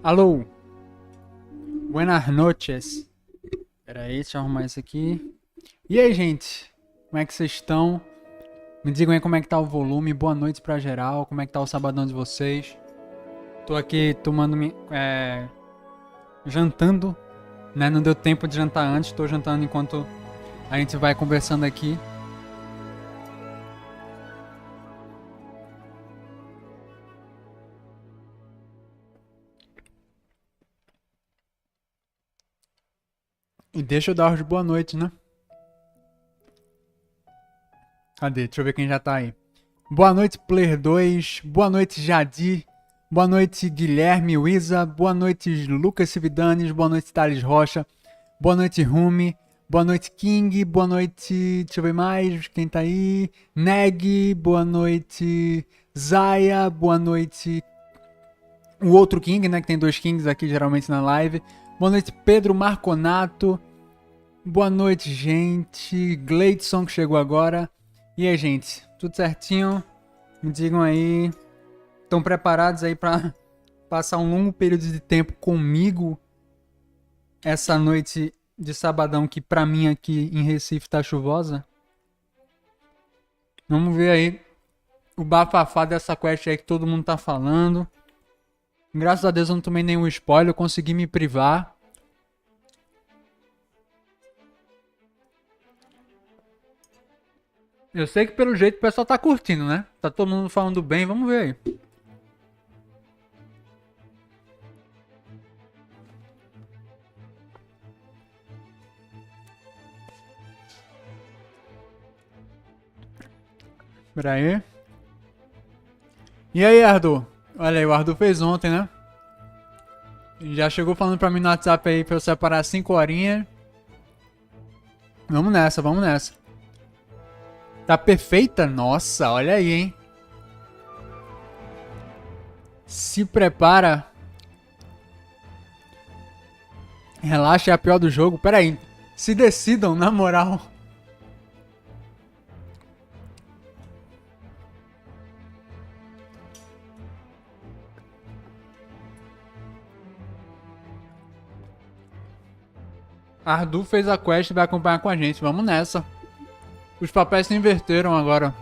Alô, buenas noches. Pera aí, deixa eu arrumar isso aqui. E aí, gente? Como é que vocês estão? Me digam aí como é que tá o volume. Boa noite pra geral. Como é que tá o sabadão de vocês? Tô aqui tomando... jantando, né? Não deu tempo de jantar antes. Tô jantando enquanto a gente vai conversando aqui. E deixa eu dar os boa noite, né? Cadê? Deixa eu ver quem já tá aí. Boa noite, Player 2. Boa noite, Jadir. Boa noite, Guilherme Wiza. Boa noite, Lucas Cividanes. Boa noite, Thales Rocha. Boa noite, Rumi. Boa noite, King. Boa noite, deixa eu ver mais. Quem tá aí? Neg. Boa noite, Zaya. Boa noite, o outro King, né? Que tem dois Kings aqui geralmente na live. Boa noite, Pedro Marconato. Boa noite, gente. Gleidson, que chegou agora. E aí, gente? Tudo certinho? Me digam aí. Estão preparados aí para passar um longo período de tempo comigo essa noite de sabadão que pra mim aqui em Recife tá chuvosa? Vamos ver aí o bafafá dessa quest aí que todo mundo tá falando. Graças a Deus eu não tomei nenhum spoiler, eu consegui me privar. Eu sei que pelo jeito o pessoal tá curtindo, né? Tá todo mundo falando bem, vamos ver aí. Pera aí. E aí, Ardu? Olha aí, o Ardu fez ontem, né? Já chegou falando pra mim no WhatsApp aí pra eu separar 5 horinhas. Vamos nessa, vamos nessa. Tá perfeita? Nossa, olha aí, hein? Se prepara. Relaxa, é a pior do jogo. Pera aí. Se decidam, na moral. Ardu fez a quest e vai acompanhar com a gente. Vamos nessa. Os papéis se inverteram agora.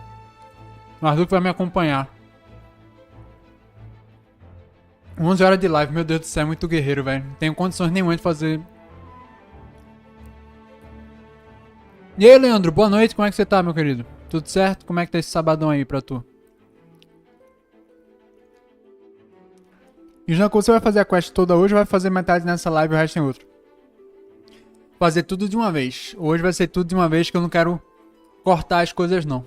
O Arthur vai me acompanhar. 11 horas de live, meu Deus do céu, é muito guerreiro, velho. Não tenho condições nenhuma de fazer. E aí, Leandro, boa noite, como é que você tá, meu querido? Tudo certo? Como é que tá esse sabadão aí pra tu? E Janko, você vai fazer a quest toda hoje ou vai fazer metade nessa live e o resto em outro? Fazer tudo de uma vez. Hoje vai ser tudo de uma vez que eu não quero cortar as coisas, não.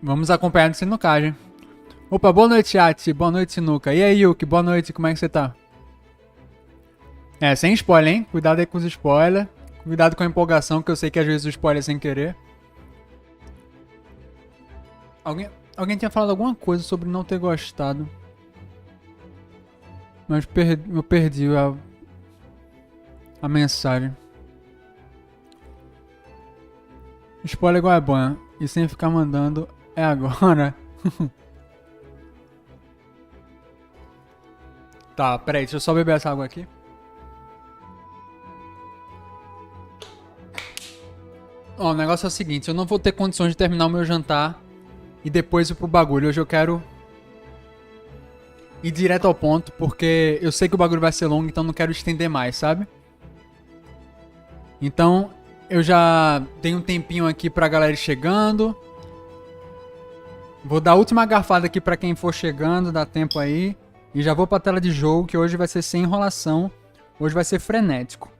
Vamos acompanhar no Sinucagem. Opa, boa noite, chat. Boa noite, Sinuca. E aí, Yuki, boa noite, como é que você tá? É, sem spoiler, hein? Cuidado aí com os spoilers. Cuidado com a empolgação, que eu sei que às vezes o spoiler é sem querer. Alguém tinha falado alguma coisa sobre não ter gostado. Mas eu perdi a mensagem. Spoiler igual é bom, e sem ficar mandando é agora. Tá, peraí, deixa eu só beber essa água aqui. Ó, o negócio é o seguinte, eu não vou ter condições de terminar o meu jantar e depois ir pro bagulho. Hoje eu quero ir direto ao ponto, porque eu sei que o bagulho vai ser longo, então não quero estender mais, sabe? Então, eu já dei um tempinho aqui pra galera ir chegando. Vou dar a última garfada aqui pra quem for chegando, dá tempo aí. E já vou pra tela de jogo, que hoje vai ser sem enrolação. Hoje vai ser frenético.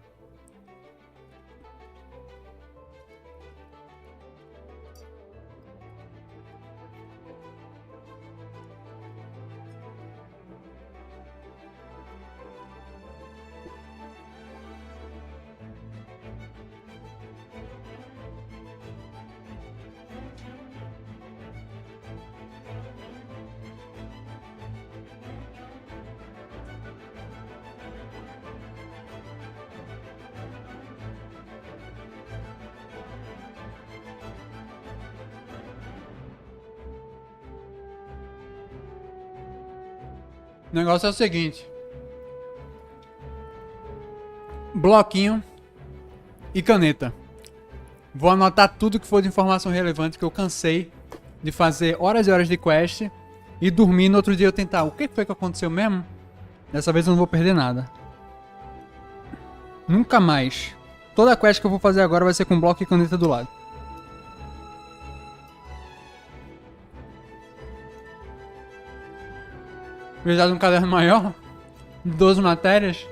O negócio é o seguinte. Bloquinho e caneta. Vou anotar tudo que for de informação relevante, que eu cansei de fazer horas e horas de quest e dormir no outro dia eu tentar. O que foi que aconteceu mesmo? Dessa vez eu não vou perder nada. Nunca mais. Toda a quest que eu vou fazer agora vai ser com bloco e caneta do lado. Precisar de um caderno maior? 12 matérias?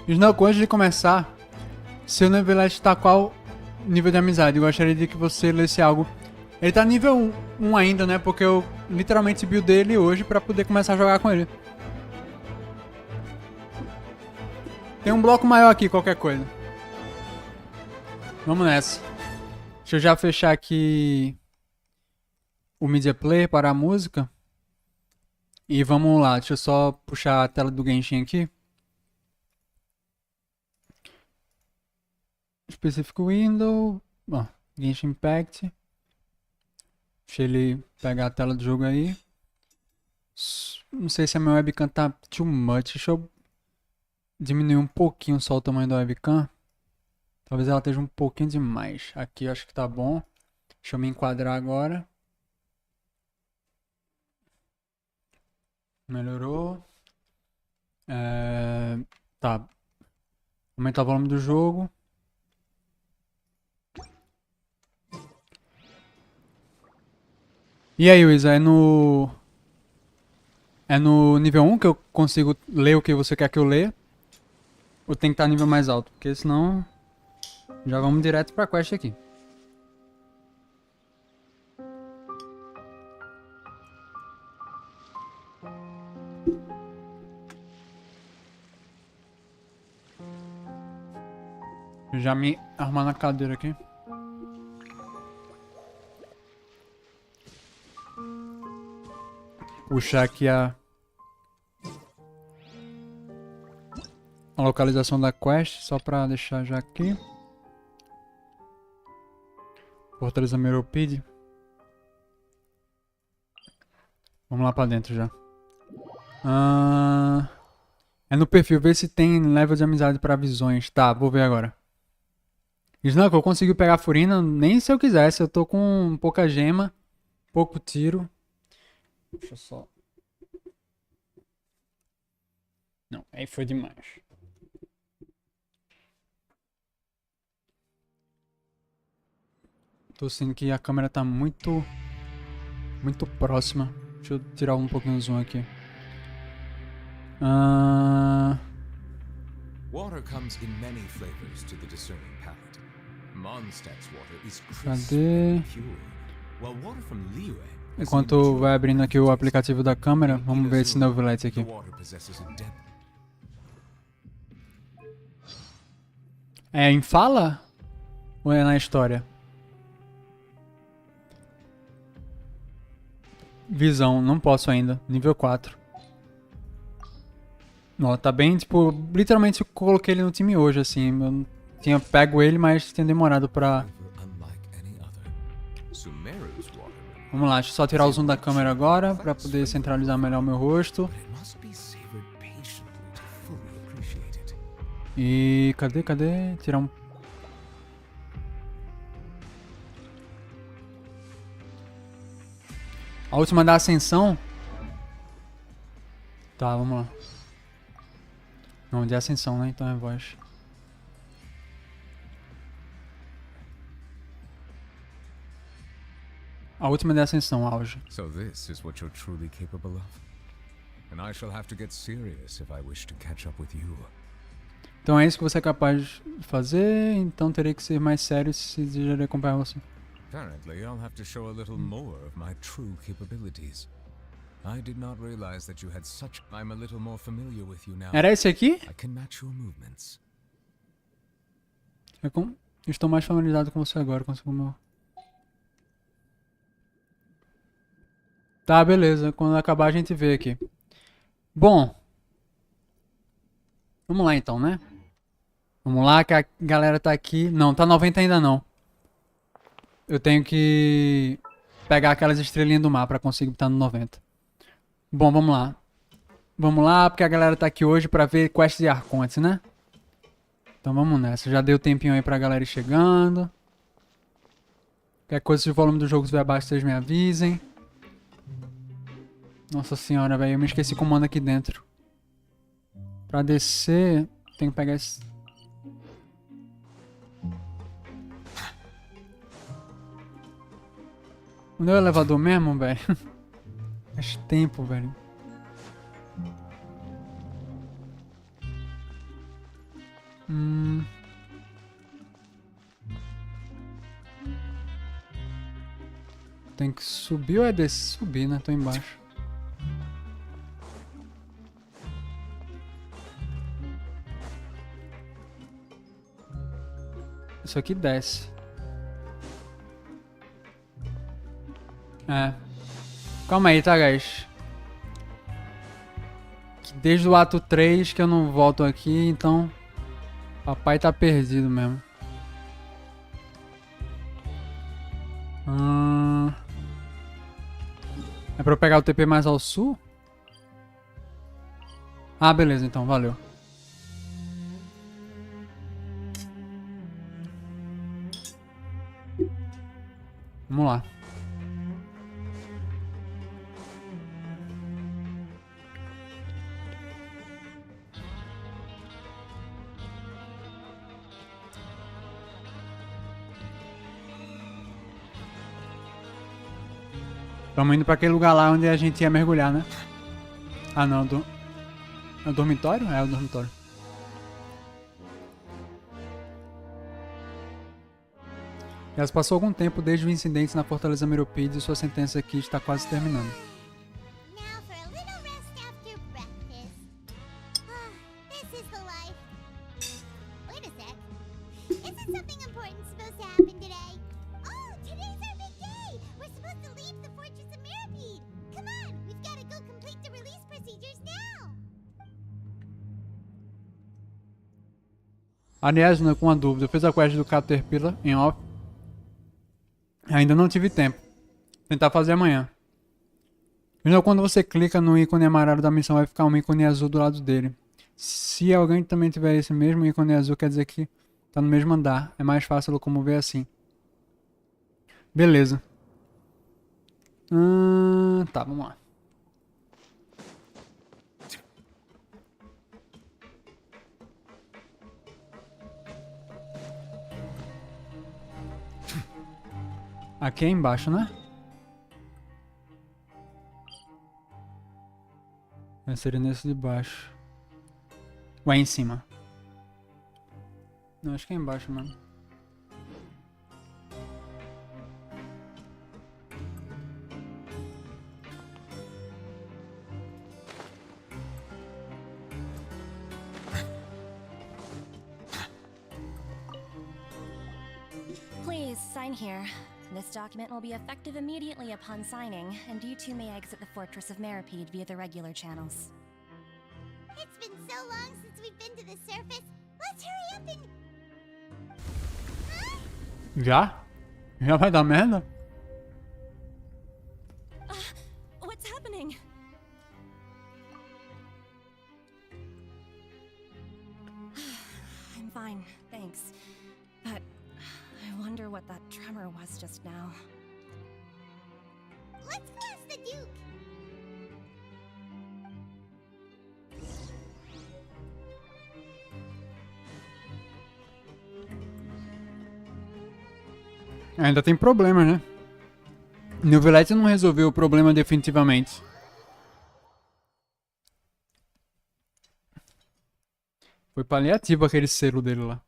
Snow, antes de começar, seu nivelete está qual nível de amizade? Eu gostaria de que você lesse algo. Ele tá nível 1 ainda, né? Porque eu literalmente buildei ele hoje pra poder começar a jogar com ele. Tem um bloco maior aqui, qualquer coisa. Vamos nessa. Deixa eu já fechar aqui o Media Player para a música. E vamos lá, deixa eu só puxar a tela do Genshin aqui. Specific Window. Ó, Genshin Impact. Deixa ele pegar a tela do jogo aí. Não sei se a minha webcam tá too much. Deixa eu diminuir um pouquinho só o tamanho da webcam. Talvez ela esteja um pouquinho demais. Aqui eu acho que tá bom. Deixa eu me enquadrar agora. Melhorou. Tá. Aumentar o volume do jogo. E aí, Luísa, é no nível 1 que eu consigo ler o que você quer que eu leia? Ou tem que estar nível mais alto? Porque senão já vamos direto pra quest aqui. Já me arrumar na cadeira aqui. Puxar aqui a localização da quest, só pra deixar já aqui. Fortaleza Meropide. Vamos lá pra dentro já. É no perfil, ver se tem level de amizade pra visões. Tá, vou ver agora. Snuggle, eu consegui pegar a Furina, nem se eu quisesse. Eu tô com pouca gema, pouco tiro. Deixa eu só... Não, aí foi demais. Tô sentindo que a câmera tá muito próxima. Deixa eu tirar um pouquinho o zoom aqui. Water comes in many flavors to the discerning palate. Mondstadt's water is crisp Cadê? and pure, while water from Liyue has Enquanto vai abrindo aqui o aplicativo da câmera, vamos ver esse novo light aqui. the water possesses a depth. É em fala? Ou é na história? Visão, não posso ainda. Nível 4. Ó, tá bem, tipo, literalmente eu coloquei ele no time hoje, assim. Eu tinha pego ele, mas tinha demorado pra... Unlike any other. Sumeru's water Vamos lá, deixa eu só tirar o zoom da câmera agora, pra poder centralizar melhor o meu rosto. it must be savored patiently to fully appreciate it. E... cadê? Tirar um... A última da ascensão? Tá, vamos lá. Não, de ascensão, né? Então é voz. A última de ascensão, auge. So this is what you're truly capable of? And I shall have to get serious if I wish to catch up with you. Então é isso que você é capaz de fazer, então terei que ser mais sério se desejar acompanhar você. Apparently, I'll have to show a little more of my true capabilities. I did not realize that you had such... I'm a little more familiar with you now. Era esse aqui? I can match your movements. Estou mais familiarizado com você agora, com o meu... Tá, beleza. Quando acabar a gente vê aqui. Bom. Vamos lá então, né? Vamos lá que a galera tá aqui. Não, tá 90 ainda não. Eu tenho que pegar aquelas estrelinhas do mar pra conseguir estar no 90. Bom, vamos lá. Vamos lá, porque a galera tá aqui hoje pra ver quests e arcontes, né? Então vamos nessa. Já deu tempinho aí pra galera ir chegando. Qualquer coisa, se o volume do jogo estiver abaixo, vocês me avisem. Nossa senhora, velho. Eu me esqueci o comando aqui dentro. Pra descer, tem que pegar esse... Onde é o elevador mesmo, velho? Faz tempo, velho. Tem que subir ou é descer? Subir, né? Tô embaixo. Isso aqui desce. É. Calma aí, tá, guys? Desde o ato 3 que eu não volto aqui, então... Papai tá perdido mesmo. É pra eu pegar o TP mais ao sul? Ah, beleza, então, valeu. Vamos lá. Estamos indo pra aquele lugar lá onde a gente ia mergulhar, né? Ah, não. É o dormitório? É o dormitório. Já se passou algum tempo desde o incidente na Fortaleza Meropide e sua sentença aqui está quase terminando. Now for a little rest after breakfast. This is the life. Wait a sec. Isn't something important supposed to happen today? Oh, today's our big day. We're supposed to leave the Fortress of Meropide. Come on, we've got to go complete the release procedures now. Aliás, né, com uma dúvida, eu fiz a quest do Caterpillar em off. Ainda não tive tempo. Vou tentar fazer amanhã. Então, quando você clica no ícone amarelo da missão, vai ficar um ícone azul do lado dele. Se alguém também tiver esse mesmo ícone azul, quer dizer que tá no mesmo andar. É mais fácil locomover assim. Beleza. Tá, vamos lá. Aqui é embaixo, né? Seria nesse de baixo. Ou é em cima? Não, acho que é embaixo, mano. Please sign here. This document will be effective immediately upon signing, and you two may exit the Fortress of Meripede via the regular channels. It's been so long since we've been to the surface. Let's hurry up and... Huh? Já? Já vai dar merda? What's happening? I'm fine, thanks. But I wonder what that tremor was just now. Let's ask the Duke. Ainda tem problema, né? New Villette não resolveu o problema definitivamente. Foi paliativo aquele selo dele lá.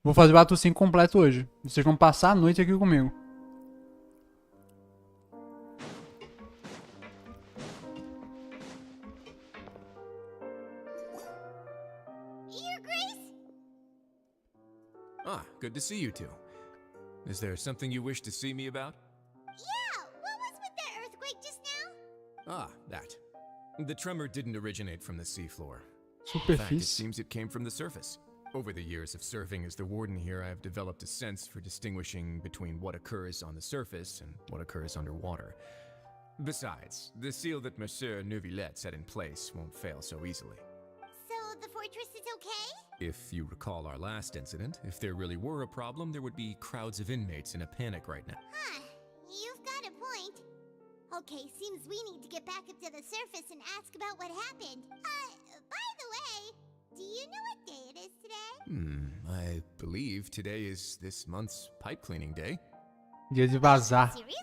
Vou fazer o ato 5 completo hoje. Vocês vão passar a noite aqui comigo. Your Grace? Ah, good to see you two. Is there something you wish to see me about? Yeah, what was with that earthquake just now? Ah, that. The tremor didn't originate from the seafloor. In fact, it Superfície. seems it came from the surface. Over the years of serving as the warden here, I have developed a sense for distinguishing between what occurs on the surface and what occurs underwater. Besides, the seal that Monsieur Neuvillette set in place won't fail so easily. So the fortress is okay? If you recall our last incident, if there really were a problem, there would be crowds of inmates in a panic right now. Huh, you've got a point. Okay, seems we need to get back up to the surface and ask about what happened. By the way, do you know what day it is today? I believe today is this month's pipe cleaning day. Dia de vazar. Seriously?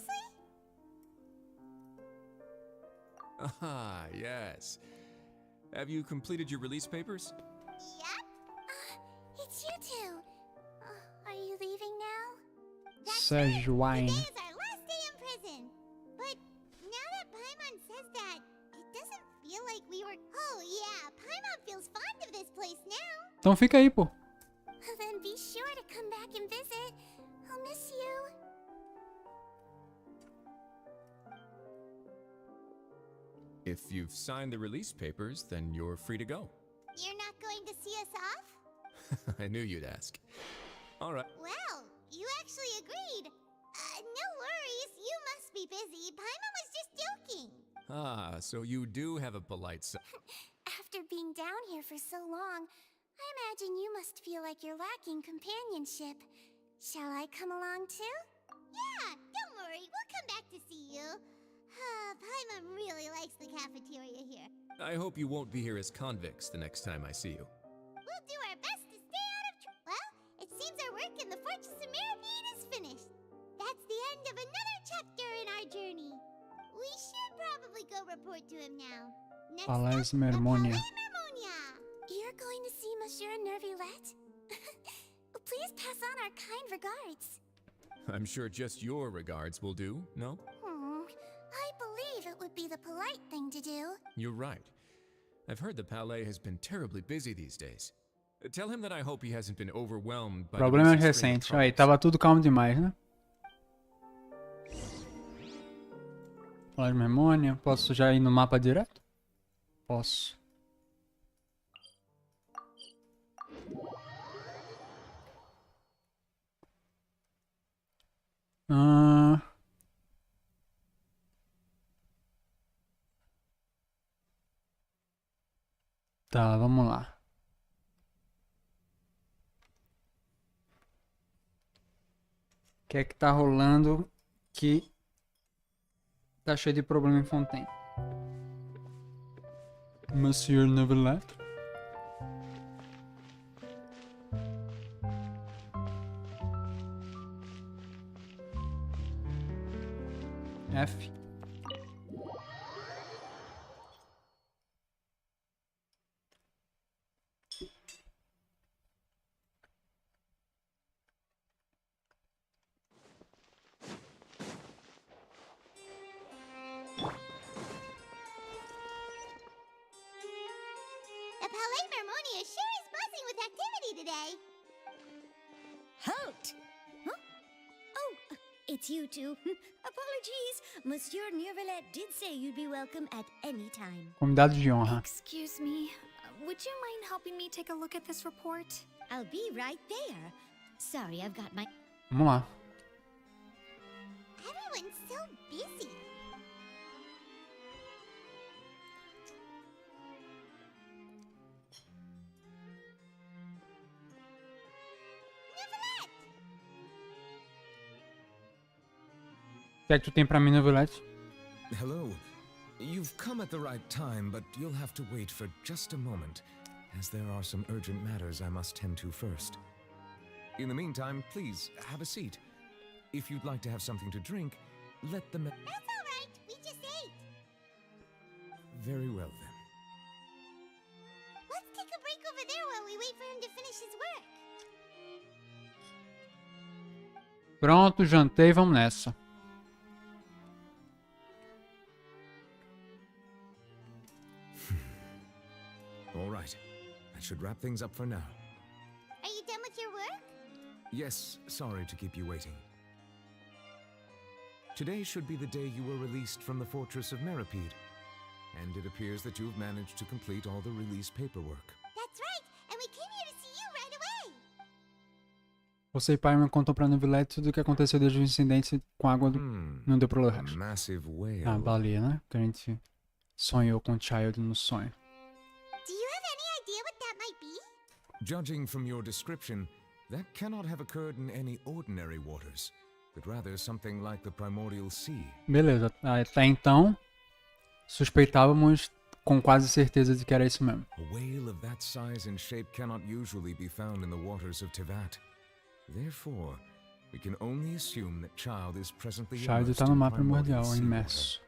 Ah, yes. Have you completed your release papers? Yep. It's you two. Are you leaving now? That's right. Seja. Today is our last day in prison. But now that Paimon says that, it doesn't feel like we were... Oh yeah, Paimon feels fond of this place now. Então fica aí, pô. Then be sure to come back and visit. I'll miss you. If you've signed the release papers, then you're free to go. You're not going to see us off? I knew you'd ask. All right. Well, you actually agreed. No worries, you must be busy. Paimon was just joking. Ah, so you do have a polite side. After being down here for so long, I imagine you must feel like you're lacking companionship. Shall I come along too? Yeah, don't worry, we'll come back to see you. Paimon really likes the cafeteria here. I hope you won't be here as convicts the next time I see you. We'll do our best to stay out of trouble. Well, it seems our work in the Fortress of Meripede is finished. That's the end of another chapter in our journey. We should probably go report to him now. Next Palais up, the Mermonia. Palais Mermonia. You're going to see Monsieur Neuvillette? Please pass on our kind regards. I'm sure just your regards will do, no? I believe it would be the polite thing to do. You're right. I've heard the Palais has been terribly busy these days. Tell him that I hope he hasn't been overwhelmed by the Problemas recent string of recentes. Aí, troubles. tava tudo calmo demais, né? Palais Memônia. Posso já ir no mapa direto? Posso. Tá, vamos lá. O que é que tá rolando que tá cheio de problema em Fontaine? Monsieur Nevelet. F. The Palais Mermonia sure is buzzing with activity today. Halt! Huh? Oh, it's you two. Apologies. Monsieur Nevelet did say you'd be welcome at any time. Convidado de honra. Excuse me, would you mind helping me take a look at this report? I'll be right there. Sorry, I've got my... Vamos lá. Everyone's so busy. Nevelet! O que é que tu tem pra mim, Nevelet? Hello. You've come at the right time, but you'll have to wait for just a moment, as there are some urgent matters I must tend to first. In the meantime, please, have a seat. If you'd like to have something to drink, let them... That's all right. We just ate. Very well, then. Let's take a break over there while we wait for him to finish his work. Pronto, jantei, vamos nessa. All right. That should wrap things up for now. Are you done with your work? Yes, sorry to keep you waiting. Today should be the day you were released from the fortress of Meripede, and it appears that you've managed to complete all the release paperwork. That's right. And we came here to see you right away. Você e pai me contou pra Nevelet tudo o que aconteceu desde o incidente com a água do... Não deu pra ler o A resto. massive whale. Ah, baleia, né? Que a gente sonhou com o Child no sonho. Do you have any idea what that might be? Judging from your description, that cannot have occurred in any ordinary waters, but rather something like the primordial sea. Beleza, até então suspeitávamos com quase certeza de que era isso mesmo. A whale of that size and shape cannot usually be found in the waters of Tevat. Therefore, we can only assume that Child is presently Child immersed tá no in mar primordial primordial, seawater. imerso.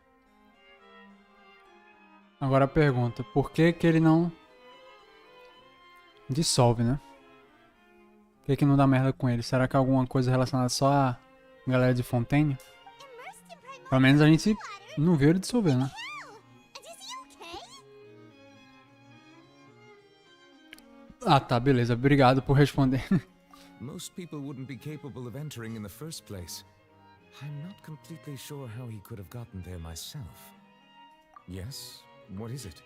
Agora a pergunta, por que que ele não dissolve, né? Por que que não dá merda com ele? Será que é alguma coisa relacionada só à galera de Fontaine? Immersed in primordial Pelo menos a gente water? não viu ele dissolver, né? Hell! And is he okay? Ah, tá, beleza. Obrigado por responder. Most people wouldn't be capable of entering in the first place. I'm not completely sure how he could have gotten there myself. Yes? What is it?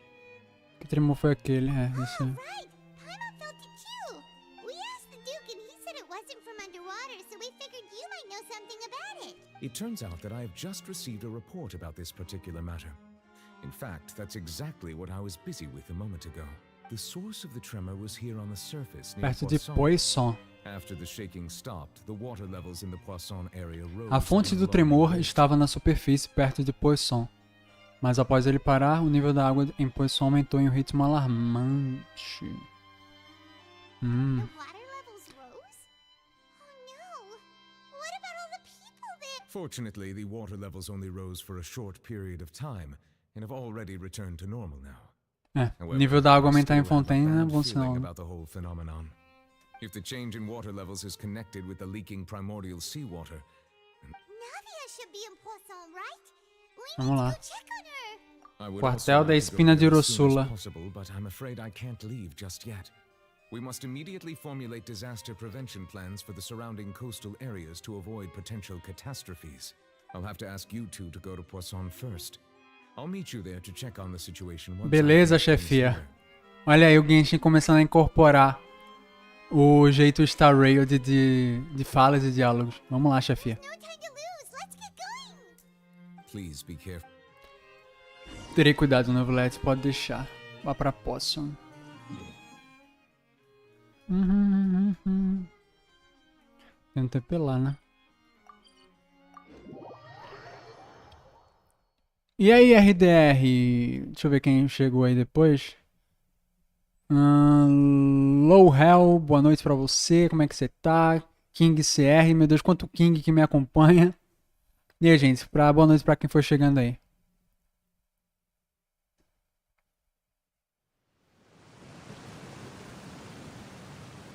Que tremor foi aquele? É, isso aí. Right. Paimon felt it too. We asked the Duke and he said it wasn't from underwater, so we figured you might know something about it. It turns out that I have just received a report about this particular matter. In fact, that's exactly what I was busy with a moment ago. The source of the tremor was here on the surface near Perto de Poisson. Poisson. After the shaking stopped, the water levels in the Poisson area rose. A fonte to do an tremor alarming rate. estava na superfície, perto de Poisson. Mas após ele parar, o nível da água em Poisson aumentou em um ritmo alarmante. The water levels rose? Oh no. What about all the people that... Fortunately, the water levels only rose for a short period of time and have already returned to normal now. É, o However, nível da água I aumentar em still have a Fontaine é bad bom feeling sinal. Né? about the whole phenomenon. If the change in water levels is connected with the leaking primordial seawater, Nadia should be in Poisson, right? We Vamos need lá. to go check on her. I would Quartel also da like to go Espina de there as soon as Ursula. possible, but I'm afraid I can't leave just yet. We must immediately formulate disaster prevention plans for the surrounding coastal areas to avoid potential catastrophes. I'll have to ask you two to go to Poisson first. I'll meet you there to check on the situation once Beleza, I get things chefia. here. Olha aí o Genshin começando a incorporar o jeito Star Rail de falas e diálogos. Vamos lá, chefia. No time to lose. Let's get going. Please be careful. Terei cuidado, Nevelet, pode deixar. Vá pra Poisson. Tem um TP lá, né? E aí, RDR? Deixa eu ver quem chegou aí depois. Low Hell, boa noite pra você. Como é que você tá? King CR, meu Deus, quanto King que me acompanha. E aí, gente, boa noite pra quem for chegando aí.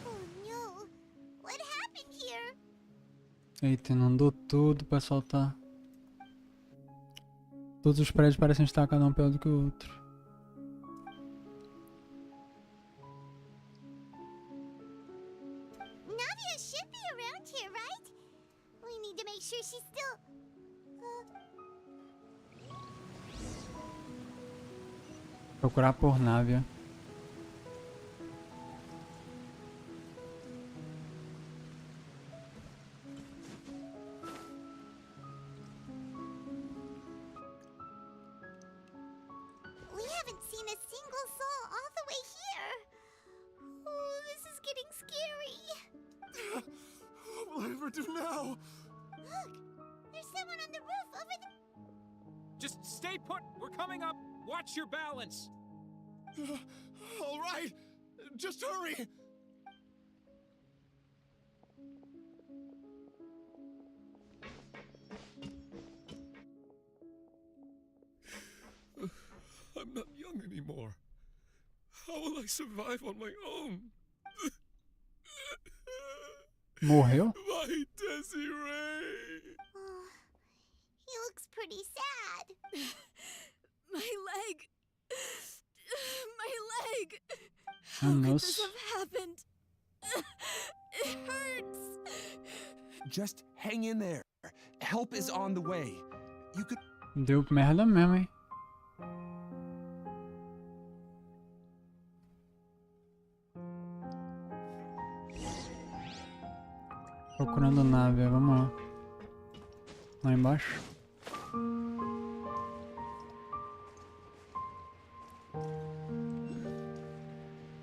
Oh no! What happened here? Eita, inundou tudo, o pessoal tá... Todos os prédios parecem estar cada um pior do que o outro. Navia should be around here, right? We need to make sure she's still... Procurar por Návia. We haven't seen a single soul all the way here. Oh, this is getting scary. What will I ever do now? Look, there's someone on the roof over the... Just stay put. We're coming up. Watch your balance. All right, just hurry. I'm not young anymore. How will I survive on my own? Morreu? My Desiree! Oh, he looks pretty sad. My leg. My leg. Oh, How no. could this have happened? It hurts. Just hang in there. Help is on the way. You could... Deu merda mesmo, hein? Procurando nave, vamos lá. Lá embaixo.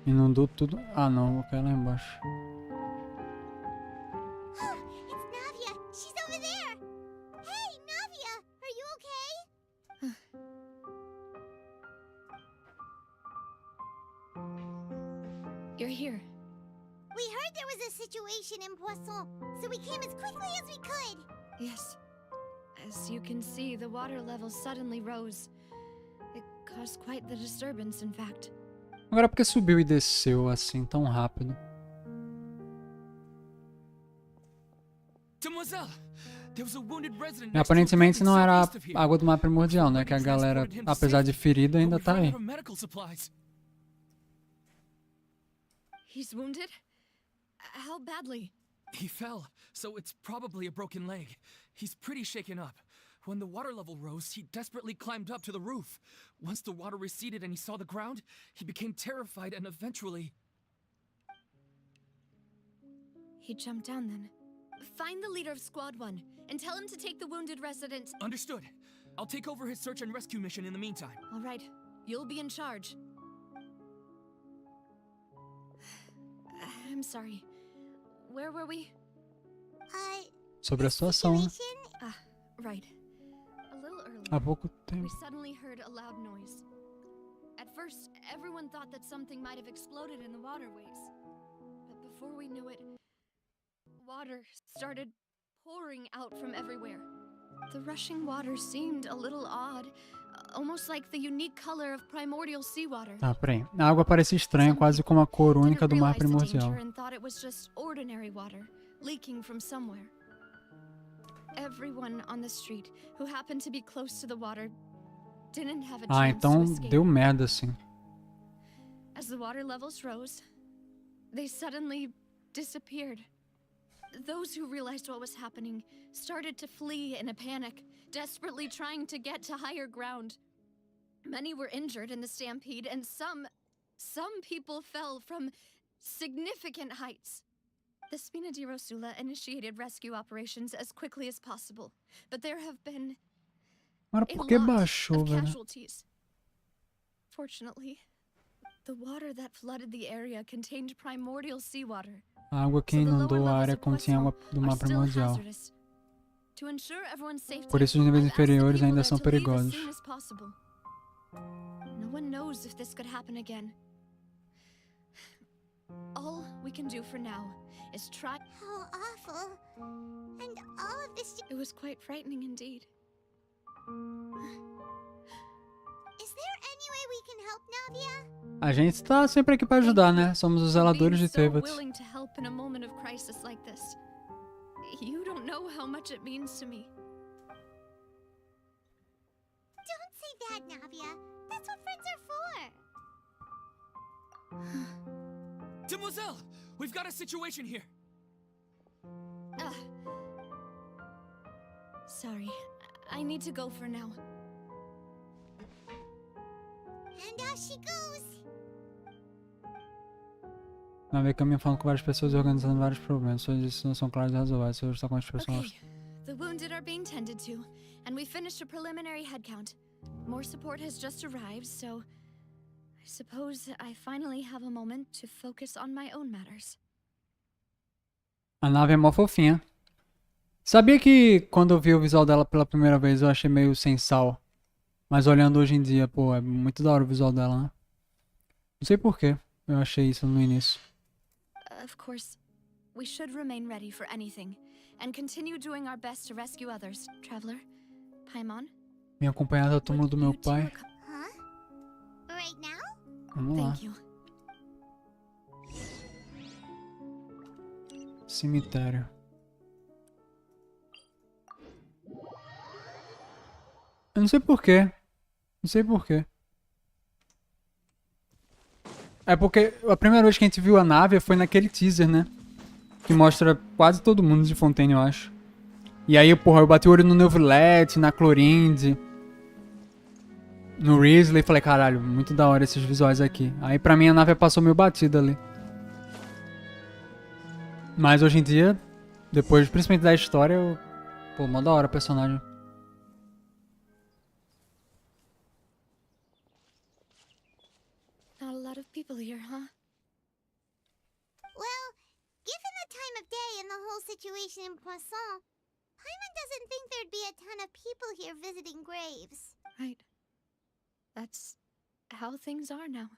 Inundou tudo. Ah não, vou cair lá embaixo. It's Navia. She's over there. Hey, Navia, are you okay? You're here. We heard there was a situation in Poisson, so we came as quickly as we could. Yes. As you can see, the water level suddenly rose. It caused quite the disturbance, in fact. Agora porque subiu e desceu assim tão rápido. Demoiselle, there was a wounded resident E next to a aparentemente building não era southeast of here. a água do mar primordial, né? Que a galera, apesar de ferida, ainda tá aí. He's wounded? How badly? He fell, so it's probably a broken leg. He's pretty shaken up. When the water level rose, he desperately climbed up to the roof. Once the water receded and he saw the ground, he became terrified and eventually... He jumped down then. Find the leader of Squad 1 and tell him to take the wounded resident. Understood. I'll take over his search and rescue mission in the meantime. All right, you'll be in charge. I'm sorry. Where were we? Sobre a situação, né? Ah, right. A little earlier, Há pouco we tempo. suddenly heard a loud noise. At first, everyone thought that something might have exploded in the waterways. But before we knew it, water started pouring out from everywhere. The rushing water seemed a little odd, almost like the unique color of primordial seawater. Tá, peraí. A água parecia estranha, quase como a cor única do mar primordial. And thought it was just ordinary water leaking from somewhere. Everyone on the street who happened to be close to the water didn't have a Ah, chance to então escape. deu merda assim. As the water levels rose, they suddenly disappeared. Those who realized what was happening started to flee in a panic, desperately trying to get to higher ground. Many were injured in the stampede, and some people fell from significant heights. The Spina di Rosula initiated rescue operations as quickly as possible, but there have been Agora a por que lot baixou, of velho? casualties. Fortunately, The water that flooded the area contained primordial seawater. A água que inundou a área continha água do mar primordial. To ensure everyone's safety, Por isso os níveis I've asked the inferiores people ainda there são to leave perigosos. as soon as possible. No one knows if this could happen again. All we can do for now is try. How awful. And all of this. It was quite frightening indeed. Is there any way we can help, Navia? A gente tá sempre aqui pra ajudar, né? Somos os zeladores de Being so Teyvat. willing to help in a moment of crisis like this. You don't know how much it means to me. Don't say that, Navia. That's what friends are for. Demoiselle, we've got a situation here. Sorry, I need to go for now. And out she goes. Na vez caminho falando com várias pessoas e organizando vários problemas. Suas decisões são claras e razoáveis. Você está com as pessoas. Okay, the wounded are being tended to, and we finished a preliminary head count. More support has just arrived, so I suppose I finally have a moment to focus on my own matters. A nave é mó fofinha. Sabia que quando eu vi o visual dela pela primeira vez eu achei meio sem sal. Mas olhando hoje em dia, pô, é muito da hora o visual dela, né? Não sei porquê eu achei isso no início. Of course, we should remain ready for anything, and continue doing our best to rescue others. Traveler, Paimon? Me acompanhar ao túmulo do meu pai. Huh? Right now? Vamos lá. Thank you. Cemitério. Eu não sei porquê. Não sei porquê. É porque a primeira vez que a gente viu a nave foi naquele teaser, né? Que mostra quase todo mundo de Fontaine, eu acho. E aí, porra, eu bati o olho no Neuvillette, na Clorinde, no Risley e falei, caralho, muito da hora esses visuais aqui. Aí pra mim a nave passou meio batida ali. Mas hoje em dia, depois principalmente da história, eu... pô, mó da hora o personagem. Not a lot of people here, huh? Well, given the time of day and the whole situation in Poisson, Paimon doesn't think there'd be a ton of people here visiting graves. Right. That's how things are now.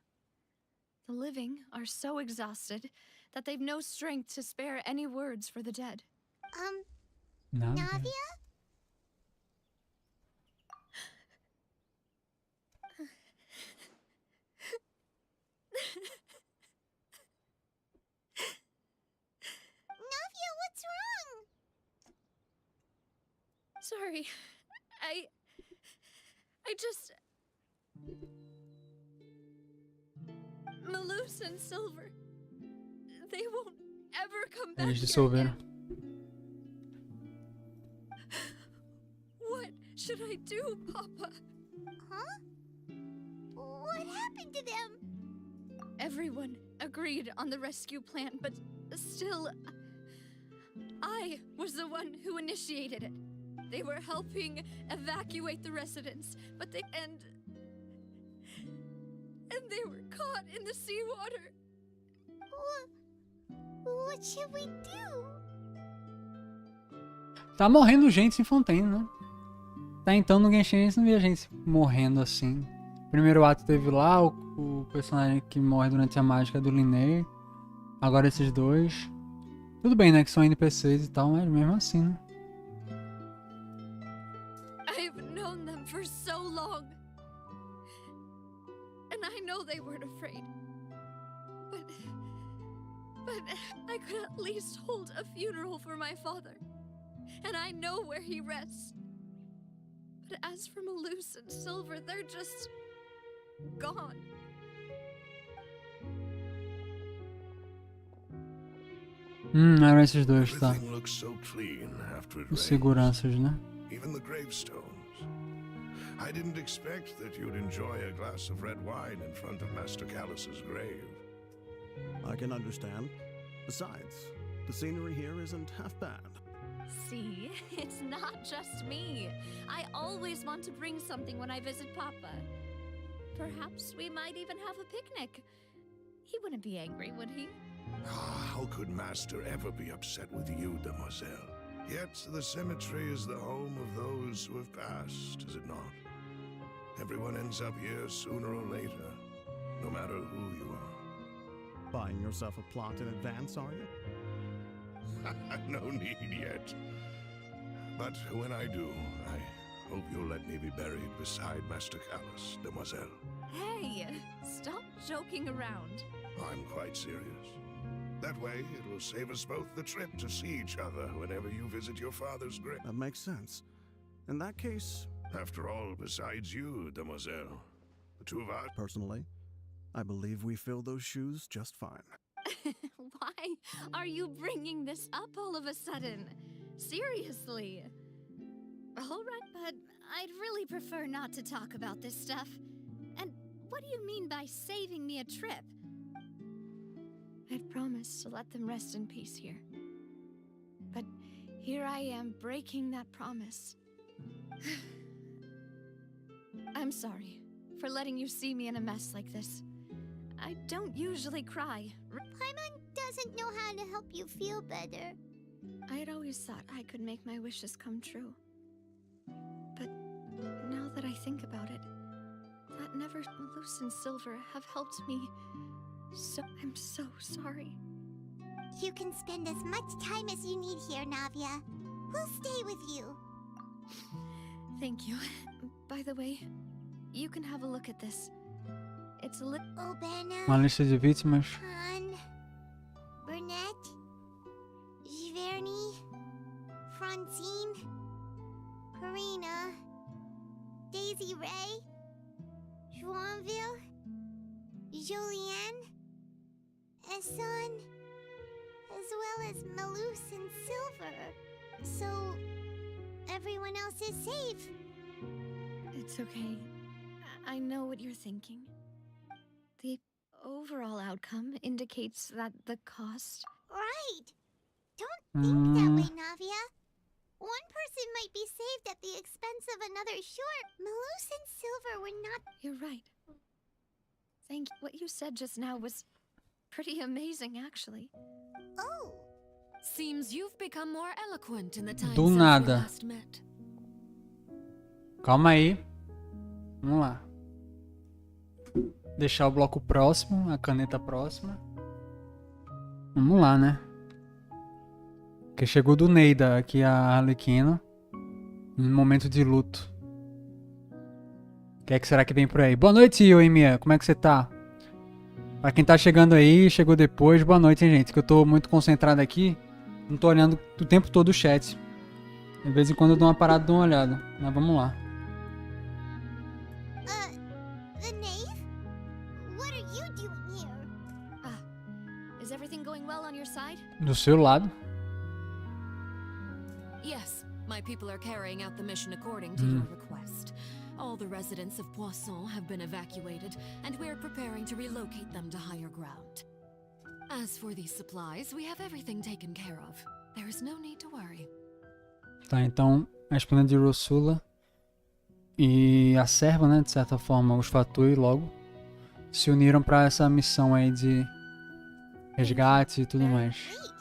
The living are so exhausted that they've no strength to spare any words for the dead. Nada. Navia? Navia, what's wrong? Sorry. I just... Malus and Silver. They won't ever come back Eles here dissolveram. again. What should I do, Papa? Huh? What happened to them? Everyone agreed on the rescue plan, but still, I was the one who initiated it. They were helping evacuate the residents, but they and they were caught in the seawater. What should we do? Tá morrendo gente em Fontaine, né? Tá então no Genshin a gente não via gente morrendo assim. Primeiro ato teve lá o personagem que morre durante a mágica do Linnaeus. Agora esses dois. Tudo bem, né? Que são NPCs e tal, mas mesmo assim, né? I've known them for so long. And I know they weren't afraid. But I could at least hold a funeral for my father. And I know where he rests. But as for Malus and Silver, they're just gone. Eram esses dois, tá? Everything looks so clean after it Os rains. seguranças, né? Even the gravestones. I didn't expect that you'd enjoy a glass of red wine in front of Master Callus's grave. I can understand. Besides, the scenery here isn't half bad. See, it's not just me. I always want to bring something when I visit Papa. Perhaps we might even have a picnic. He wouldn't be angry, would he? How could Master ever be upset with you, demoiselle? Yet the cemetery is the home of those who have passed, is it not? Everyone ends up here sooner or later, no matter who you are. Buying yourself a plot in advance, are you? No need yet. But when I do, I hope you'll let me be buried beside Master Callus, demoiselle. Hey, stop joking around. I'm quite serious. That way, it will save us both the trip to see each other whenever you visit your father's grave. That makes sense. In that case, After all, besides you, demoiselle, the two of us... personally, I believe we fill those shoes just fine. Why are you bringing this up all of a sudden? Seriously. All right, but I'd really prefer not to talk about this stuff. And what do you mean by saving me a trip? I'd promised to let them rest in peace here. But here I am breaking that promise. I'm sorry for letting you see me in a mess like this. I don't usually cry. Paimon doesn't know how to help you feel better. I had always thought I could make my wishes come true. But now that I think about it, that never Malus and Silver have helped me. So I'm so sorry. You can spend as much time as you need here, Navia. We'll stay with you. Thank you. By the way, you can have a look at this. It's a Obena, Uma lista de vítimas. Han, Burnett, Giverny, Francine, Karina, Daisy Ray, Joinville, Julianne, Esson, as well as Malus and Silver. So, everyone else is safe. It's okay. I know what you're thinking. The overall outcome indicates that the cost... Right. Don't think that way, Navia. One person might be saved at the expense of another. Sure, Malus and Silver were not... You're right. Thank you. What you said just now was pretty amazing, actually. Oh. Seems you've become more eloquent in the time Do since nada. we last met. Calma aí. Vamos lá. Deixar o bloco próximo, a caneta próxima. Vamos lá, né? Que chegou do Neida aqui a Arlequina. No momento de luto. O que é que será que vem por aí? Boa noite, Yoimia. Como é que você tá? Pra quem tá chegando aí, chegou depois, boa noite, hein, gente? Que eu tô muito concentrado aqui. Não tô olhando o tempo todo o chat. De vez em quando eu dou uma parada e dou uma olhada. Mas vamos lá. The knave? What are you doing here? Is everything going well on your side? Do seu lado. Yes, my people are carrying out the mission according to your request. All the residents of Poisson have been evacuated, and we're preparing to relocate them to higher ground. As for these supplies, we have everything taken care of. There is no need to worry. Tá, então a esplêndida de Ursula e a serva, né, de certa forma, os Fatui logo se uniram pra essa missão aí de resgate e tudo mais. Wait,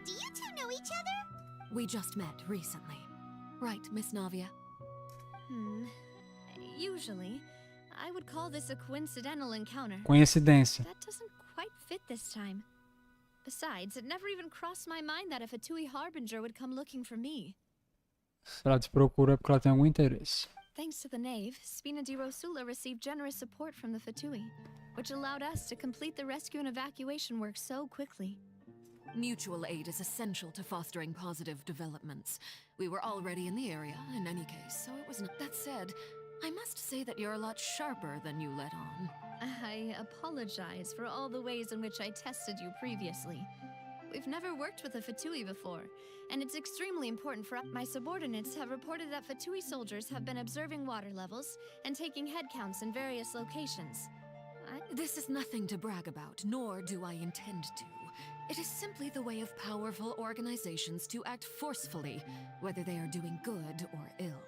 do you two know each other? We just met recently. Right, Miss Navia? Usually, I would call this a coincidental encounter. Coincidência. That doesn't quite fit this time. Besides, it never even crossed my mind that a Fatui Harbinger would come looking for me. Se ela te procura é porque ela tem algum interesse. Thanks to the knave, Spina di Rosula received generous support from the Fatui, which allowed us to complete the rescue and evacuation work so quickly. Mutual aid is essential to fostering positive developments. We were already in the area, in any case, so it was not... That said, I must say that you're a lot sharper than you let on. I apologize for all the ways in which I tested you previously. We've never worked with a Fatui before, and it's extremely important for my subordinates have reported that Fatui soldiers have been observing water levels and taking head counts in various locations. This is nothing to brag about, nor do I intend to. It is simply the way of powerful organizations to act forcefully, whether they are doing good or ill.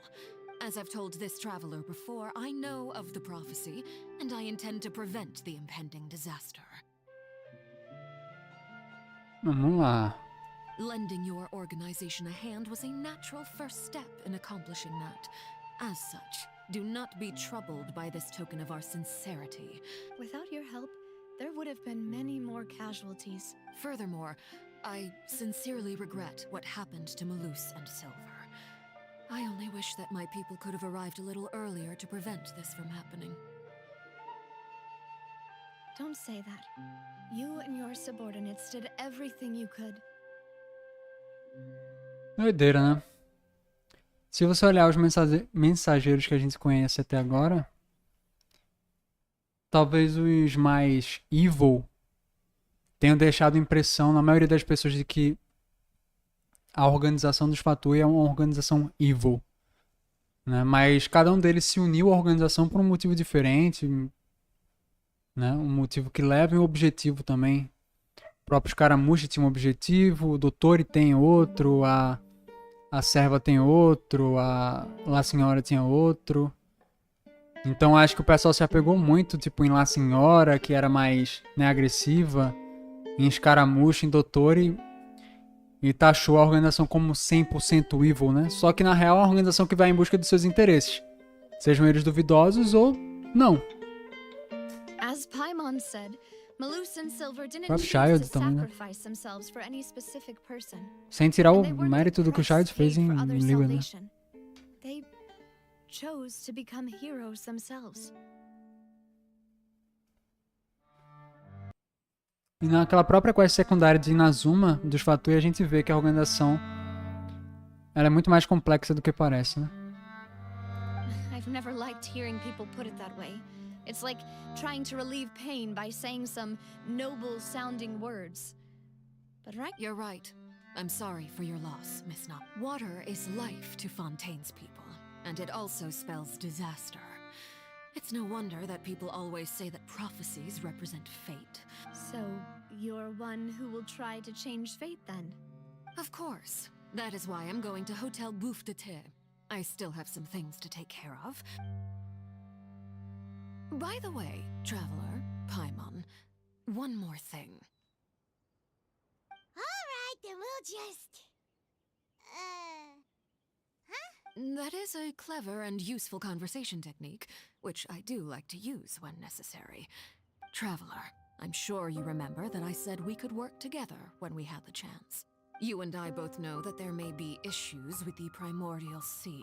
As I've told this traveler before, I know of the prophecy, and I intend to prevent the impending disaster. Vamos lá. Lending your organization a hand was a natural first step in accomplishing that. As such, do not be troubled by this token of our sincerity. Without your help, there would have been many more casualties. Furthermore, I sincerely regret what happened to Malus and Silver. I only wish that my people could have arrived a little earlier to prevent this from happening. Don't say that. You and your subordinates did everything you could. Doideira, né? Se você olhar os mensageiros que a gente conhece até agora, talvez os mais evil tenham deixado impressão na maioria das pessoas de que a organização dos Fatui é uma organização evil, né? Mas cada um deles se uniu à organização por um motivo diferente, né? Um motivo que leva em um objetivo também. O próprio Scaramucci tinha um objetivo, o Dottore tem outro, a serva tem outro, a La Senhora tinha outro. Então acho que o pessoal se apegou muito, tipo, em La Senhora, que era mais, né, agressiva, em Scaramucci, em Dottore, e taxou a organização como 100% evil, né? Só que na real é uma organização que vai em busca dos seus interesses, sejam eles duvidosos ou não. As Paimon said, Malus and Silver didn't Próprio choose Child to também, né? sacrifice themselves for any specific person. Sem tirar o And they weren't mérito do que o Child pressed fez em paid for others' Liga, né? salvation. They chose to become heroes themselves. E naquela própria quest secundária de Inazuma, dos Fatui, a gente vê que a organização ela é muito mais complexa do que parece, né? I've never liked hearing people put it that way. It's like trying to relieve pain by saying some noble-sounding words. But right, You're right. I'm sorry for your loss, Miss Knopp. Water is life to Fontaine's people, and it also spells disaster. It's no wonder that people always say that prophecies represent fate. so you're one who will try to change fate then? Of course. That is why I'm going to Hotel Bouffe de Thé. I still have some things to take care of. By the way, traveler, Paimon, one more thing. Alright, then we'll just... That is a clever and useful conversation technique, which I do like to use when necessary. Traveler, I'm sure you remember that I said we could work together when we had the chance. You and I both know that there may be issues with the primordial sea.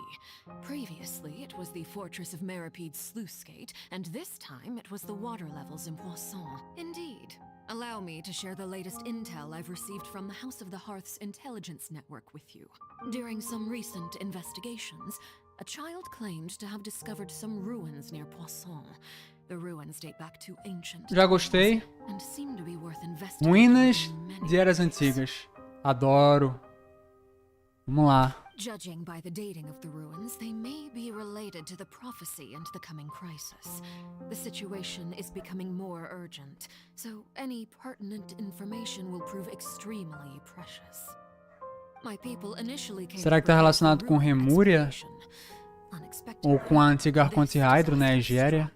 Previously, it was the fortress of Marapide's sluice gate, and this time it was the water levels in Poisson. Indeed. Allow me to share the latest intel I've received from the House of the Hearth's intelligence network with you. During some recent investigations, a child claimed to have discovered some ruins near Poisson. The ruins date back to ancient Já gostei. and seem to be worth investigating Ruínas in many de eras ways. antigas. Adoro. Vamos lá. Judging by the dating of the ruins, they may be related to the prophecy and the coming crisis. The situation is becoming more urgent, so any pertinent information will prove extremely precious. My people initially came Será que tá relacionado com Remúria? Ou com a antiga Arconte Hydro, né, Egéria?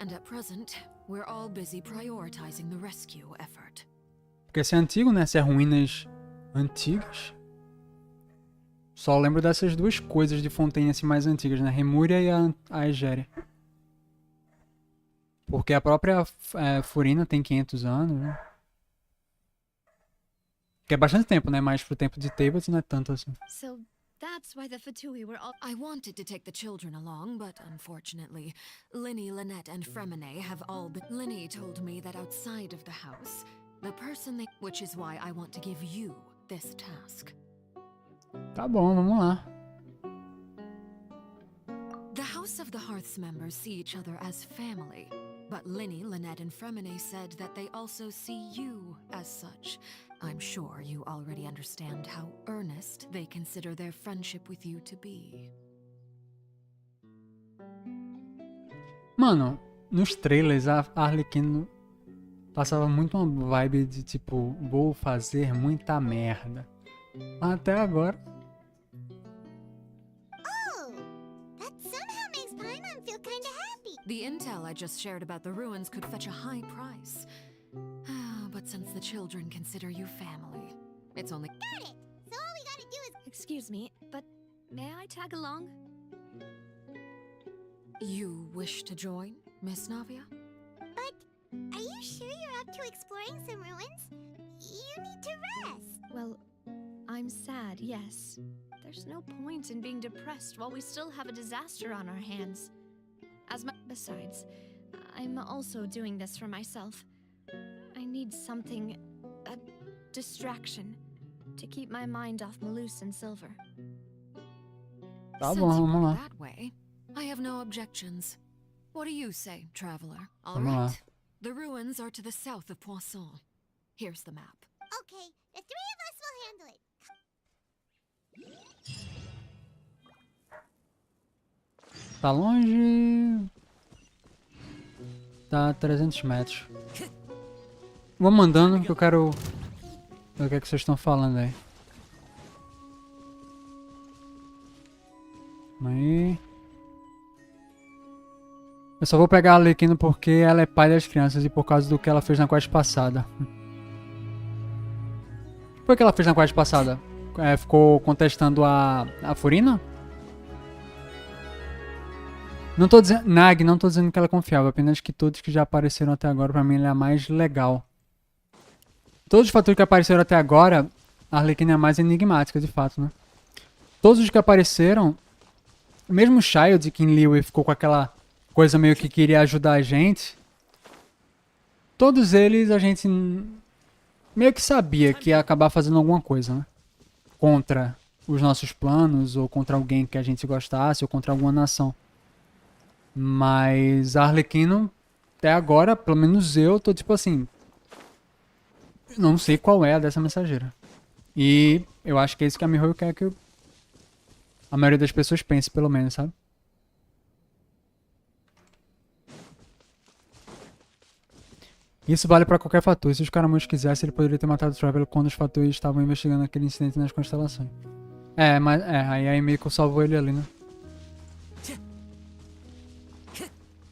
And at present, we're all busy prioritizing the rescue effort. Porque se é antigo, né? Se é ruínas antigas. Só lembro dessas duas coisas de Fontaine assim mais antigas, né? Remúria e a Egéria. Porque a própria Furina tem 500 anos, né? Que é bastante tempo, né? Mas pro tempo de Teyvat não é tanto assim. So that's why the Fatui were all... I wanted to take the children along, but unfortunately, Linny, Lynette, and Fremine have all been... Linny told me that outside of the house, the person they... Which is why I want to give you this task. Tá bom, vamos lá. The House of the Hearth's members see each other as family, but Linny, Lynette, and Fremine said that they also see you as such. I'm sure you already understand how earnest they consider their friendship with you to be. Mano, nos trailers a Arlequino passava muito uma vibe de tipo, vou fazer muita merda. Até agora. Oh, The intel I just shared about the ruins could fetch a high price. But since the children consider you family, it's only... Got it! So all we gotta do is... Excuse me, but may I tag along? You wish to join, Miss Navia? But are you sure you're up to exploring some ruins? You need to rest. Well, I'm sad, yes. There's no point in being depressed while we still have a disaster on our hands. Besides, I'm also doing this for myself. I need something, a distraction, to keep my mind off Malus and Silver. Tá Since bom, you vamos put lá. it that way, I have no objections. What do you say, traveler? All Vamos lá. right. The ruins are to the south of Poisson. Here's the map. Okay, the three of us will handle it. Tá longe. Tá a 300 metros. Vou mandando que eu quero ver o que é que vocês estão falando aí. Aí. Eu só vou pegar a Arlequina porque ela é pai das crianças e por causa do que ela fez na quest passada. O que foi que ela fez na quest passada? Ficou contestando a Furina? Não tô dizendo... Nag, não tô dizendo que ela é confiável, apenas que todos que já apareceram até agora, pra mim, ela é a mais legal. Todos os fatores que apareceram até agora, a Arlequina é a mais enigmática, de fato, né? Todos os que apareceram, mesmo o Child, que em Liu ficou com aquela coisa meio que queria ajudar a gente, todos eles a gente meio que sabia que ia acabar fazendo alguma coisa, né? Contra os nossos planos, ou contra alguém que a gente gostasse, ou contra alguma nação. Mas a Arlequina, até agora, pelo menos eu, tô tipo assim... Não sei qual é a dessa mensageira. E eu acho que é isso que a Mihoyo quer que a maioria das pessoas pense, pelo menos, sabe? Isso vale pra qualquer fator. Se os Caramulos quisessem, ele poderia ter matado o Traveler quando os fatores estavam investigando aquele incidente nas constelações. Mas aí meio que salvou ele ali, né?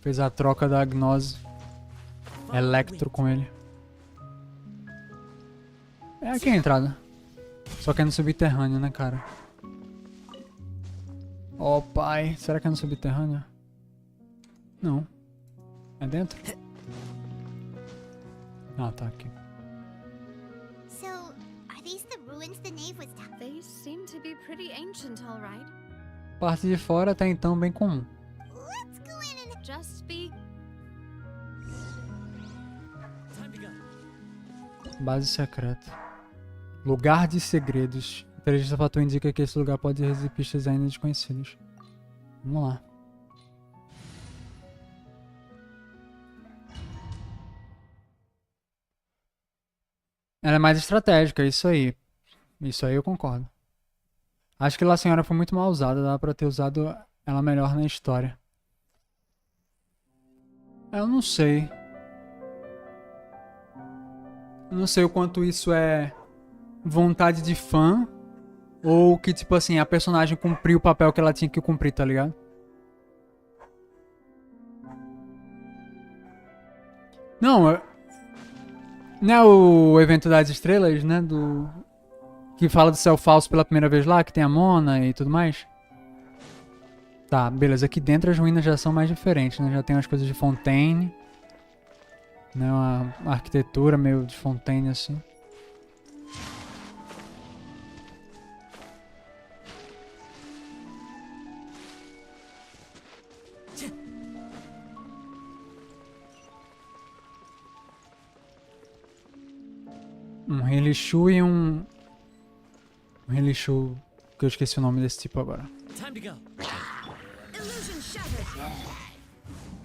Fez a troca da Gnose Electro com ele. É aqui a entrada. Só que é no subterrâneo, né, cara? Oh, pai. Será que é no subterrâneo? Não. É dentro? Ah, tá aqui. So, are these the ruins the knave was talking? They seem to be pretty ancient, all right. Parte de fora até então bem comum. Let's go in and... Just be... Base secreta. Lugar de segredos. Inteligência fator indica que esse lugar pode residir pistas ainda desconhecidas. Vamos lá. Ela é mais estratégica, isso aí. Isso aí eu concordo. Acho que a senhora foi muito mal usada, dá pra ter usado ela melhor na história. Eu não sei. Eu não sei o quanto isso é vontade de fã ou que, tipo assim, a personagem cumpriu o papel que ela tinha que cumprir, tá ligado? Não, não é o evento das estrelas, né? Que fala do céu falso pela primeira vez lá, que tem a Mona e tudo mais? Tá, beleza. Aqui dentro as ruínas já são mais diferentes, né? Já tem umas coisas de Fontaine. Né? Uma arquitetura meio de Fontaine assim. Um Relishu e um Relishu que eu esqueci o nome desse tipo agora. Time to go. Illusion shattered.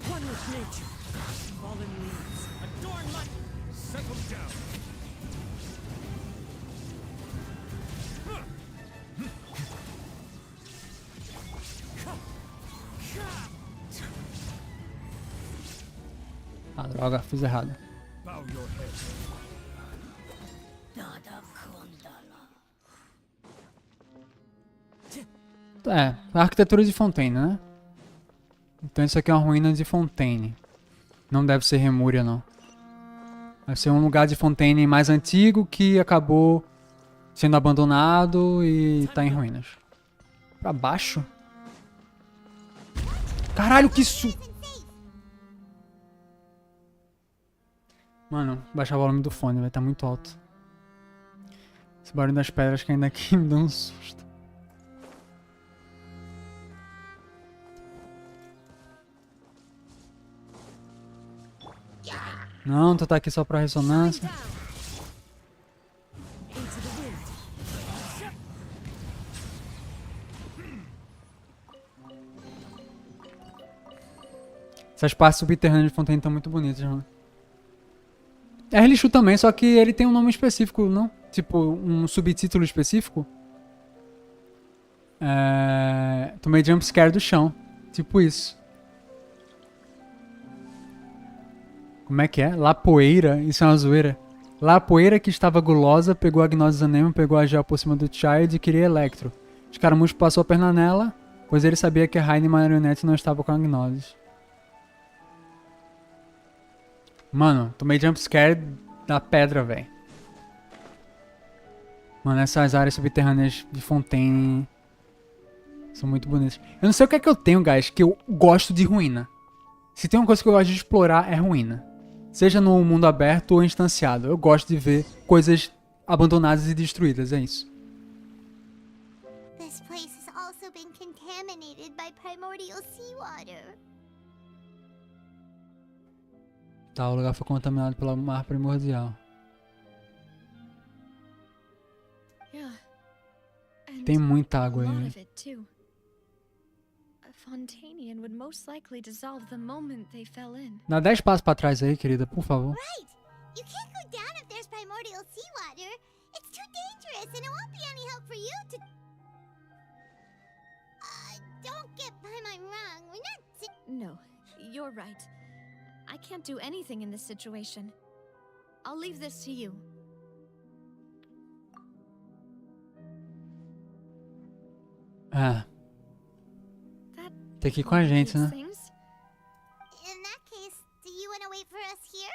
One with nature. Fallen leaves. Adorn my... Settle down. Ah, droga, fiz errado. Bow your head. É, a arquitetura de Fontaine, né? Então isso aqui é uma ruína de Fontaine. Não deve ser Remúria, não. Deve ser um lugar de Fontaine mais antigo que acabou sendo abandonado e tá em ruínas. Pra baixo? Caralho, que isso! Mano, baixar o volume do fone, vai estar muito alto. Esse barulho das pedras caindo aqui me dá um susto. Não, tu tá aqui só pra ressonância. Essas partes subterrâneas de Fontaine estão muito bonitas, mano. É lixo também, só que ele tem um nome específico, não? Tipo, um subtítulo específico. Tomei jumpscare do chão. Tipo isso. Como é que é? Lapoeira? Isso é uma zoeira. Lapoeira que estava gulosa, pegou a gnose anemo, pegou a gel por cima do Child e queria Electro. Escaramujo passou a perna nela, pois ele sabia que a Raine Marionette não estava com a gnose. Mano, tomei jumpscare da pedra, velho. Mano, essas áreas subterrâneas de Fontaine são muito bonitas. Eu não sei o que é que eu tenho, guys, que eu gosto de ruína. Se tem uma coisa que eu gosto de explorar, é ruína. Seja no mundo aberto ou instanciado. Eu gosto de ver coisas abandonadas e destruídas, é isso. This place has also been contaminated by primordial seawater. Tá, o lugar foi contaminado pela mar primordial. Tem muita água aí. Fontaine would most likely dissolve the moment they fell in. Dá 10 passos pra trás aí, querida, por favor. Right! You can't go down if there's primordial seawater. It's too dangerous and it won't be any help for you to... don't get by my wrong. We're not... No, you're right. I can't do anything in this situation. I'll leave this to you. Ah. Tem que ir com a gente, né? In that case, do you want to wait for us here?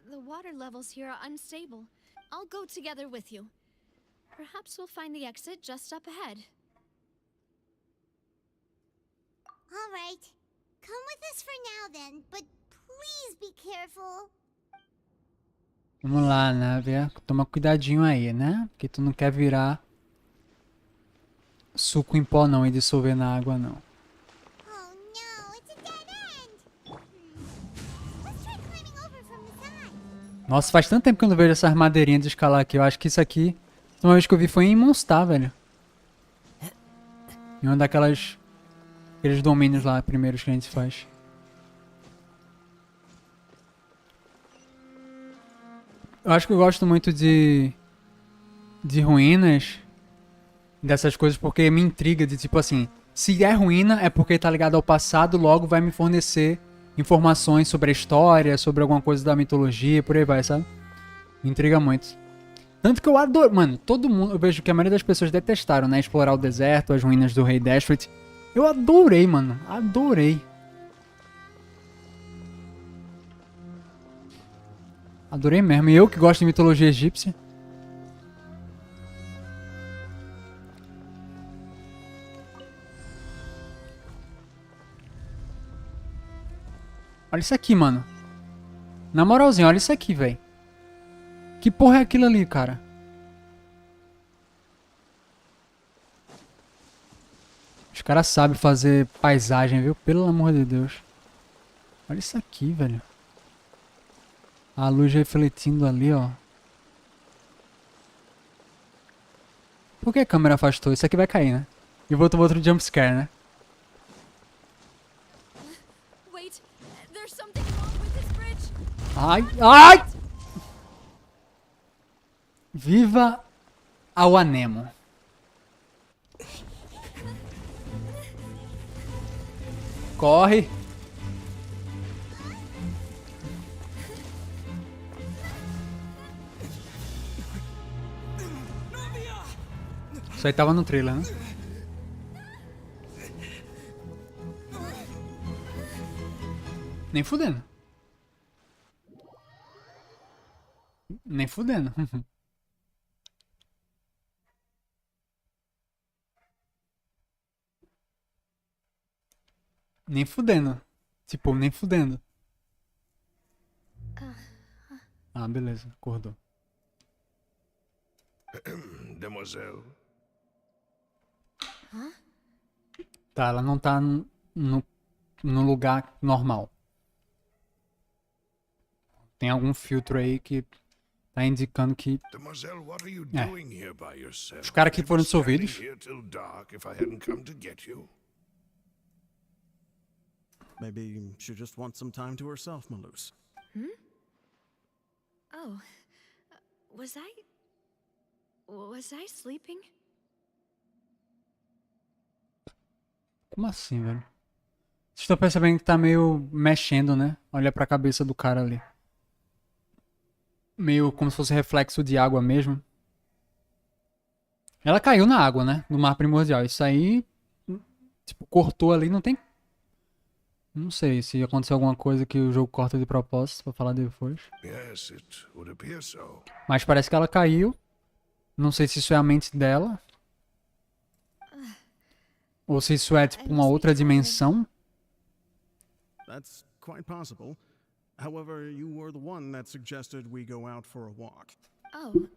The water levels here are unstable. I'll go together with you. Perhaps we'll find the exit just up ahead. All right. Come with us for now then, but please be careful. Vamos lá, né? Toma cuidadinho aí, né? Porque tu não quer virar suco em pó não e dissolver na água não. Oh no, it's a dead end. Let's try climbing over from the side. Nossa, faz tanto tempo que eu não vejo essas madeirinhas de escalar aqui. Eu acho que isso aqui, a última vez que eu vi foi em Monstar, velho. Em uma daqueles domínios lá, primeiros que a gente faz. Eu acho que eu gosto muito de ruínas, dessas coisas, porque me intriga de tipo assim, se é ruína é porque tá ligado ao passado, logo vai me fornecer informações sobre a história, sobre alguma coisa da mitologia, por aí vai, sabe? Me intriga muito. Tanto que eu adoro, mano, todo mundo, eu vejo que a maioria das pessoas detestaram, né, explorar o deserto, as ruínas do rei Deste. Eu adorei, mano, adorei. Adorei mesmo, e eu que gosto de mitologia egípcia. Olha isso aqui, mano. Na moralzinha, olha isso aqui, velho. Que porra é aquilo ali, cara? Os caras sabem fazer paisagem, viu? Pelo amor de Deus. Olha isso aqui, velho. A luz refletindo ali, ó. Por que a câmera afastou? Isso aqui vai cair, né? E voltou outro jumpscare, né? Ai, ai! Viva ao anemo. Corre. Isso aí tava no trailer, né? Nem fudendo. Nem fudendo. Nem fudendo. Tipo, nem fudendo. Ah, beleza. Acordou. Demoiselle. Tá, ela não tá no lugar normal. Tem algum filtro aí que tá indicando que... Demoiselle, what are you doing here by yourself? Os caras que foram I'd be dissolvidos. standing here till dark if I hadn't come to get you. Maybe she just wants some time to herself, Maloose. Oh, was I sleeping? Como assim, velho? Vocês estão percebendo que tá meio mexendo, né? Olha pra cabeça do cara ali. Meio como se fosse reflexo de água mesmo. Ela caiu na água, né? No mar primordial. Isso aí, tipo, cortou ali. Não tem... Não sei se aconteceu alguma coisa que o jogo corta de propósito pra falar depois. Yes, it would appear so. Mas parece que ela caiu. Não sei se isso é a mente dela. Ou se isso é tipo uma outra dimensão. That's quite possible. However, you were the one that suggested we go out for a walk. Oh,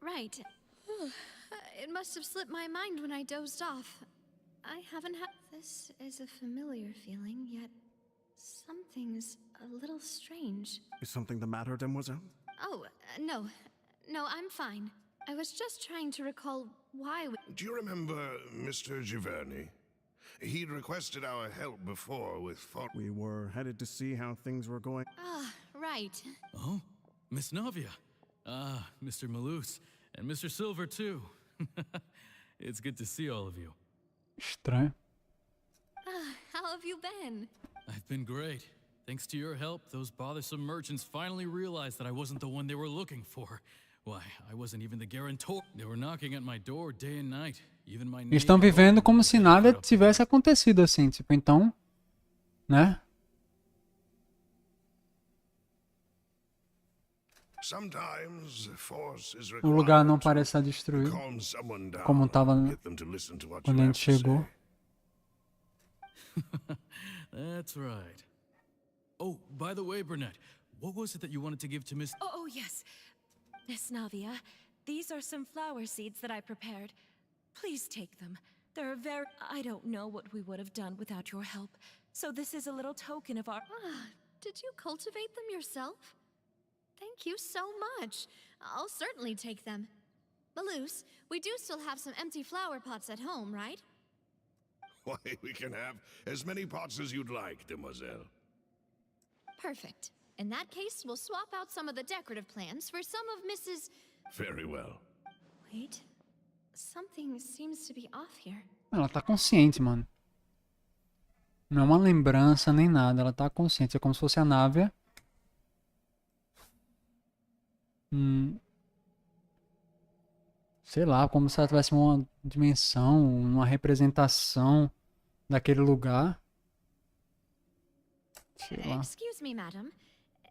right. It must have slipped my mind when I dozed off. I haven't had... This is a familiar feeling, yet something's a little strange. Is something the matter, Demoiselle? Oh, no. No, I'm fine. I was just trying to recall why we... Do you remember Mr. Giverny? He'd requested our help before with We were headed to see how things were going. Ah, right. Oh, Miss Navia. Ah, Mr. Maloose. And Mr. Silver, too. It's good to see all of you. Estranho. How have you been? I've been great. Thanks to your help, those bothersome merchants finally realized that I wasn't the one they were looking for. Why, I wasn't even the guarantor. They were knocking at my door day and night. Even my Eles estão vivendo como se nada tivesse acontecido assim. Tipo, então... Né? O lugar não parece estar destruído. Como estava quando a gente chegou. That's right. Oh, by the way, Burnett, what was it that you wanted to give to Miss... Oh, yes. Miss Navia, these are some flower seeds that I prepared. Please take them. They're very... I don't know what we would have done without your help. So this is a little token of our... Did you cultivate them yourself? Thank you so much. I'll certainly take them. Maloose, we do still have some empty flower pots at home, right? Why, we can have as many pots as you'd like, Demoiselle. Perfect. In that case, we'll swap out some of the decorative plants for some of Mrs. Very well. Wait. Something seems to be off here. Ela tá consciente, mano. Não é uma lembrança nem nada. Ela tá consciente. É como se fosse a Navia. Sei lá, como se ela tivesse uma dimensão, uma representação daquele lugar. Sei lá. Excuse me, madam.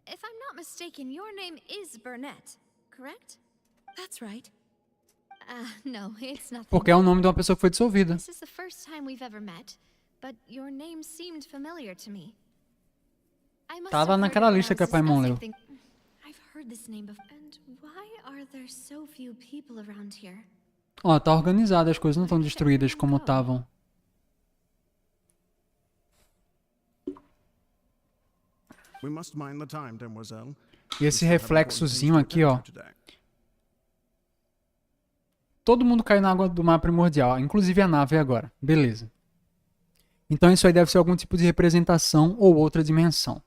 If I'm not mistaken, your name is Burnett, correct? That's right. No, it's nothing. Porque é o nome de uma pessoa que foi dissolvida. This is the first time we've ever met, but your name seemed familiar to me. Tava naquela lista que a Paimon leu. I've heard this name before. And why are there so few people around here? Ó, tá organizado, as coisas não estão destruídas como estavam. We must mind the time, Demoiselle. E esse reflexozinho aqui, ó. Todo mundo caiu na água do mar primordial, inclusive a nave agora. Beleza. Então isso aí deve ser algum tipo de representação ou outra dimensão.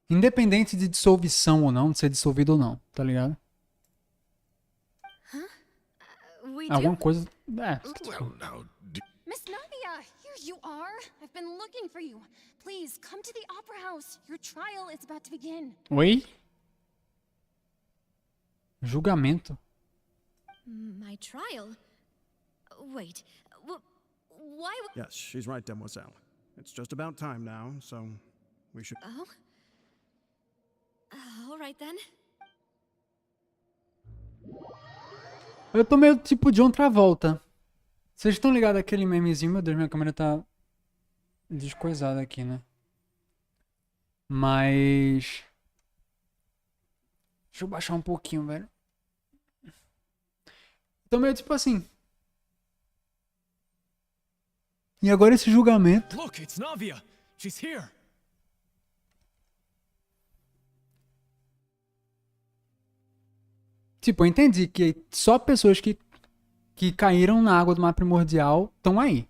Independente de dissolução ou não, de ser dissolvido ou não, tá ligado? Alguma coisa... Miss Navia, here you are. I've been looking for you. Please, come to the opera house. Your trial is about to begin. Oi? Julgamento. My trial? Wait, why... Yes, she's right, Demoiselle. It's just about time now, so we should... Oh? All right then. Eu tô meio tipo John Travolta. Vocês estão ligados àquele memezinho? Meu Deus, minha câmera tá descoisada aqui, né? Mas... Deixa eu baixar um pouquinho, velho. Tô meio tipo assim. E agora esse julgamento. Look, it's Navia. She's here. Tipo, eu entendi que só pessoas que caíram na água do mar primordial estão aí.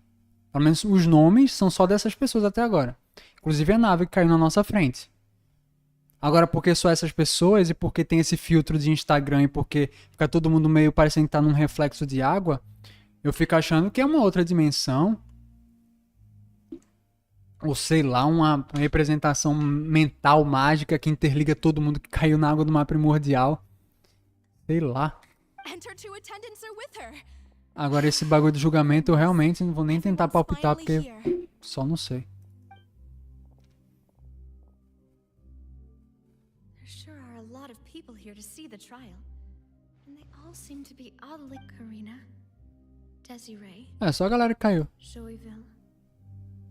Pelo menos os nomes são só dessas pessoas até agora. Inclusive a nave que caiu na nossa frente. Agora, porque só essas pessoas e porque tem esse filtro de Instagram e porque fica todo mundo meio parecendo que tá num reflexo de água, eu fico achando que é uma outra dimensão. Ou sei lá, uma representação mental mágica que interliga todo mundo que caiu na água do mar primordial. Sei lá. Agora esse bagulho de julgamento eu realmente não vou nem tentar palpitar porque só não sei. Here to see the trial, and they all seem to be oddly Karina, Desiree, É só a galera que caiu. Joyville,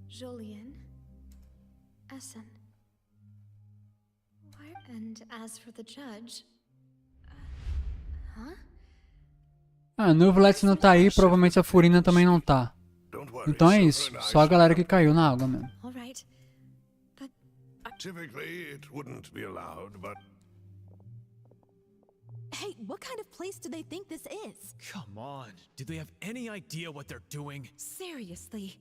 Jolien, Essen. And as for the judge, huh? Ah, o Nuvlet não tá aí, provavelmente a Furina também não tá. Então é isso, só a galera que caiu na água mesmo. All right, but Typically, it wouldn't be allowed, but Hey, what kind of place do they think this is? Come on. Do they have any idea what they're doing? Seriously.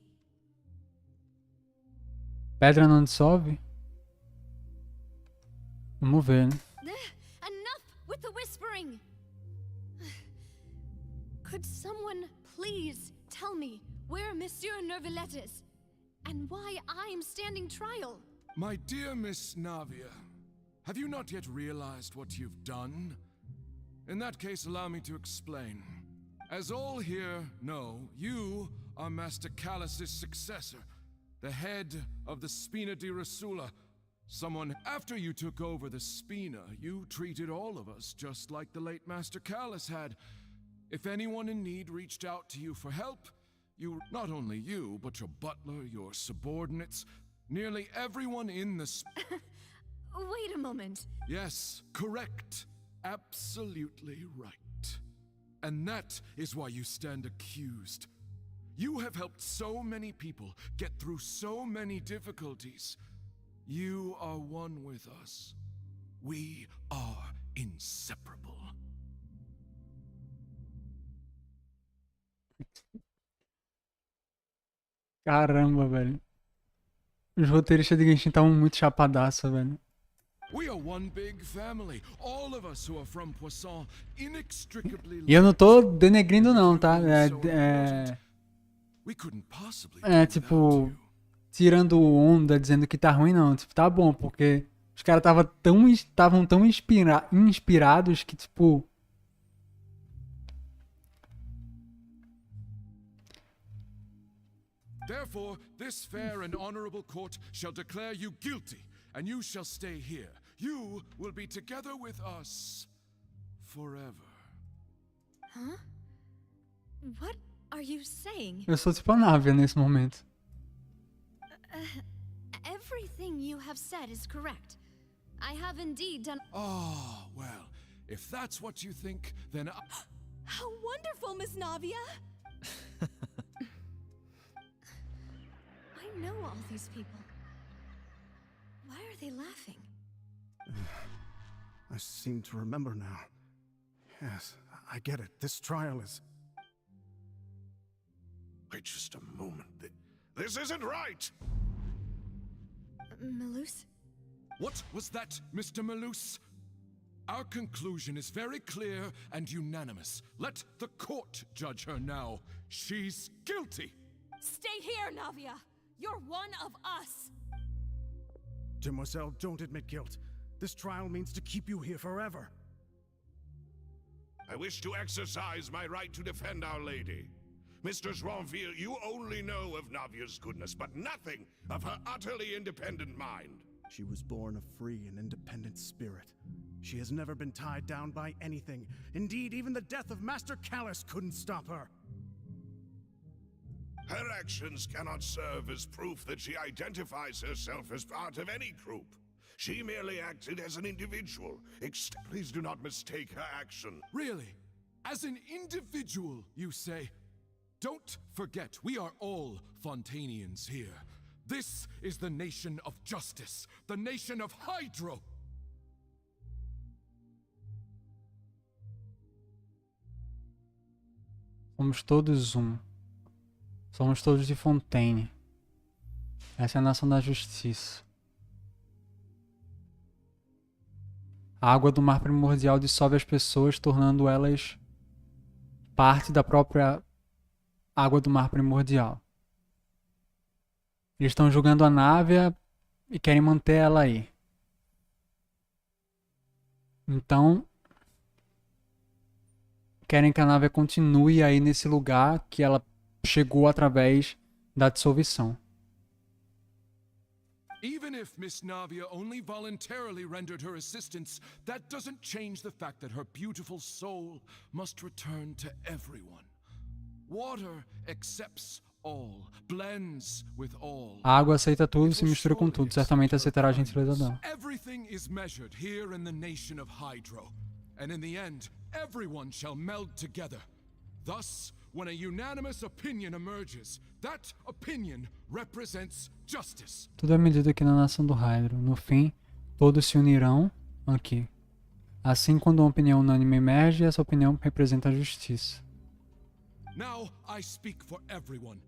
Pedra não dissolve? Vamos ver, né? Enough with the whispering. Could someone please tell me where Monsieur Neuvillette is and why I'm standing trial? My dear Miss Navia, have you not yet realized what you've done? In that case, allow me to explain. As all here know, you are Master Callus's successor, the head of the Spina di Rasula. Someone after you took over the Spina, you treated all of us just like the late Master Callus had. If anyone in need reached out to you for help, you, not only you, but your butler, your subordinates, nearly everyone in the Wait a moment. Yes, correct. Absolutely right. And that is why you stand accused. You have helped so many people get through so many difficulties. You are one with us. We are inseparable. Caramba, velho. Os roteiristas de Genshin estavam muito chapadaça, velho. We are one big family. All of us who are from Poisson inextricably. E eu não tô denegrindo não, tá? Tipo, tirando onda, dizendo que tá ruim não. Tipo, tá bom, porque os caras estavam tão inspirados que, tipo... Therefore, this fair and honorable court shall declare you guilty, and you shall stay here. You will be together with us forever. Huh? What are you saying? Eu sou tipo a Navia nesse momento. Everything you have said is correct. I have indeed done... Oh, well, if that's what you think, then How wonderful, Miss Navia! I know all these people. Why are they laughing? I seem to remember now. Yes, I get it. This trial is... wait just a moment. This isn't right! Malus? What was that, Mr. Malus? Our conclusion is very clear and unanimous. Let the court judge her now. She's guilty. Stay here, Navia! You're one of us! Demoiselle, don't admit guilt. This trial means to keep you here forever. I wish to exercise my right to defend Our Lady. Mr. Joinville, you only know of Navia's goodness, but nothing of her utterly independent mind. She was born a free and independent spirit. She has never been tied down by anything. Indeed, even the death of Master Callus couldn't stop her. Her actions cannot serve as proof that she identifies herself as part of any group. She merely acted as an individual. Please do not mistake her action. Really? As an individual, you say? Don't forget, we are all Fontainians here. This is the nation of justice, the nation of Hydro. Somos todos um. Somos todos de Fontaine. Essa é a nação da justiça. A água do mar primordial dissolve as pessoas, tornando elas parte da própria água do mar primordial. Eles estão julgando a Návia e querem manter ela aí. Então, querem que a Návia continue aí nesse lugar que ela chegou através da dissolução. Even if Miss Navia only voluntarily rendered her assistance, that doesn't change the fact that her beautiful soul must return to everyone. Water accepts all, blends with all. A água aceita tudo e se mistura com tudo. Certamente aceitará a gentileza dela. Everything is measured here in the nation of Hydro, and in the end, everyone shall meld together. Thus, when a unanimous opinion emerges, that opinion represents justice. Tudo é medido aqui na nação do Hydro. No fim, todos se unirão aqui. Assim, quando uma opinião unânime emerge, essa opinião representa a justiça. Now I speak for everyone.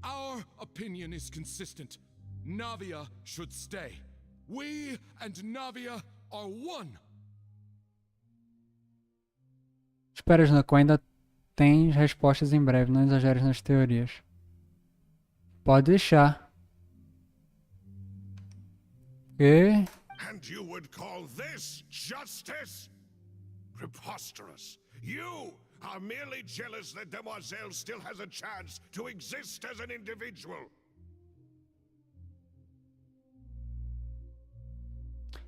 Our opinion is consistent. Navia should stay. We and Navia are one. Espera, Snaco, ainda tem respostas em breve, não exageres nas teorias. Pode deixar. Ok. And you would call this justice? Preposterous. You are merely jealous that Demoiselle still has a chance to exist as an individual.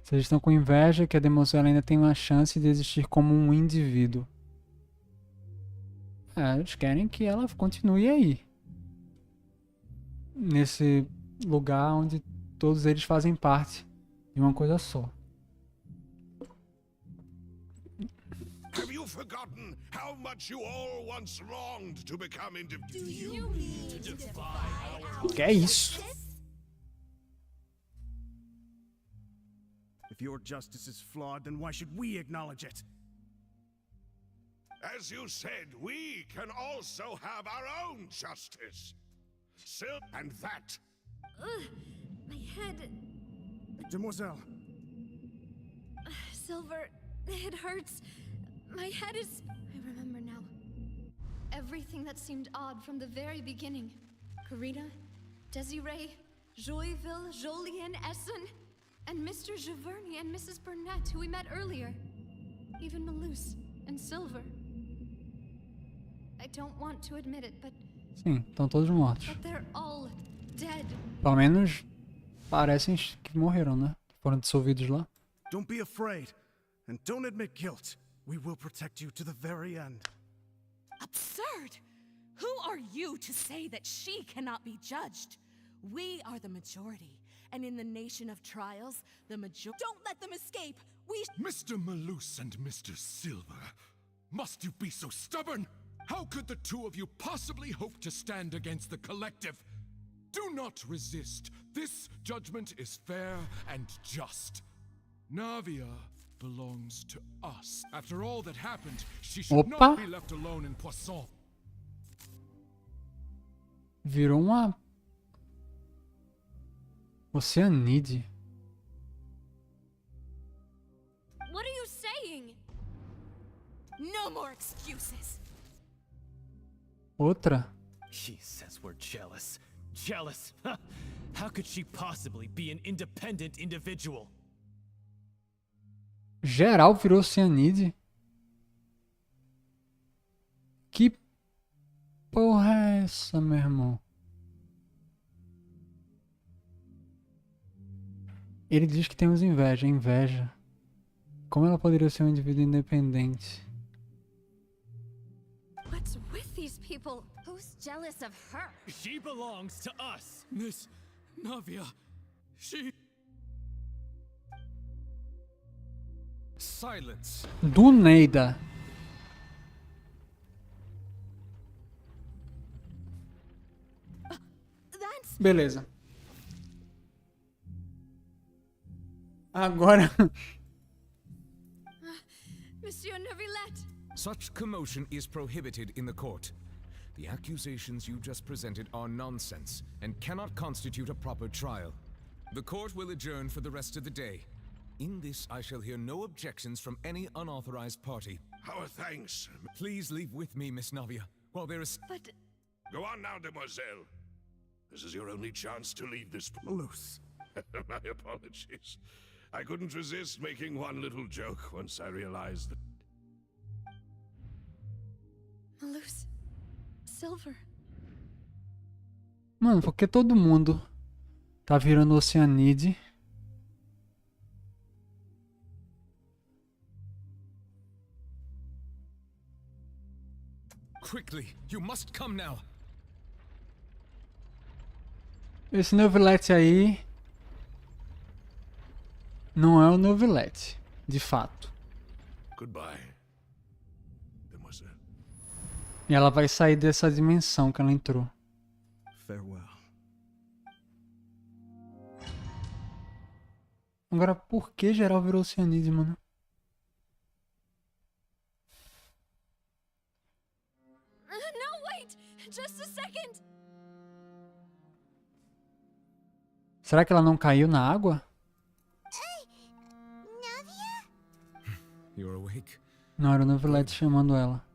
Vocês estão com inveja que a Demoiselle ainda tem uma chance de existir como um indivíduo. Eles querem que ela continue aí. Nesse lugar onde todos eles fazem parte de uma coisa só. Have you forgotten how much you all once longed to become individuals? Do you mean to defy our Que é isso? If your justice is flawed, then why should we acknowledge it? As you said, we can also have our own justice. And that. My head. Demoiselle. Silver, it hurts. My head is... I remember now. Everything that seemed odd from the very beginning. Karina, Desiree, Joyville, Jolien, Essen, and Mr. Giverny and Mrs. Burnett, who we met earlier. Even Malus and Silver. I don't want to admit it, but Sim, estão todos mortos. they're all dead. Pelo menos parecem que morreram, né? Foram dissolvidos lá. Don't be afraid, and don't admit guilt. We will protect you to the very end. Absurd! Who are you to say that she cannot be judged? We are the majority, and in the nation of trials, the majority. Don't let them escape! Mr. Malus and Mr. Silver, must you be so stubborn? How could the two of you possibly hope to stand against the collective? Do not resist. This judgment is fair and just. Navia belongs to us. After all that happened, she should Opa. not be left alone in Poisson. Virou uma Oceanide. What are you saying? No more excuses! Outra. She says we're jealous. Jealous? How could she possibly be an independent individual? Geral virou Oceanide. Que porra é essa, meu irmão? Ele diz que temos inveja. Inveja. Como ela poderia ser um indivíduo independente? What's with these people? Who's jealous of her? She belongs to us. Miss Navia, she... Silence. Do Neida. Beleza. Agora... Monsieur Neuvillette! Such commotion is prohibited in the court. The accusations you just presented are nonsense and cannot constitute a proper trial. The court will adjourn for the rest of the day. In this, I shall hear no objections from any unauthorized party. Our thanks. Please leave with me, Miss Navia, while there is... But... Go on now, demoiselle. This is your only chance to leave this... Malus. My apologies. I couldn't resist making one little joke once I realized that... Malus. Silver. Mano, porque todo mundo tá virando oceanide. Quickly, you must come now. Esse Neuvillette aí não é o Neuvillette, de fato. Goodbye, demoiselle. E ela vai sair dessa dimensão que ela entrou. Farewell. Agora, por que geral virou oceanide, mano? No, wait! Just a second! Será que ela não caiu na água? You're awake? Não, era o Neuvillette chamando ela.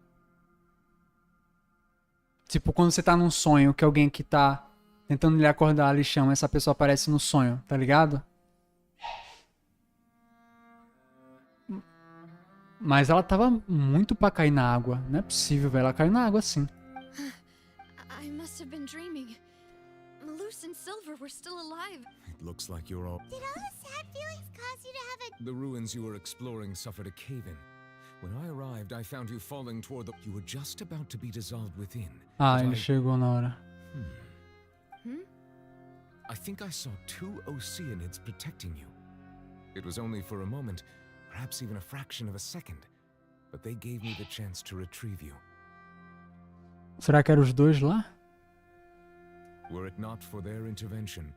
Tipo, quando você tá num sonho que alguém que tá tentando lhe acordar lhe chama, essa pessoa aparece no sonho, tá ligado? Mas ela tava muito pra cair na água. Não é possível, velho. Ela caiu na água sim. I must have been dreaming. Malus and Silver were still alive. It looks like you're all... Did all the sad feelings cause you to have a... The ruins you were exploring suffered a cave-in. When I arrived, I found you falling toward the... You were just about to be dissolved within. Ah, but ele chegou na hora. I think I saw 2 oceanids protecting you. It was only for a moment, perhaps even a fraction of a second, but they gave me the chance to retrieve you. Será que eram os dois lá? Were it not for their intervention,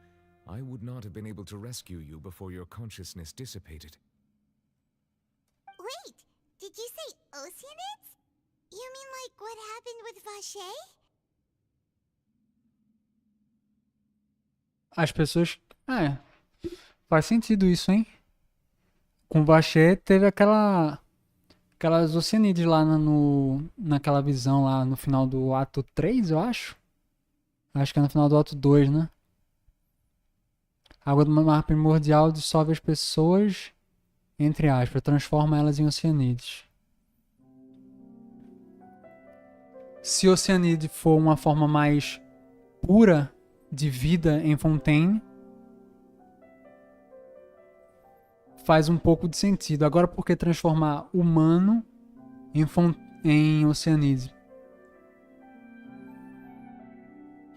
I would not have been able to rescue you before your consciousness dissipated. Wait, did you say oceanids? You mean like what happened with Vacher? As pessoas... É, faz sentido isso, hein? Com o Vacher teve aquelas oceanides lá naquela visão lá no final do ato 3, eu acho. Acho que é no final do ato 2, né? A água do mar primordial dissolve as pessoas, entre aspas, transforma elas em oceanides. Se oceanide for uma forma mais pura de vida em Fontaine, faz um pouco de sentido. Agora, por que transformar humano em oceanide?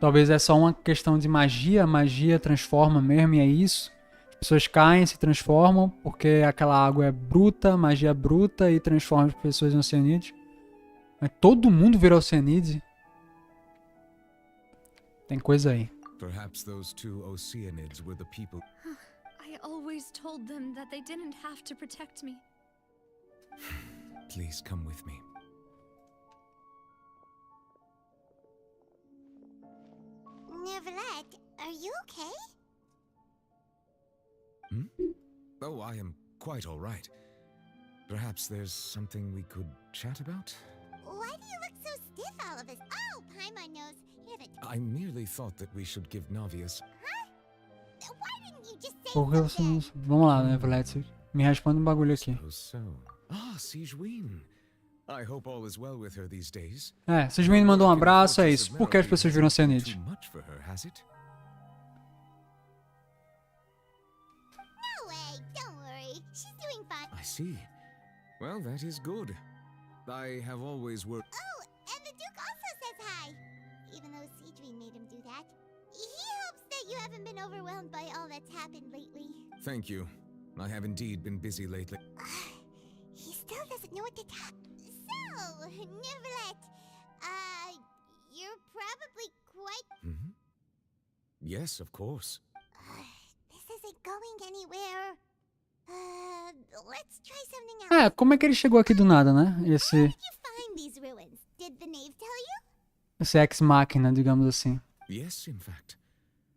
Talvez é só uma questão de magia. Magia transforma mesmo e é isso. As pessoas caem, se transformam porque aquela água é bruta, magia bruta e transforma as pessoas em oceanides. Mas todo mundo vira oceanide? Tem coisa aí. Perhaps those 2 oceanids were the people... I always told them that they didn't have to protect me. Please come with me. Neuvillette, are you okay? Oh, I am quite all right. Perhaps there's something we could chat about? Why do you look so stiff all of us? Oh, Paimon knows. You're the... I merely thought that we should give Navius... Why didn't you just say Por que você não... something? Vamos lá, Neuvillette. Me responde um bagulho aqui. So. Ah, Sijuin. I hope all is well with her these days. É, se os meninos mandam um abraço, é isso. Por que as pessoas viram cianide? Too much for her, has it? No way, don't worry. She's doing fine. I see. Well, that is good. I have always worked. Oh, and the Duke also says hi. Even though Cedrine made him do that. He hopes that you haven't been overwhelmed by all that's happened lately. Thank you. I have indeed been busy lately. He still doesn't know what to tap. So, Neverlet, you're probably quite... Mm-hmm. Yes, of course. This isn't going anywhere. Let's try something else. É, como é que ele chegou aqui do nada, né? How did you find these ruins? Did the knave tell you? Esse ex-máquina, digamos assim. Yes, in fact.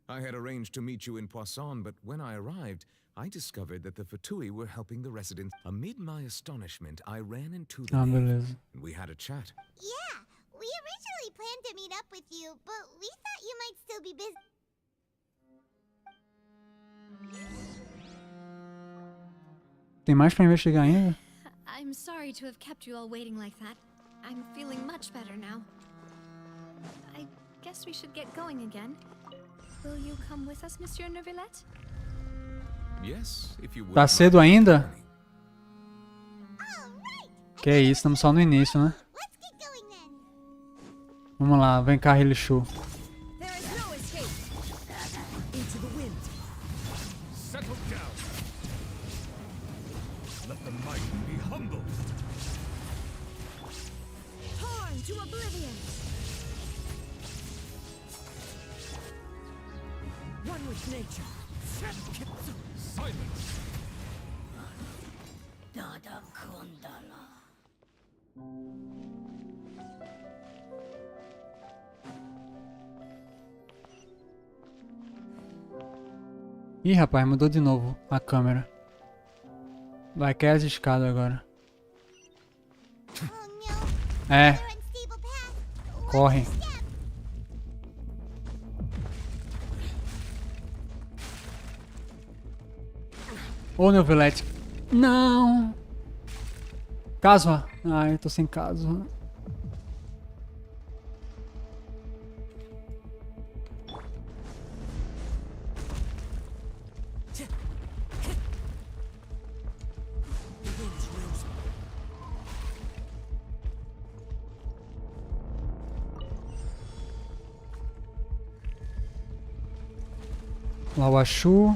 I had arranged to meet you in Poisson, but when I arrived, I discovered that the Fatui were helping the residents. Amid my astonishment, I ran into the knave, beleza. and we had a chat. Yeah, we originally planned to meet up with you, but we thought you might still be busy. Tem mais pra investigar ainda? I'm sorry to have kept you all waiting like that. I'm feeling much better now. I guess we should get going again. Will you come with us, Monsieur Neuvillette? Yes, if you would. Tá cedo ainda? Que isso, estamos só no início, né? Vamos lá, vem cá, Rilishu. There is no escape. Into the wind. Settle down. Let the mighty be humbled. Torn to oblivion. One with nature. Silence. Dada Kundala. Ih, rapaz, mudou de novo a câmera. Vai cair as escadas agora. É. Corre. Ô, Neuvillette. Não. Caso. Ai, eu tô sem caso. Lauachu.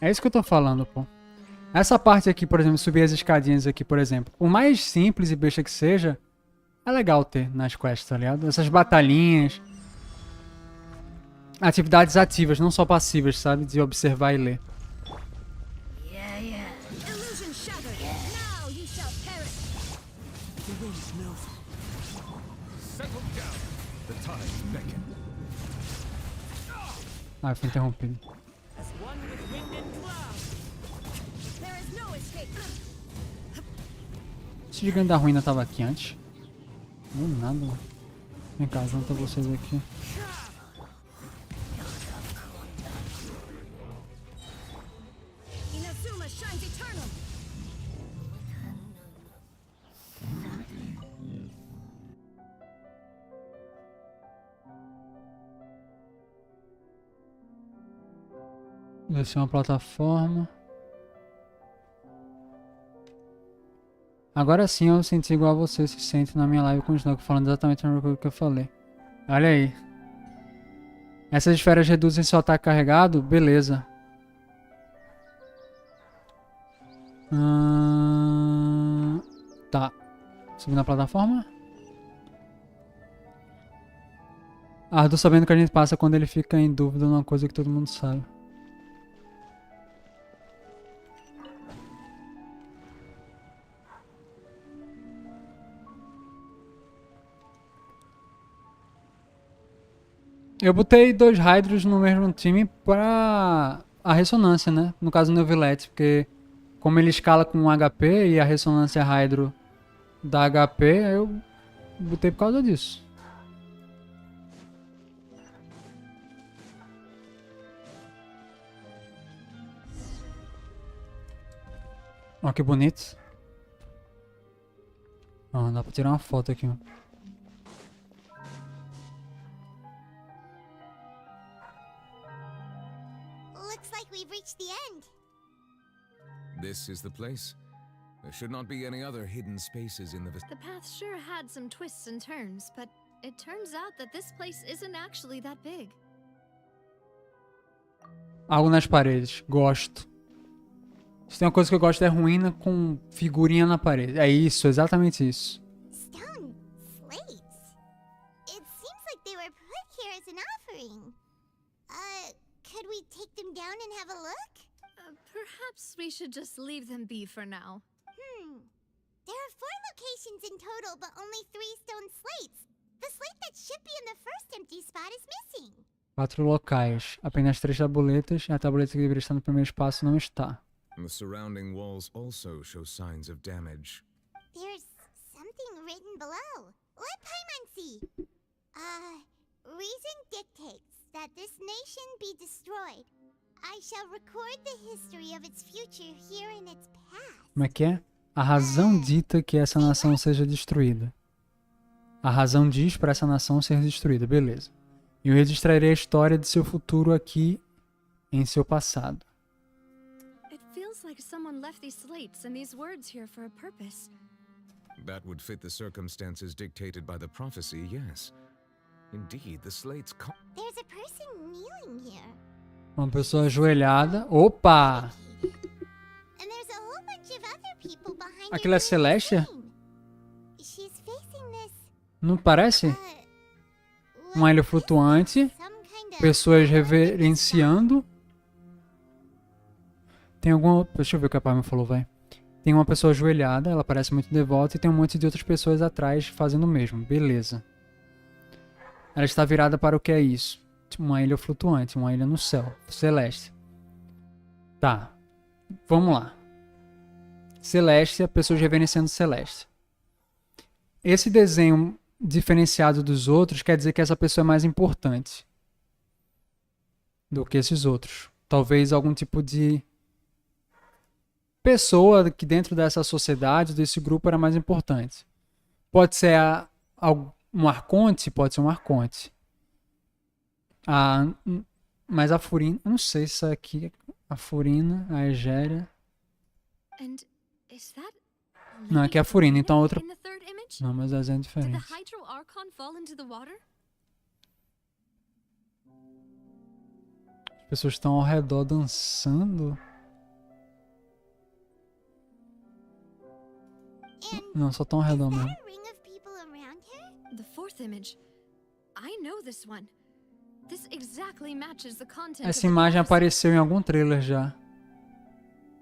É isso que eu tô falando, pô. Essa parte aqui, por exemplo, subir as escadinhas aqui, por exemplo. Por mais simples e besta que seja, é legal ter nas quests, tá ligado? Essas batalhinhas. Atividades ativas, não só passivas, sabe? De observar e ler. Illusion shattered. Now you shall perish. The wind knows. Settle down. The tides beckon. Ah, foi interrompido. As one with wind and cloud. There is no escape. Esse gigante da ruína tava aqui antes. Não, nada. Vem cá, junta vocês aqui. Inazuma shines eternal. Descer uma plataforma. Agora sim eu senti igual a você se sente na minha live e continua falando exatamente a mesma coisa que eu falei. Olha aí. Essas esferas reduzem seu ataque carregado? Beleza. Tá. Subir na plataforma? Tô sabendo que a gente passa quando ele fica em dúvida numa coisa que todo mundo sabe. Eu botei 2 Hydros no mesmo time para a ressonância, né? No caso do Neuvillette, porque como ele escala com um HP e a ressonância Hydro dá HP, eu botei por causa disso. Ó, que bonito. Ó, dá pra tirar uma foto aqui, ó. Looks like we've reached the end. This is the place. There should not be any other hidden spaces in the The path sure had some twists and turns, but it turns out that this place isn't actually that big. Algo nas paredes. Gosto. Se tem uma coisa que eu gosto é ruína com figurinha na parede. É isso, exatamente isso. Stone slates. It seems like they were put here as an offering. Could we take them down and have a look? Perhaps we should just leave them be for now. There are 4 locations in total, but only 3 stone slates. The slate that should be in the first empty spot is missing. 4 locais. Apenas 3 tabuletas. E a tabuleta que deveria estar no primeiro espaço não está. The surrounding walls also show signs of damage. There's something written below. Let Paimon see. Reason dictates that this nation be destroyed. I shall record the history of its future here in its past. Como é que é? A razão dita que essa nação seja destruída. A razão diz para essa nação ser destruída. Beleza. Eu registrarei a história de seu futuro aqui em seu passado. It feels like someone left these slates and these words here for a purpose. That would fit the circumstances dictated by the prophecy, yes. Indeed, the slates There's a person kneeling here. Uma pessoa ajoelhada. Opa! And there's a whole bunch of other people behind Aquilo é Celestia? She's facing this. Não parece? Uma ilha flutuante. Pessoas reverenciando. Tem alguma... Deixa eu ver o que a Parma falou, vai. Tem uma pessoa ajoelhada, ela parece muito devota, e tem um monte de outras pessoas atrás fazendo o mesmo. Beleza. Ela está virada para o que é isso? Uma ilha flutuante, uma ilha no céu, celeste. Tá. Vamos lá. Celeste, pessoas reverenciando Celeste. Esse desenho diferenciado dos outros quer dizer que essa pessoa é mais importante do que esses outros. Talvez algum tipo de pessoa que dentro dessa sociedade, desse grupo, era mais importante. Pode ser um arconte? Pode ser um arconte. Mas a Furina... Eu não sei se isso aqui... A Furina, a Egéria... Não, aqui é a Furina, então a outra... Não, mas as é diferente. As pessoas estão ao redor dançando. Não, só estão ao redor mesmo. The fourth image. I know this one. This exactly matches the content. Essa imagem apareceu em algum trailer já.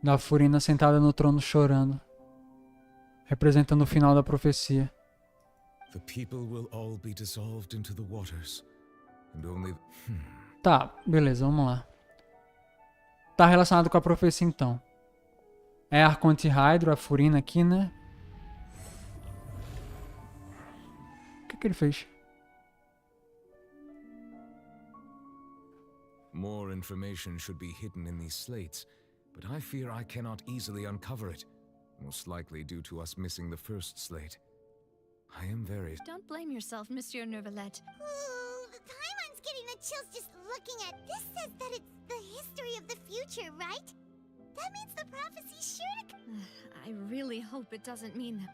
Da Furina sentada no trono chorando. Representando o final da profecia. The people will all be dissolved into the waters. And only... Tá, beleza, vamos lá. Tá relacionado com a profecia então. É a Arconte Hydro, a Furina aqui, né? O que ele fez? More information should be hidden in these slates, but I fear I cannot easily uncover it. Most likely due to us missing the first slate. I am very... Don't blame yourself, Monsieur Neuvillette. Ooh, Paimon's getting the chills just looking at this. Says that it's the history of the future, right? That means the prophecy's sure to... I really hope it doesn't mean that.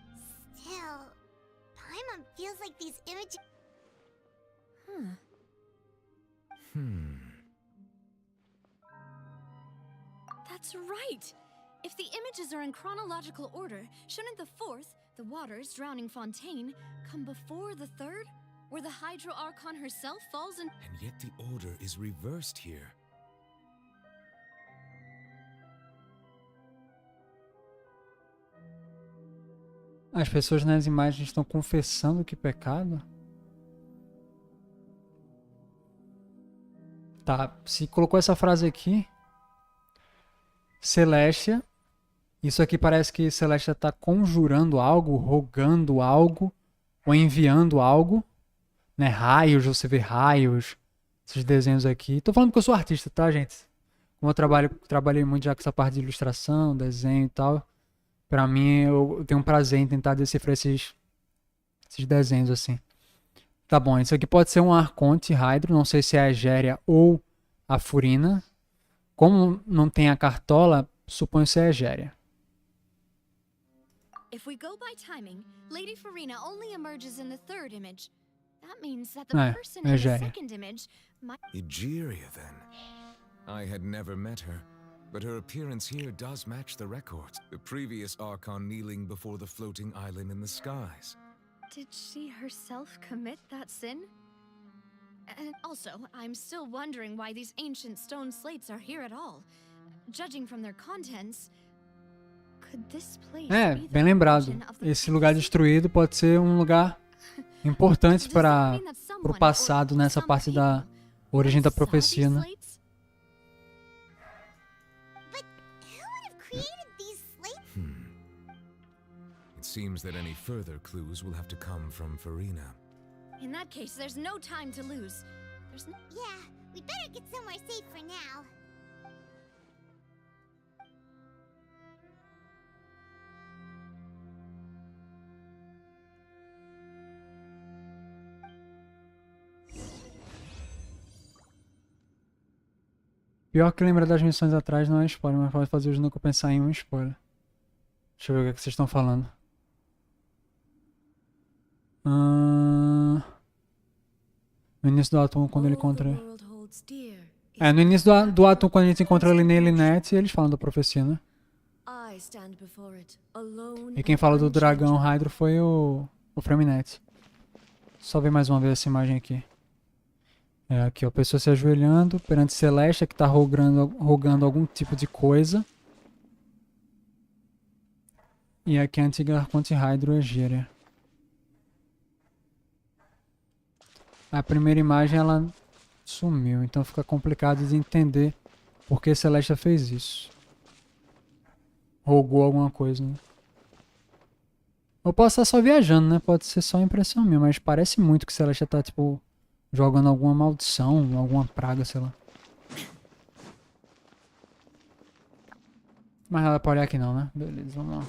Still, Paimon feels like these images... That's right! If the images are in chronological order, shouldn't the fourth, the waters drowning Fontaine, come before the third? where the Hydro Archon herself falls in. And yet the order is reversed here. As pessoas nas imagens estão confessando que pecado? Tá, se colocou essa frase aqui, Celestia, isso aqui parece que Celestia está conjurando algo, rogando algo, ou enviando algo, né? Raios, você vê raios, esses desenhos aqui. Tô falando que eu sou artista, tá, gente? Como eu trabalhei muito já com essa parte de ilustração, desenho e tal, pra mim eu tenho um prazer em tentar decifrar esses desenhos assim. Tá bom, isso aqui pode ser um Arconte Hydro, não sei se é a Egéria ou a Furina. Como não tem a cartola, suponho ser a Egéria. If we go by timing, Lady Farina only emerges in the third image. That means that the person in the second image might... Egeria, then. I had never met her, but her appearance here does match the records. The previous Archon kneeling before the floating island in the skies. Did she herself commit that sin? And also, I'm still wondering why these ancient stone slates are here at all. Judging from their contents, could this place be bem lembrado. Esse lugar destruído pode ser um lugar importante para o passado nessa parte da origem da profecia, né? It seems that any further clues will have to come from Farina. In that case, there's no time to lose. There's no... Yeah, we'd better get somewhere safe for now. Pior que lembrar das missões atrás não é spoiler, mas pode fazer o Junoco pensar em um spoiler. Deixa eu ver o que vocês estão falando. No início do ato 1, quando ele encontra... no início do ato 1, quando a gente encontra a Linnea e Lynette, eles falam da profecia, né? E quem fala do dragão Hydro foi o Freminet. Só ver mais uma vez essa imagem aqui. Aqui, ó, a pessoa se ajoelhando perante Celestia, que tá rogando algum tipo de coisa. E aqui a antiga Arconte Hydro Egéria. A primeira imagem ela sumiu, então fica complicado de entender por que Celestia fez isso. Rogou alguma coisa, né? Eu posso estar só viajando, né? Pode ser só impressão minha, mas parece muito que Celestia tá, tipo, jogando alguma maldição, alguma praga, sei lá. Mas nada pra olhar aqui não, né? Beleza, vamos lá.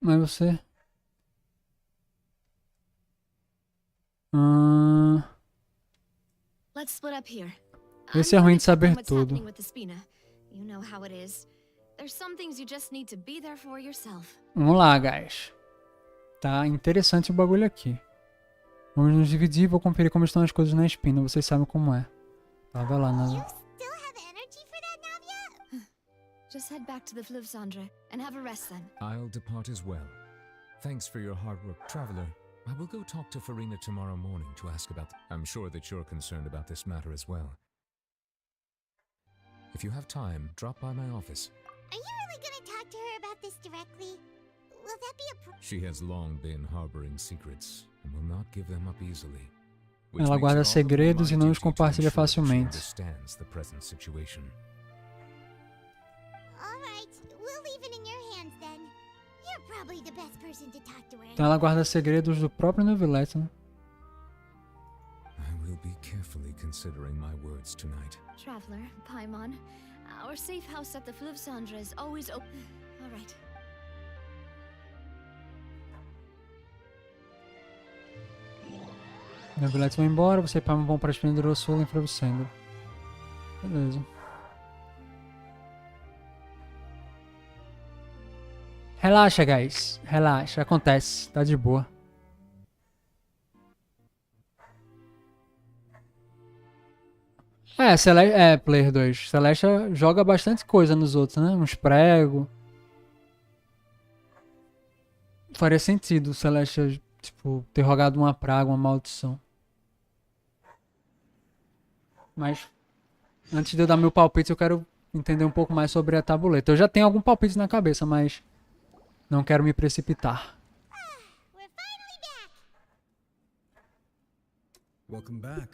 Mas você... Esse é ruim de saber tudo. Vamos lá, guys. Tá interessante o bagulho aqui. Vamos nos dividir e vou conferir como estão as coisas na espina. Vocês sabem como é. Tá, vai lá, Navia. Just head back to the Fluvsandra and have a rest then. I'll depart as well. Thanks for your hard work, traveler. I will go talk to Farina tomorrow morning to ask about... I'm sure that you're concerned about this matter as well. If you have time, drop by my office. Are you really gonna talk to her about this directly? Will that be a She has long been harboring secrets and will not give them up easily. Ela guarda segredos e não os compartilha facilmente. Então ela guarda segredos do próprio Neuvillette, né? I will be carefully considering my words tonight. Traveler, Paimon, our safe house at the Fluvsandra is always open. All right. Neuvillette vai embora, você e Paimon vão para a Espina do Sul em Fluvsandra. Beleza. Relaxa, guys. Relaxa, acontece. Tá de boa. Player 2. Celestia joga bastante coisa nos outros, né? Uns pregos. Faria sentido o Celestia, tipo, ter rogado uma praga, uma maldição. Mas, antes de eu dar meu palpite, eu quero entender um pouco mais sobre a tabuleta. Eu já tenho algum palpite na cabeça, mas não quero me precipitar. Welcome back.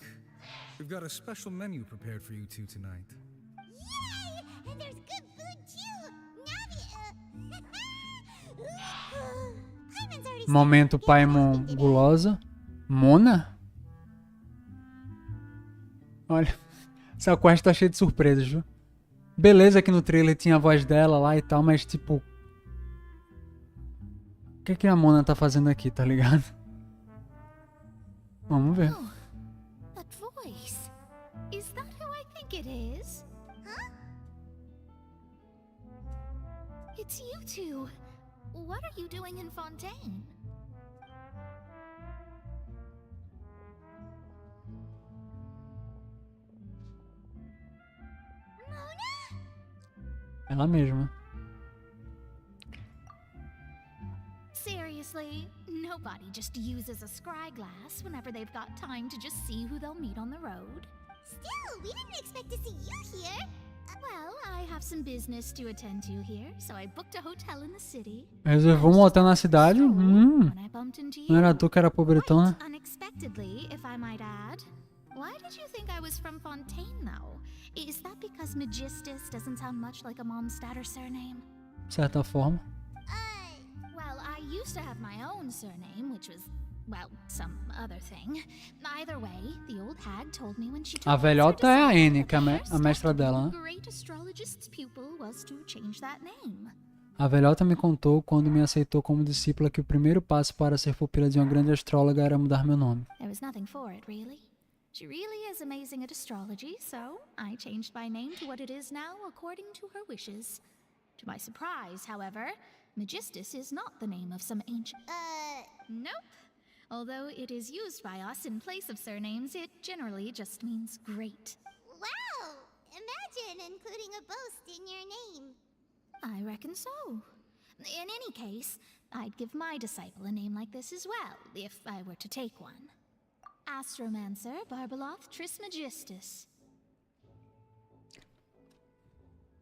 We've got a special menu prepared for you two tonight. Yay! And there's good food too! Navi, Momento Paimon gulosa. Mona? Olha, essa quest tá cheia de surpresas, viu? Beleza que no trailer tinha a voz dela lá e tal, mas tipo... O que a Mona tá fazendo aqui, tá ligado? Vamos ver. That voice. Is that who I think it is? Huh? It's you two. What are you doing in Fontaine? Ela mesma. Seriously, nobody just uses a scry glass whenever they've got time to just see who they'll meet on the road. Still, we didn't expect to see you here. Well, I have some business to attend to here, so I booked a hotel in the city. Reservou um hotel na cidade? When I bumped into Não era you, tu que era pobretona? unexpectedly, if I might add. Why did you think I was from Fontaine, though? Is that because Magistus doesn't sound much like a Mondstadter surname? De certa forma. Well, I used to have my own surname, which was, well, some other thing. Either way, the old hag told me when she A took us her velhota é a disciple Anne, that que é the first a mestra step to dela, being né? a great astrologist's pupil was to change that name. A velhota me contou, quando me aceitou como discípula, que o primeiro passo para ser pupila de uma grande astróloga era mudar meu nome. There was nothing for it, really. She really is amazing at astrology, so I changed my name to what it is now according to her wishes. To my surprise, however, Magistus is not the name of some ancient... Nope. Although it is used by us in place of surnames, it generally just means great. Wow! Imagine including a boast in your name. I reckon so. In any case, I'd give my disciple a name like this as well, if I were to take one. Astromancer Barbeloth Trismegistus.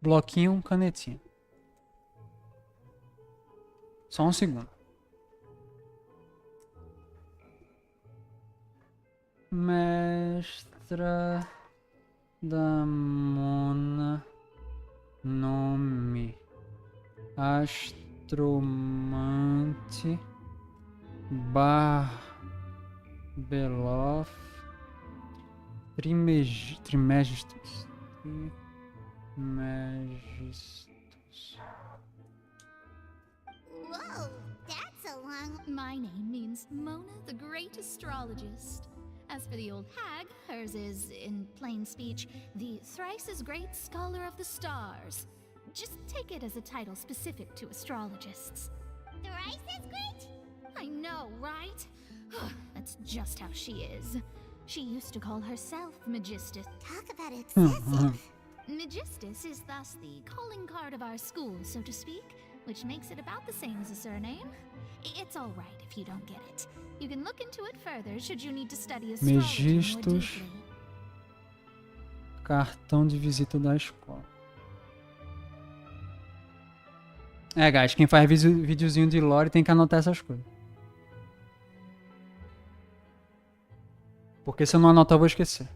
Bloquinho, canetinha. Só um segundo. Mestra da Mona. Nome. Astromante. Barbeloth. Trimegistus. Whoa, that's a long... My name means Mona the Great Astrologist. As for the old hag, hers is, in plain speech, the thrice as great scholar of the stars. Just take it as a title specific to astrologists. Thrice as great? I know, right? That's just how she is. She used to call herself Magistus. Talk about excessive. Magistus is thus the calling card of our school, so to speak, which makes it about the same as a surname. It's all right if you don't get it. You can look into it further should you need to study astrology more Megistus. deeply. Cartão de visita da escola. É, guys, quem faz videozinho de lore tem que anotar essas coisas. Porque se eu não anotar, eu vou esquecer.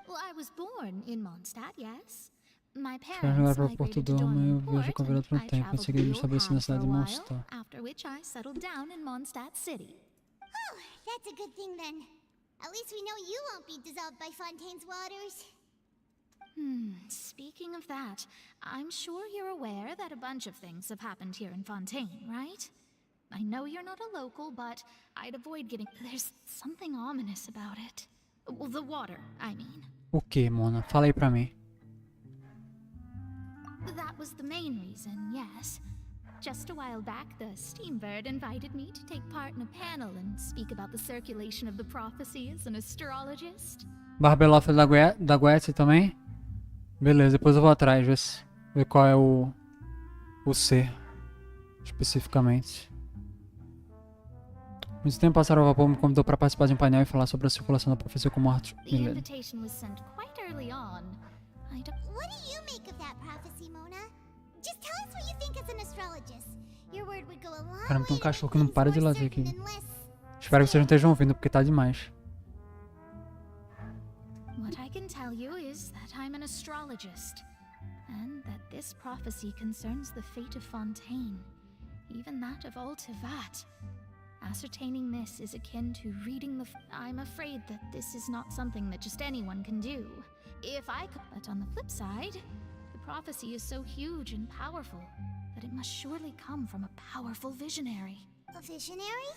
Well, I was born in Mondstadt, yes. My Para parents jogar para migrated to Portugal, mas eu Dorney viajei com a Port, velhota por um and I tempo. Eu traveled segui me to estabeleci na Ultimo cidade de for a while, Monstar. after which I settled down in Mondstadt City. Oh, that's a good thing then. At least we know you won't be dissolved by Fontaine's waters. Speaking of that, I'm sure you're aware that a bunch of things have happened here in Fontaine, right? I know you're not a local, but I'd avoid getting... There's something ominous about it. Well, the water, I mean. O que, Mona? Fala aí pra mim. That was the main reason, yes. Just a while back, the Steambird invited me to take part in a panel and speak about the circulation of the prophecy as an astrologist. Barbelofa da Guete também? Beleza, depois eu vou atrás, ver qual é o ser, especificamente. Muito tempo passaram, o vapor me convidou para participar de um painel e falar sobre a circulação da profecia como arte. The invitation was sent quite early on. What do you make of that prophecy, Mona? Just tell us what you think as an astrologist. Your word would go a long Caramba, tem um cachorro que não para de latir aqui. unless... Espero que vocês não estejam ouvindo, porque tá demais. What I can tell you is that I'm an astrologist, and that this prophecy concerns the fate of Fontaine, even that of all Tevat. Ascertaining this is akin to reading the... I'm afraid that this is not something that just anyone can do. If I could... But on the flip side, the prophecy is so huge and powerful that it must surely come from a powerful visionary. A visionary?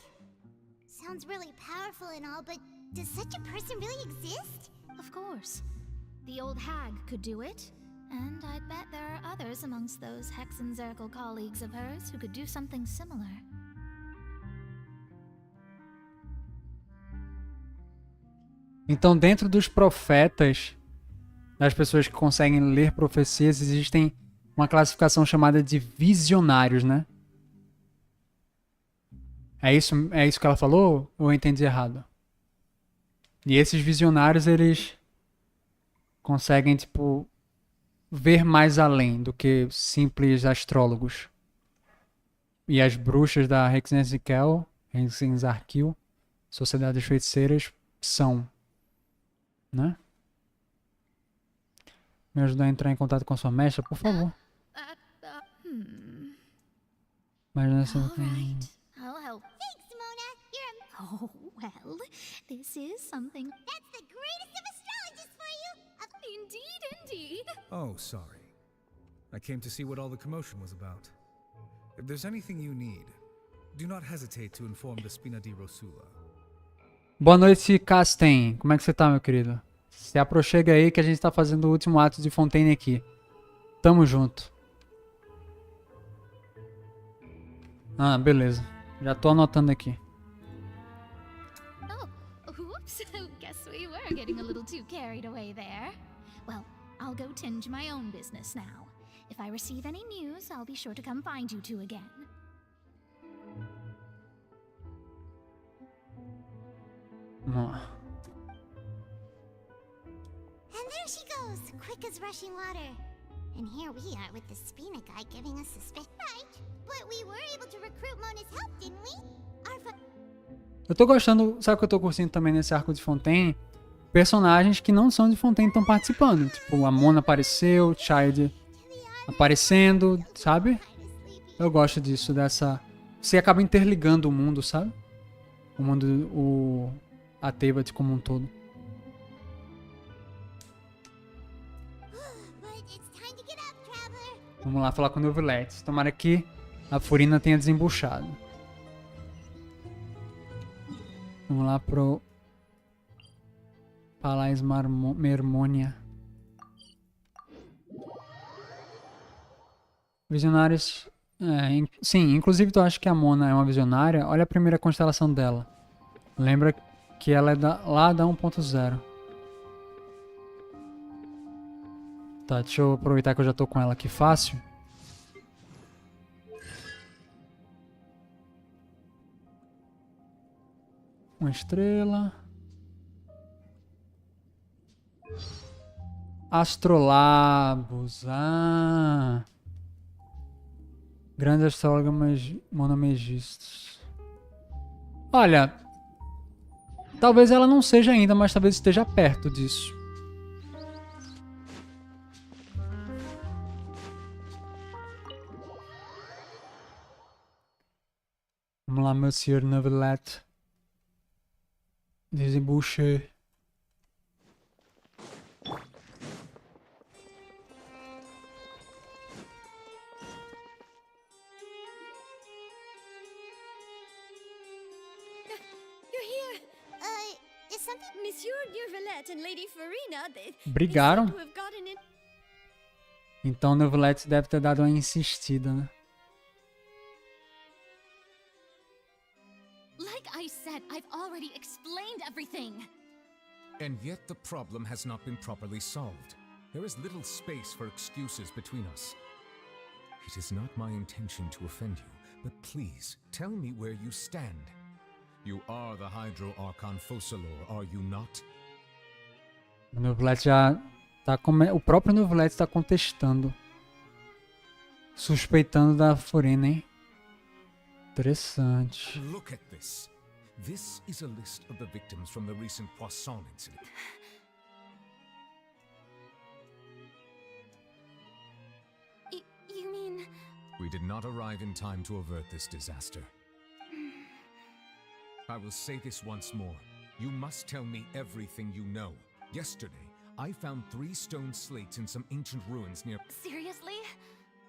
Sounds really powerful and all, but does such a person really exist? Of course. The old hag could do it, and I bet there are others amongst those Hexenzirkel colleagues of hers who could do something similar. Então, dentro dos profetas, das pessoas que conseguem ler profecias, existem uma classificação chamada de visionários, né? É isso que ela falou ou eu entendi errado? E esses visionários, eles conseguem, tipo, ver mais além do que simples astrólogos. E as bruxas da Hexenzarkel, Sociedade das Feiticeiras, são, né? Me ajudar a entrar em contato com a sua mestra, por favor. Mas nessa... All right, I'll help. Thanks, Mona. Oh, well, this is something... That's the greatest of astrologists for you! Indeed. Oh, sorry. I came to see what all the commotion was about. If there's anything you need, do not hesitate to inform the Spina di Rosula. Boa noite, Casten. Como é que você tá, meu querido? Se aproxega aí que a gente tá fazendo o último ato de Fontaine aqui. Tamo junto. Ah, beleza. Já tô anotando aqui. Oh, whoops. Guess we were getting a little too carried away there. Well, I'll go tend to my own business now. If I receive any news, I'll be sure to come find you two again. And there she goes, quick as rushing water. And here we are with the Spina guy giving us suspicion. Right, but we were able to recruit Mona's help, didn't we? Eu tô gostando, sabe o que eu tô curtindo também nesse arco de Fontaine? Personagens que não são de Fontaine estão participando. Tipo, a Mona apareceu, o Child aparecendo, sabe? Eu gosto disso, dessa... Você acaba interligando o mundo, sabe? O mundo, a Tevat como um todo. Vamos lá falar com o Neuvillette. Tomara que a Furina tenha desembuchado. Vamos lá pro Palais Mermônia. Visionários... sim, inclusive tu acha que a Mona é uma visionária? Olha a primeira constelação dela. Lembra que ela é lá da 1.0. Tá, deixa eu aproveitar que eu já tô com ela aqui fácil. Uma estrela. Astrolabos. Ah. Grandes astrólogos monomegistas. Olha. Talvez ela não seja ainda, mas talvez esteja perto disso. Vamos lá, Monsieur Neuvillette. Desembuche. Monsieur Neuvillette and Lady Farina, brigaram? Então o Neuvillette deve ter dado uma insistida, né? Like I said, I've already explained everything. And yet the problem has not been properly solved. There is little space for excuses between us. It is not my intention to offend you, but please, tell me where you stand. You are the Hydro Archon Focalor, are you not? O Neuvillette já tá o próprio Neuvillette está contestando. Suspeitando da Furina, hein? Interessante. Look at this. This is a list of the victims from the recent Poisson incident. You mean... We did not arrive in time to avert this disaster. I will say this once more. You must tell me everything you know. Yesterday, I found 3 stone slates in some ancient ruins near... Seriously?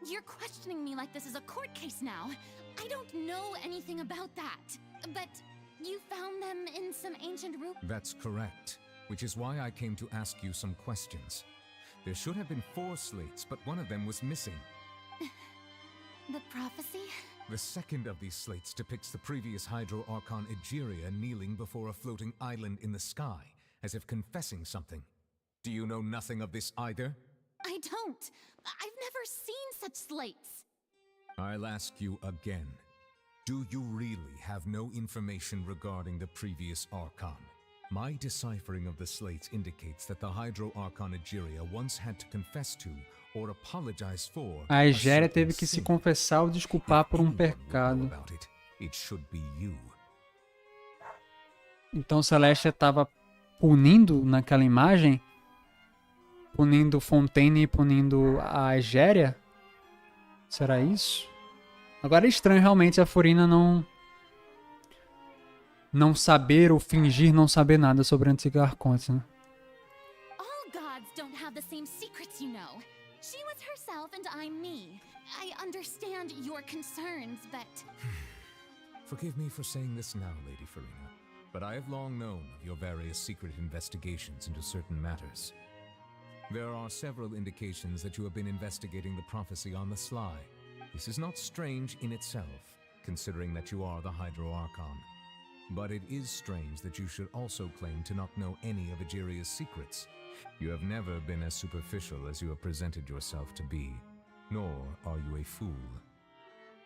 You're questioning me like this is a court case now. I don't know anything about that. But you found them in some ancient ruins? That's correct, which is why I came to ask you some questions. There should have been 4 slates, but one of them was missing. The prophecy? The second of these slates depicts the previous Hydro Archon Egeria kneeling before a floating island in the sky, as if confessing something. Do you know nothing of this either? I don't. I've never seen such slates. I'll ask you again. Do you really have no information regarding the previous Archon? My deciphering of the slates indicates that the Hydro Archon Egeria once had to confess to, or apologize for, a Egéria teve que se confessar ou desculpar por pecado. It should be you. Então Celestia estava punindo naquela imagem, punindo Fontaine e punindo a Egéria? Será isso? Agora é estranho realmente a Furina não saber ou fingir não saber nada sobre a antiga Arconte, né? All gods don't have the same secrets, you know. She was herself and I'm me. I understand your concerns, but... Forgive me for saying this now, Lady Farina, but I have long known of your various secret investigations into certain matters. There are several indications that you have been investigating the prophecy on the sly. This is not strange in itself, considering that you are the Hydro Archon. But it is strange that you should also claim to not know any of Egeria's secrets. You have never been as superficial as you have presented yourself to be, nor are you a fool.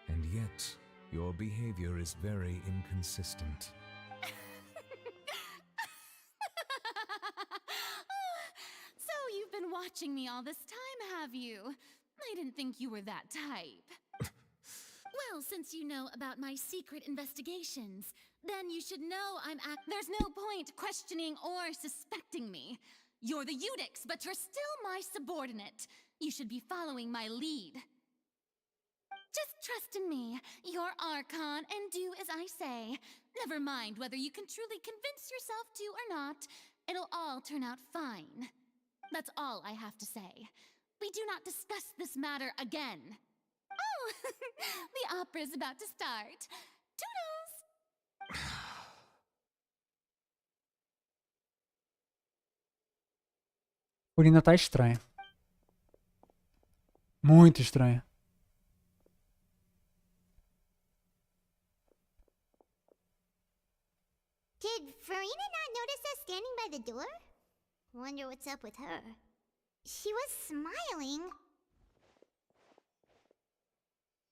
And yet, your behavior is very inconsistent. So you've been watching me all this time, have you? I didn't think you were that type. Well, since you know about my secret investigations, then you should know there's no point questioning or suspecting me. You're the UTEIS, but you're still my subordinate. You should be following my lead. Just trust in me, your Archon, and do as I say. Never mind whether you can truly convince yourself to or not. It'll all turn out fine. That's all I have to say. We do not discuss this matter again. Oh, the opera's about to start. Toodles! Furina tá estranha. Muito estranha. Did Farina not notice us standing by the door? Wonder what's up with her. She was smiling.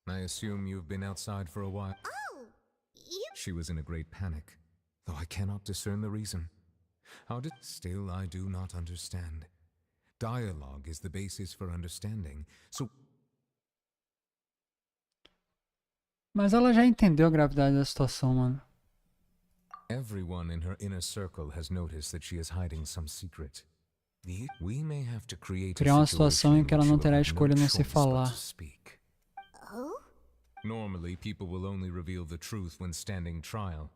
I assume you've been outside for a while. Oh, you... She was in a great panic, though I cannot discern the reason. Still, I do not understand. Dialogue is the basis for understanding, so... Mas ela já entendeu a gravidade da situação, mano. Everyone in her inner circle has noticed that she is hiding some secret. We may have to create Criar uma situação em que ela não terá escolha a não se falar. Oh? Normally, people will only reveal the truth when standing trial.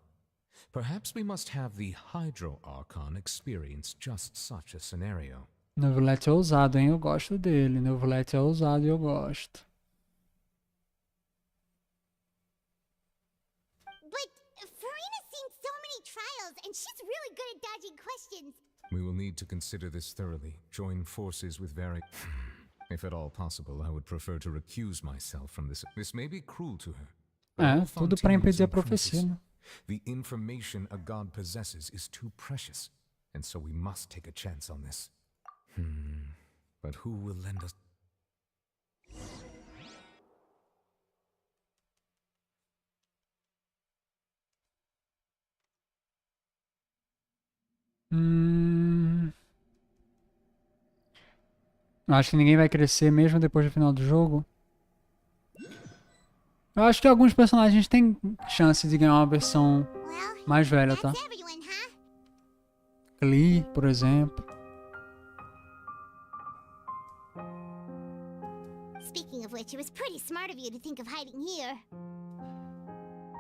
Perhaps we must have the Hydro Archon experience just such a scenario. Neuvillette é ousado, hein? Eu gosto dele. Neuvillette é ousado e eu gosto. But Farina's seen so many trials, and she's really good at dodging questions. We will need to consider this thoroughly. Join forces with If at all possible, I would prefer to recuse myself from this. This may be cruel to her. É, tudo pra impedir a profecia, né? The information a god possesses is too precious, and so we must take a chance on this. But who will lend us... Eu acho que ninguém vai crescer mesmo depois do final do jogo. Eu acho que alguns personagens têm chance de ganhar uma versão mais velha, tá? Klee, por exemplo. Speaking of which, it was pretty smart of you to think of hiding here.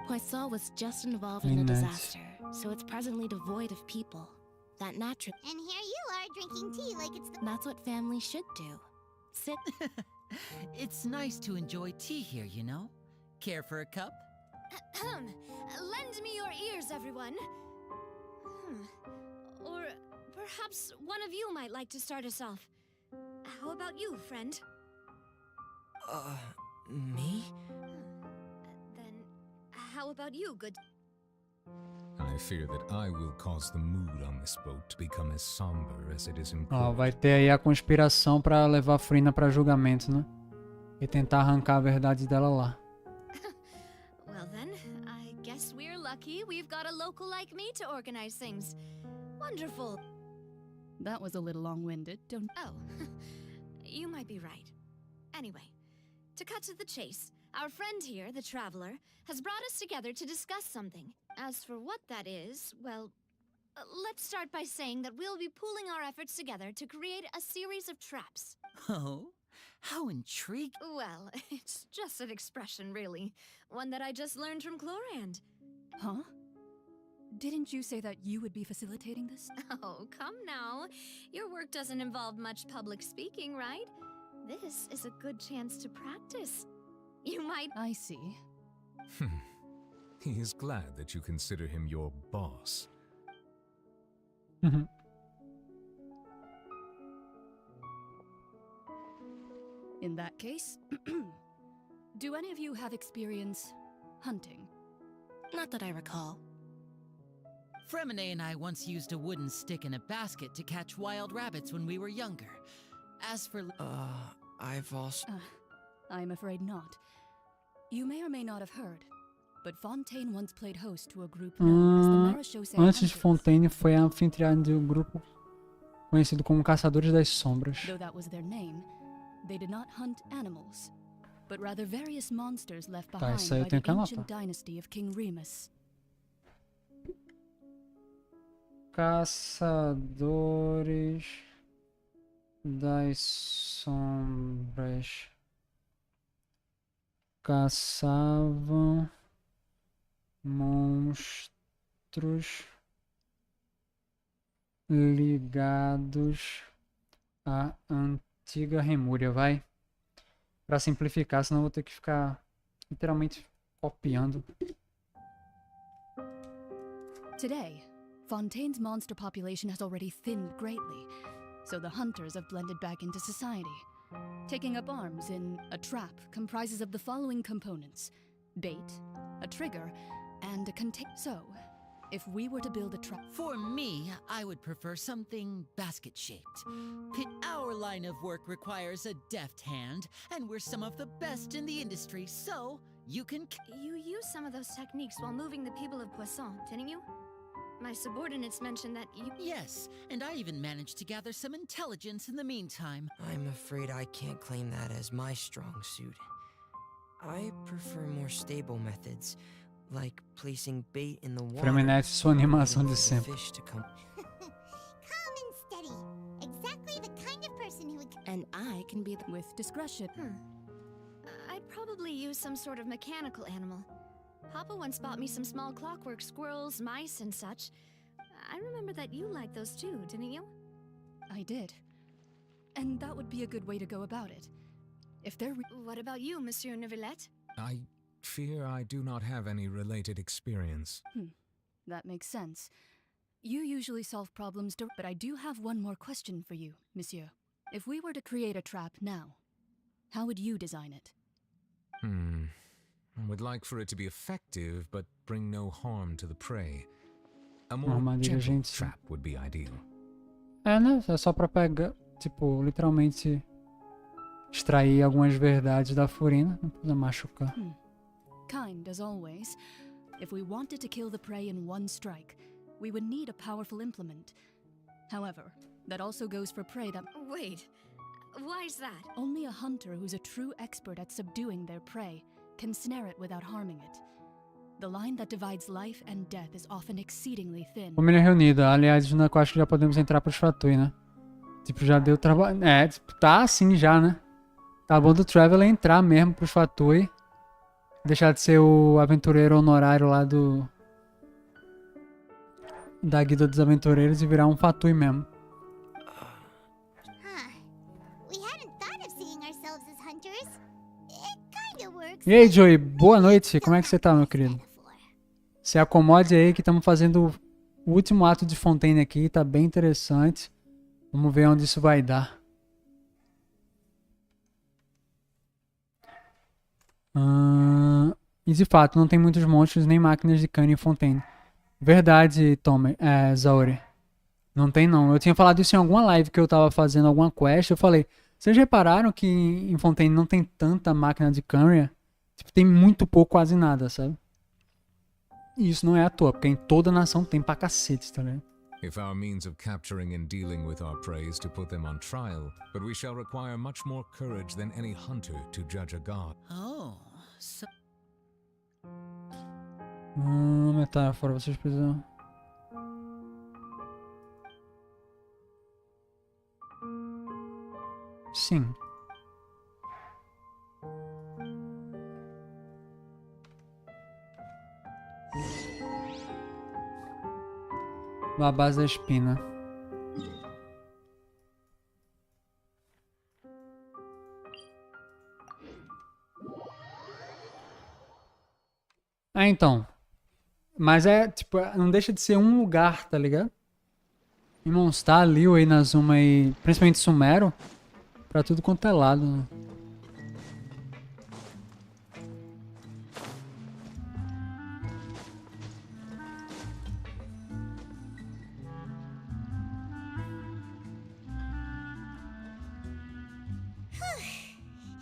Poisson was just involved in a disaster, so it's presently devoid of people. That natural. And here you are drinking tea like it's the. That's what families should do. Sit. It's nice to enjoy tea here, you know? Care for a cup? Lend me your ears, everyone. Or perhaps one of you might like to start us off. How about you, friend? Me? Then how about you, good... I fear that I will cause the mood on this boat to become as somber as it is Ó, important. vai ter aí a conspiração pra levar a Frina pra julgamento, né? E tentar arrancar a verdade dela lá. Well then, I guess we're lucky we've got a local like me to organize things. Wonderful. That was a little long-winded, don't... Oh, you might be right. Anyway, to cut to the chase, our friend here, the Traveler, has brought us together to discuss something. As for what that is, well, let's start by saying that we'll be pooling our efforts together to create a series of traps. Oh? How intriguing. Well, it's just an expression, really. One that I just learned from Chlorand. Huh? Didn't you say that you would be facilitating this? Oh, come now. Your work doesn't involve much public speaking, right? This is a good chance to practice. You might... I see. He is glad that you consider him your boss. In that case, do any of you have experience hunting? Not that I recall. Fremine and I once used a wooden stick in a basket to catch wild rabbits when we were younger. As for... I've also... I'm afraid not. You may or may not have heard, but Fontaine once played host to a group known as the maravilhosa. Antes de Fontaine foi a anfitriã de um grupo conhecido como Caçadores das Sombras. Though that was their name, they did not hunt animals, but rather various monsters left behind by the ancient dynasty of King Remus. Caçadores das Sombras caçavam monstros ligados à antiga Remúria, vai? Para simplificar, senão vou ter que ficar literalmente copiando. Today, Fontaine's monster population has already thinned greatly, so the hunters have blended back into society. Taking up arms in a trap comprises of the following components: bait, a trigger, and a container. So, if we were to build a trap... For me, I would prefer something basket-shaped. Our line of work requires a deft hand, and we're some of the best in the industry, so you can... You used some of those techniques while moving the people of Poisson, didn't you? My subordinates mentioned that you... Yes, and I even managed to gather some intelligence in the meantime. I'm afraid I can't claim that as my strong suit. I prefer more stable methods, like placing bait in the water. Fremine, sua animação de sempre. Fish to come. Calm and steady. Exactly the kind of person who would... And I can be with discretion. I'd probably use some sort of mechanical animal. Papa once bought me some small clockwork squirrels, mice, and such. I remember that you liked those too, didn't you? I did. And that would be a good way to go about it. If they're... What about you, Monsieur Neuvillette? I fear I do not have any related experience. That makes sense. You usually solve problems, but I do have one more question for you, Monsieur. If we were to create a trap now, how would you design it? Would like for it to be effective, but bring no harm to the prey. A Uma more armadilha gentle gentil. trap would be ideal. É, né? É só pra pegar, tipo, literalmente extrair algumas verdades da Furina. Não precisa machucar. Kind as always. If we wanted to kill the prey in one strike, we would need a powerful implement. However, that also goes for prey that... Wait, why's that? Only a hunter who's a true expert at subduing their prey can snare it without harming it. The line that divides life and death is often exceedingly thin. Família reunida. Aliás, eu acho que já podemos entrar pros Fatui, né? Tipo, já deu trabalho. É, tipo, tá assim já, né? Tá bom do Traveler entrar mesmo pros Fatui. Deixar de ser o aventureiro honorário lá da Guilda dos Aventureiros e virar um Fatui mesmo. E aí, Joey, boa noite. Como é que você tá, meu querido? Se acomode aí que estamos fazendo o último ato de Fontaine aqui, tá bem interessante. Vamos ver onde isso vai dar. E de fato, não tem muitos monstros nem máquinas de cano em Fontaine. Verdade, Tomer, Zauri. Não tem não. Eu tinha falado isso em alguma live que eu tava fazendo alguma quest. Eu falei, vocês repararam que em Fontaine não tem tanta máquina de Canria? Tipo, tem muito pouco, quase nada, sabe? E isso não é à toa, porque em toda nação tem pra cacete, tá ligado? If our means of capturing and dealing with our prey is to put them on trial, but we shall require much more courage than any hunter to judge a god. Oh, so... Metáfora, vocês precisam... Sim. A base da espina. Então. Mas é, tipo, não deixa de ser um lugar, tá ligado? E Mondstadt, Liyue, Inazuma e principalmente Sumero, pra tudo quanto é lado, né?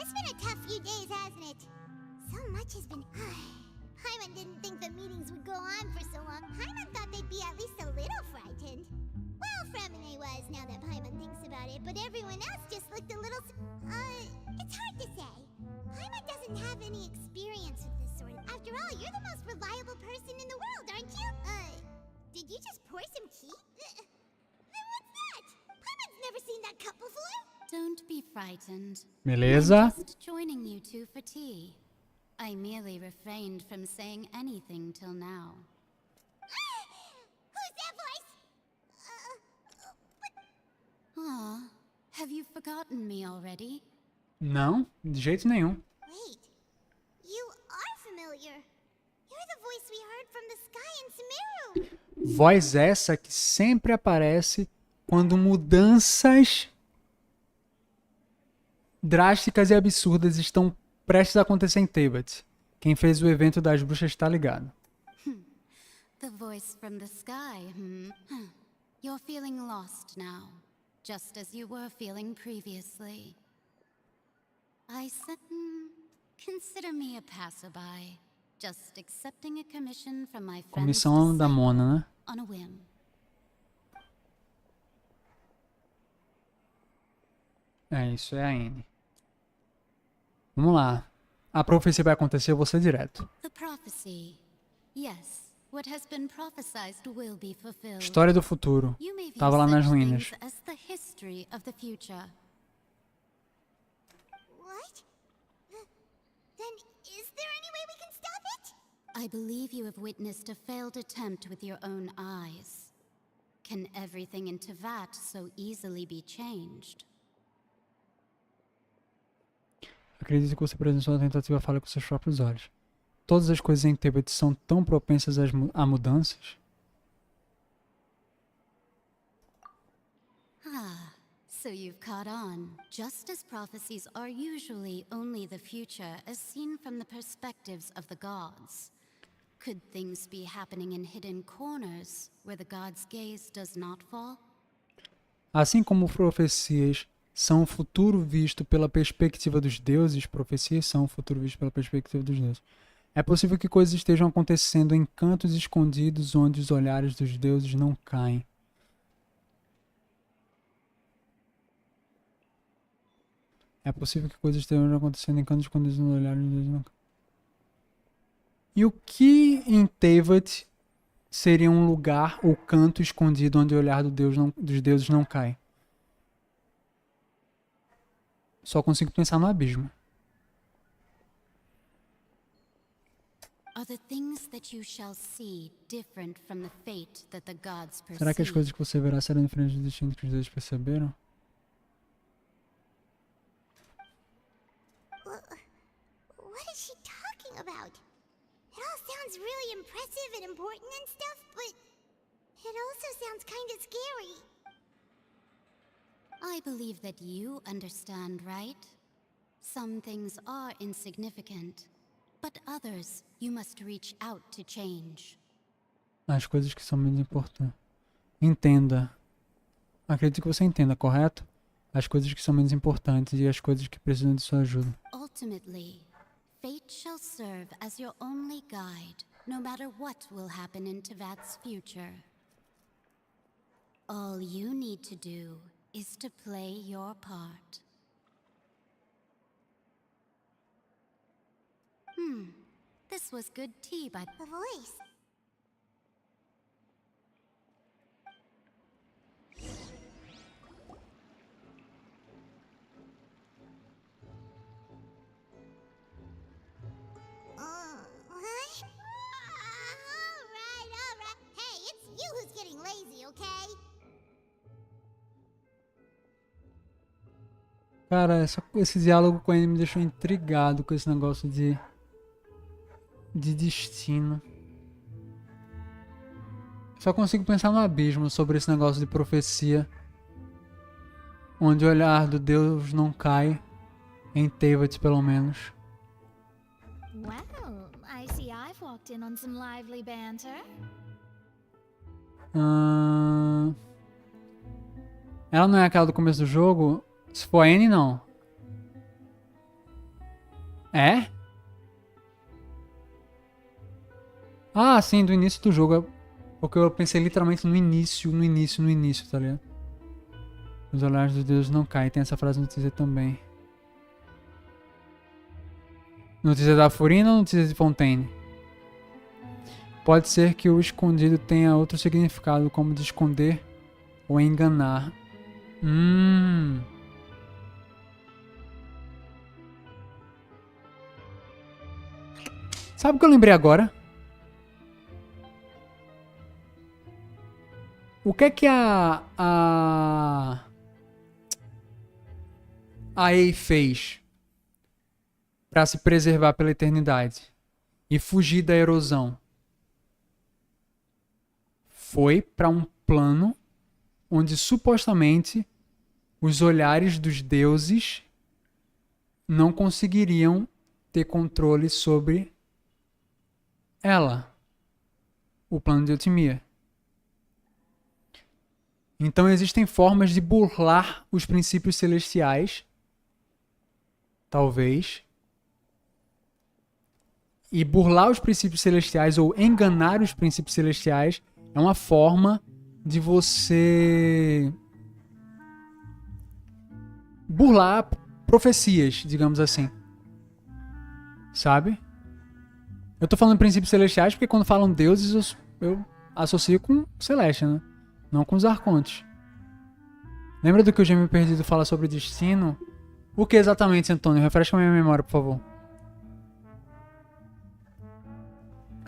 It's been a tough few days, hasn't it? So much has been... Hyman didn't think the meetings would go on for so long. Hyman thought they'd be at least a little frightened. Well, Fremine was, now that Hyman thinks about it, but everyone else just looked a little... it's hard to say. Hyman doesn't have any experience with this sort of... After all, you're the most reliable person in the world, aren't you? Did you just pour some tea? Then what's that? Hyman's never seen that cup before. Don't be frightened. Beleza. I'm just joining you two for tea. I merely refrained from saying anything till now. Who's that voice? Aw, have you forgotten me already? Não, de jeito nenhum. Wait, you are familiar. You're the voice we heard from the sky in Sumeru. Voz essa que sempre aparece quando mudanças drásticas e absurdas estão prestes a acontecer em Teyvat. Quem fez o evento das bruxas está ligado. The voice from the sky, You're feeling lost now, just as you were feeling previously. I said, consider me a passerby, just accepting a commission from my friends Comissão da Mona, né? on a whim. É isso, é a N. Vamos lá. A profecia vai acontecer, eu vou ser direto. The prophecy. Yes, what has been prophesied will be fulfilled. História do futuro. You may view Tava lá nas such ruínas. things as the history of the future. What? Then is there any way we can stop it? I believe you have witnessed a failed attempt with your own eyes. Can everything in Teyvat so easily be changed? Acredito que você presenciou a tentativa falha com seus próprios olhos. Todas as coisas em Teyvat são tão propensas a mudanças. So you've caught on. Just as prophecies are usually only the future as seen from the perspectives of the gods. Could things be happening in hidden corners where the gods' gaze does not fall? Assim como profecias são o futuro visto pela perspectiva dos deuses, profecias são o futuro visto pela perspectiva dos deuses. É possível que coisas estejam acontecendo em cantos escondidos onde os olhares dos deuses não caem. É possível que coisas estejam acontecendo em cantos escondidos onde os olhares dos deuses não caem. E o que em Teyvat seria um lugar ou canto escondido onde o olhar dos deuses não cai? Só consigo pensar no abismo. Será que as coisas que você verá serão diferentes do destino que os deuses perceberam? What is she talking about? It all sounds really impressive and important and stuff, but it also sounds kind of scary. I believe that you understand, right? Some things are insignificant, but others you must reach out to change. As coisas que são menos importantes. Entenda. Acredito que você entenda, correto? As coisas que são menos importantes e as coisas que precisam de sua ajuda. Ultimately, fate shall serve as your only guide, no matter what will happen in Teyvat's future. All you need to do is to play your part. This was good tea by The voice. What? Alright. Hey, it's you who's getting lazy, okay? Cara, esse diálogo com ele me deixou intrigado com esse negócio de destino. Só consigo pensar no abismo sobre esse negócio de profecia, onde o olhar do Deus não cai, em Teyvat pelo menos. Well, I see I've walked in on some lively banter. Ela não é aquela do começo do jogo? Se for a N, não. É? Ah, sim, do início do jogo. Porque eu pensei literalmente no início, tá ligado? Os olhares dos deuses não caem. Tem essa frase no teaser também. No teaser da Furina ou no teaser de Fontaine? Pode ser que o escondido tenha outro significado, como de esconder ou enganar. Sabe o que eu lembrei agora? O que é que a EA fez para se preservar pela eternidade e fugir da erosão? Foi para um plano onde supostamente os olhares dos deuses não conseguiriam ter controle sobre ela, o plano de Ultimia. Então existem formas de burlar os princípios celestiais, talvez, e burlar os princípios celestiais ou enganar os princípios celestiais é uma forma de você burlar profecias, digamos assim. Sabe? Eu tô falando princípios celestiais porque quando falam deuses eu associo com celeste, né? Não com os arcontes. Lembra do que o Gêmeo Perdido fala sobre destino? O que exatamente, Antônio? Refresca a minha memória, por favor.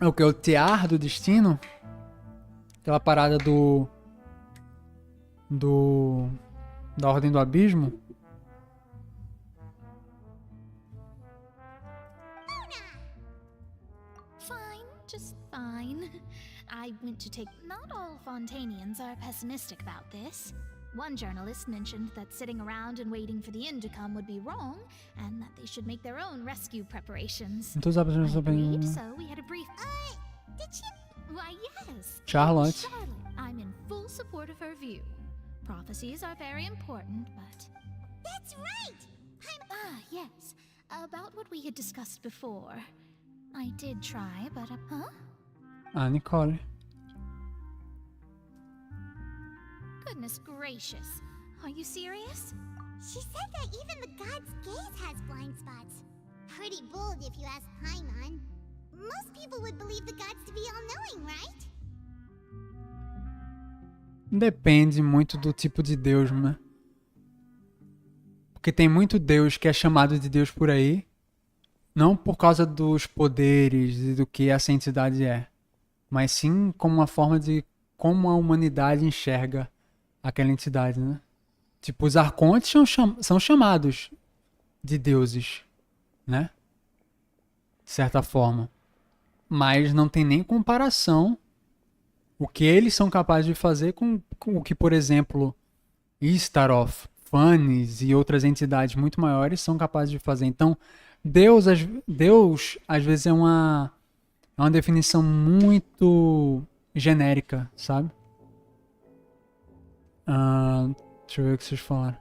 É o que? O tear do destino? Aquela parada da ordem do abismo? Fine, just fine. I went to take... Not all Fontainians are pessimistic about this. One journalist mentioned that sitting around and waiting for the inn to come would be wrong, and that they should make their own rescue preparations. Então, I agreed, so we had a brief. Did you? Why, yes. Charlotte. Charlotte, I'm in full support of her view. Prophecies are very important, but. That's right. Yes. About what we had discussed before. I did try, but Nicole. Goodness gracious. Are you serious? She said that even the god's gaze has blind spots. Pretty bold if you ask Paimon. Most people would believe the gods to be all-knowing, right? Depende muito do tipo de Deus, né? Porque tem muito Deus que é chamado de Deus por aí, não por causa dos poderes e do que essa entidade é, mas sim como uma forma de como a humanidade enxerga aquela entidade, né? Tipo, os arcontes são chamados de deuses, né? De certa forma. Mas não tem nem comparação o que eles são capazes de fazer com o que, por exemplo, Istaroth, Fanes e outras entidades muito maiores são capazes de fazer. Então, Deus às vezes é uma definição muito genérica, sabe? Deixa eu ver o que vocês falaram.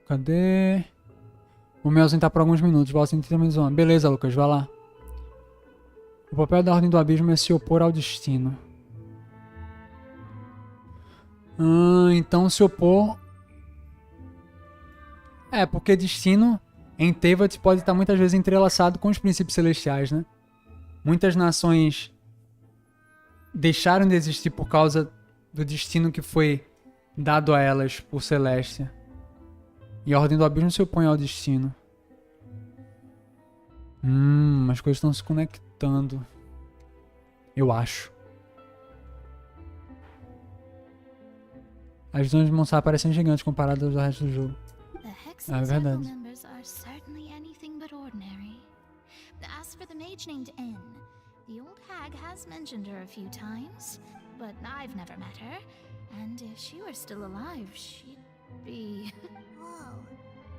Cadê? O Melzinho tá por alguns minutos. Volta em 30 minutos. Beleza, Lucas, vai lá. O papel da Ordem do Abismo é se opor ao destino. Então se opor... porque destino em Tevat pode estar muitas vezes entrelaçado com os princípios celestiais, né? Muitas nações deixaram de existir por causa do destino que foi dado a elas por Celestia. E a Ordem do Abismo se opõe ao destino. As coisas estão se conectando. Eu acho. As visões de Monsar parecem gigantes comparadas ao resto do jogo. É verdade. As for the mage named N, the old hag has mentioned her a few times, but I've never met her, and if she were still alive, she'd be... Whoa,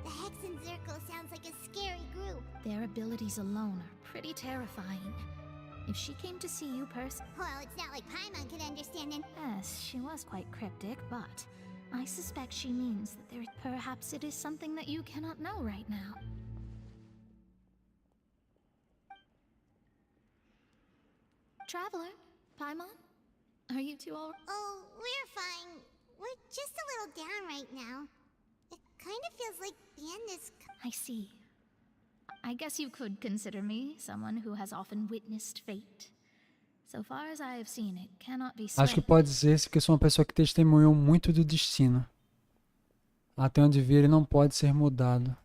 the Hex and Zirko sounds like a scary group. Their abilities alone are pretty terrifying. If she came to see you Well, it's not like Paimon could understand it. Yes, she was quite cryptic, but I suspect she means that perhaps it is something that you cannot know right now. Traveler, Paimon, are you two all... Oh, we're fine. We're just a little down right now. It kind of feels like the end is... I see. I guess you could consider me someone who has often witnessed fate. So far as I have seen, it cannot be Acho que pode dizer-se que eu sou uma pessoa que testemunhou muito do destino. Até onde vir ele não pode ser mudado.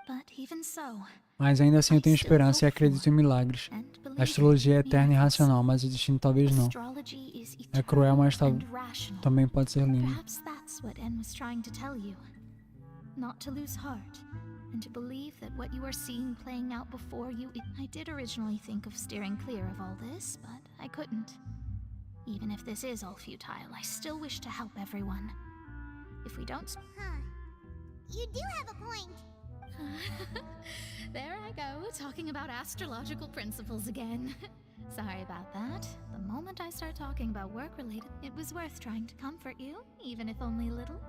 But even so, mas ainda assim eu tenho esperança e acredito em milagres. A astrologia é eterna e racional, mas o destino talvez não. É cruel, mas também pode ser lindo. Perhaps that's what N was trying to tell you. Not to lose heart, and to believe that what you are seeing playing out before you... I did originally think of steering clear of all this, but I couldn't. Even if this is all futile, I still wish to help everyone. If we don't... You do have a point. There I go, talking about astrological principles again. Sorry about that. The moment I start talking about work-related, it was worth trying to comfort you, even if only a little.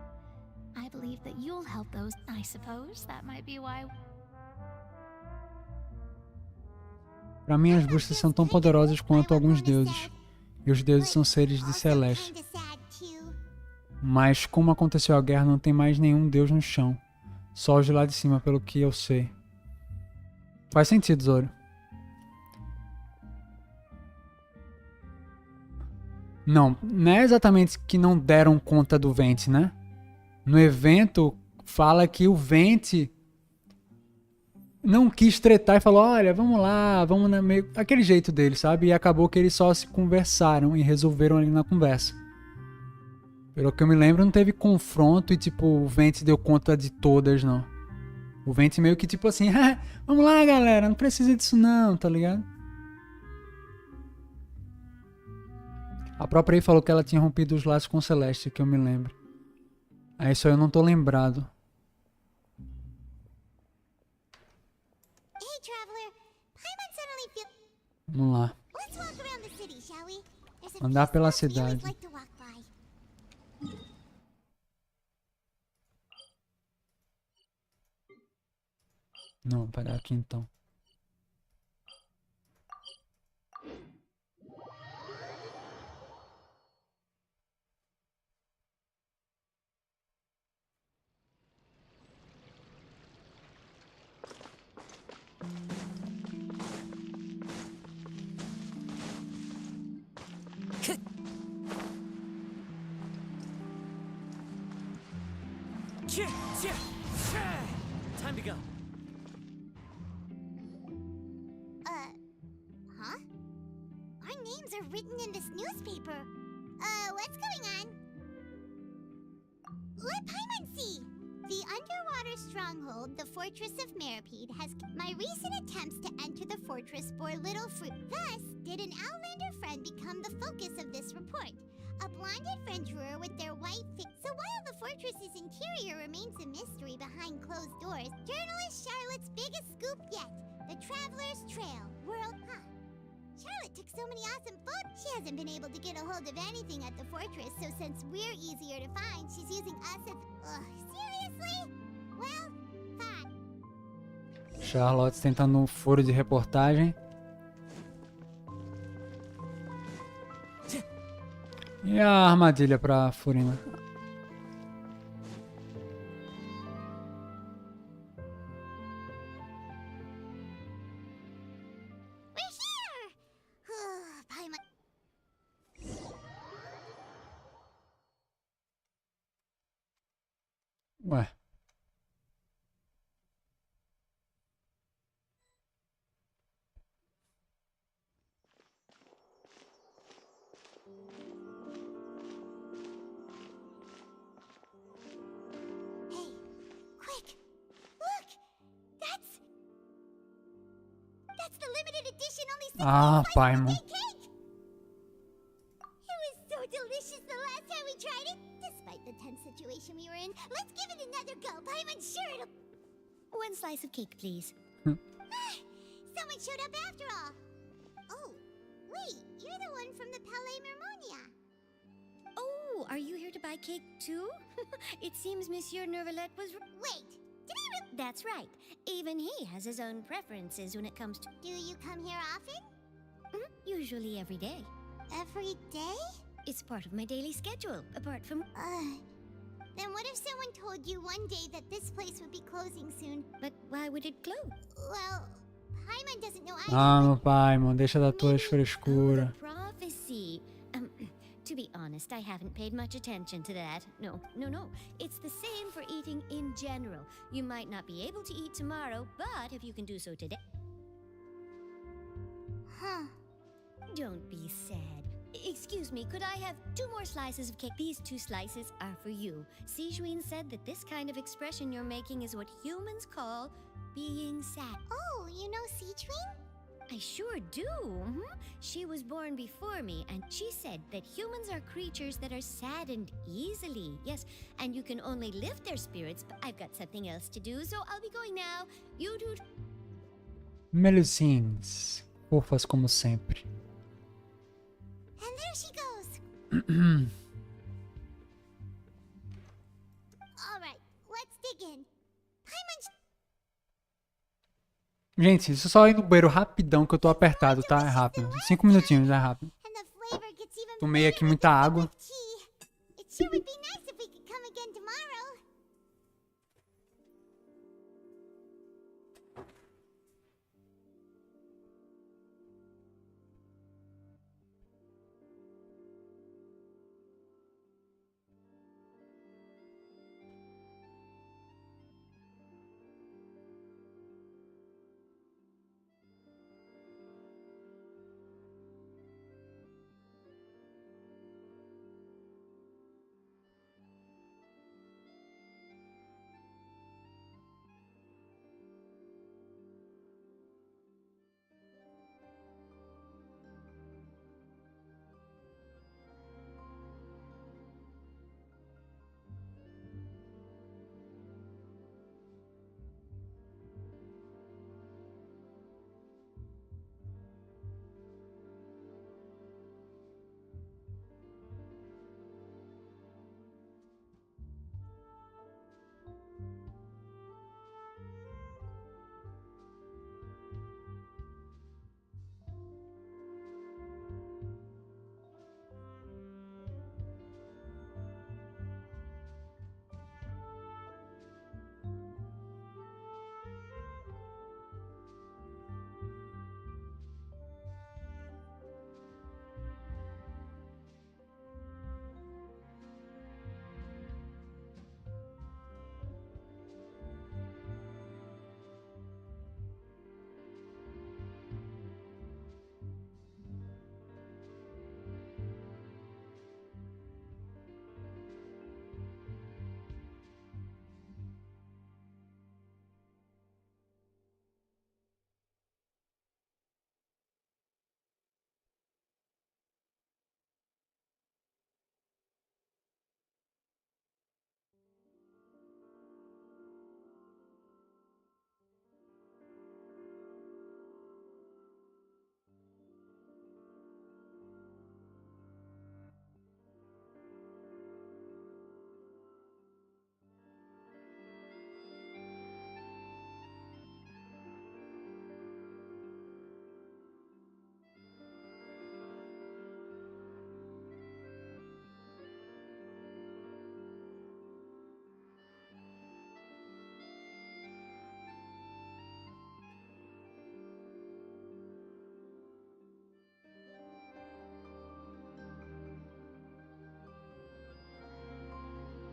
I believe that you'll help those. I suppose that might be why... Para mim, as bruxas são tão poderosas quanto alguns deuses. E os deuses são seres de Celeste. Mas como aconteceu a guerra, não tem mais nenhum deus no chão. Só os de lá de cima, pelo que eu sei. Faz sentido, Zoro. Não é exatamente que não deram conta do Vente, né? No evento, fala que o Vente não quis tretar e falou, olha, vamos lá, vamos na meio... Aquele jeito dele, sabe? E acabou que eles só se conversaram e resolveram ali na conversa. Pelo que eu me lembro, não teve confronto e, tipo, o Vente deu conta de todas, não. O Vente meio que tipo assim, vamos lá, galera, não precisa disso não, tá ligado? A própria aí falou que ela tinha rompido os laços com o Celeste, que eu me lembro. Aí só eu não tô lembrado. Hey, traveler. Paimon suddenly feel. Vamos lá. Let's walk around the city, shall we? There's a Andar few pela spots we always cidade. like to walk by. Não, pera aqui então. Time to go. Huh? Our names are written in this newspaper. What's going on? Let Paimon see! The underwater stronghold, the Fortress of Meripede, has... My recent attempts to enter the fortress bore little fruit. Thus, did an Outlander friend become the focus of this report. A blonde adventurer with their white face. So while the fortress's interior remains a mystery behind closed doors, journalist Charlotte's biggest scoop yet, the Traveler's Trail, World... Huh. Charlotte took so many awesome photos. She hasn't been able to get a hold of anything at the fortress, so since we're easier to find, she's using us as... seriously? Well, fine. Charlotte tentando um furo de reportagem. E a armadilha pra Furina? We're here! Paimon... Ué. Hey, quick! Look! That's the limited edition only 16 Ah, slices of Paimon. cake! It was so delicious the last time we tried it! Despite the tense situation we were in, let's give it another go! I'm sure it'll... One slice of cake, please. Someone showed up after all! Oh, wait, you're the one from the Palais Mermonia. Oh, are you here to buy cake too? It seems Monsieur Nervalette was... Wait, did he really... That's right. Even he has his own preferences when it comes to... Do you come here often? Usually every day. Every day? It's part of my daily schedule, apart from... Then what if someone told you one day that this place would be closing soon? But why would it close? Well, Paimon doesn't know either. Vamos, Paimon, deixa da tua frescura. Prophecy. To be honest, I haven't paid much attention to that. No. It's the same for eating in general. You might not be able to eat tomorrow, but if you can do so today... Huh. Don't be sad. Excuse me, could I have 2 more slices of cake? These 2 slices are for you. Sijuin said that this kind of expression you're making is what humans call being sad. Oh, you know Sijuin? I sure do. She was born before me, and she said that humans are creatures that are saddened easily. Yes, and you can only lift their spirits, but I've got something else to do, so I'll be going now. You do... Melusins, fofas como sempre. And there she goes. All right, let's dig in. Paimon... Gente, isso só ir no banheiro rapidão que eu tô apertado, tá? É rápido. 5 minutinhos, é rápido. And the flavor gets even Tomei aqui muita água. It sure would be nice if we could come again tomorrow.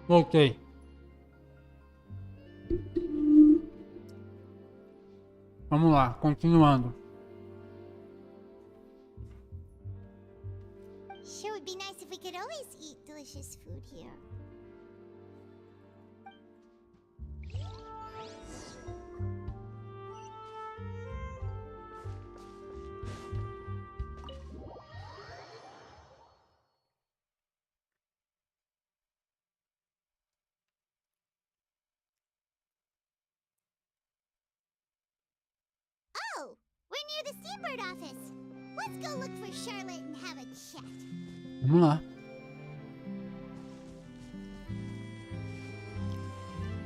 Voltei. Vamos lá, continuando. Sure would be nice if we could always eat delicious food here. Oh, we're near the Steambird office. Let's go look for Charlotte and have a chat. Vamos lá.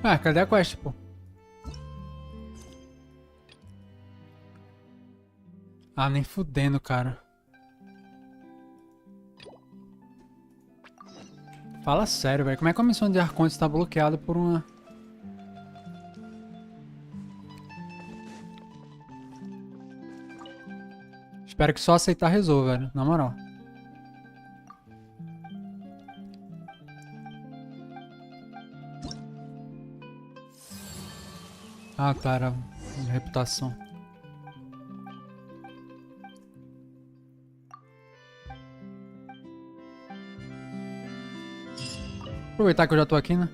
Ah, cadê a quest, pô? Ah, nem fudendo, cara. Fala sério, velho. Como é que a missão de Arconte está bloqueada por uma... Espero que só aceitar resolva, velho. Na moral. Ah, cara. Reputação. Aproveitar que eu já tô aqui, né?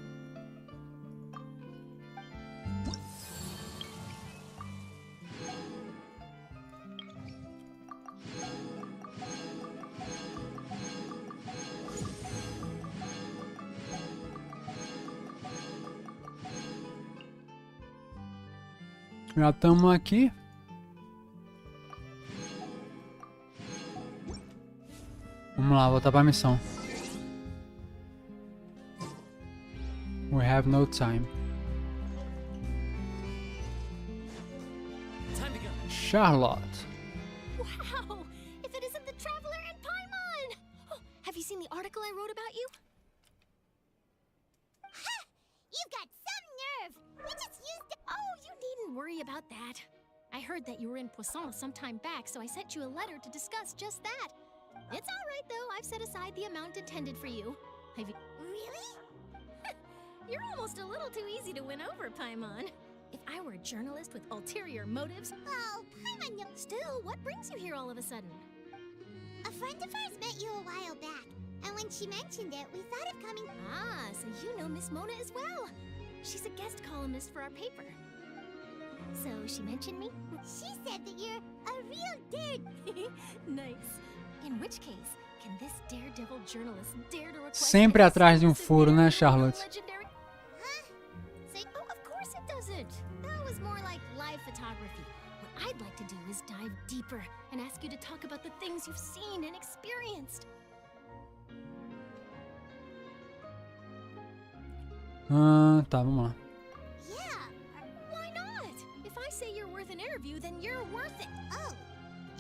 Já estamos aqui. Vamos lá, voltar para a missão. We have no time. Charlotte. Wow! If it isn't the Traveler and Paimon! Oh, have you seen the article I wrote about you? Ha! You've got some nerve! We just used it. Oh, you needn't worry about that. I heard that you were in Poisson some time back, so I sent you a letter to discuss just that. It's all right, though. I've set aside the amount intended for you. Have you... Really? You're almost a little too easy to win over, Paimon. If I were a journalist with ulterior motives... Oh, Paimon, no. Still, what brings you here all of a sudden? A friend of ours met you a while back, and when she mentioned it, we thought of coming... Ah, so you know Miss Mona as well. She's a guest columnist for our paper. So she mentioned me? She said that you're a real dirt. Nice. In which case, can this daredevil journalist dare to request... Sempre atrás de furo, né, Charlotte? Legendary... Huh? Say, oh, of course it doesn't. That was more like live photography. What I'd like to do is dive deeper and ask you to talk about the things you've seen and experienced. Tá, vamos lá. Yeah, why not? If I say you're worth an interview, then you're worth it. Oh,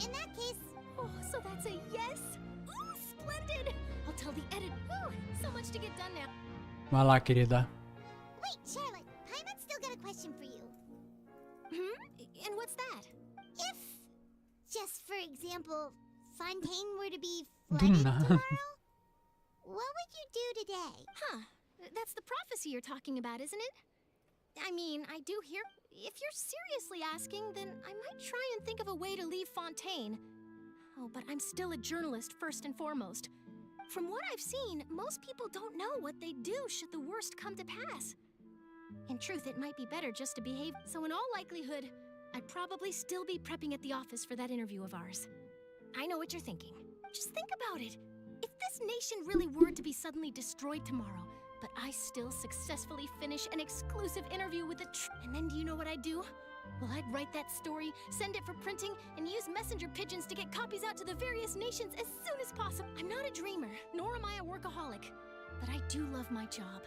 in that case... Oh, so that's a yes? Ooh, splendid! I'll tell the edit. Ooh, so much to get done now. Vai lá, querida. Wait, Charlotte, Paimon's still got a question for you. And what's that? If, just for example, Fontaine were to be Do flooded not. tomorrow, what would you do today? Huh. That's the prophecy you're talking about, isn't it? I mean, I do hear... If you're seriously asking, then I might try and think of a way to leave Fontaine. Oh, but I'm still a journalist first and foremost. From what I've seen, most people don't know what they'd do should the worst come to pass. In truth, it might be better just to behave. So in all likelihood, I'd probably still be prepping at the office for that interview of ours. I know what you're thinking. Just think about it. If this nation really were to be suddenly destroyed tomorrow, but I still successfully finish an exclusive interview with and then do you know what I'd do? Well, I'd write that story, send it for printing, and use messenger pigeons to get copies out to the various nations as soon as possible. I'm not a dreamer, nor am I a workaholic, but I do love my job.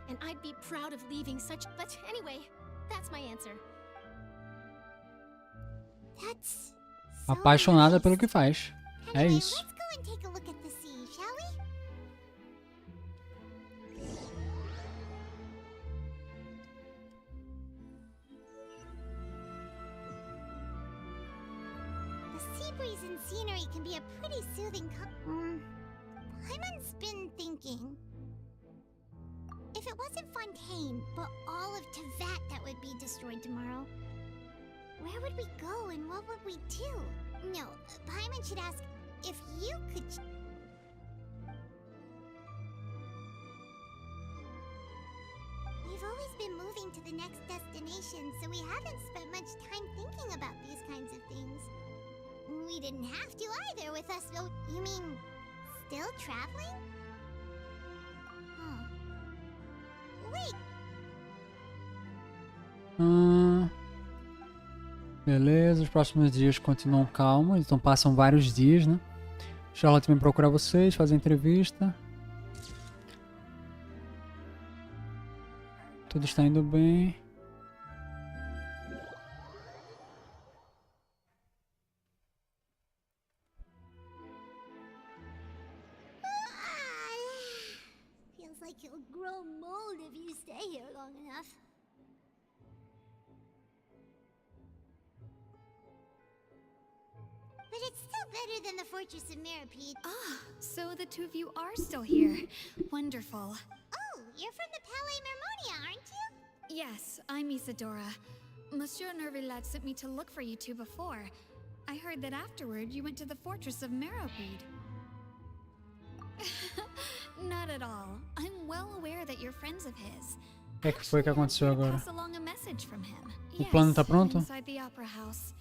And I'd be proud of leaving such... But anyway, that's my answer. That's... Apaixonada pelo que faz. É Anyway, isso. let's go and take a look at the sea, shall we? The sea breeze and scenery can be a pretty soothing Paimon's been thinking. If wasn't Fontaine, but all of Tevat that would be destroyed tomorrow. Where would we go and what would we do? No, Paimon should ask if you could... We've always been moving to the next destination, so we haven't spent much time thinking about these kinds of things. We didn't have to either with us. Oh, you mean still traveling? Huh. Wait. Beleza, os próximos dias continuam calmos, então passam vários dias, né? Charlotte vem procurar vocês, fazer entrevista. Tudo está indo bem. Feels like you'll grow mold if you stay here long enough. But it's still better than the Fortress of Mirapede. Ah, so the two of you are still here. Wonderful. Oh, you're from the Palais Mermonia, aren't you? Yes, I'm Isadora. Monsieur Nervilat sent me to look for you two before. I heard that afterward you went to the Fortress of Mirapede. Not at all. I'm well aware that you're friends of his. O que é que foi que aconteceu agora? Pass along a message from him. O plano tá pronto? Inside the opera house.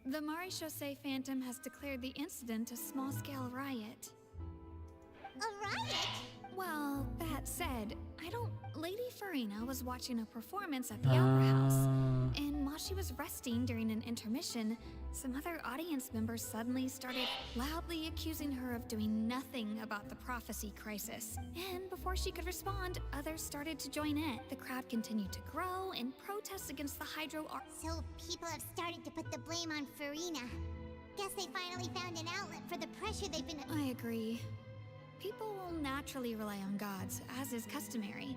The Maréchaussée Phantom has declared the incident a small-scale riot. A riot? Well, that said, Lady Farina was watching a performance at the opera house, and while she was resting during an intermission, some other audience members suddenly started loudly accusing her of doing nothing about the prophecy crisis. And before she could respond, others started to join in. The crowd continued to grow and protest against the Hydro Art. So people have started to put the blame on Farina. Guess they finally found an outlet for the pressure they've been... I agree. People will naturally rely on gods, as is customary.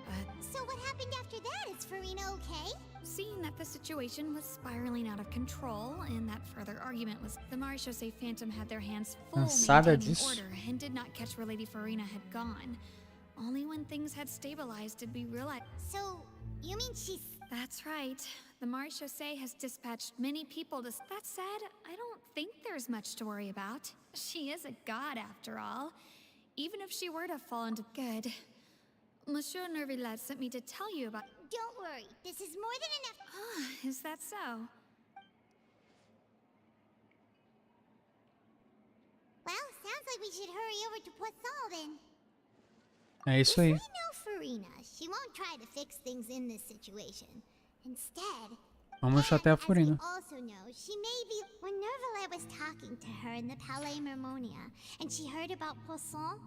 But so what happened after that? Is Farina okay? Seeing that the situation was spiraling out of control and that further argument was the Maréchaussée Phantom had their hands full maintaining order and did not catch where Lady Farina had gone. Only when things had stabilized did we realize... So, you mean she's... That's right. The Maréchaussée has dispatched many people to... That said, I don't think there's much to worry about. She is a god after all. Even if she were to fall into... Good. Monsieur Nervilat sent me to tell you about... Don't worry, this is more than enough... Ah, is that so? Well, sounds like we should hurry over to Poisson then. É isso aí. If we know Farina, she won't try to fix things in this situation. Instead... Vamos até a Farina. Also know, she may be... When Nervilat was talking to her in the Palais Mermonia, and she heard about Poisson,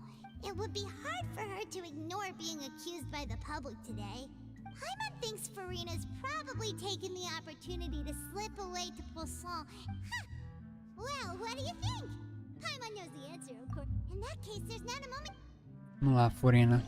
it would be hard for her to ignore being accused by the public today. Paimon thinks Farina's probably taken the opportunity to slip away to Poisson. Huh. Well, what do you think? Paimon knows the answer, of course. In that case, there's not a moment... Vamos lá, Farina.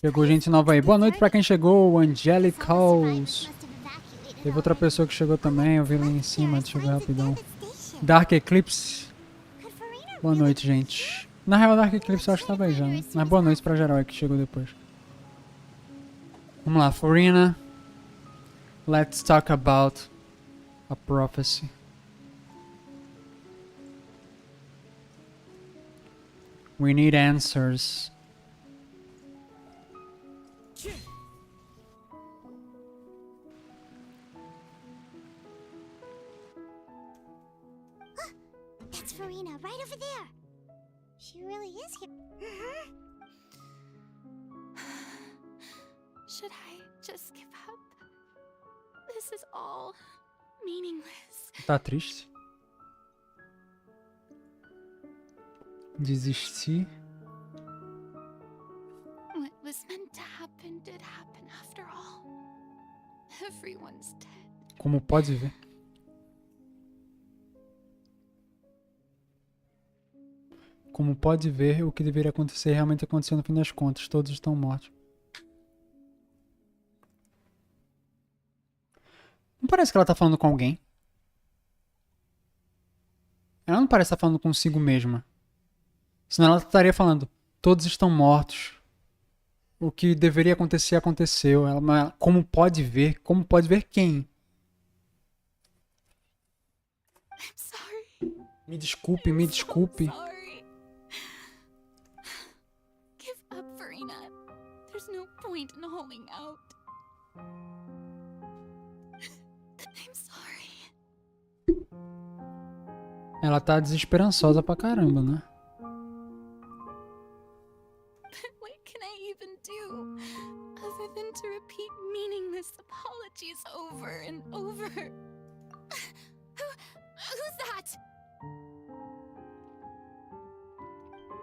Chegou gente nova aí. Boa noite pra quem chegou. Angelicals. Teve outra pessoa que chegou também. Eu vi lá em cima. Deixa eu ver rapidão. Dark Eclipse. Boa noite, gente. Na real, Dark Eclipse eu acho que tava aí já, né? Mas boa noite pra geral aí que chegou depois. Vamos lá, Farina. Let's talk about a prophecy. We need answers. That's Farina, right over there. She really is here. Should I just give up? This is all meaningless. Tá triste? Desistir? What was meant to happen did happen after all. Everyone's dead. Como pode ver. Como pode ver, o que deveria acontecer realmente aconteceu no fim das contas. Todos estão mortos. Não parece que ela tá falando com alguém? Ela não parece estar falando consigo mesma. Senão ela estaria falando, todos estão mortos. O que deveria acontecer, aconteceu. Ela, como pode ver? Como pode ver quem? I'm sorry. Me desculpe, me desculpe. Sorry. Give up, Farina. There's no point in holding out. I'm sorry. Ela tá desesperançosa pra caramba, né? What can I even do other than to repeat meaningless apologies over and over? Who's that?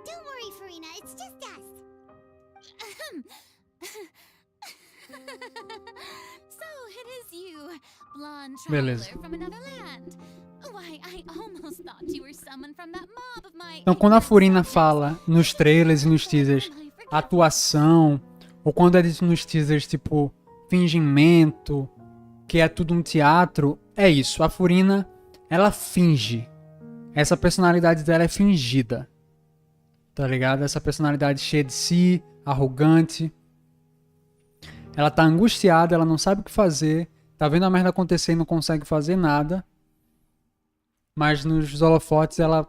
Don't worry, Farina. It's just us. So it is you, blonde Beleza. traveler from another land. Why, I almost thought you were someone from that mob of my... Então quando a Furina fala nos trailers e nos teasers atuação, ou quando é dito nos teasers tipo fingimento, que é tudo um teatro, é isso. A Furina, ela finge. Essa personalidade dela é fingida. Tá ligado? Essa personalidade cheia de si, arrogante. Ela tá angustiada, ela não sabe o que fazer, tá vendo a merda acontecer e não consegue fazer nada. Mas nos holofotes ela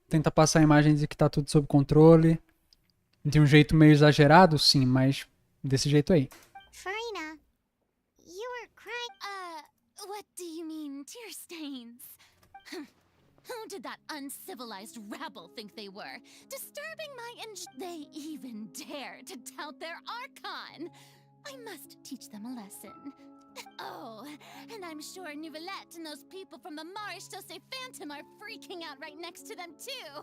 tenta passar a imagem de que tá tudo sob controle. De um jeito meio exagerado, sim, mas desse jeito aí. Farina, you were crying. What do you mean, tear stains? Who did that uncivilized rabble think they were? Disturbing my they even dare to tout their archon! I must teach them a lesson. Oh, and I'm sure Nouvellette and those people from the Marsh Chaussee Phantom are freaking out right next to them, too.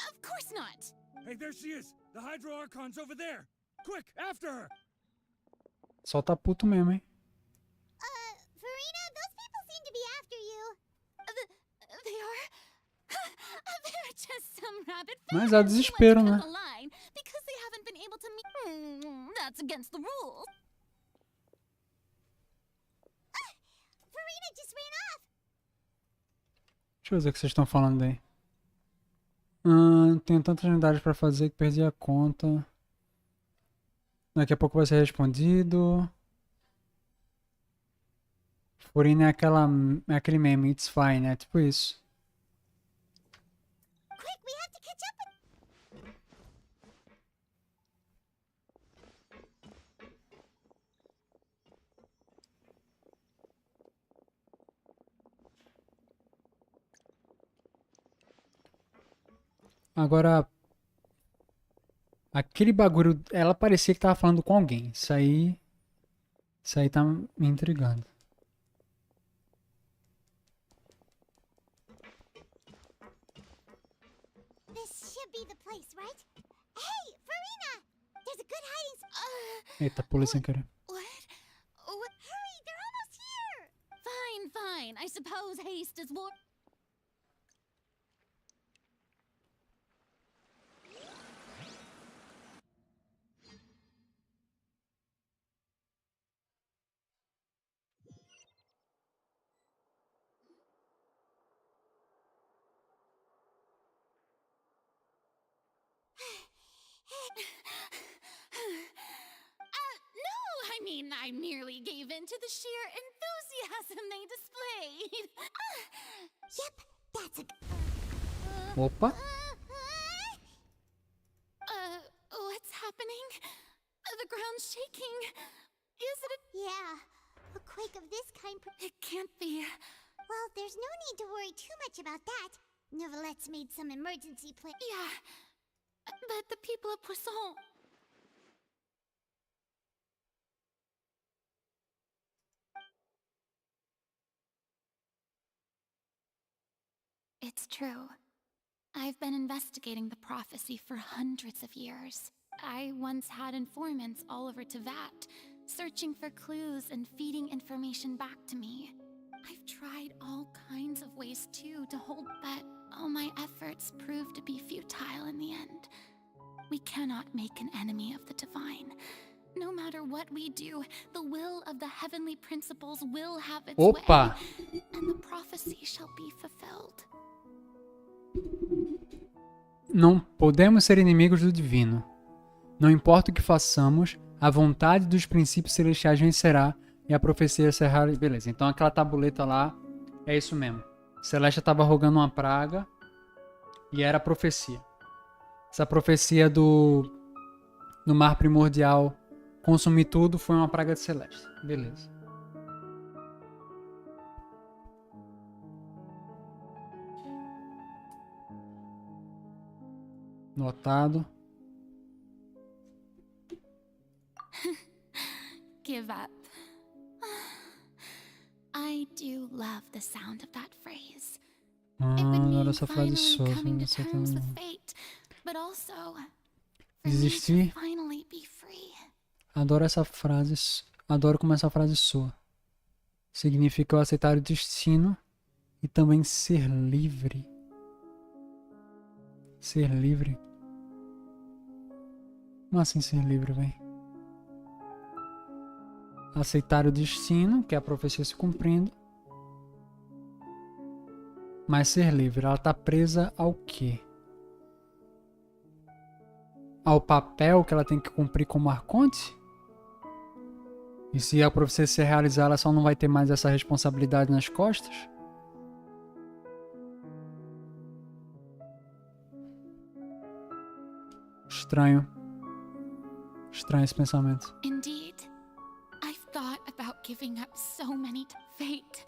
Of course not. Hey, there she is! The Hydro Archon's over there! Quick, after her! Só tá puto mesmo, hein? Farina, those people seem to be after you. They are? They're just some rabid Mas é o desespero, né? line because they haven't been able to meet. That's against the rules. Farina just ran off. Deixa eu ver o que vocês estão falando aí. Tenho tantas unidades pra fazer que perdi a conta. Daqui a pouco vai ser respondido. Furina é aquele meme, it's fine, é tipo isso. Quick, we have to catch up with... Agora, aquele bagulho, ela parecia que tava falando com alguém. Isso aí tá me intrigando. This should be the place, right? Hey, Farina! There's a good hiding spot. Eita, pulei sem querer. What? Hurry, they're almost here! Fine, fine. I suppose haste is war. No, I mean, I merely gave in to the sheer enthusiasm they displayed. Yep, that's a... Opa. What's happening? The ground's shaking. Is it a... Yeah, a quake of this kind... It can't be. Well, there's no need to worry too much about that. Nouvellette's made some emergency plan... Yeah, but the people of Poisson... It's true. I've been investigating the prophecy for hundreds of years. I once had informants all over Tevat, searching for clues and feeding information back to me. I've tried all kinds of ways too to hold, but all my efforts proved to be futile in the end. We cannot make an enemy of the divine. No matter what we do, the will of the heavenly principles will have its Opa! way, and the prophecy shall be fulfilled. Não podemos ser inimigos do divino. Não importa o que façamos, a vontade dos princípios celestiais vencerá e a profecia será... Beleza, então aquela tabuleta lá é isso mesmo. Celeste estava rogando uma praga e era a profecia. Essa profecia do mar primordial consumir tudo foi uma praga de Celeste. Beleza. Notado. Give up. I do love the sound of that phrase. Adoro essa frase só. Desistir. Adoro essa frase. Adoro como essa frase soa. Significa eu aceitar o destino e também ser livre. Ser livre? Como assim ser livre, velho? Aceitar o destino, que é a profecia se cumprindo. Mas ser livre, ela tá presa ao quê? Ao papel que ela tem que cumprir como arconte? E se a profecia se realizar, ela só não vai ter mais essa responsabilidade nas costas? Estranho. Estranho esse pensamento. Indeed, I've thought about giving up so many to fate.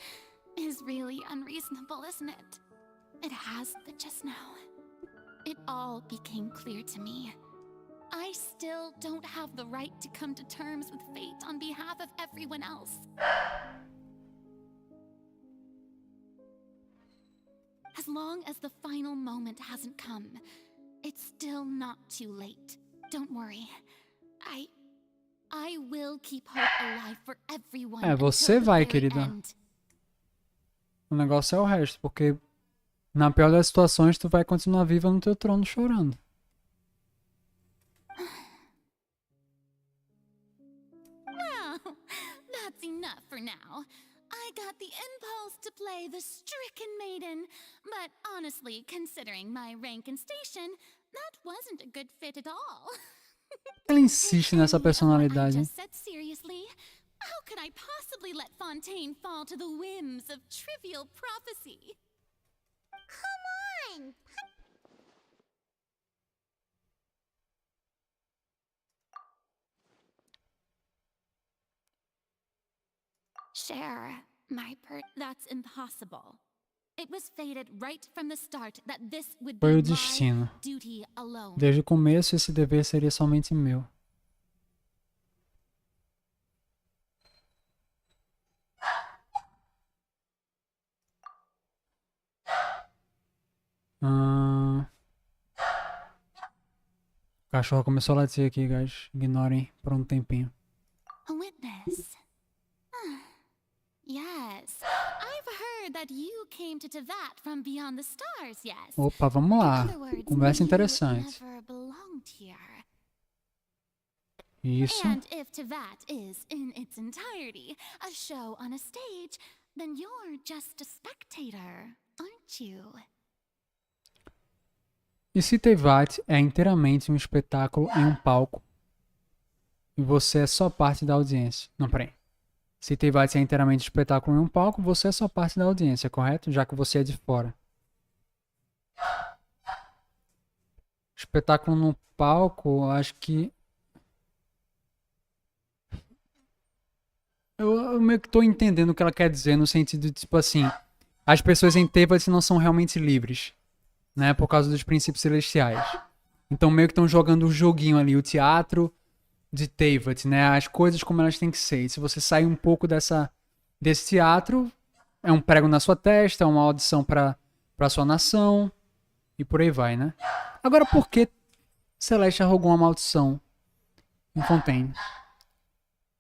Is really unreasonable, isn't it? It has, but just now, it all became clear to me. I still don't have the right to come to terms with fate on behalf of everyone else. As long as the final moment hasn't come, it's still not too late. Don't worry. I will keep hope alive for everyone. Você vai, querida. O negócio é o resto, porque na pior das situações tu vai continuar viva no teu trono chorando. Well, that's enough for now. I got the impulse to play the stricken maiden, but honestly, considering my rank and station, that wasn't a good fit at all. Ela insiste nessa personalidade. Just said seriously. How could I possibly let Fontaine fall to the whims of trivial prophecy? Come on! Share my that's impossible. It was fated right from the start that this would Foi be o destino. my duty alone. Desde o começo esse dever seria somente meu. O cachorro começou a latir aqui, guys. Ignorem por um tempinho. A witness. Yes, I've heard that you came to Tevat from beyond the stars, yes. Opa, vamos lá. In other words, Conversa you interessante. never belonged here. Isso. And if Tevat is, in its entirety, a show on a stage, then you're just a spectator, aren't you? E se Tevat é inteiramente um espetáculo em um palco e você é só parte da audiência? Não, peraí. Se Tevat é inteiramente um espetáculo em um palco, você é só parte da audiência, correto? Já que você é de fora. Espetáculo no palco, acho que... Eu meio que tô entendendo o que ela quer dizer, no sentido de, tipo assim, as pessoas em Tevat não são realmente livres, né? Por causa dos princípios celestiais. Então meio que estão jogando o joguinho ali, o teatro de Tevat, né? As coisas como elas têm que ser. E se você sair um pouco desse teatro, é um prego na sua testa, é uma audição pra sua nação, e por aí vai, né? Agora, por que Celeste arrogou uma maldição em Fontaine?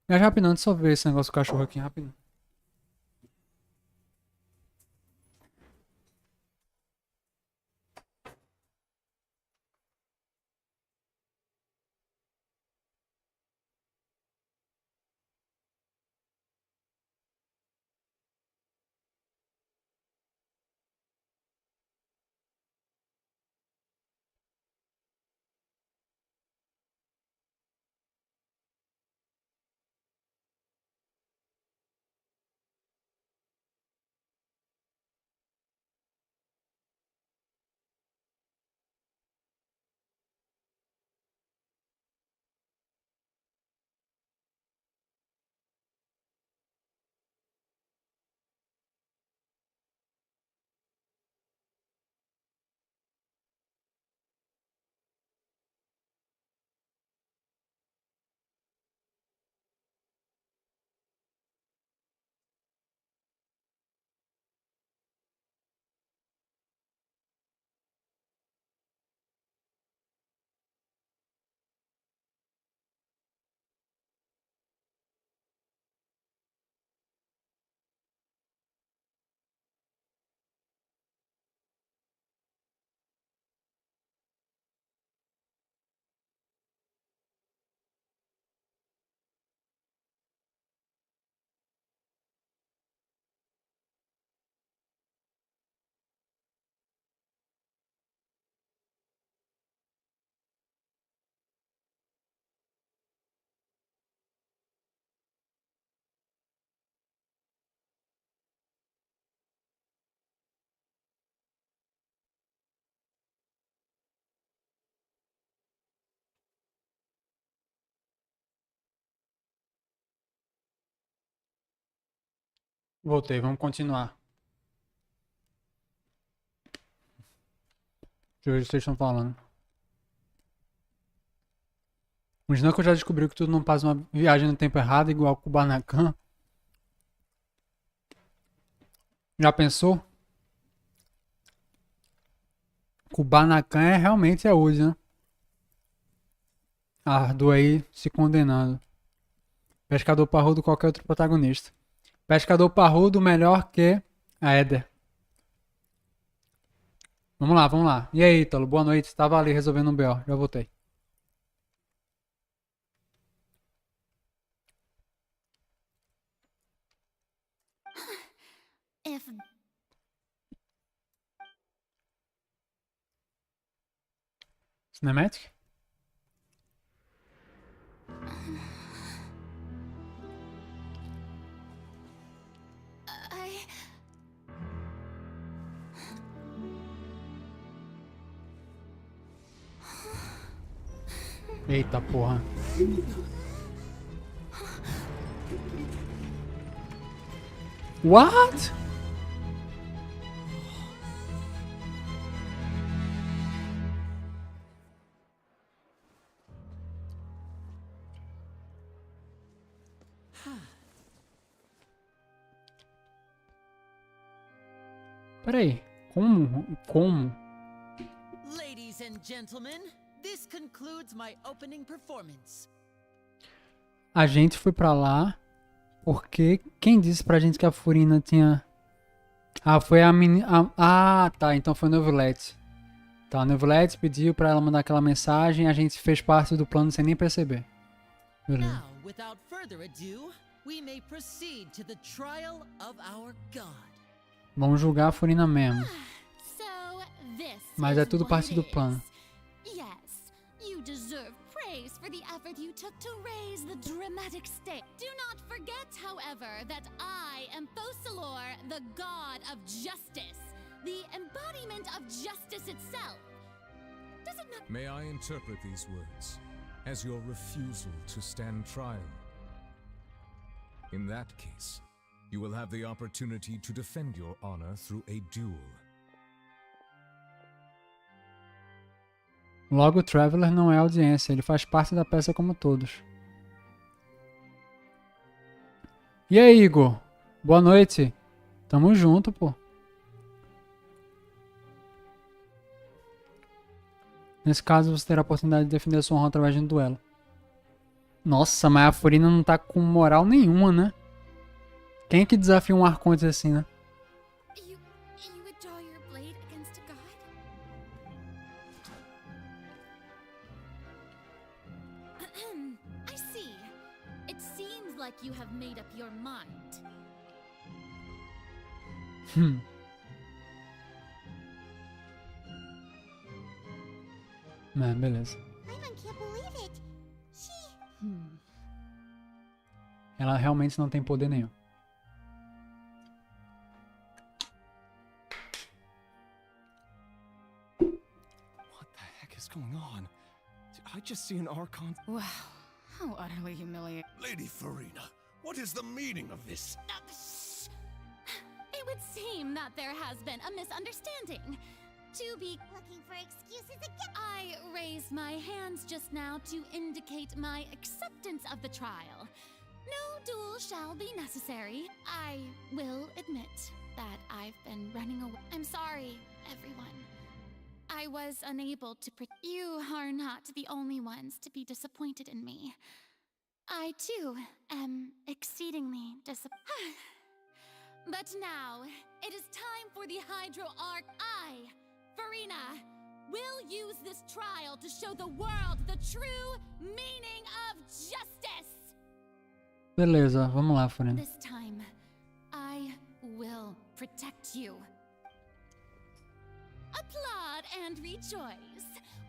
Mas rapidão, deixa eu só ver esse negócio do cachorro aqui, rapidão. Voltei, vamos continuar. Deixa eu ver o que vocês estão falando. O Snanko já descobriu que tudo não passa uma viagem no tempo errado, igual Kubanacan. Já pensou? Kubanacan é realmente é hoje, né? Ardo aí se condenando. Pescador parrudo, qualquer outro protagonista. Pescador parrudo melhor que a Eder. Vamos lá, vamos lá. E aí, Ítalo? Boa noite. Estava ali resolvendo um BO. Já voltei. If Cinematic? Eita porra. What? Peraí, como? Ladies and gentlemen, this concludes my opening performance. A gente foi pra lá porque quem disse pra gente que a Furina tinha... Ah, foi a menina... Ah, tá, então foi a Novelette. Tá, a Novelette pediu pra ela mandar aquela mensagem e a gente fez parte do plano sem nem perceber. Beleza. Now, without further ado, we may proceed to the trial of our God. Vamos julgar a Furina mesmo. so, this Mas is é tudo what parte it do is. plano. Yes, you deserve praise for the effort you took to raise the dramatic state. Do not forget, however, that I am Fosalor, the god of justice, the embodiment of justice itself. Does it not? May I interpret these words as your refusal to stand trial? In that case, you will have the opportunity to defend your honor through a duel. Logo, o Traveler não é audiência, ele faz parte da peça como todos. E aí, Igor? Boa noite. Tamo junto, pô. Nesse caso, você terá a oportunidade de defender sua honra através de um duelo. Nossa, mas a Furina não tá com moral nenhuma, né? Quem é que desafia um Arconte assim, né? You would draw your blade against a god? I see. It seems like you have made up your mind. Beleza. Paimon can't believe it. She... Ela realmente não tem poder nenhum. What the heck is going on? Did I just see an Archon? Wow, how utterly humiliating. Lady Farina, what is the meaning of this? It would seem that there has been a misunderstanding. To be Looking for excuses again? I raised my hands just now to indicate my acceptance of the trial. No duel shall be necessary. I will admit that I've been running away. I'm sorry, everyone. I was unable to You are not the only ones to be disappointed in me. I, too, am exceedingly disappointed. But now, it is time for the Hydro Arc. I, Farina, will use this trial to show the world the true meaning of justice. Beleza, vamos lá, Farina. This time, I will protect you. Applaud and rejoice.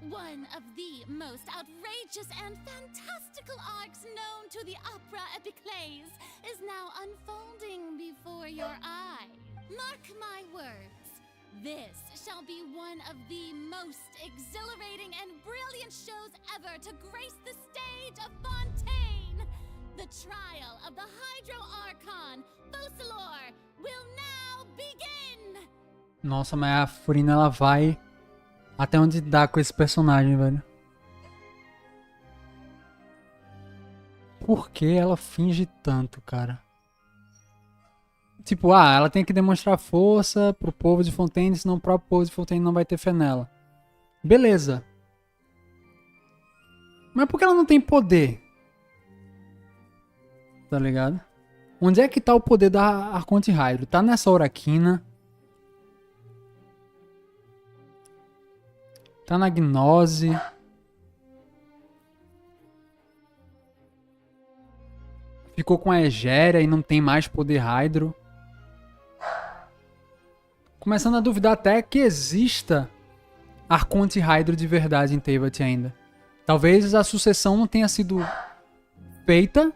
One of the most outrageous and fantastical arcs known to the opera epiclese is now unfolding before your eyes. Mark my words. This shall be one of the most exhilarating and brilliant shows ever to grace the stage of Fontaine. The trial of the Hydro Archon, Fosalor, Nossa, mas a Furina, ela vai até onde dá com esse personagem, velho. Por que ela finge tanto, cara? Tipo, ela tem que demonstrar força pro povo de Fontaine, senão o próprio povo de Fontaine não vai ter fé nela. Beleza. Mas por que ela não tem poder? Tá ligado? Onde é que tá o poder da Arconte Hydro? Tá nessa Oraquina. Tá na Gnose. Ficou com a Egéria e não tem mais poder Hydro. Começando a duvidar até que exista Arconte Hydro de verdade em Teyvat ainda. Talvez a sucessão não tenha sido feita,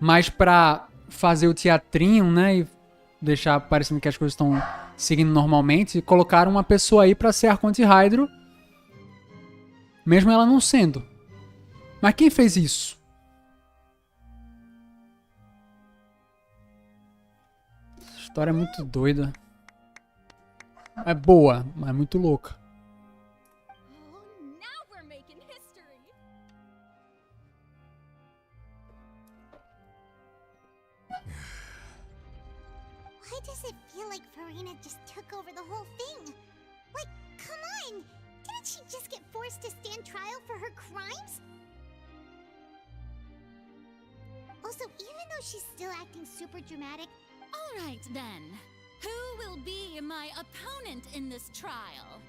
mas pra fazer o teatrinho, né, e deixar parecendo que as coisas estão seguindo normalmente, colocaram uma pessoa aí pra ser Arconte Hydro, mesmo ela não sendo. Mas quem fez isso? Essa história é muito doida. É boa, mas é muito louca. Why does it feel like Farina just took over the whole thing? Like, come on! Didn't she just get forced to stand trial for her crimes? Also, even though she's still acting super dramatic... All right, then. Who will be my opponent in this trial?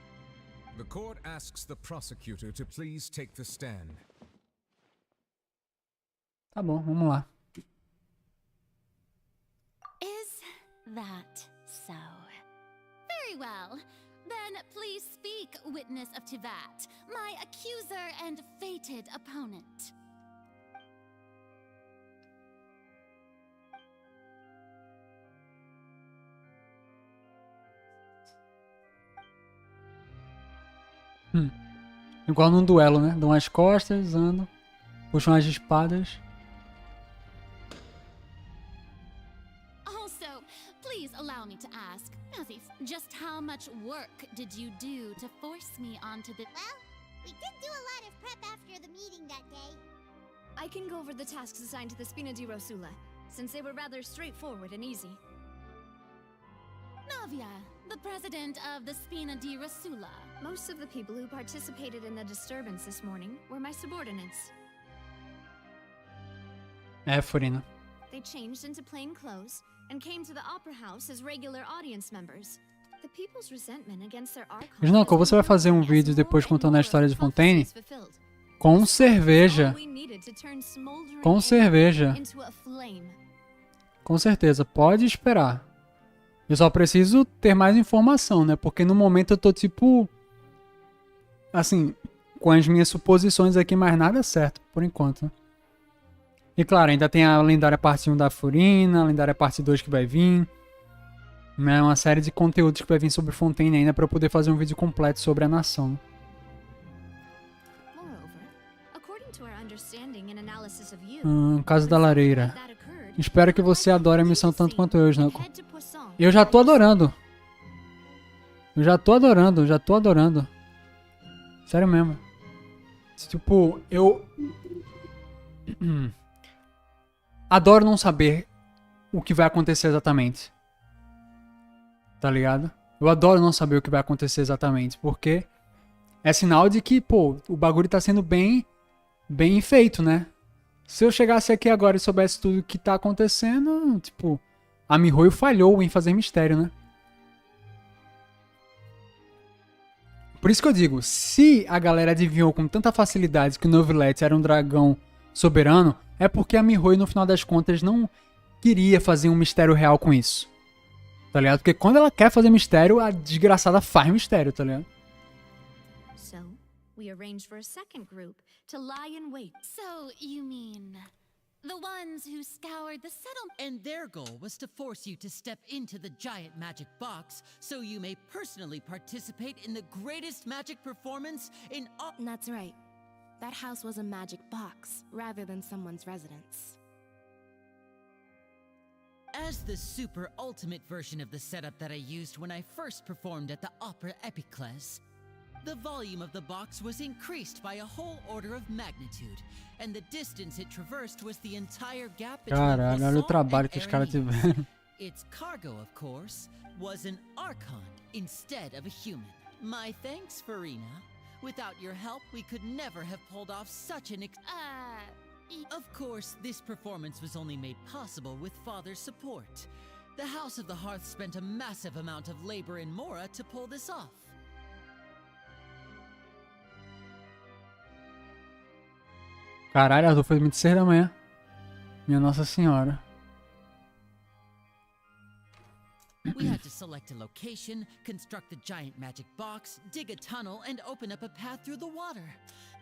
The court asks the prosecutor to please take the stand. Tá bom, vamos lá. Is that so? Very well. Then please speak, witness of Teyvat, my accuser and fated opponent. Igual num duelo, né? Dão as costas, andam, puxam as espadas. Also, please allow me to ask, Nazif, just how much work did you do to force me onto the... Well, we did do a lot of prep after the meeting that day. I can go over the tasks assigned to the Spina di Rosula, since they were rather straightforward and easy. Navia, the president of the Spina di Rosula. Most of the people who participated in the disturbance this morning were my subordinates. Furina. They changed into plain clothes and came to the opera house as regular audience members. The people's resentment against their archon... Junoko, você vai fazer um vídeo depois contando a história de Fontaine? Com cerveja. Com cerveja. Com certeza, pode esperar. Eu só preciso ter mais informação, né? Porque no momento eu tô tipo... Assim, com as minhas suposições aqui, mas nada é certo, por enquanto. E claro, ainda tem a lendária parte 1 da Furina, a lendária parte 2 que vai vir. Né? Uma série de conteúdos que vai vir sobre Fontaine ainda pra eu poder fazer um vídeo completo sobre a nação. Caso da lareira. Espero que você adore a missão tanto quanto eu, Junoko. Eu já tô adorando. Eu já tô adorando. Sério mesmo. Tipo, eu... adoro não saber o que vai acontecer exatamente. Tá ligado? Eu adoro não saber o que vai acontecer exatamente. Porque é sinal de que, pô, o bagulho tá sendo bem feito, né? Se eu chegasse aqui agora e soubesse tudo o que tá acontecendo, tipo... A miHoYo falhou em fazer mistério, né? Por isso que eu digo, se a galera adivinhou com tanta facilidade que o Novilete era um dragão soberano, é porque a miHoYo, no final das contas, não queria fazer um mistério real com isso. Tá ligado? Porque quando ela quer fazer mistério, a desgraçada faz mistério, tá ligado? So, we arranged for a second group to lie in wait. So, you mean... the ones who scoured the settlement. And their goal was to force you to step into the giant magic box so you may personally participate in the greatest magic performance in all... That's right. That house was a magic box, rather than someone's residence. As the super ultimate version of the setup that I used when I first performed at the Opera Epicles, the volume of the box was increased by a whole order of magnitude, and the distance it traversed was the entire gap between Caralho, olha o trabalho que os caras tiveram. Its cargo, of course, was an archon instead of a human. My thanks, Farina. Without your help, we could never have pulled off such an Of course, this performance was only made possible with Father's support. The House of the Hearth spent a massive amount of labor in Mora to pull this off. Caralho, Arthur foi muito 6 da manhã. Minha Nossa Senhora. We had to select a location, construct the giant magic box, dig a tunnel, and open up a path through the water.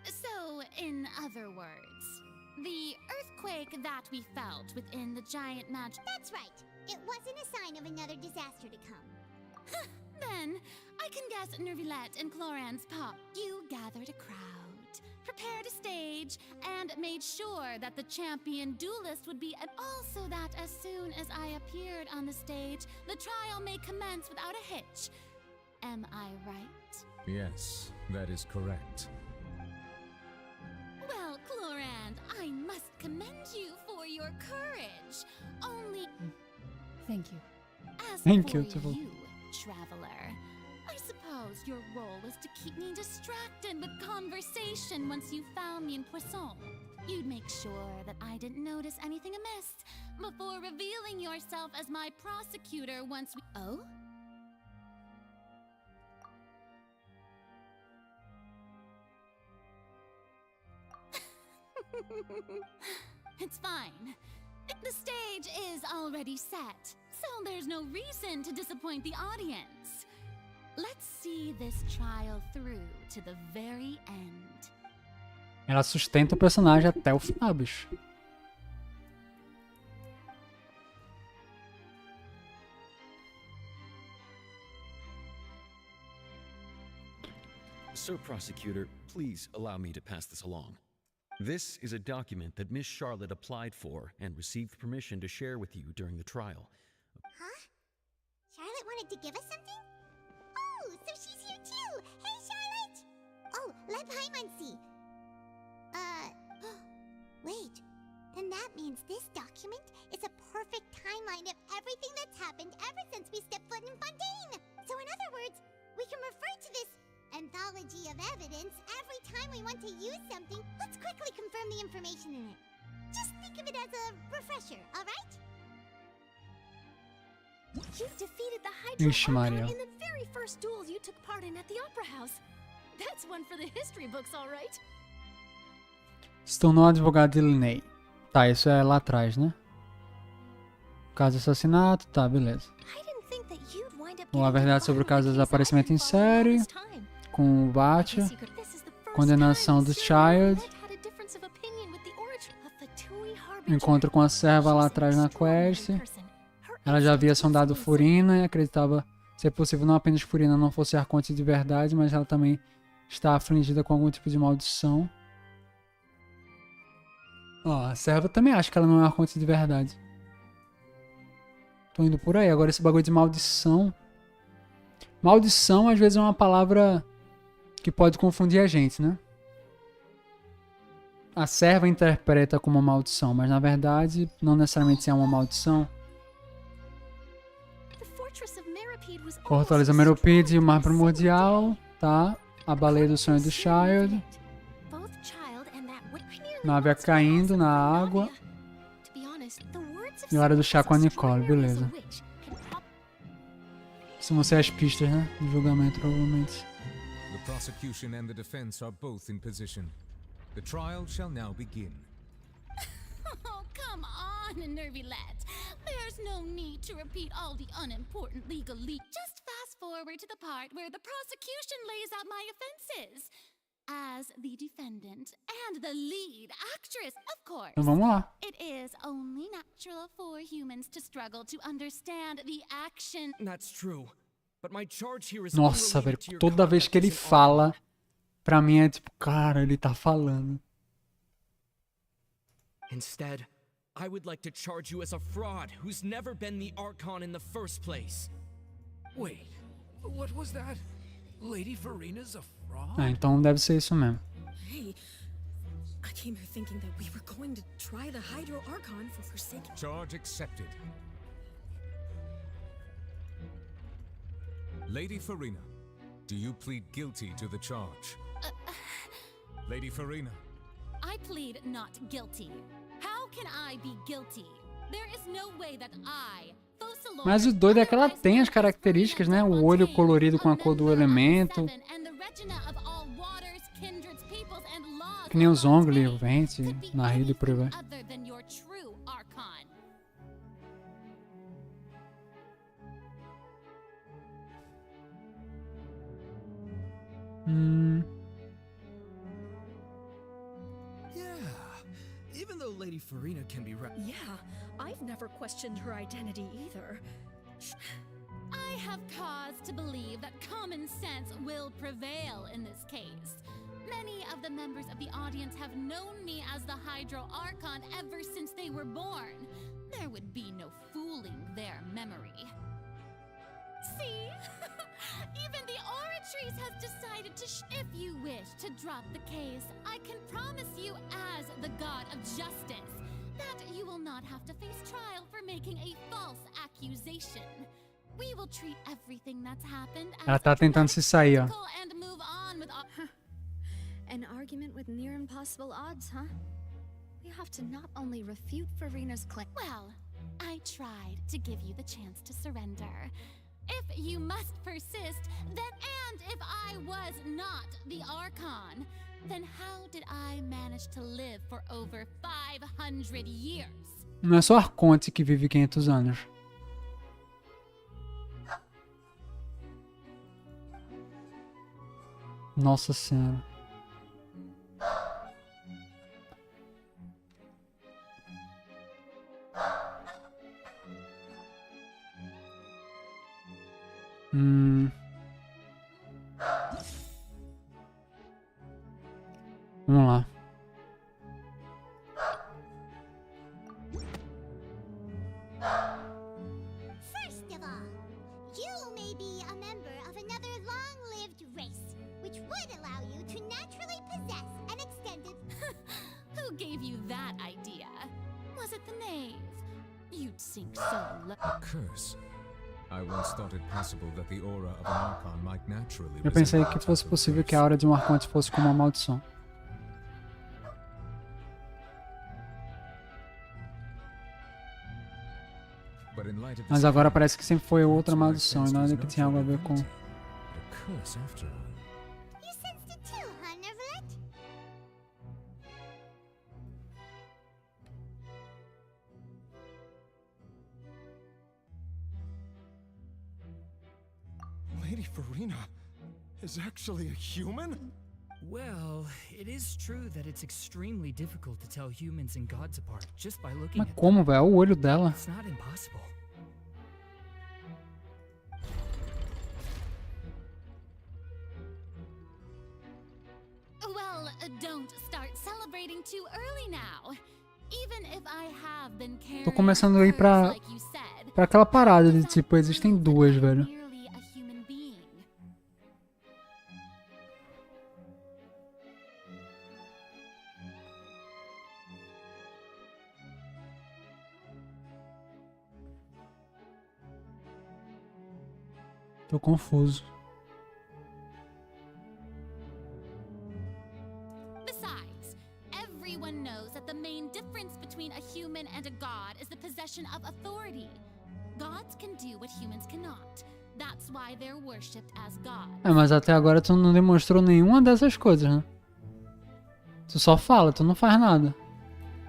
So, in other words, the earthquake that we felt within the giant magic... That's right. It wasn't a sign of another disaster to come. Then, I can guess Nervilette and Cloran's pop. You gathered a crowd, prepared a stage, and made sure that the champion duelist would be... And also that as soon as I appeared on the stage, the trial may commence without a hitch. Am I right? Yes, that is correct. Well, Clorand, I must commend you for your courage. Only... Thank you. As Thank for you, Tiffle. you, traveler, I suppose your role was to keep me distracted with conversation once you found me in Poisson. You'd make sure that I didn't notice anything amiss before revealing yourself as my prosecutor once we... Oh? It's fine. The stage is already set, so there's no reason to disappoint the audience. Let's see this trial through to the very end. Ela sustenta o personagem até o final, bicho. Sir Prosecutor, please allow me to pass this along. This is a document that Miss Charlotte applied for and received permission to share with you during the trial. Huh? Charlotte wanted to give us something? Oh, so she's here too! Hey, Charlotte! Oh, let Paimon see. Wait. Then that means this document is a perfect timeline of everything that's happened ever since we stepped foot in Fontaine! So in other words, we can refer to this anthology of evidence every time we want to use something. Let's quickly confirm the information in it. Just think of it as a refresher, alright? You defeated the Hydra Ixi, Maria. in the very first duel you took part in at the Opera House. That's one for the history books, alright? Se tornou advogado de Linney. Tá, isso é lá atrás, né? Caso de assassinato, tá, beleza. Ou a verdade sobre o caso de desaparecimento em série. Com o Batia. Condenação do Child. Encontro com a serva lá atrás na quest. Ela já havia sondado Furina e acreditava ser possível não apenas Furina não fosse Arconte de verdade, mas ela também está afligida com algum tipo de maldição. Ó, a serva também acha que ela não é Arconte de verdade. Tô indo por aí. Agora esse bagulho de maldição. Maldição às vezes é uma palavra que pode confundir a gente, né? A serva interpreta como uma maldição, mas na verdade não necessariamente é uma maldição. Fortaleza Meropide, o Mar Primordial, tá? A Baleia do Sonho do Child. Nave caindo na água. E hora do chá com a Nicole, beleza. São você as pistas, né? Do julgamento, provavelmente. The prosecution and the defense are both in position. The trial shall now begin. Oh, come on, Nervilette. There's no need to repeat all the unimportant legalese. Just fast forward to the part where the prosecution lays out my offenses. As the defendant and the lead actress, of course. Então vamos lá. It is only natural for humans to struggle to understand the action. That's true. But my charge here is Nossa, velho, toda vez que ele fala, pra mim é tipo, cara, ele tá falando. Instead, I would like to charge you as a fraud who's never been the Archon in the first place. Wait, what was that? Lady Farina's a fraud? Ah, então deve ser isso mesmo. Hey, I came here thinking that we were going to try the Hydro Archon for Forsaken. Charge accepted. Lady Farina, do you plead guilty to the charge? Lady Farina. I plead not guilty. How can I be guilty? There is no way that I, Focalor, Mas o doido é que ela tem as características, né? O olho colorido com a cor do elemento. and the Regina of all waters, kindreds, peoples, and laws Que nem os Zongli, o Vente, Nahil e por aí vai. other than your true Archon. Yeah, even though Lady Farina can be right. Yeah, I've never questioned her identity either. I have cause to believe that common sense will prevail in this case. Many of the members of the audience have known me as the Hydro Archon ever since they were born. There would be no fooling their memory. See? Even the Oratrice has decided to if you wish to drop the case, I can promise you as the God of Justice that you will not have to face trial for making a false accusation. We will treat everything that's happened Ela as tá tentando se sair, ó. and move on with An argument with near impossible odds, huh? We have to not only refute Farina's claim. Well, I tried to give you the chance to surrender. If you must persist, then and if I was not the Archon, then how did I manage to live for over 500 years? Não é só Arconte que vive 500 anos. Nossa Senhora. Vamos lá. First of all, you may be a member of another long-lived race, which would allow you to naturally possess an extended... Who gave you that idea? Was it the knave? You'd sink so low. A curse. I once thought it possible that the aura of an Archon might naturally Eu pensei resemble que that fosse of possível curse. que a aura de um Arconte fosse como uma maldição. But in light of Mas this agora evidence, parece que sempre foi outra perhaps my maldição e sense nada was que not tinha algo a ver really com... wanted, but a curse after all. You sensed it too, huh, Nervalet? Lady Farina is actually a human? Well, it is true that it's extremely difficult to tell humans and gods apart just by looking Mas at como, velho? O olho dela. It's not impossible. Well, don't start celebrating too early now. Even if I have been carrying Tô começando a ir curse pra... like you said, pra aquela parada de tipo, existem duas, velho. merely a human being. Tô confuso. Besides, everyone knows that the main difference between a human and a god is the possession of authority. Gods can do what humans cannot. That's why they're worshipped as gods. É, mas até agora tu não demonstrou nenhuma dessas coisas, né? Tu só fala, tu não faz nada.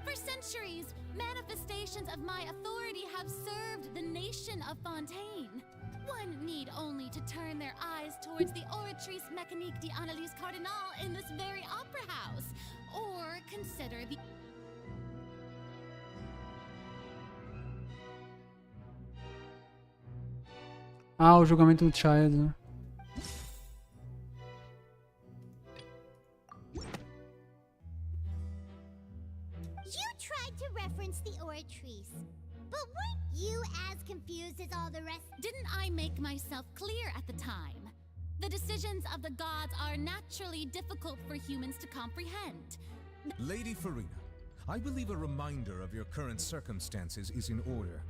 For centuries, manifestations of my authority have served the nation of Fontaine. One need only to turn their eyes towards the Oratrice Mécanique d'Analyse Cardinal in this very opera house, or consider the... Ah, o julgamento do Child, né? You tried to reference the Oratrice. But weren't you as confused as all the rest? Didn't I make myself clear at the time? The decisions of the gods are naturally difficult for humans to comprehend. Lady Farina, I believe a reminder of your current circumstances is in order.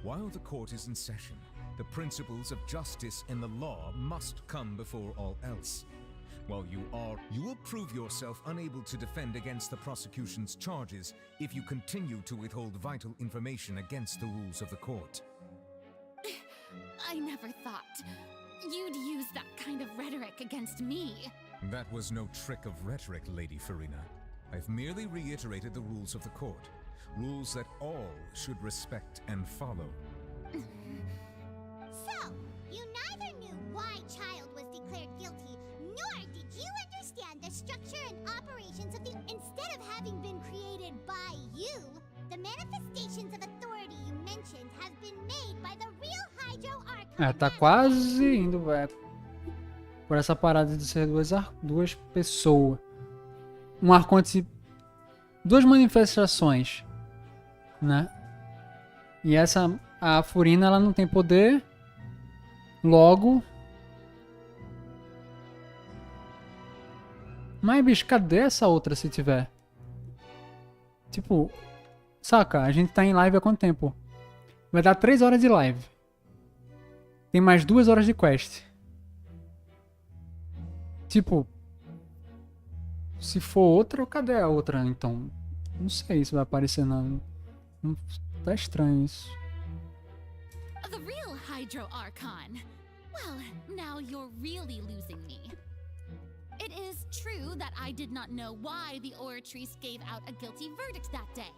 While the court is in session, the principles of justice and the law must come before all else. While you will prove yourself unable to defend against the prosecution's charges if you continue to withhold vital information against the rules of the court. I never thought you'd use that kind of rhetoric against me. That was no trick of rhetoric, Lady Farina. I've merely reiterated the rules of the court. Rules that all should respect and follow. So, you neither knew why Child was declared guilty, nor did you understand the structure and operations of the... Instead of having been created by you, the manifestations of authority you mentioned have been made by the real Hydro Archon. Tá quase indo, velho. Por essa parada de ser duas pessoas. Um arconte, duas manifestações, né? E essa, a Furina, ela não tem poder. Logo. Mas, bicho, cadê essa outra se tiver? Tipo, saca? A gente tá em live há quanto tempo? Vai dar 3 horas de live. Tem mais 2 horas de quest. Tipo, se for outra, cadê a outra, então? Não sei se vai aparecer nada. Tá estranho isso. The real Hydro Archon. Well, now you're really losing me. It is true that I did not know why the Oratrice gave out a guilty verdict that day.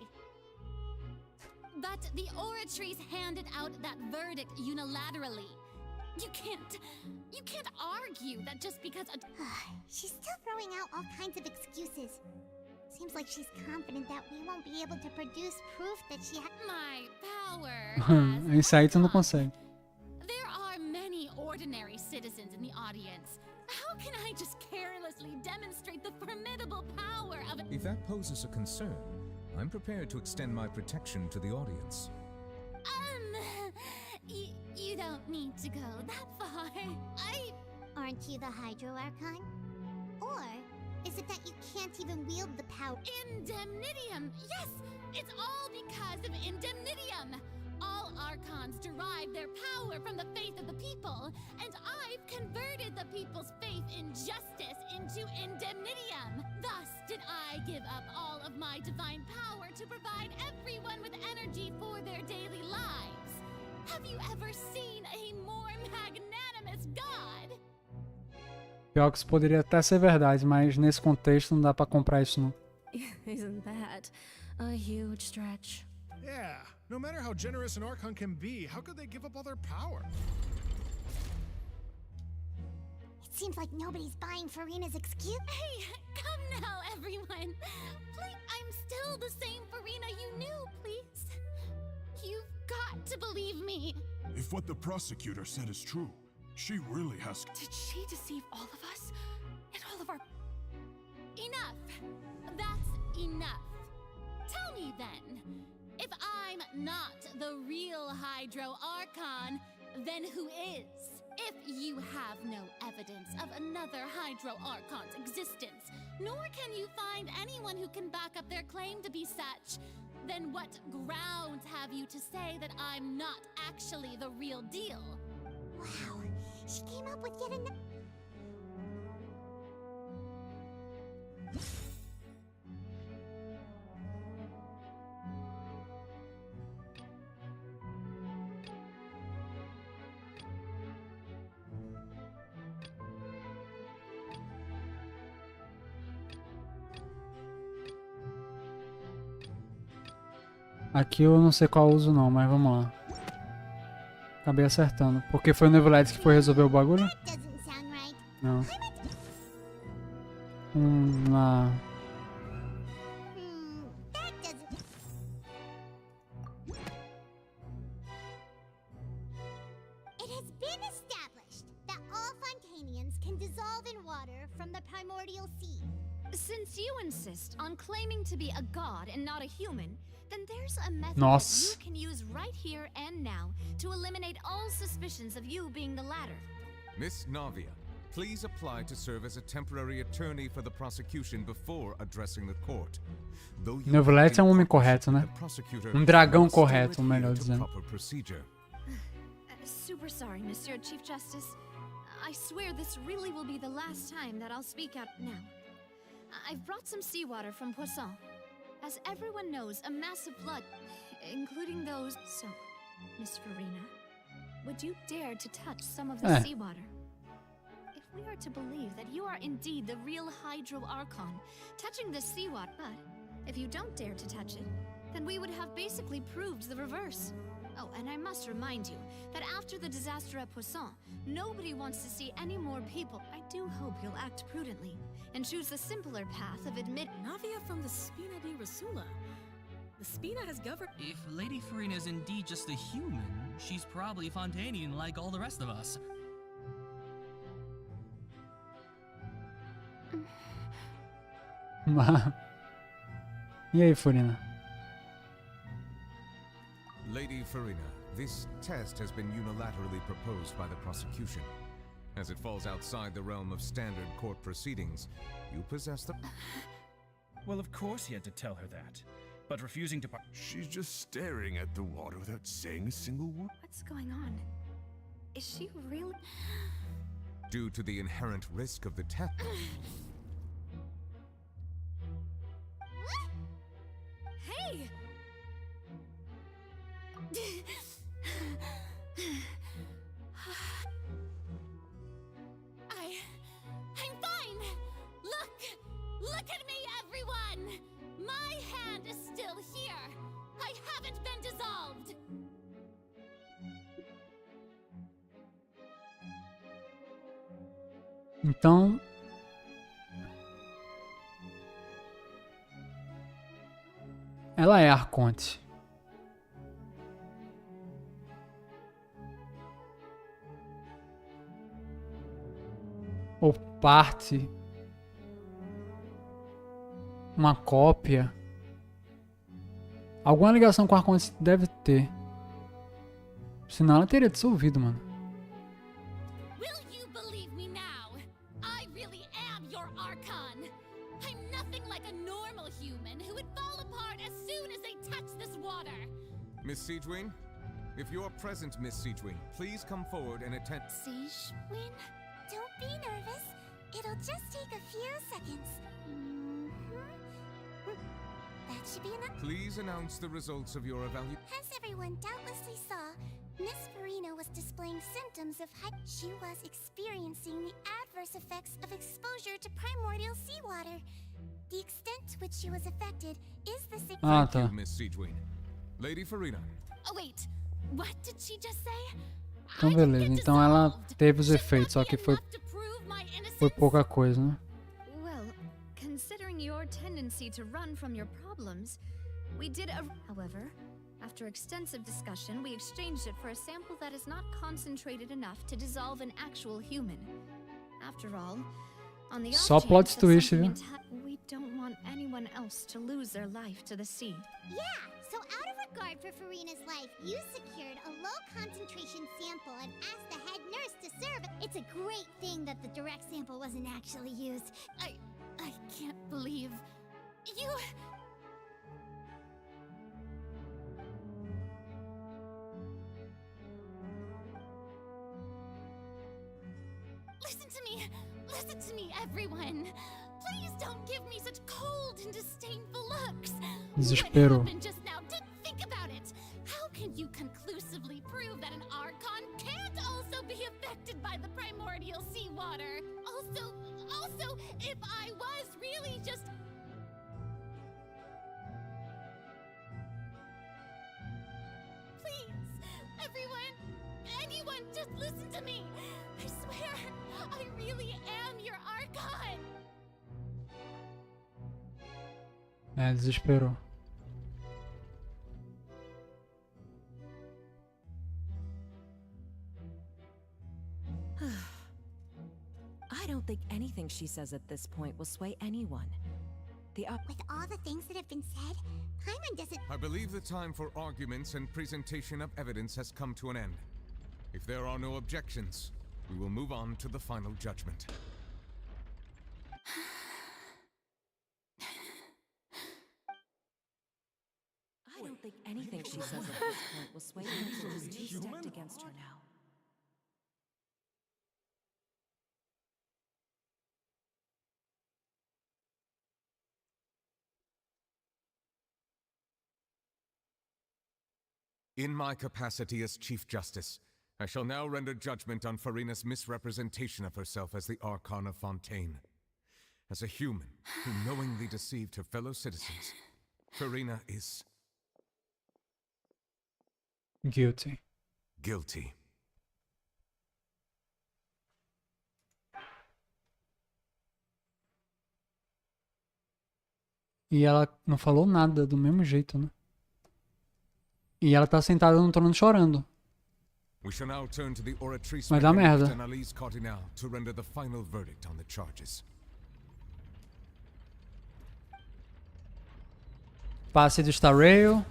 But the Oratrice handed out that verdict unilaterally. You can't argue that just because She's still throwing out all kinds of excuses. Seems like she's confident that we won't be able to produce proof that she had my power. Isso aí tu não consegue. There are many ordinary citizens in the audience. How can I just carelessly demonstrate the formidable power of If that poses a concern, I'm prepared to extend my protection to the audience. You don't need to go that far. Aren't you the Hydro Archon? Or is it that you can't even wield the power? Indemnitium! Yes! It's all because of Indemnitium! All Archons derive their power from the faith of the people, and I've converted the people's faith in justice into Indemnitium. Thus did I give up all of my divine power to provide everyone with energy for their daily lives. Have you ever seen a more magnanimous God? Pior que isso poderia até ser verdade, mas nesse contexto não dá pra comprar isso não. Isn't that a huge stretch? Yeah, no matter how generous an Archon can be, how could they give up all their power? It seems like nobody's buying Farina's excuse. Hey, come now, everyone. Please, I'm still the same Farina you knew, please. You've got to believe me. If what the prosecutor said is true, she really has... Did she deceive all of us? And all of our... Enough. That's enough. Tell me then, if I'm not the real Hydro Archon, then who is? If you have no evidence of another Hydro Archon's existence, nor can you find anyone who can back up their claim to be such, then what grounds have you to say that I'm not actually the real deal? Wow, she came up with yet another... Aqui eu não sei qual uso não, mas vamos lá. Acabei acertando. Porque foi o Neverlight que foi resolver o bagulho? Não. Lá. It has been established that all Fontainians can dissolve in water from the primordial sea. Since you insist on claiming to be a god and not a human, Then there's a method that Nossa. you can use right here and now to eliminate all suspicions of you being the latter. Miss Navia, please apply to serve as a temporary attorney for the prosecution before addressing the court. Though you Neuvillette é um homem correto, né? the prosecutor Um dragão must still correto, adhere melhor to dizendo. proper procedure. Super sorry, Monsieur Chief Justice. I swear this really will be the last time that I'll speak out now. I've brought some seawater from Poisson. As everyone knows, a massive flood, including those... So, Miss Farina, would you dare to touch some of the seawater? If we are to believe that you are indeed the real Hydro Archon, touching the seawater, but if you don't dare to touch it, then we would have basically proved the reverse. Oh, and I must remind you that after the disaster at Poisson, nobody wants to see any more people. I do hope you'll act prudently and choose the simpler path of admit... Navia from the Spina di Rasula. The Spina has governed... If Lady Farina is indeed just a human, she's probably Fontainian like all the rest of us. E aí, Farina? Lady Farina, this test has been unilaterally proposed by the prosecution. As it falls outside the realm of standard court proceedings, you possess the... Well, of course he had to tell her that. But refusing to... She's just staring at the water without saying a single word. What's going on? Is she really... Due to the inherent risk of the test... Hey! I'm fine! Look at me, everyone! My hand is still here! I haven't been dissolved! Então... ela é Arconte. Ou parte. Uma cópia. Alguma ligação com a Arconte deve ter. Senão ela teria dissolvido, mano. Will you believe me now? I really am your Archon. I'm nothing like a normal human who would fall apart as soon as they touch this water. Miss Siegewin? If you're present, Miss Siegewin, please come forward and attend... Siegewin? Don't be nervous. It'll just take a few seconds. That should be enough. Please announce the results of your evaluation. As everyone doubtlessly saw, Miss Farina was displaying symptoms of She was experiencing the adverse effects of exposure to primordial seawater. The extent to which she was affected is the Thank you, Miss Siegewin. Lady Farina. Oh wait, what did she just say? Então beleza, então ela teve os efeitos, só que foi pouca coisa, né? Well, considering your tendency to run from your problems, we did a... However, after extensive discussion, we exchanged it for a sample that is not concentrated enough to dissolve an actual human. After all, on the Só off plot chance that twist, something viu? we don't want anyone else to lose their life to the sea. Yeah, so out of regard for Farina's life, you secured a low concentration sample and asked the head nurse to serve it. It's a great thing that the direct sample wasn't actually used. I can't believe you... Listen to me, everyone. Please don't give me such cold and disdainful looks. Desespero. What happened just now? Think about it. How can you conclusively prove that an Archon can't also be affected by the primordial seawater? Also, if I was really just... Please, anyone, just listen to me. I swear, I really am your Archon. Desesperou. I don't think anything she says at this point will sway anyone. With all the things that have been said, Paimon doesn't... I believe the time for arguments and presentation of evidence has come to an end. If there are no objections, we will move on to the final judgment. I don't think anything she says at this point will sway her. She's too stacked against her now. In my capacity as Chief Justice, I shall now render judgment on Farina's misrepresentation of herself as the Archon of Fontaine. As a human who knowingly deceived her fellow citizens, Farina is... Guilty. Guilty. E ela não falou nada do mesmo jeito, né? E ela tá sentada no trono chorando. We shall now turn to the oratrice Vai dar merda. Analyse Cardinal to render the final verdict on the charges. Passe do Star Rail.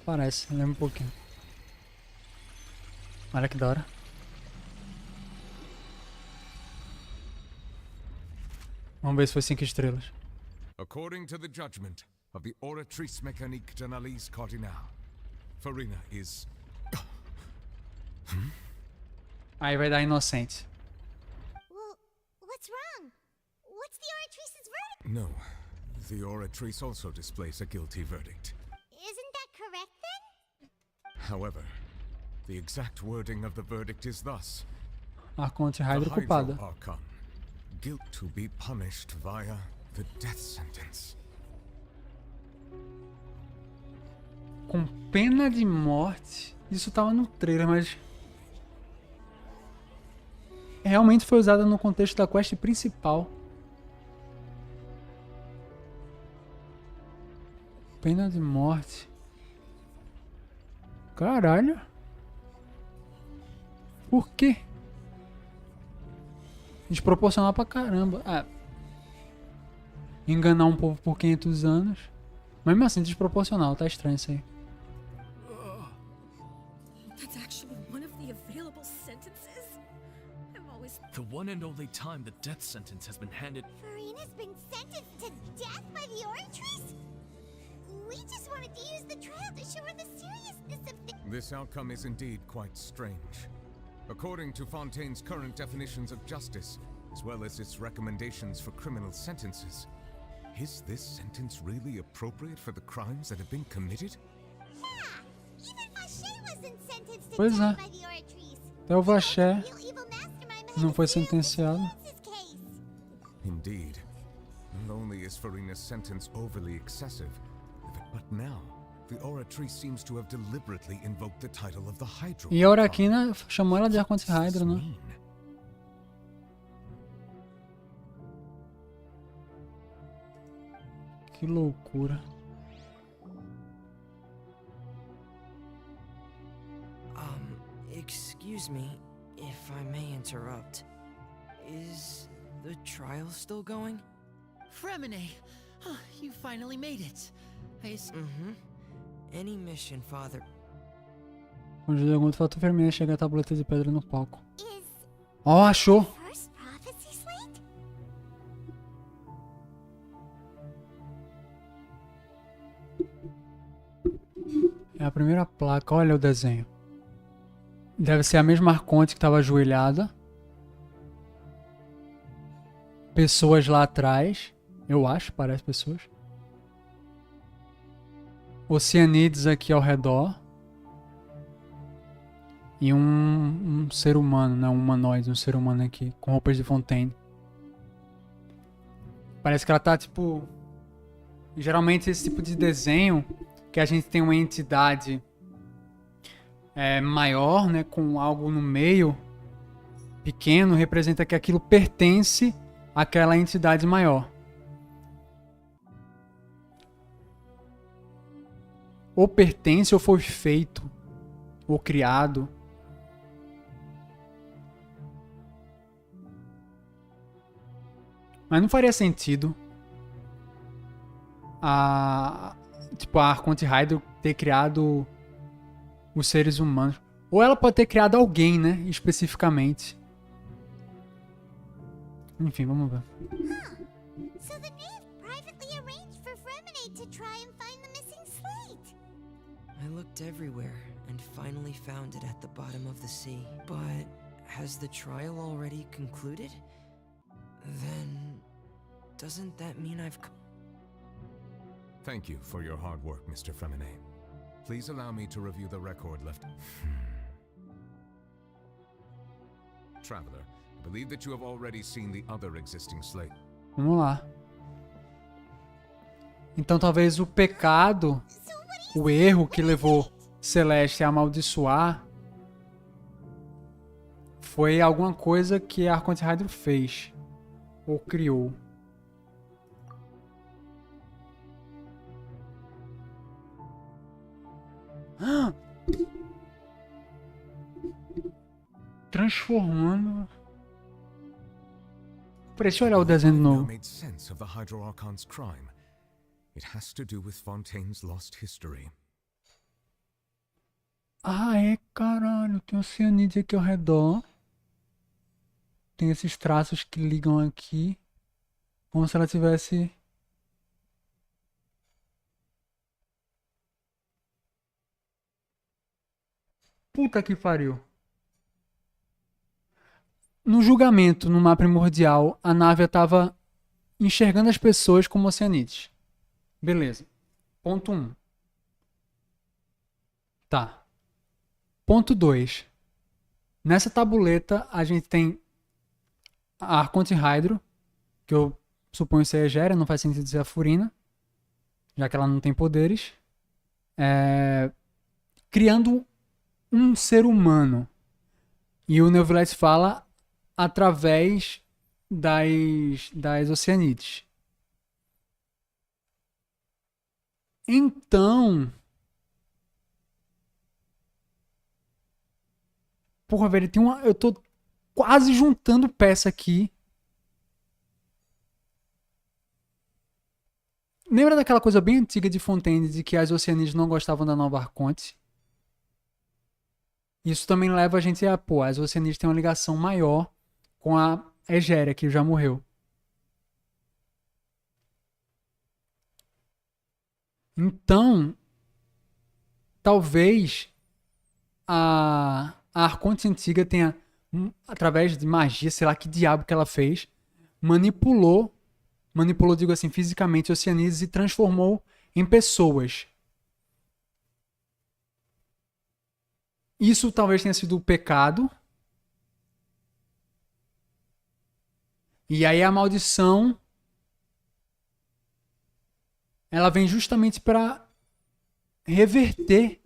Parece, lembra um pouquinho. Olha que da hora. Vamos ver se foi 5 estrelas. According to the judgment of the oratrice mécanique d'analyse cardinal, Farina is... Aí vai dar inocente. Well, what's wrong? What's the oratrice's verdict? No, the oratrice also displays a guilty verdict. Isn't that correct then? However, the exact wording of the verdict is thus: Arconte the Hydro culpada. Hydro-Archon, guilt to be punished via the death sentence. Com pena de morte. Isso tava no trailer, mas... realmente foi usada no contexto da quest principal. Pena de morte. Caralho. Por quê? Desproporcional pra caramba. Ah, enganar um povo por 500 anos. Mas mesmo assim, desproporcional. Tá estranho isso aí. That's actually one of the available sentences? I've always... The one and only time the death sentence has been handed... Farina's been sentenced to death by the oratrice? We just wanted to use the trial to show her the seriousness of things. This outcome is indeed quite strange. According to Fontaine's current definitions of justice, as well as its recommendations for criminal sentences, is this sentence really appropriate for the crimes that have been committed? Yeah, even Vache wasn't sentenced to Pois death é. by the oratrice. Até o Vaché Real evil mastermind behind não the foi serial sentenciado. Francis case. Indeed. Not only is Farina's sentence overly excessive, but now the oratrice seems to have deliberately invoked the title of the Hydro. E a Oraquina chamou ela de Arconte Hydro, né? Que loucura. Excuse me, if I may interrupt. Is the trial still going? Fremine! Oh, you finally made it. Any mission, Father. Quando o Alguns falta vermelha, chega a tableta de pedra no palco. Ó, achou! First prophecy slate? É a primeira placa, olha o desenho. Deve ser a mesma Arconte que estava ajoelhada. Pessoas lá atrás. Eu acho, parece pessoas. Oceanides aqui ao redor. E um ser humano, né? Um humanoide, um ser humano aqui, com roupas de Fontaine. Parece que ela tá, tipo... Geralmente esse tipo de desenho, que a gente tem uma entidade maior, né? Com algo no meio, pequeno, representa que aquilo pertence àquela entidade maior. Ou pertence, ou foi feito, ou criado. Mas não faria sentido tipo, a Arconte Hydro ter criado os seres humanos. Ou ela pode ter criado alguém, né? Especificamente. Enfim, vamos ver. So the knave privately arranged for Fremenade to try and find the missing slate. I looked everywhere and finally found it at the bottom of the sea. But has the trial already concluded? Then doesn't that mean I've... Thank you for your hard work, Mr. Fremenade. Please allow me to review the record left. Traveler, I believe that you have already seen the other existing slate. Vamos lá. Então talvez o pecado, o erro que levou Celeste a amaldiçoar foi alguma coisa que a Arconte Hydro fez ou criou. Transformando. Deixa eu olhar o desenho de novo. Made sense of the Hydro Archon's crime. It has to do with Fontaine's lost history. Ah, é, caralho. Tem um cianide aqui ao redor. Tem esses traços que ligam aqui. Como se ela tivesse... Puta que pariu. No julgamento, no mapa primordial, a nave estava enxergando as pessoas como oceanites. Beleza. Ponto 1. Tá. Ponto 2. Nessa tabuleta, a gente tem a Arconte Hydro, que eu suponho ser a Egéria, não faz sentido ser a Furina, já que ela não tem poderes. Criando um ser humano. E o Neuvillette fala através das oceanites. Então... Porra, velho, eu tô quase juntando peça aqui. Lembra daquela coisa bem antiga de Fontaine, de que as oceanites não gostavam da nova Arconte? Isso também leva a gente a... Pô, as oceanites têm uma ligação maior com a Egéria, que já morreu. Então, talvez a Arconte antiga tenha, através de magia, sei lá que diabo que ela fez, manipulou, digo assim, fisicamente oceanites e transformou em pessoas. Isso talvez tenha sido o pecado. E aí a maldição, ela vem justamente para reverter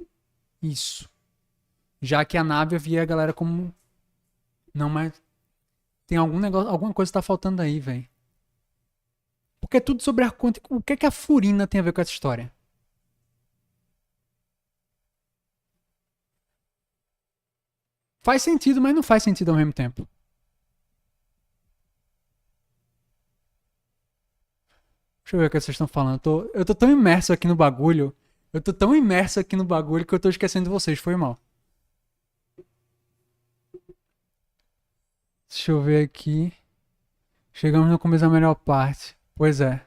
isso. Já que a nave via a galera como... Não, mas tem algum negócio, alguma coisa que tá faltando aí, velho. Porque é tudo sobre a Arconte. O que é que a Furina tem a ver com essa história? Faz sentido, mas não faz sentido ao mesmo tempo. Deixa eu ver o que vocês estão falando. Eu tô tão imerso aqui no bagulho. Que eu tô esquecendo de vocês. Foi mal. Deixa eu ver aqui. Chegamos no começo da melhor parte. Pois é.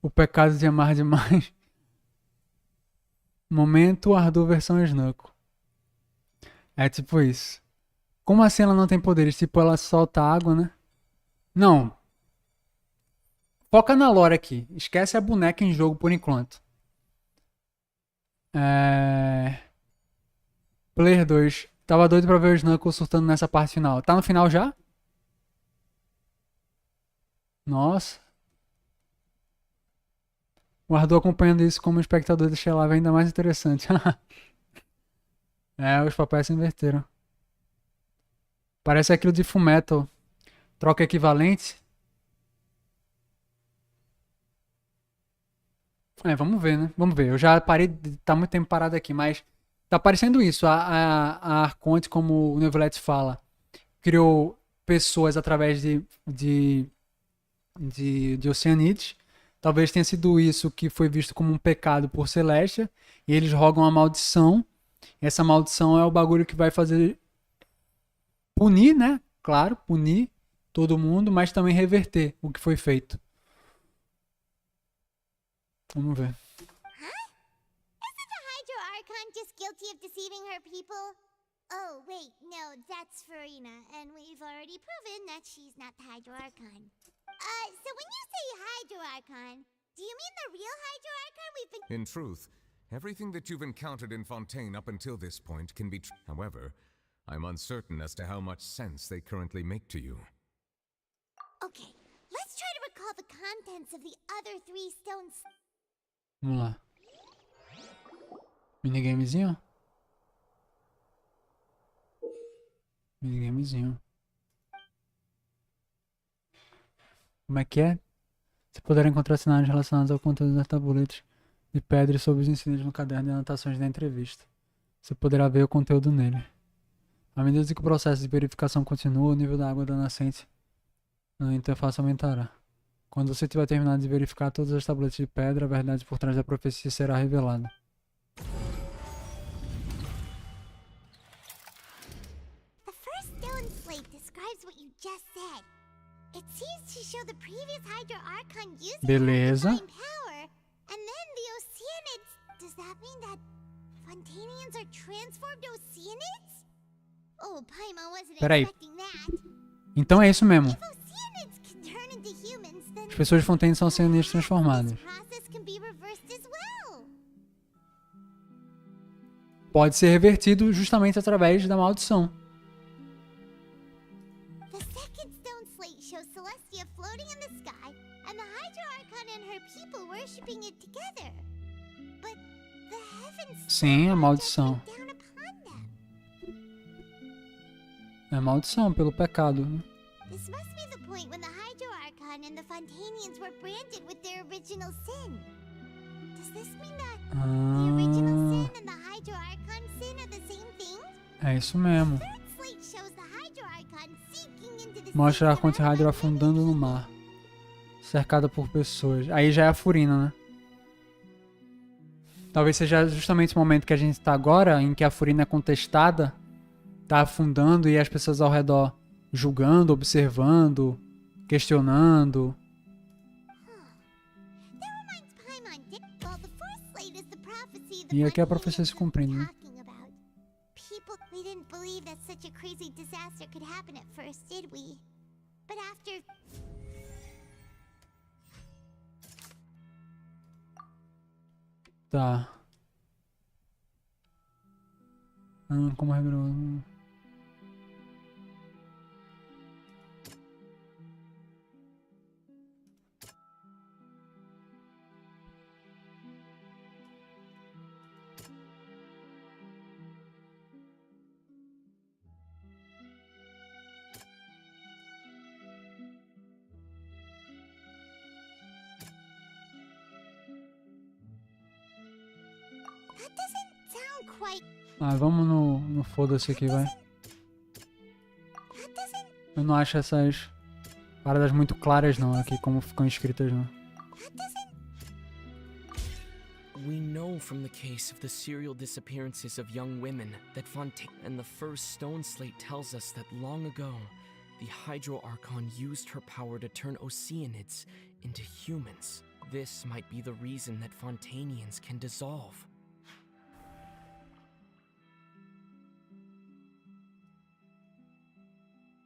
O pecado de amar demais. Momento ardor versão Snuckle. É tipo isso. Como assim ela não tem poderes? Tipo, ela solta água, né? Não. Foca na lore aqui. Esquece a boneca em jogo por enquanto. Player 2. Tava doido pra ver o Snuckle surtando nessa parte final. Tá no final já? Nossa. O Ardor acompanhando isso como espectador deixa a live ainda mais interessante. Os papéis se inverteram. Parece aquilo de Fullmetal. Troca equivalente. Vamos ver, né? Vamos ver. Eu já parei de estar muito tempo parado aqui, mas tá parecendo isso. A Arconte, como o Neuvillette fala, criou pessoas através de oceanites. Talvez tenha sido isso que foi visto como um pecado por Celestia. E eles rogam a maldição. Essa maldição é o bagulho que vai fazer punir, né? Claro, punir todo mundo, mas também reverter o que foi feito. Vamos ver. Isn't the Hydro Archon just guilty of deceiving her people? Oh, wait, no, that's Farina, and we've already proven that she's not the Hydro Archon. So when you say Hydro Archon, do you mean the real Hydro Archon we've been— In truth, everything that you've encountered in Fontaine up until this point can be However, I'm uncertain as to how much sense they currently make to you. Okay, let's try to recall the contents of the other 3 stones. Vamos lá. Minigamezinho? Minigamezinho. Como é que é? Você poderá encontrar sinais relacionados ao conteúdo das tabuletas de pedra e sobre os ensinos no caderno de anotações da entrevista. Você poderá ver o conteúdo nele. À medida que o processo de verificação continua, o nível da água da nascente na interface aumentará. Quando você tiver terminado de verificar todas as tabuletas de pedra, a verdade por trás da profecia será revelada. The first stone slate describes what you just said. It seems to show the previous Hydro Archon using Beleza. divine power, and then the Oceanids. Does that mean that Fontainians are transformed Oceanids? Oh, Paimon wasn't Peraí. expecting that. Então é isso mesmo. If Oceanids can turn into humans, then As pessoas de Fontaine são oceanistas transformadas. this process can be reversed as well. Pode ser revertido justamente através da maldição. The second stone slate shows Celestia floating in the sky, and the Hydro Archon and her people worshipping it together. But the heavens Sim, a maldição. down upon them. É maldição pelo pecado. This must be the point when the Hydro Archon and the Fontainians were branded with their original sin. Does this mean that the original sin and the Hydro Archon sin are the same thing? É isso mesmo. Third slate shows the Hydro Archon sinking into the Mostra a Conte Hydro afundando no mar. Cercada por pessoas. Aí já é a Furina, né? Talvez seja justamente o momento que a gente tá agora, em que a Furina é contestada, tá afundando e as pessoas ao redor julgando, observando, questionando. E aqui a profecia se cumprindo, né? People, we didn't believe that such a crazy disaster could happen at first, did we? But after Tá. Como revelou? that doesn't sound quite. Ah, vamos no foda-se aqui, vai. Eu não acho essas paradas muito claras não, aqui como ficam escritas não. We know from the case of the serial disappearances of young women that Fontaine and the first stone slate tells us that long ago, the Hydro Archon used her power to turn Oceanids into humans. This might be the reason that Fontainians can dissolve.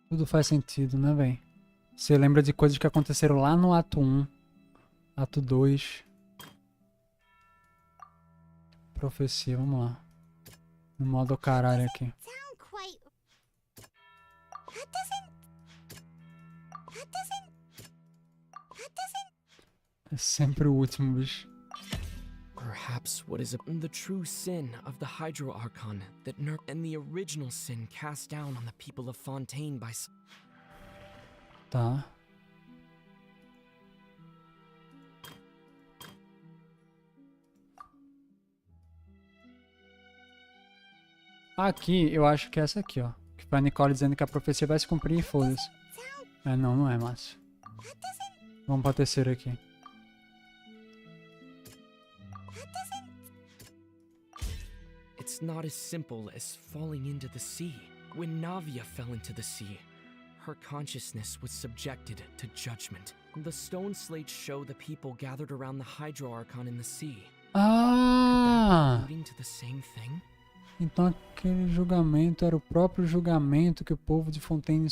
Tudo faz sentido, né, véi? Você lembra de coisas que aconteceram lá no ato 1, ato 2. Profecia, vamos lá. No modo caralho aqui. É sempre o último, bicho. Perhaps what is the true sin of the Hydro Archon that and the original sin cast down on the people of Fontaine by Tá. Aqui, eu acho que é essa aqui, ó. Que foi a Nicole dizendo que a profecia vai se cumprir e foda-se. É, não é, Márcio. Vamos pra terceira aqui. It's not as simple as falling into the sea. When Navia fell into the sea, her consciousness was subjected to judgment. The stone slates show the people gathered around the Hydro Archon in the sea. Ah! Alluding to the same thing? Então aquele julgamento era o próprio julgamento que o povo de Fontaine...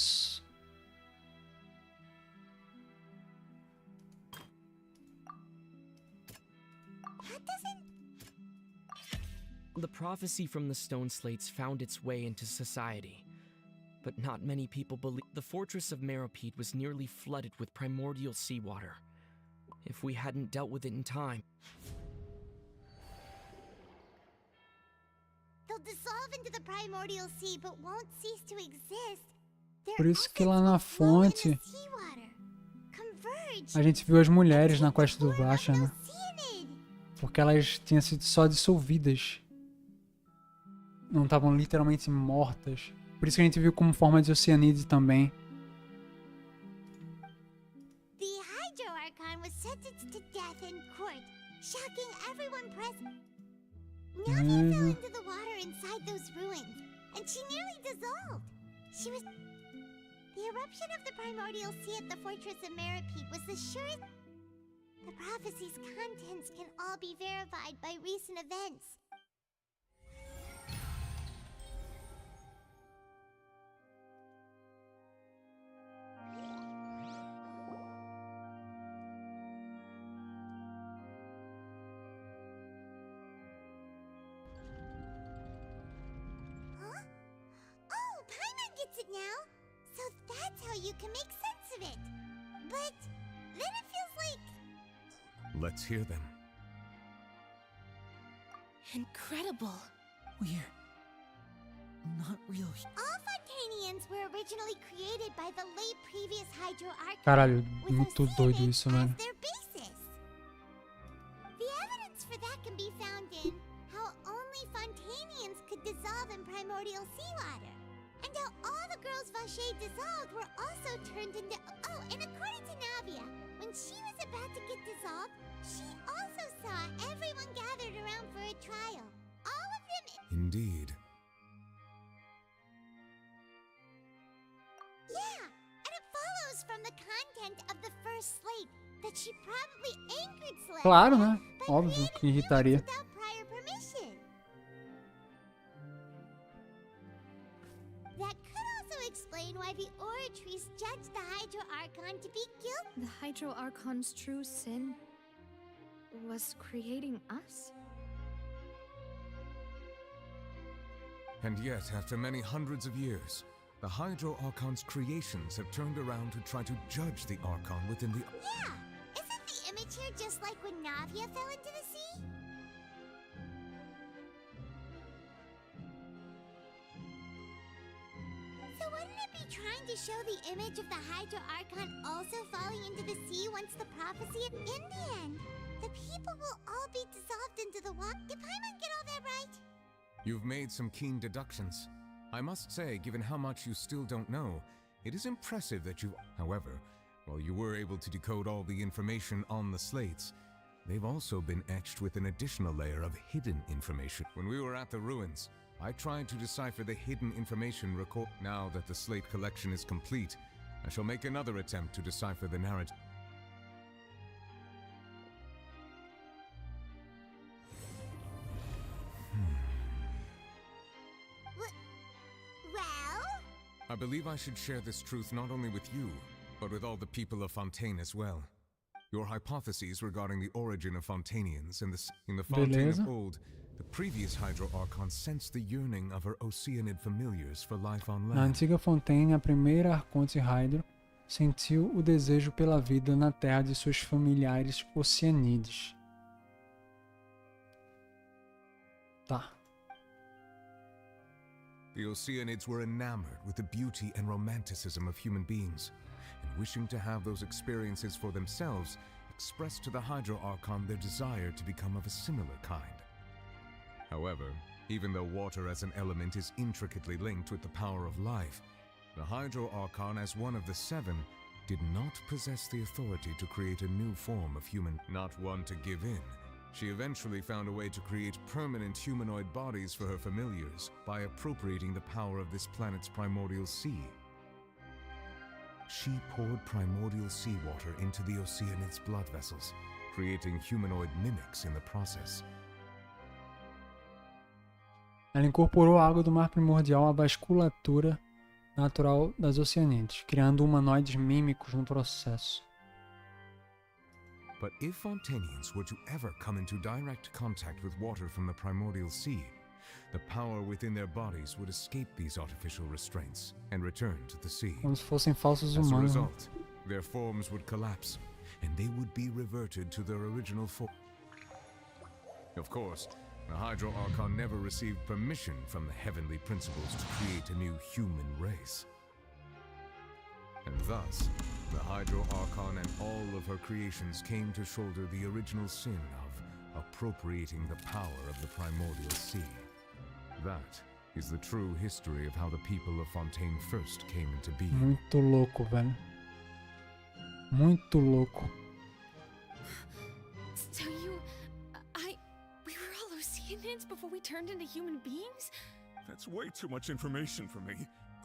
The prophecy from the stone slates found its way into society. But not many people believe the fortress of Meropide was nearly flooded with primordial seawater. If we hadn't dealt with it in time... They'll dissolve into the primordial sea, but won't cease to exist. Por isso que lá na fonte a gente viu as mulheres na quest do Vasha, né? Porque elas tinham sido só dissolvidas. Não estavam literalmente mortas. Por isso que a gente viu como forma de Oceanide também. The Hydro Archon was sentenced to death in court, shocking everyone present. Navia fell into the water inside those ruins, and she nearly dissolved. She was... The eruption of the primordial sea at the fortress of Meropide was the surest... The prophecy's contents can all be verified by recent events. Now, so that's how you can make sense of it. But then it feels like... Let's hear them. Incredible. We're not real. All Fontainians were originally created by the late previous Hydro Archon. Caralho, muito doido isso, né? Their basis. The evidence for that can be found in how only Fontainians could dissolve in primordial seawater. And how all the girls Vache dissolved were also turned into... Oh, and according to Navia, when she was about to get dissolved, she also saw everyone gathered around for a trial. All of them... Indeed. Yeah, and it follows from the content of the first slate that she probably anchored Celestia. Claro, né? Óbvio que irritaria. Without prior permission. That could also explain why the Oratries judged the Hydro Archon to be guilty. The Hydro Archon's true sin was creating us? And yet, after many hundreds of years, the Hydro Archon's creations have turned around to try to judge the Archon within the... Yeah! Isn't the image here just like when Navia fell into the sea? So wouldn't it be trying to show the image of the Hydro Archon also falling into the sea once the prophecy... In the end, the people will all be dissolved into the water. Did Paimon get all that right? You've made some keen deductions. I must say, given how much you still don't know, it is impressive that you... However, while you were able to decode all the information on the slates, they've also been etched with an additional layer of hidden information. When we were at the ruins, I tried to decipher the hidden information record. Now that the slate collection is complete, I shall make another attempt to decipher the narrative. I believe I should share this truth not only with you, but with all the people of Fontaine as well. Your hypotheses regarding the origin of Fontainians in the Fontaine of old, the previous Hydro Archon sensed the yearning of her Oceanid familiars for life on Na land. antiga Fontaine, a primeira Arconte Hydro sentiu o desejo pela vida na terra de seus familiares Oceanides. Tá. The Oceanids were enamored with the beauty and romanticism of human beings, and wishing to have those experiences for themselves, expressed to the Hydro Archon their desire to become of a similar kind. However, even though water as an element is intricately linked with the power of life, the Hydro Archon, as one of the seven, did not possess the authority to create a new form of human. Not one to give in, She eventually found a way to create permanent humanoid bodies for her familiars by appropriating the power of this planet's primordial sea. She poured primordial seawater into the Oceanid's blood vessels, creating humanoid mimics in the process. Ela incorporou a água do mar primordial à vasculatura natural das Oceanides, criando humanoides mímicos no processo. But if Fontainians were to ever come into direct contact with water from the primordial sea, the power within their bodies would escape these artificial restraints and return to the sea. Como se fossem falsos As a humanos. result, their forms would collapse, and they would be reverted to their original form. Of course, the Hydro Archon never received permission from the heavenly principles to create a new human race. And thus, the Hydro Archon and all of her creations came to shoulder the original sin of appropriating the power of the primordial sea. That is the true history of how the people of Fontaine first came into being. Muito louco, velho. Muito louco. So we were all Oceanids before we turned into human beings? That's way too much information for me.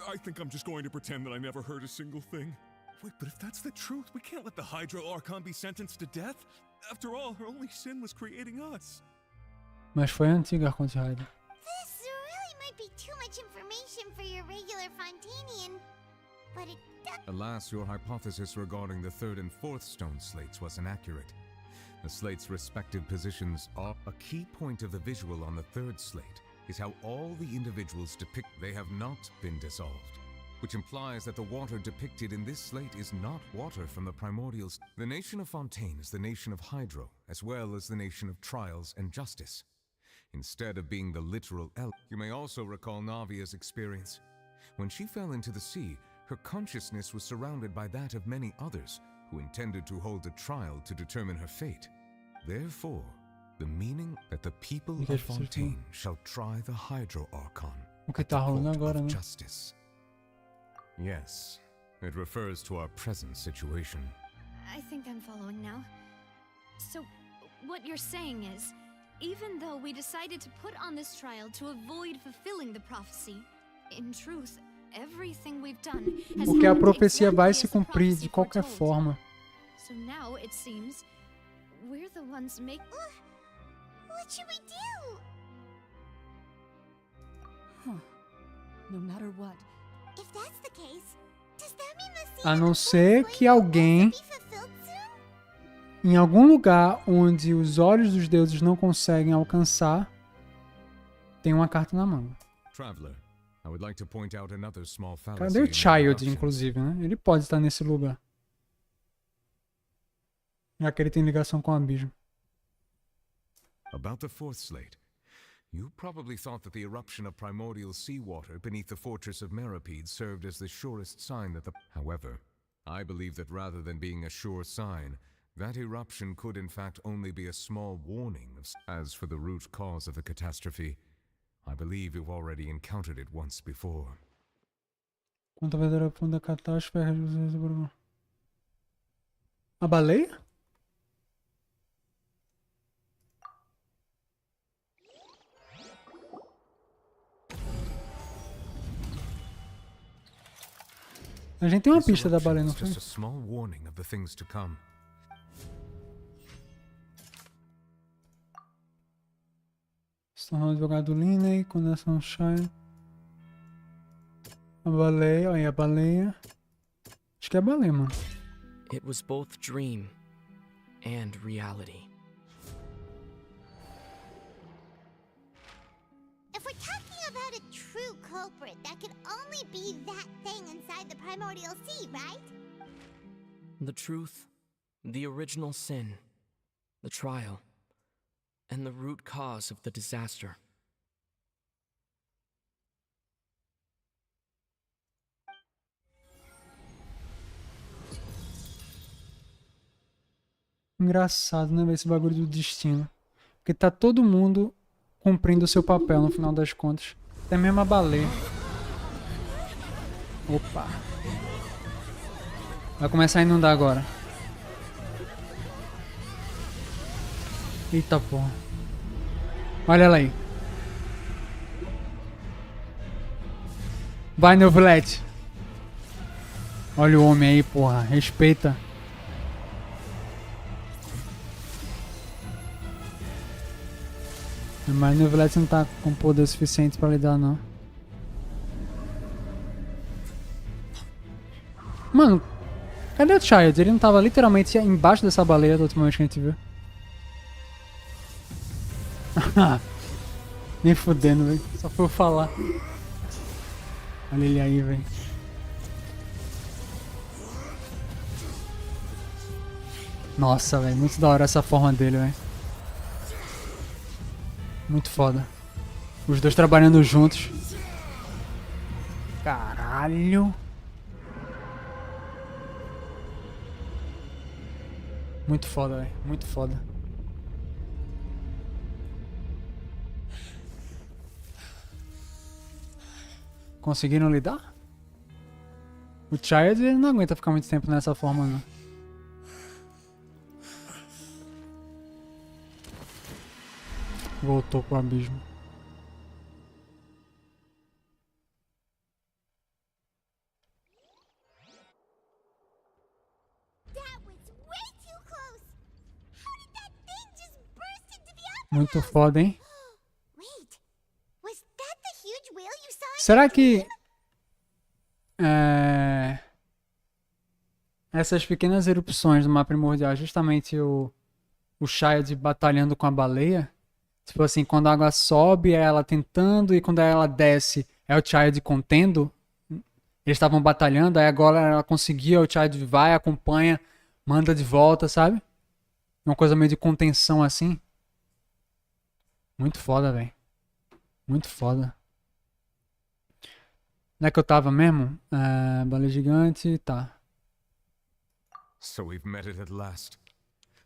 I think I'm just going to pretend that I never heard a single thing. Wait, but if that's the truth, we can't let the Hydro Archon be sentenced to death. After all, her only sin was creating us. Mas foi a antiga Arconte Hydra. This really might be too much information for your regular Fontainian, but it does. Alas, your hypothesis regarding the third and fourth stone slates was inaccurate. The slates' respective positions are a key point of the visual on the third slate is how all the individuals depict they have not been dissolved, which implies that the water depicted in this slate is not water from the primordials. The nation of Fontaine is the nation of Hydro, as well as the nation of trials and justice. Instead of being the literal you may also recall Navia's experience. When she fell into the sea, her consciousness was surrounded by that of many others who intended to hold a trial to determine her fate. Therefore, the meaning that the people of Fontaine shall try the Hydro Archon O que tá rolando agora, né? justice. Yes, it refers to our present situation. I think I'm following now. So, what you're saying is, even though we decided to put on this trial to avoid fulfilling the prophecy, in truth, everything we've done has Porque a happened profecia vai exactly se as the cumprir prophecy de qualquer foretold. forma. So now, it seems, we're the ones making... What should we do? No matter what. If that's the case, does that mean the A não ser que alguém, em algum lugar onde os olhos dos deuses não conseguem alcançar, tem uma carta na manga. Traveler, I would like to point out another small fallacy. Cadê o in your Child, deductions. inclusive, né? Ele pode estar nesse lugar. Já que ele tem ligação com o abismo. About the fourth slate, you probably thought that the eruption of primordial seawater beneath the fortress of Meripede served as the surest sign that the... However, I believe that rather than being a sure sign, that eruption could in fact only be a small warning. As for the root cause of the catastrophe, I believe you've already encountered it once before. Quanto a verdadeira fundo da catástrofe, a baleia? A gente tem uma This pista da eruption baleia, não is foi? just a small warning of the things to come. Se tornou advogado do Linney, condenação Shine. A baleia, olha aí a baleia. Acho que é a baleia, mano. It was both dream and reality. If we're talking about a true culprit, that could only be that thing inside the primordial sea, right? The truth, the original sin, the trial, and the root cause of the disaster. Engraçado, né, esse bagulho do destino. Porque tá todo mundo cumprindo o seu papel no final das contas. Até mesmo a baleia. Opa. Vai começar a inundar agora. Eita porra. Olha ela aí. Vai, Neuvilete. Olha o homem aí, porra. Respeita. Mas o Neuvilete não tá com poder suficiente pra lidar, não. Mano, cadê o Child? Ele não tava literalmente embaixo dessa baleia da última vez que a gente viu. Nem fudendo, velho. Só foi eu falar. Olha ele aí, velho. Nossa, velho. Muito da hora essa forma dele, velho. Muito foda. Os dois trabalhando juntos. Caralho. Muito foda, velho. Muito foda. Conseguiram lidar? O Child ele não aguenta ficar muito tempo nessa forma, não. Voltou pro abismo. Muito foda, hein? Será que essas pequenas erupções do mar primordial é justamente o Child batalhando com a baleia? Tipo assim, quando a água sobe é ela tentando e quando ela desce é o Child contendo? Eles estavam batalhando, aí agora ela conseguiu, o Child vai, acompanha, manda de volta, sabe? Uma coisa meio de contenção assim. Muito foda, velho. Muito foda. Onde é que eu tava mesmo? Baleia gigante, tá. So we've met it at last.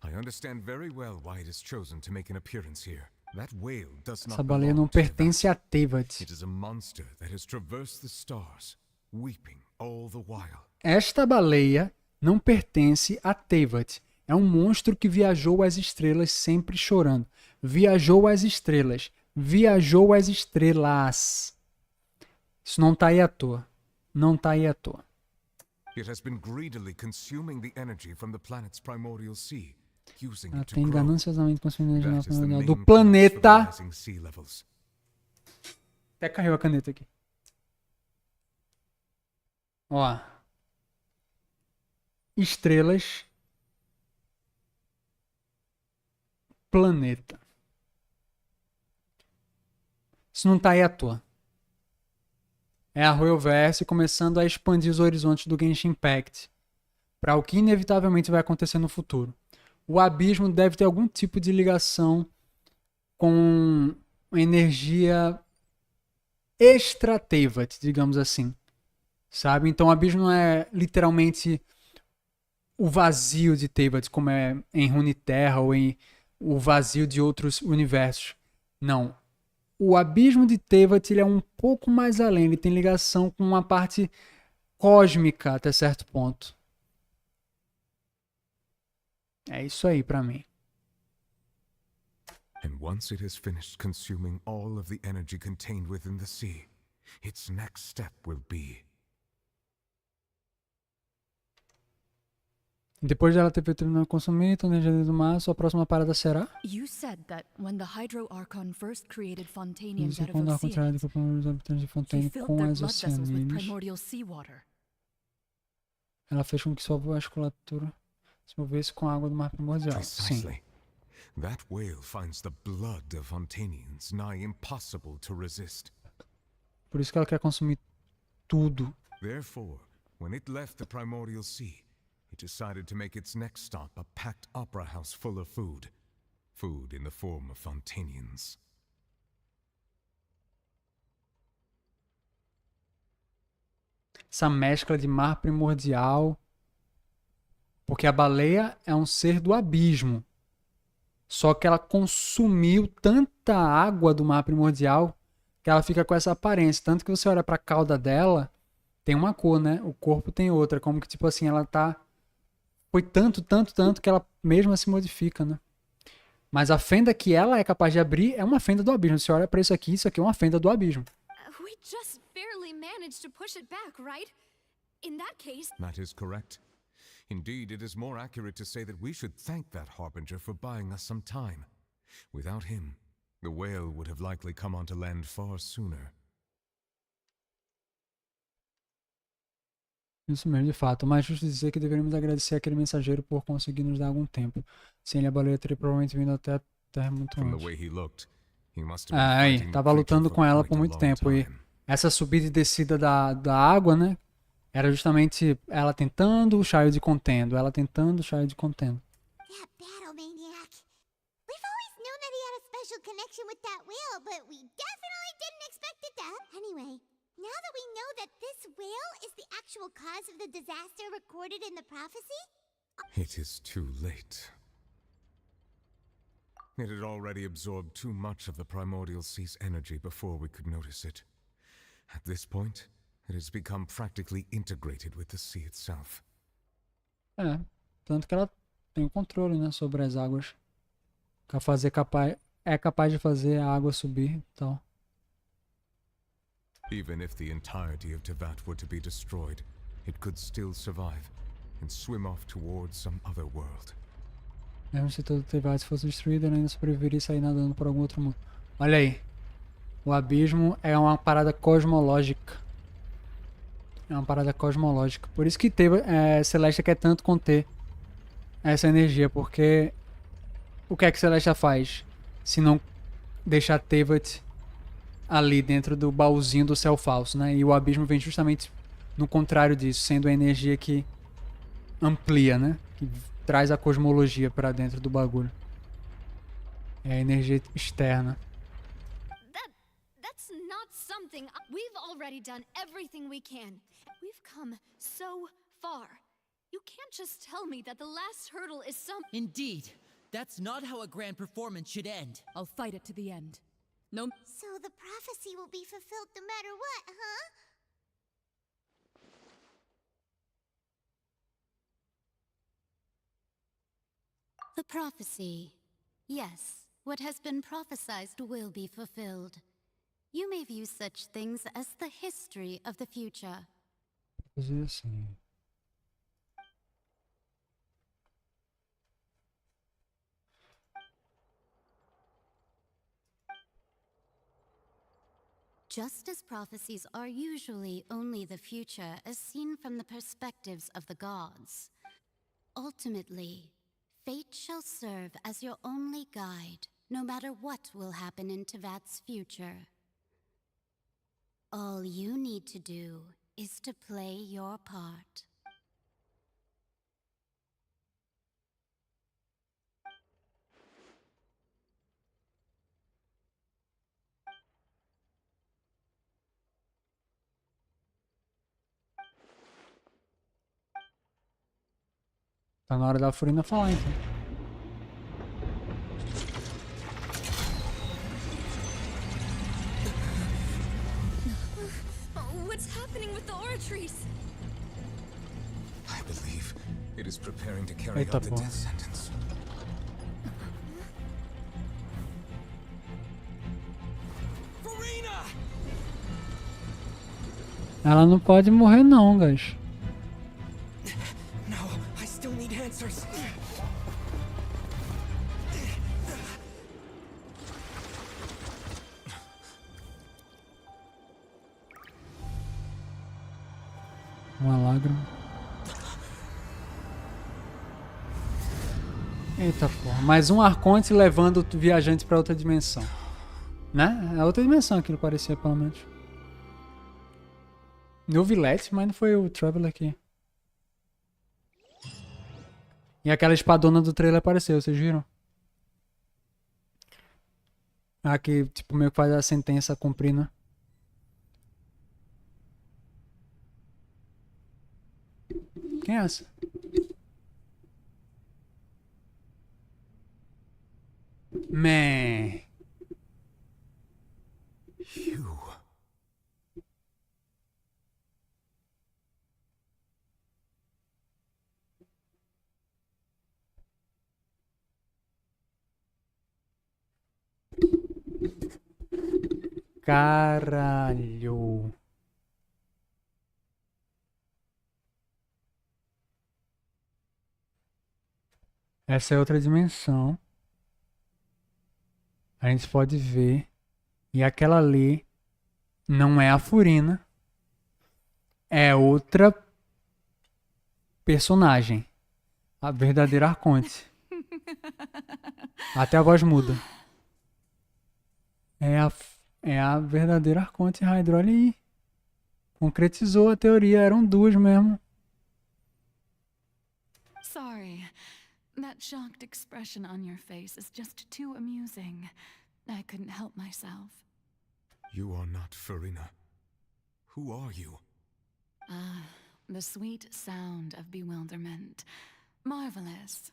I understand very well why it has chosen to make an appearance here. That whale does not Essa baleia não pertence a Teyvat. It is a monster that has traversed the stars, weeping all the while. Esta baleia não pertence a Teyvat. É um monstro que viajou às estrelas sempre chorando. Viajou às estrelas. Viajou às estrelas. Isso não tá aí à toa. Não tá aí à toa. It has been greedily consuming the energy from the planet's primordial sea, using Ela it to tem grow. gananciosamente consumido energia That is the primordial main do cause for planeta. the rising sea levels. Até caiu a caneta aqui. Ó. Estrelas. Planeta. Isso não tá aí à toa. É a Royalverse começando a expandir os horizontes do Genshin Impact para o que inevitavelmente vai acontecer no futuro. O abismo deve ter algum tipo de ligação com energia extra-Teyvat, digamos assim. Sabe? Então o abismo não é literalmente o vazio de Teyvat, como é em Runeterra ou em o vazio de outros universos. Não. O abismo de Teyvat ele é um pouco mais além. Ele tem ligação com uma parte cósmica até certo ponto. É isso aí pra mim. And once it has finished consuming all of the energy contained within the sea, its next step will be... Depois dela ter terminado de consumir toda a energia do mar, sua próxima parada será? You said that when the Hydro Archon first created Fontainians Isso out of quando a quantidade OCIAIS, de habitantes de he Fontaine filled com their as blood vessels with oceaninas. primordial seawater. Ela fez com que sua vasculatura se movesse com a água do mar primordial. Sim. Precisely. That whale finds the blood of Fontainians nigh impossible to resist. Por isso que ela quer consumir tudo. Therefore, when it left the primordial sea, it decided to make its next stop a packed opera house full of food. Food in the form of Fontainians. Essa mescla de mar primordial. Porque a baleia é um ser do abismo. Só que ela consumiu tanta água do mar primordial que ela fica com essa aparência. Tanto que você olha pra cauda dela, tem uma cor, né? O corpo tem outra. Como que, tipo assim, ela tá... Foi tanto que ela mesma se modifica, né? Mas a fenda que ela é capaz de abrir é uma fenda do abismo. Se olha pra isso aqui é uma fenda do abismo. We just barely managed to push it back, right? In that case... That is correct. Indeed, it is more accurate to say that we should thank that Harbinger for buying us some time. Without him, the whale would have likely come onto land far sooner. Isso mesmo, de fato. Mas justo dizer que deveríamos agradecer aquele mensageiro por conseguir nos dar algum tempo. Sem ele, a baleia teria provavelmente vindo até a Terra muito antes. Aí, tava lutando com ela por muito tempo. E essa subida e descida da água, né? Era justamente ela tentando, o Child contendo. Ela tentando, o Child contendo. That battle maniac. We've always known that he had a special connection with that whale, but we definitely didn't expect it to. Anyway, now that we know that this whale is the actual cause of the disaster recorded in the prophecy... It is too late. It had already absorbed too much of the primordial sea's energy before we could notice it. At this point, it has become practically integrated with the sea itself. É, tanto que ela tem o controle, né, sobre as águas. É capaz de fazer a água subir e tal. Even if the entirety of Tevat were to be destroyed, it could still survive and swim off towards some other world. Mesmo se todo o Tevat fosse destruído, ela ainda sobreviveria e sair nadando por algum outro mundo. Olha aí. O abismo é uma parada cosmológica. É uma parada cosmológica. Por isso que Celestia quer tanto conter essa energia. Porque o que é que Celestia faz? Se não deixar Tevat ali dentro do baúzinho do céu falso, né? E o abismo vem justamente no contrário disso. Sendo a energia que amplia, né? Que traz a cosmologia pra dentro do bagulho. É a energia externa. That's not something... We've already done everything we can. We've come so far. You can't just tell me that the last hurdle is some... Indeed. That's not how a grand performance should end. I'll fight it to the end. No... So the prophecy will be fulfilled no matter what, huh? The prophecy. Yes, what has been prophesied will be fulfilled. You may view such things as the history of the future. Fazer assim. Just as prophecies are usually only the future as seen from the perspectives of the gods, ultimately, fate shall serve as your only guide, no matter what will happen in Tevat's future. All you need to do is to play your part. Tá na hora da Furina falar, então. What's happening with the aura trees? I believe it is preparing to carry out the death sentence. Ela não pode morrer não, guys. No, I still need answers. Uma lágrima. Eita porra. Mais um Arconte levando o viajante pra outra dimensão. Né? É outra dimensão aquilo parecia, pelo menos. No Villette, mas não foi o Traveler aqui. E aquela espadona do trailer apareceu, vocês viram? Ah, que tipo meio que faz a sentença cumprir, né? Quem é essa? Man. Caralho. Essa é outra dimensão. A gente pode ver. E aquela ali não é a Furina. É outra personagem. A verdadeira Arconte. Até a voz muda. É a verdadeira Arconte Hydro. Olha aí. Concretizou a teoria. Eram duas mesmo. Sorry. That shocked expression on your face is just too amusing. I couldn't help myself. You are not Farina. Who are you? The sweet sound of bewilderment. Marvelous.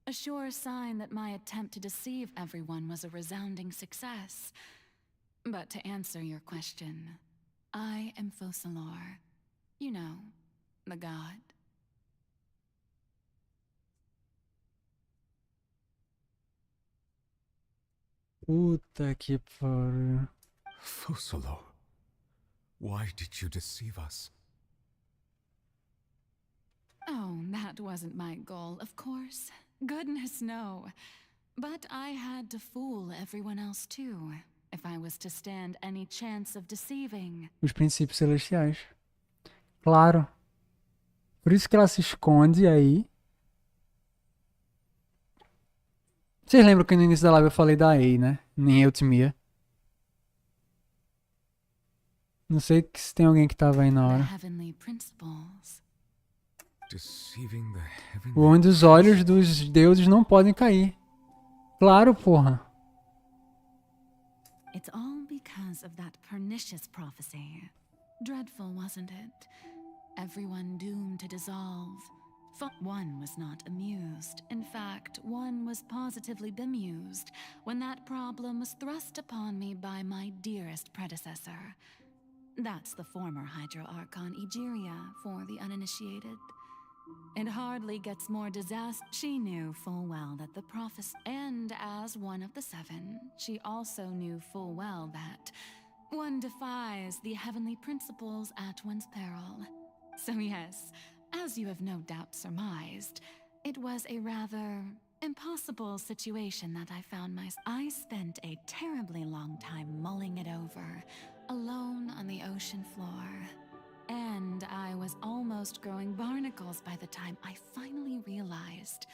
A sure sign that my attempt to deceive everyone was a resounding success. But to answer your question, I am Focalor. You know, the god. Puta que pariu. Focalor, why did you deceive us? Oh, that wasn't my goal, of course. Goodness, no. But I had to fool everyone else too, if I was to stand any chance of deceiving. Os princípios celestiais. Claro. Por isso que ela se esconde aí. Vocês lembram que no início da live eu falei da Ei, né? Nem Ultimo. Não sei se tem alguém que tava aí na hora. Onde os olhos dos deuses não podem cair. Claro, porra. It's all because of that pernicious prophecy. Dreadful, wasn't it? Everyone doomed to dissolve. One was not amused. In fact, one was positively bemused when that problem was thrust upon me by my dearest predecessor. That's the former Hydro Archon Egeria for the uninitiated. It hardly gets more disaster. She knew full well that the prophecy, and as one of the seven, she also knew full well that one defies the heavenly principles at one's peril. So yes, as you have no doubt surmised, it was a rather impossible situation that I found myself. I spent a terribly long time mulling it over, alone on the ocean floor. And I was almost growing barnacles by the time I finally realized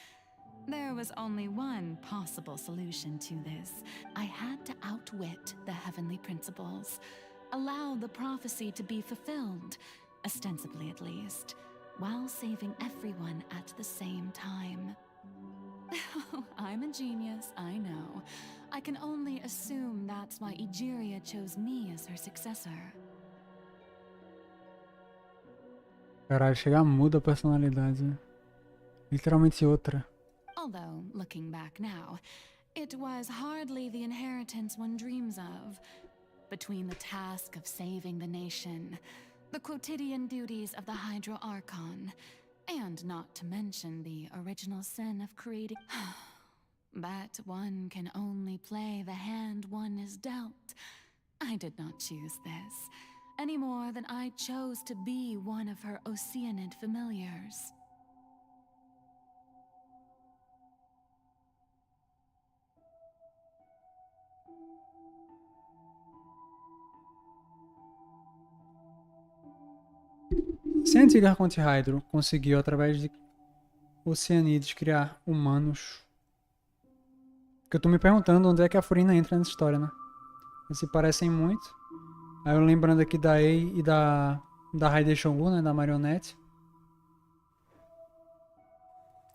there was only one possible solution to this. I had to outwit the heavenly principles, allow the prophecy to be fulfilled, ostensibly at least, while saving everyone at the same time. I'm a genius, I know. I can only assume that's why Egeria chose me as her successor. Caralho, chega muda a personalidade, né? Literalmente outra. Although, looking back now, it was hardly the inheritance one dreams of. Between the task of saving the nation, the quotidian duties of the Hydro Archon, and not to mention the original sin of creating... But one can only play the hand one is dealt. I did not choose this, any more than I chose to be one of her Oceanid familiars. Se a antiga Arconte Hydro conseguiu, através de Oceanides, criar humanos... Porque eu tô me perguntando onde é que a Furina entra nessa história, né? Eles se parecem muito. Aí eu lembrando aqui da Ei e da Raide Shogun, né? Da marionete.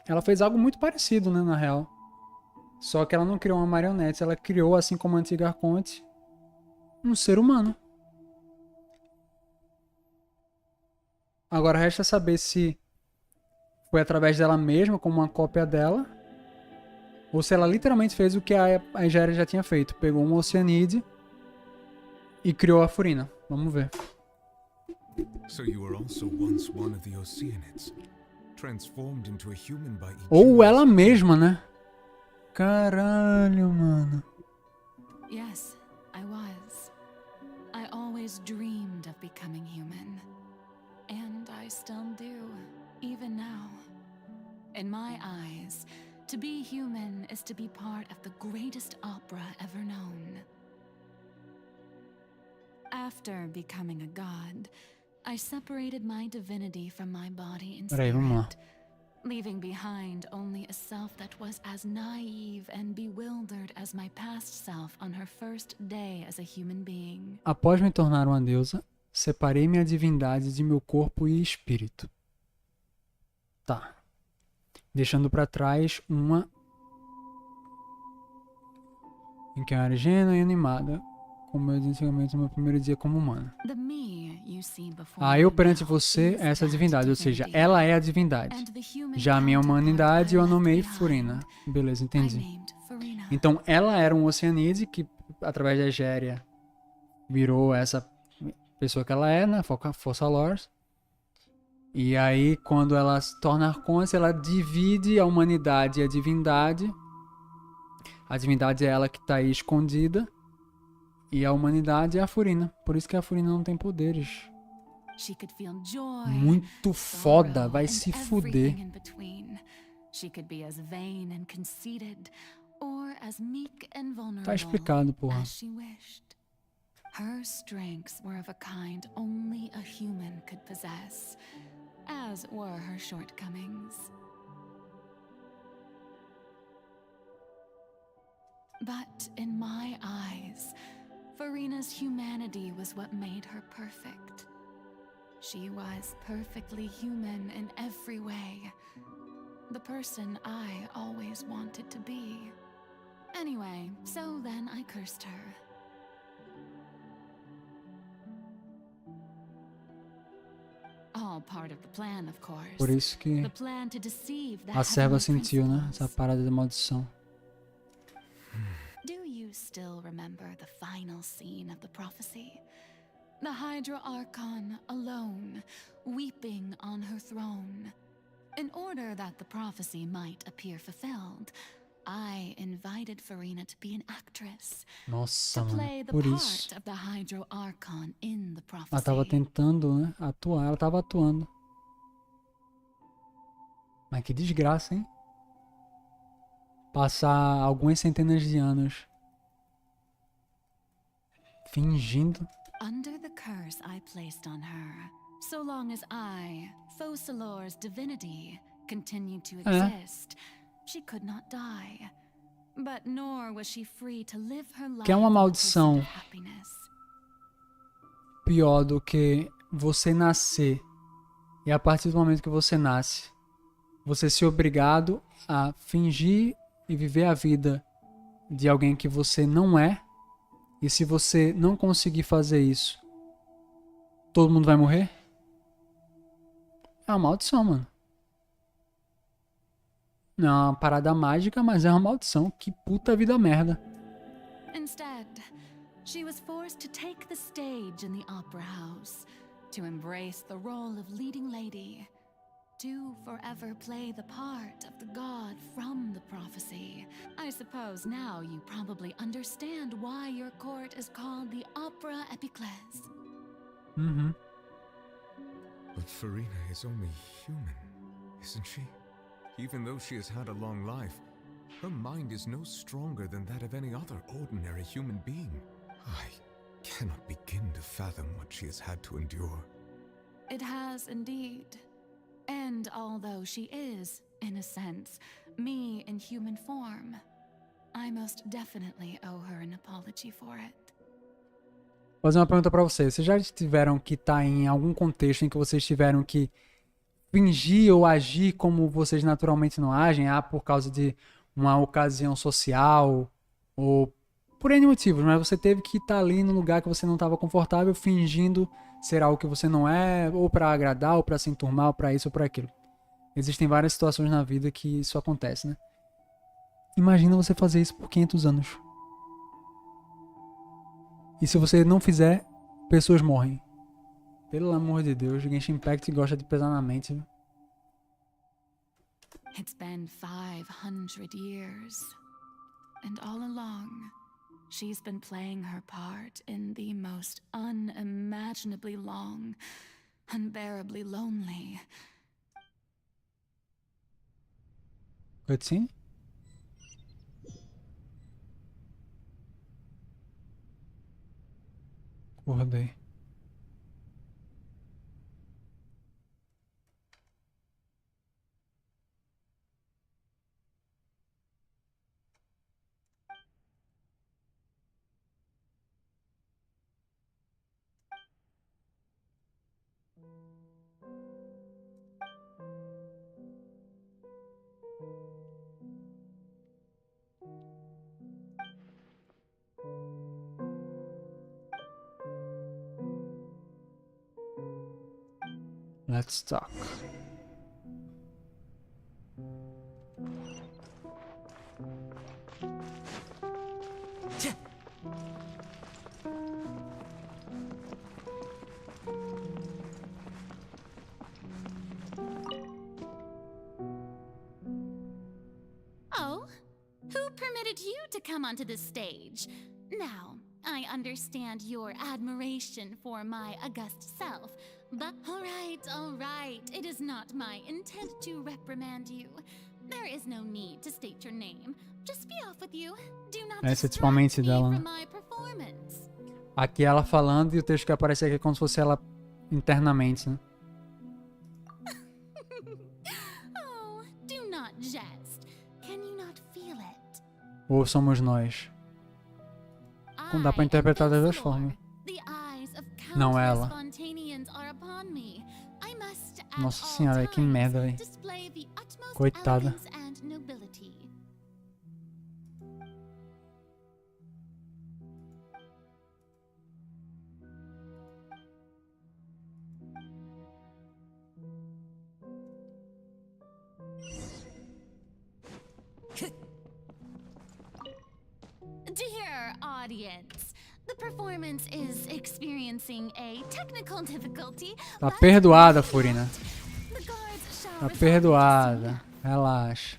Ela fez algo muito parecido, né? Na real. Só que ela não criou uma marionete. Ela criou, assim como a antiga Arconte, um ser humano. Agora resta saber se foi através dela mesma, como uma cópia dela, ou se ela literalmente fez o que a Egeria já tinha feito. Pegou um Oceanide e criou a Furina. Vamos ver. Ou ela mesma, né? Caralho, mano. Yes, I was. always dreamed of becoming human. And I still do, even now. In my eyes, to be human is to be part of the greatest opera ever known. After becoming a god, I separated my divinity from my body in Peraí, vamos lá. spirit, leaving behind only a self that was as naive and bewildered as my past self on her first day as a human being. Após me tornar uma deusa, separei minha divindade de meu corpo e espírito. Tá. Deixando para trás uma em que eu era ingênua e animada, como eu disse antigamente no meu primeiro dia como humana. The me you see before Ah, eu you perante now você is essa that divindade, ou seja, divinity. ela é a divindade. And the human Já a minha counterpart humanidade I eu a left nomei behind, Furina. Beleza, I entendi. named Furina. Então ela era um Oceanide que, através da Egéria, virou essa pessoa que ela é, né? Força Lors. E aí, quando ela se torna Arconte, ela divide a humanidade e a divindade. A divindade é ela que tá aí escondida. E a humanidade é a Furina. Por isso que a Furina não tem poderes. She could feel joy, Muito foda, vai and se everything fuder. in between. She could be as vain and conceited, or as meek and vulnerable Tá explicado, porra. as she wished. Her strengths were of a kind only a human could possess, as were her shortcomings. But in my eyes, Furina's humanity was what made her perfect. She was perfectly human in every way. The person I always wanted to be. Anyway, so then I cursed her. All part of the plan, of course. Por isso que The plan to deceive the a serva heavenly sentiu, né? principles. Essa parada de maldição. Do you still remember the final scene of the prophecy? The Hydra Archon alone, weeping on her throne. In order that the prophecy might appear fulfilled, I invited Furina to be an actress. Nossa, to mano. play the Por part isso. of the Hydra Archon in the prophecy. Ela tava tentando, né? Atuar. Ela tava atuando. Mas que desgraça, hein? Passar algumas centenas de anos fingindo. Under the curse I placed on her, so long as I, Focalor's divinity, continued to exist, she could not die. But nor was she free to live her life Que é uma in the maldição pursuit of happiness. pior do que você nascer. E a partir do momento que você nasce, você ser obrigado a fingir e viver a vida de alguém que você não é. E se você não conseguir fazer isso, todo mundo vai morrer? É uma maldição, mano. Não é uma parada mágica, mas é uma maldição. Que puta vida merda. Instead, she was forced to take the stage in the opera house, to embrace the role of leading lady, to forever play the part of the god from the prophecy. I suppose now you probably understand why your court is called the Opera Epiclese. Uhum. But Furina is only human, isn't she? Even though she has had a long life, her mind is no stronger than that of any other ordinary human being. I cannot begin to fathom what she has had to endure. It has indeed. And although she is, in a sense, me in human form, I most definitely owe her an apology for it. Vou fazer uma pergunta pra vocês. Vocês já tiveram que estar em algum contexto em que vocês tiveram que fingir ou agir como vocês naturalmente não agem? Ah, por causa de uma ocasião social ou por N motivos, mas você teve que estar ali no lugar que você não estava confortável, fingindo ser algo que você não é, ou para agradar, ou para se enturmar, ou para isso, ou para aquilo. Existem várias situações na vida que isso acontece, né? Imagina você fazer isso por 500 anos. E se você não fizer, pessoas morrem. Pelo amor de Deus, o Genshin Impact gosta de pesar na mente. Viu? It's been 500 years. And all along, She's been playing her part in the most unimaginably long, unbearably lonely. Cutscene? Acordei. Let's talk. Oh, who permitted you to come onto the stage? Now, I understand your admiration for my august self, but all right, it is not my intent to reprimand you. There is no need to state your name. Just be off with you. Do not Essa é distract principalmente me dela, from né? my performance. Aqui ela falando e o texto que aparece aqui é como se fosse ela internamente, né? Oh, do not jest. Can you not feel it? Ou somos nós. Não dá pra interpretar das duas formas. The eyes of Não countless ela. Fontanians are upon me. I must at Nossa all senhora, que times merda, velho. display the utmost Coitada. elegance and nobility. Dear audience, the performance is experiencing a technical difficulty. Tá perdoada, Furina. Tá perdoada. Relaxa.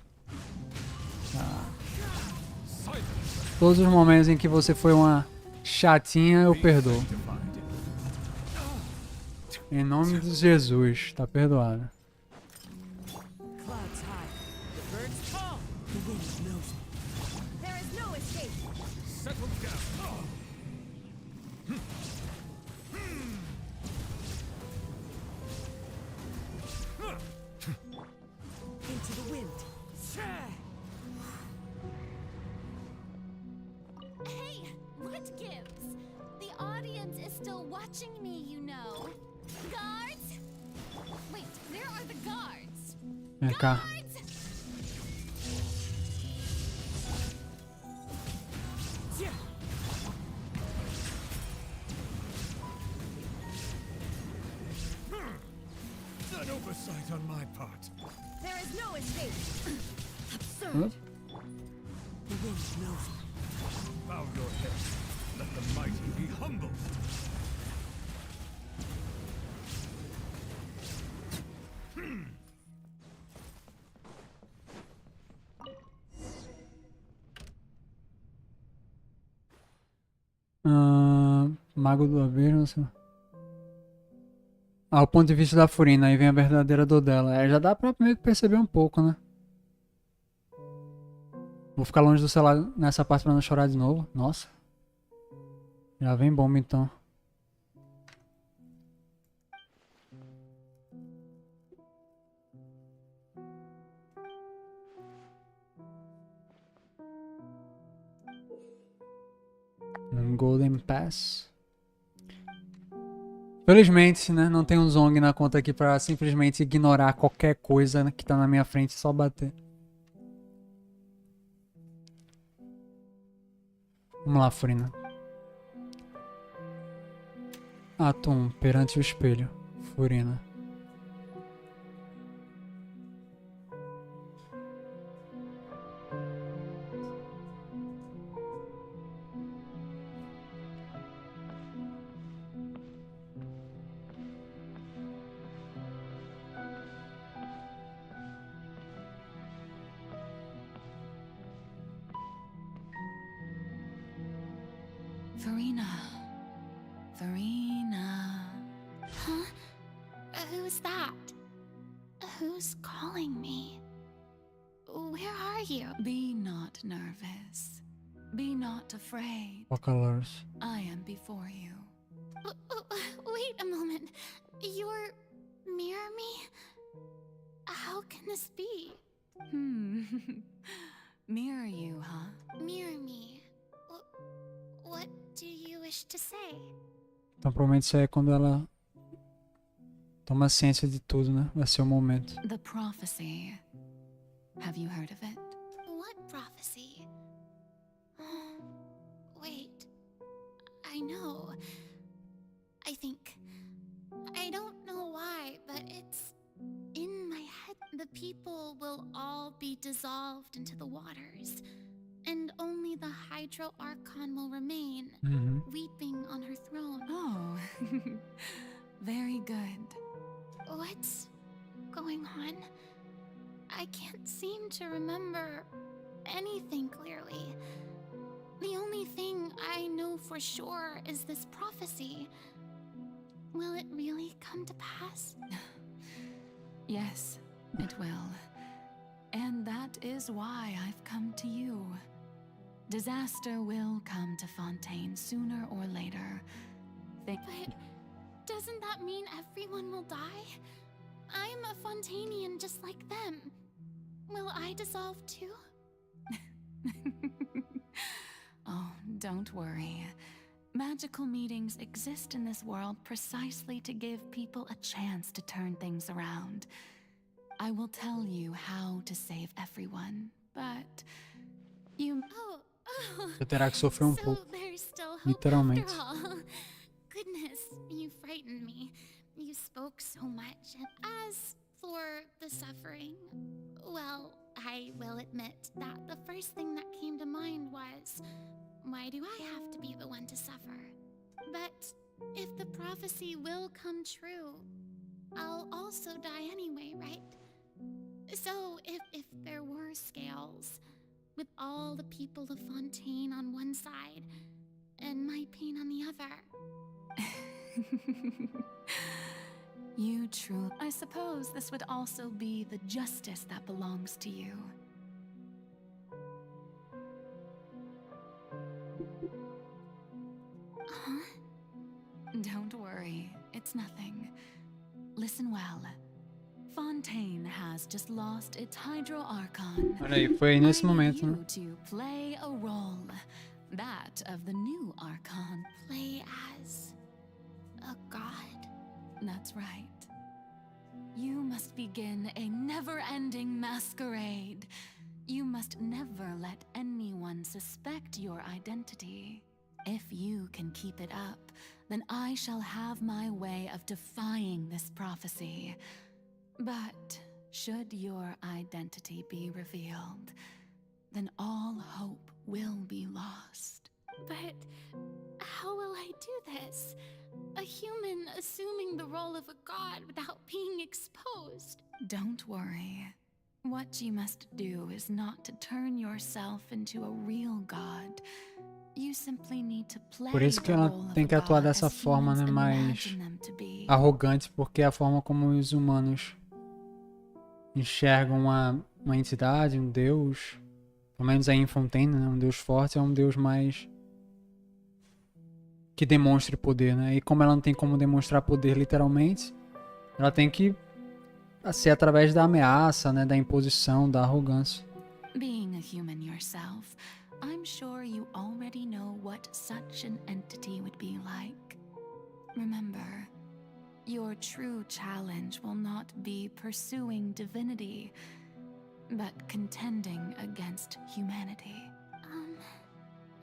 Tá. Todos os momentos em que você foi uma chatinha, eu perdoo. Em nome de Jesus, tá perdoada. Clouds high, the birds call, the wind knows. There is no escape. Settle down. Into the wind. Hey, what gives? The audience is still watching me, you know. Guards? Wait, where are the guards? Vem cá. An oversight on my part. There is no escape. Absurd. Hã? The wind knows. Bow your head. Let the mighty be humble. Mago do Aveiro, não sei. O ponto de vista da Furina, aí vem a verdadeira dor dela. Já dá pra meio que perceber um pouco, né? Vou ficar longe do celular nessa parte pra não chorar de novo. Nossa. Já vem bomba então. Golden Pass. Felizmente, né? Não tem um Zong na conta aqui pra simplesmente ignorar qualquer coisa, né, que tá na minha frente e só bater. Vamos lá, Furina. Ato 1. Perante o espelho. Furina. Farina. Farina. Huh? Who's that? Who's calling me? Where are you? Be not nervous. Be not afraid. What colors? I am before you. Wait a moment. You're mirror me? How can this be? Mirror you, huh? Mirror me. What do you wish to say? Então provavelmente isso aí é quando ela toma ciência de tudo, né? Vai ser o momento. The prophecy. Have you heard of it? What prophecy? Wait. I know. I think. I don't know why, but it's in my head. The people will all be dissolved into the waters, and only the Hydro Archon will remain, weeping on her throne. Oh, very good. What's going on? I can't seem to remember anything clearly. The only thing I know for sure is this prophecy. Will it really come to pass? Yes, it will. And that is why I've come to you. Disaster will come to Fontaine sooner or later. But doesn't that mean everyone will die? I'm a Fontainian just like them. Will I dissolve too? Oh, don't worry. Magical meetings exist in this world precisely to give people a chance to turn things around. I will tell you how to save everyone, but you... Você terá que sofrer um pouco. There's still hope Literalmente. after all. Goodness, you frightened me. You spoke so much. As for the suffering, well, I will admit that the first thing that came to mind was, why do I have to be the one to suffer? But if the prophecy will come true, I'll also die anyway, right? So if there were scales, with all the people of Fontaine on one side, and my pain on the other. You truly... I suppose this would also be the justice that belongs to you. Huh? Don't worry, it's nothing. Listen well. Fontaine has just lost its Hydro Archon. Olha aí, foi aí nesse momento, né? To play a role, that of the new Archon. Play as a god. That's right. You must begin a never-ending masquerade. You must never let anyone suspect your identity. If you can keep it up, then I shall have my way of defying this prophecy. But should your identity be revealed, then all hope will be lost. But how will I do this? A human assuming the role of a god without being exposed. Don't worry. What you must do is not to turn yourself into a real god. You simply need to play Por isso que ela tem que atuar dessa forma, né, mais arrogante, porque é a forma como os humanos enxergam uma entidade, um deus, pelo menos aí em Fontaine, né, um deus forte, é um deus mais que demonstre poder, né? E como ela não tem como demonstrar poder literalmente, ela tem que ser através da ameaça, né, da imposição, da arrogância. Being a human yourself, I'm sure you already know what such an entity would be like. Remember, your true challenge will not be pursuing divinity, but contending against humanity.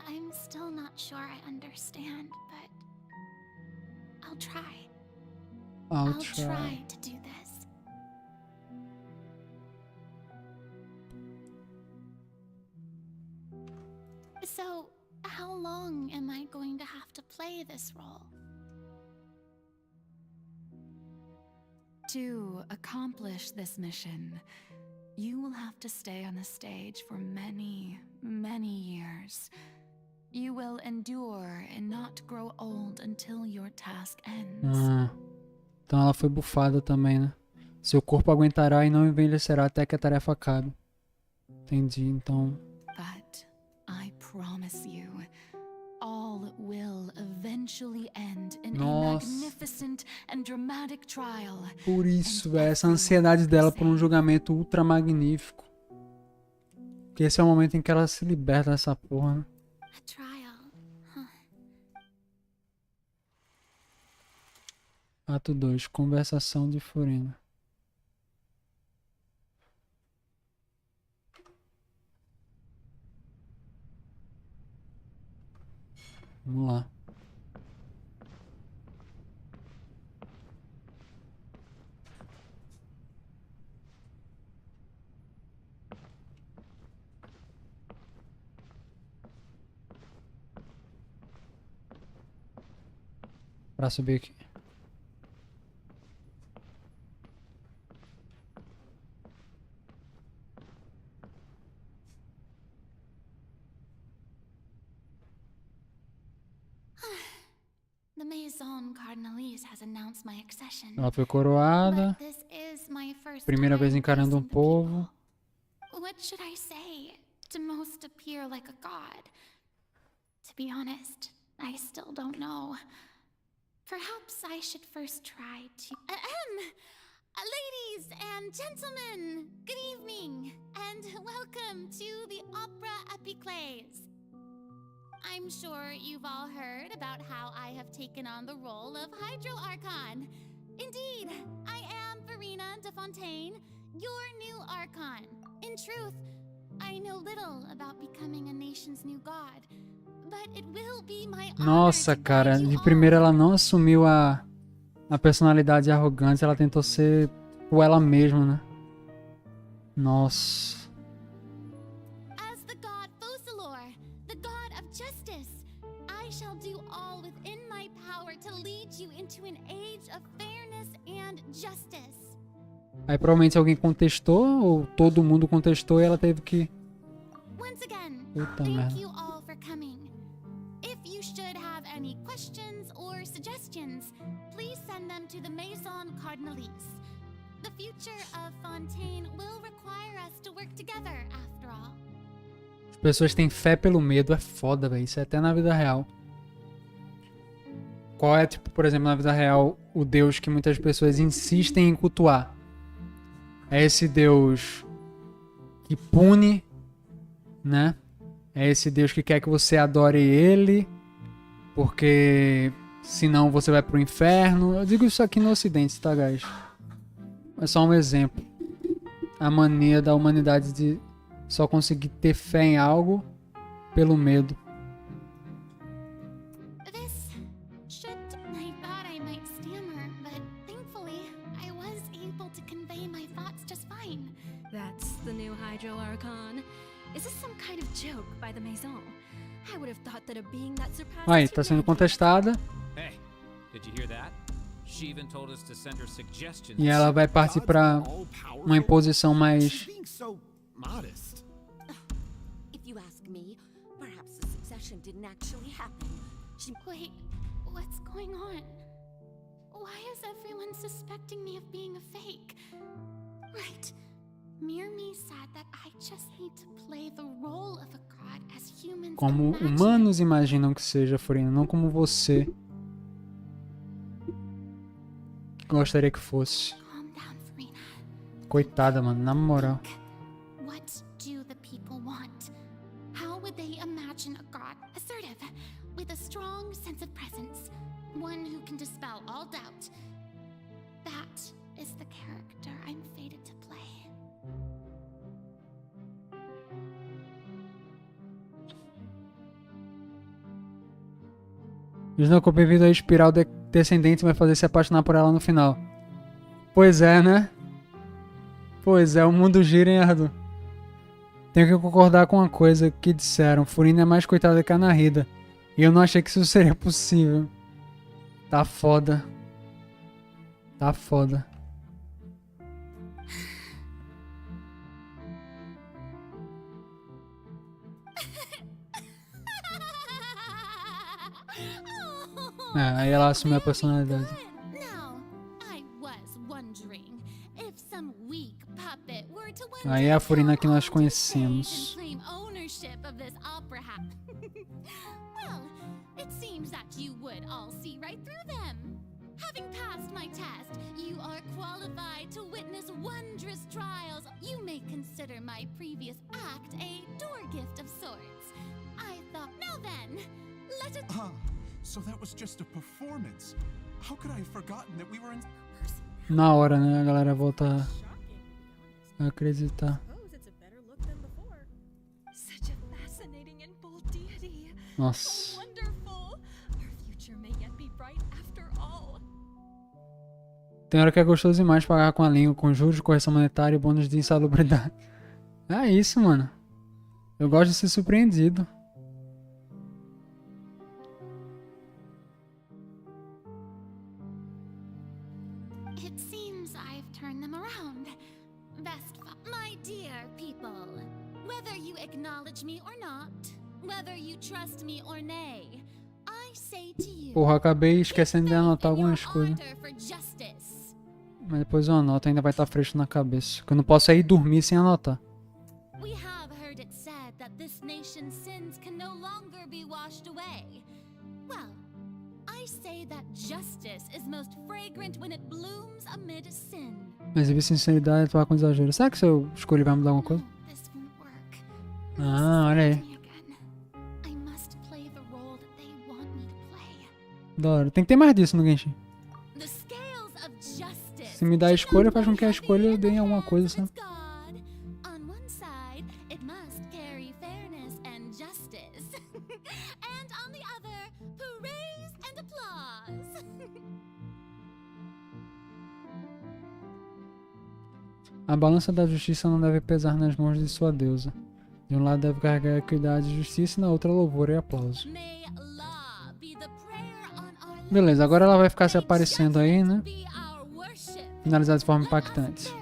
I'm still not sure I understand, but I'll try. I'll try to do this. So, how long am I going to have to play this role? To accomplish this mission, you will have to stay on the stage for many, many years. You will endure and not grow old until your task ends. Então ela foi bufada também, né? Seu corpo aguentará e não envelhecerá até que a tarefa acabe. Entendi, então... But I promise you, all will eventually end in a magnificent and dramatic trial. Por isso, velho, essa ansiedade dela por um julgamento ultra magnífico. Porque esse é o momento em que ela se liberta dessa porra, né? A trial. Huh. Ato 2, conversação de Furina. Vamos lá. Pra subir aqui. The Maison Cardinalise has announced my accession. Ela foi coroada. But this is my first Primeira vez time encarando um facing the povo. people. What should I say to most appear like a god? To be honest, I still don't know. Perhaps I should first try to... ladies and gentlemen, good evening, and welcome to the Opera Epiclese. I'm sure you've all heard about how I have taken on the role of Hydro Archon. Indeed, I am Verena de Fontaine, your new Archon. In truth, I know little about becoming a nation's new god, but it will be my honor. Nossa, cara, de primeira ela não assumiu a personalidade arrogante, ela tentou ser ela mesma, né? Nossa. As the god Fosalor, the god of justice, I shall do all within my power to lead you into an age of fairness and justice. Aí provavelmente alguém contestou, ou todo mundo contestou e ela teve que... Once again, Puta thank merda. you all for coming. If you should have any questions or suggestions, please send them to the Maison Cardinalise. The future of Fontaine will require us to work together, after all. As pessoas têm fé pelo medo, é foda, velho. Isso é até na vida real. Qual é, tipo, por exemplo, na vida real, o Deus que muitas pessoas insistem em cultuar? É esse Deus que pune, né? É esse Deus que quer que você adore ele, porque senão você vai pro inferno. Eu digo isso aqui no Ocidente, tá, guys? É só um exemplo. A mania da humanidade de só conseguir ter fé em algo pelo medo. This should... I thought I might stammer, but thankfully I was able to convey my thoughts just fine. That's the new Hydro Archon. Is this some kind of joke by the Maison? I would have thought that a being that surpassed Aí, tá sendo contestada. Hey, did you hear that? She even told us to send her suggestions. E ela vai partir pra uma imposição mais... Modest. If you ask me, perhaps the succession didn't actually happen. Wait, what's going on? Why is everyone suspecting me of being a fake? Right. Mirmi said that I just need to play the role of a god as humans Como imagine. humanos imaginam que seja, Furina, não como você que gostaria que fosse. Calm down, Verena. Coitada, mano, na moral. What do the people want? How would they imagine a god assertive, with a strong sense of presence, one who can dispel all doubt? That is the character I'm fated to play. Snowcop, bem-vindo à espiral descendente, vai fazer se apaixonar por ela no final. Pois é, né? Pois é, o mundo gira, hein, Ardo? Tenho que concordar com uma coisa que disseram. Furina é mais coitada que a Narida. E eu não achei que isso seria possível. Tá foda. Tá foda. É, aí ela assume a personalidade. Now, I was wondering if some weak puppet were to one Aí é a Furina que nós conhecemos. claim ownership of this opera house. Well, it seems that you would all see right through them. Having passed my test, you are qualified to witness wondrous trials. You may consider my previous act a door gift of sorts. I thought, now then, let it... So that was just a performance. How could I have forgotten that we were in... Na hora, né? A galera volta a acreditar. Such a fascinating and bold deity. Nossa. Wonderful. Our future may yet be bright after all. Tem hora que é gostoso demais pagar com a língua, com juros de correção monetária e bônus de insalubridade. É isso, mano. Eu gosto de ser surpreendido. It seems I've turned them around. My dear people, whether you acknowledge me or not, whether you trust me or nay, I say to you, Porra, acabei esquecendo de anotar algumas coisas. for justice. Mas depois eu anoto, ainda vai estar fresco na cabeça. Que eu não posso ir dormir sem anotar. We have heard it said that this nation's sins can no longer be washed away. Well, I say that justice is most fragrant when it blooms amid sin. Exibir sinceridade e atuar com exagero. Será que se eu escolher vai mudar alguma coisa? Ah, olha aí. I must play the role that they want me to play. Da hora. Tem que ter mais disso no Genshin. The scales of justice. Se me dá a escolha, faz com que a escolha dê em alguma coisa, sabe? On one side, it must carry fairness and justice. And on the other, praise and applause. A balança da justiça não deve pesar nas mãos de sua deusa. De um lado deve carregar a equidade e justiça e na outra louvor e aplauso. Beleza, agora ela vai ficar se aparecendo aí, né? Finalizar de forma impactante.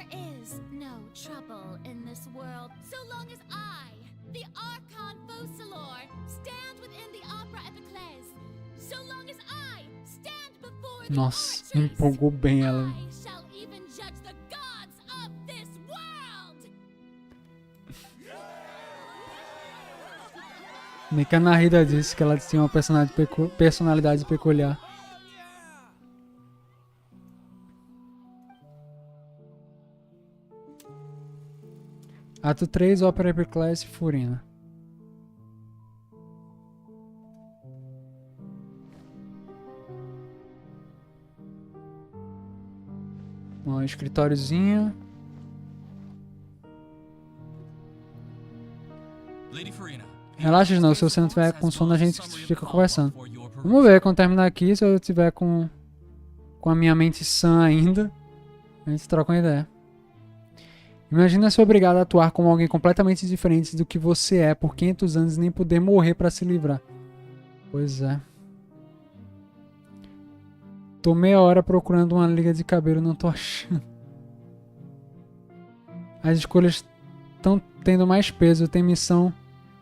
Nossa, empolgou bem ela. Nem que a Narida disse que ela tinha uma personalidade peculiar. Ato 3, Ópera Epiclés e Furina. Um escritóriozinho. Lady Furina. Relaxa, não. Se você não tiver com sono, a gente fica conversando. Vamos ver quando terminar aqui. Se eu tiver com a minha mente sã ainda, a gente troca uma ideia. Imagina ser obrigado a atuar como alguém completamente diferente do que você é por 500 anos e nem poder morrer pra se livrar. Pois é. Tô meia hora procurando uma liga de cabelo, não tô achando. As escolhas estão tendo mais peso. Tem missão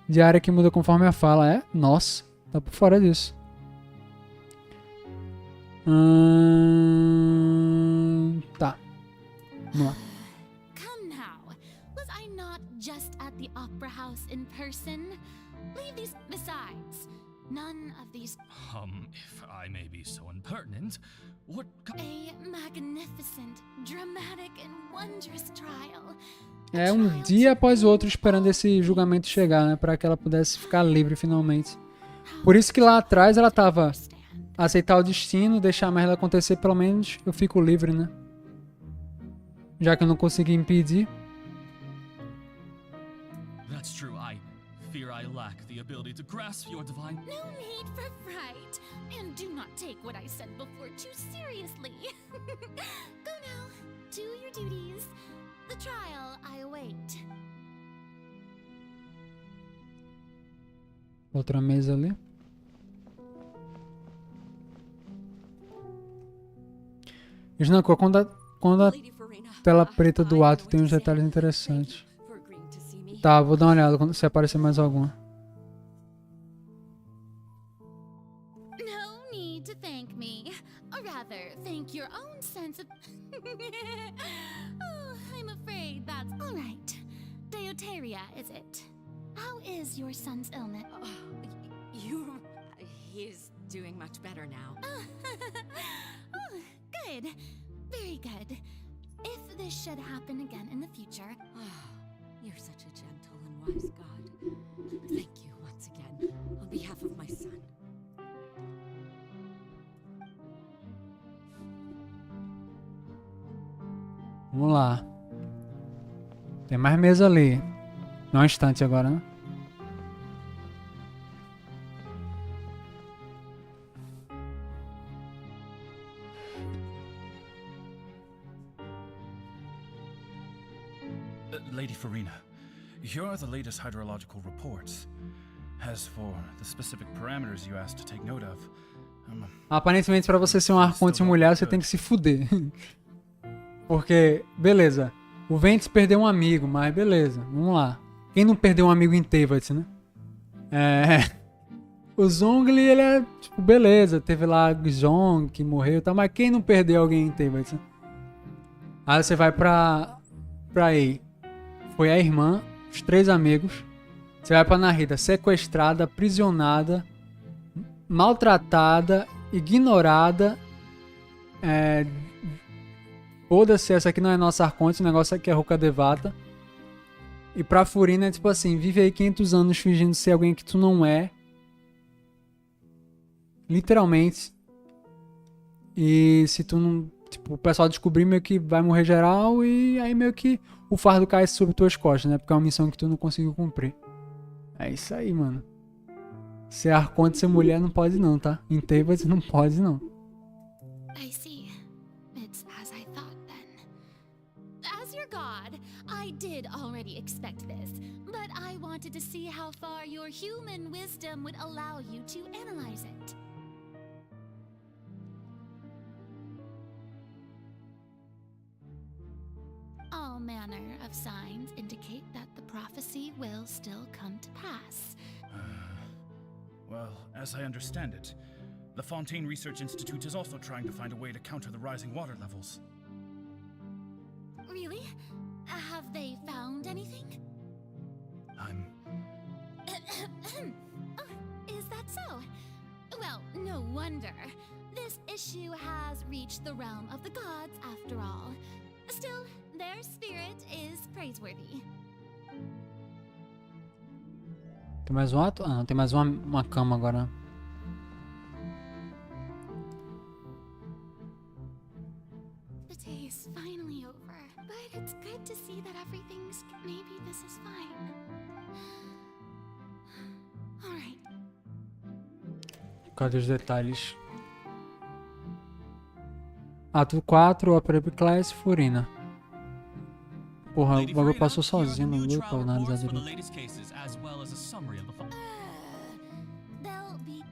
diária que muda conforme a fala. É? Nossa, tá por fora disso. Tá. Vamos lá. Come now. Was I not just at the opera house in person? Leave these. Besides, none of these. If I may be so impertinent, what... A magnificent, dramatic and wondrous trial. É um dia após o outro esperando esse julgamento chegar, né? Pra que ela pudesse ficar livre finalmente. Por isso que lá atrás ela tava aceitar o destino, deixar a merda acontecer, pelo menos eu fico livre, né? Já que eu não consegui impedir. That's true. I fear I lack the ability to grasp your divine... No need for fright. And do not take what I said before too seriously. Go now. Do your duties. The trial I await. Outra mesa ali. Snako, quando a tela preta do ato tem uns detalhes interessantes. Tá, vou dar uma olhada quando se aparecer mais alguma. No need to thank area, is it? How is your son's illness? He's doing much better now. Oh, good. Very good. If this should happen again in the future... You're such a gentle and wise God. Thank you once again, on behalf of my son. Vamos lá. Tem mais mesa ali. Não é um instante agora, né? Lady Farina, here are the latest hydrological reports. As for the specific parameters you asked to take note of, Aparentemente, pra você ser um arconte mulher, você tem que se fuder. Porque, beleza, o Ventes perdeu um amigo, mas beleza, vamos lá. Quem não perdeu um amigo em Teyvat, né? O Zhongli, ele é, tipo, beleza, teve lá Zhong que morreu e tal, mas quem não perdeu alguém em Teyvat, né? Aí você vai pra Ei. Foi a irmã, os 3 amigos. Você vai pra Narita, sequestrada, aprisionada, maltratada, ignorada. Foda-se, essa aqui não é nossa Arconte, o negócio aqui é Ruka Devata. E pra Furina é tipo assim, vive aí 500 anos fingindo ser alguém que tu não é. Literalmente. E se tu não... Tipo, o pessoal descobrir, meio que vai morrer geral e aí meio que o fardo cai sobre tuas costas, né? Porque é uma missão que tu não conseguiu cumprir. É isso aí, mano. Ser Arconte, ser mulher não pode não, tá? Em Teyvat não pode não. I see. It's as I thought then. As your god, I did already expect this, but I wanted to see how far your human wisdom would allow you to analyze it. All manner of signs indicate that the prophecy will still come to pass. well, as I understand it, the Fontaine Research Institute is also trying to find a way to counter the rising water levels. Really? Have they found anything? Is that so? Well, no wonder. This issue has reached the realm of the gods after all. Still, their spirit is praiseworthy. Tem mais um ato? Ah, não, tem mais uma cama agora. The day is finally over, but it's good to see that everything's... Maybe this is fine. Alright. Cadê os detalhes? Ato 4, Opera Class, Furina. Porra, o bagulho passou sozinho, não deu pra analisar direito. They'll be...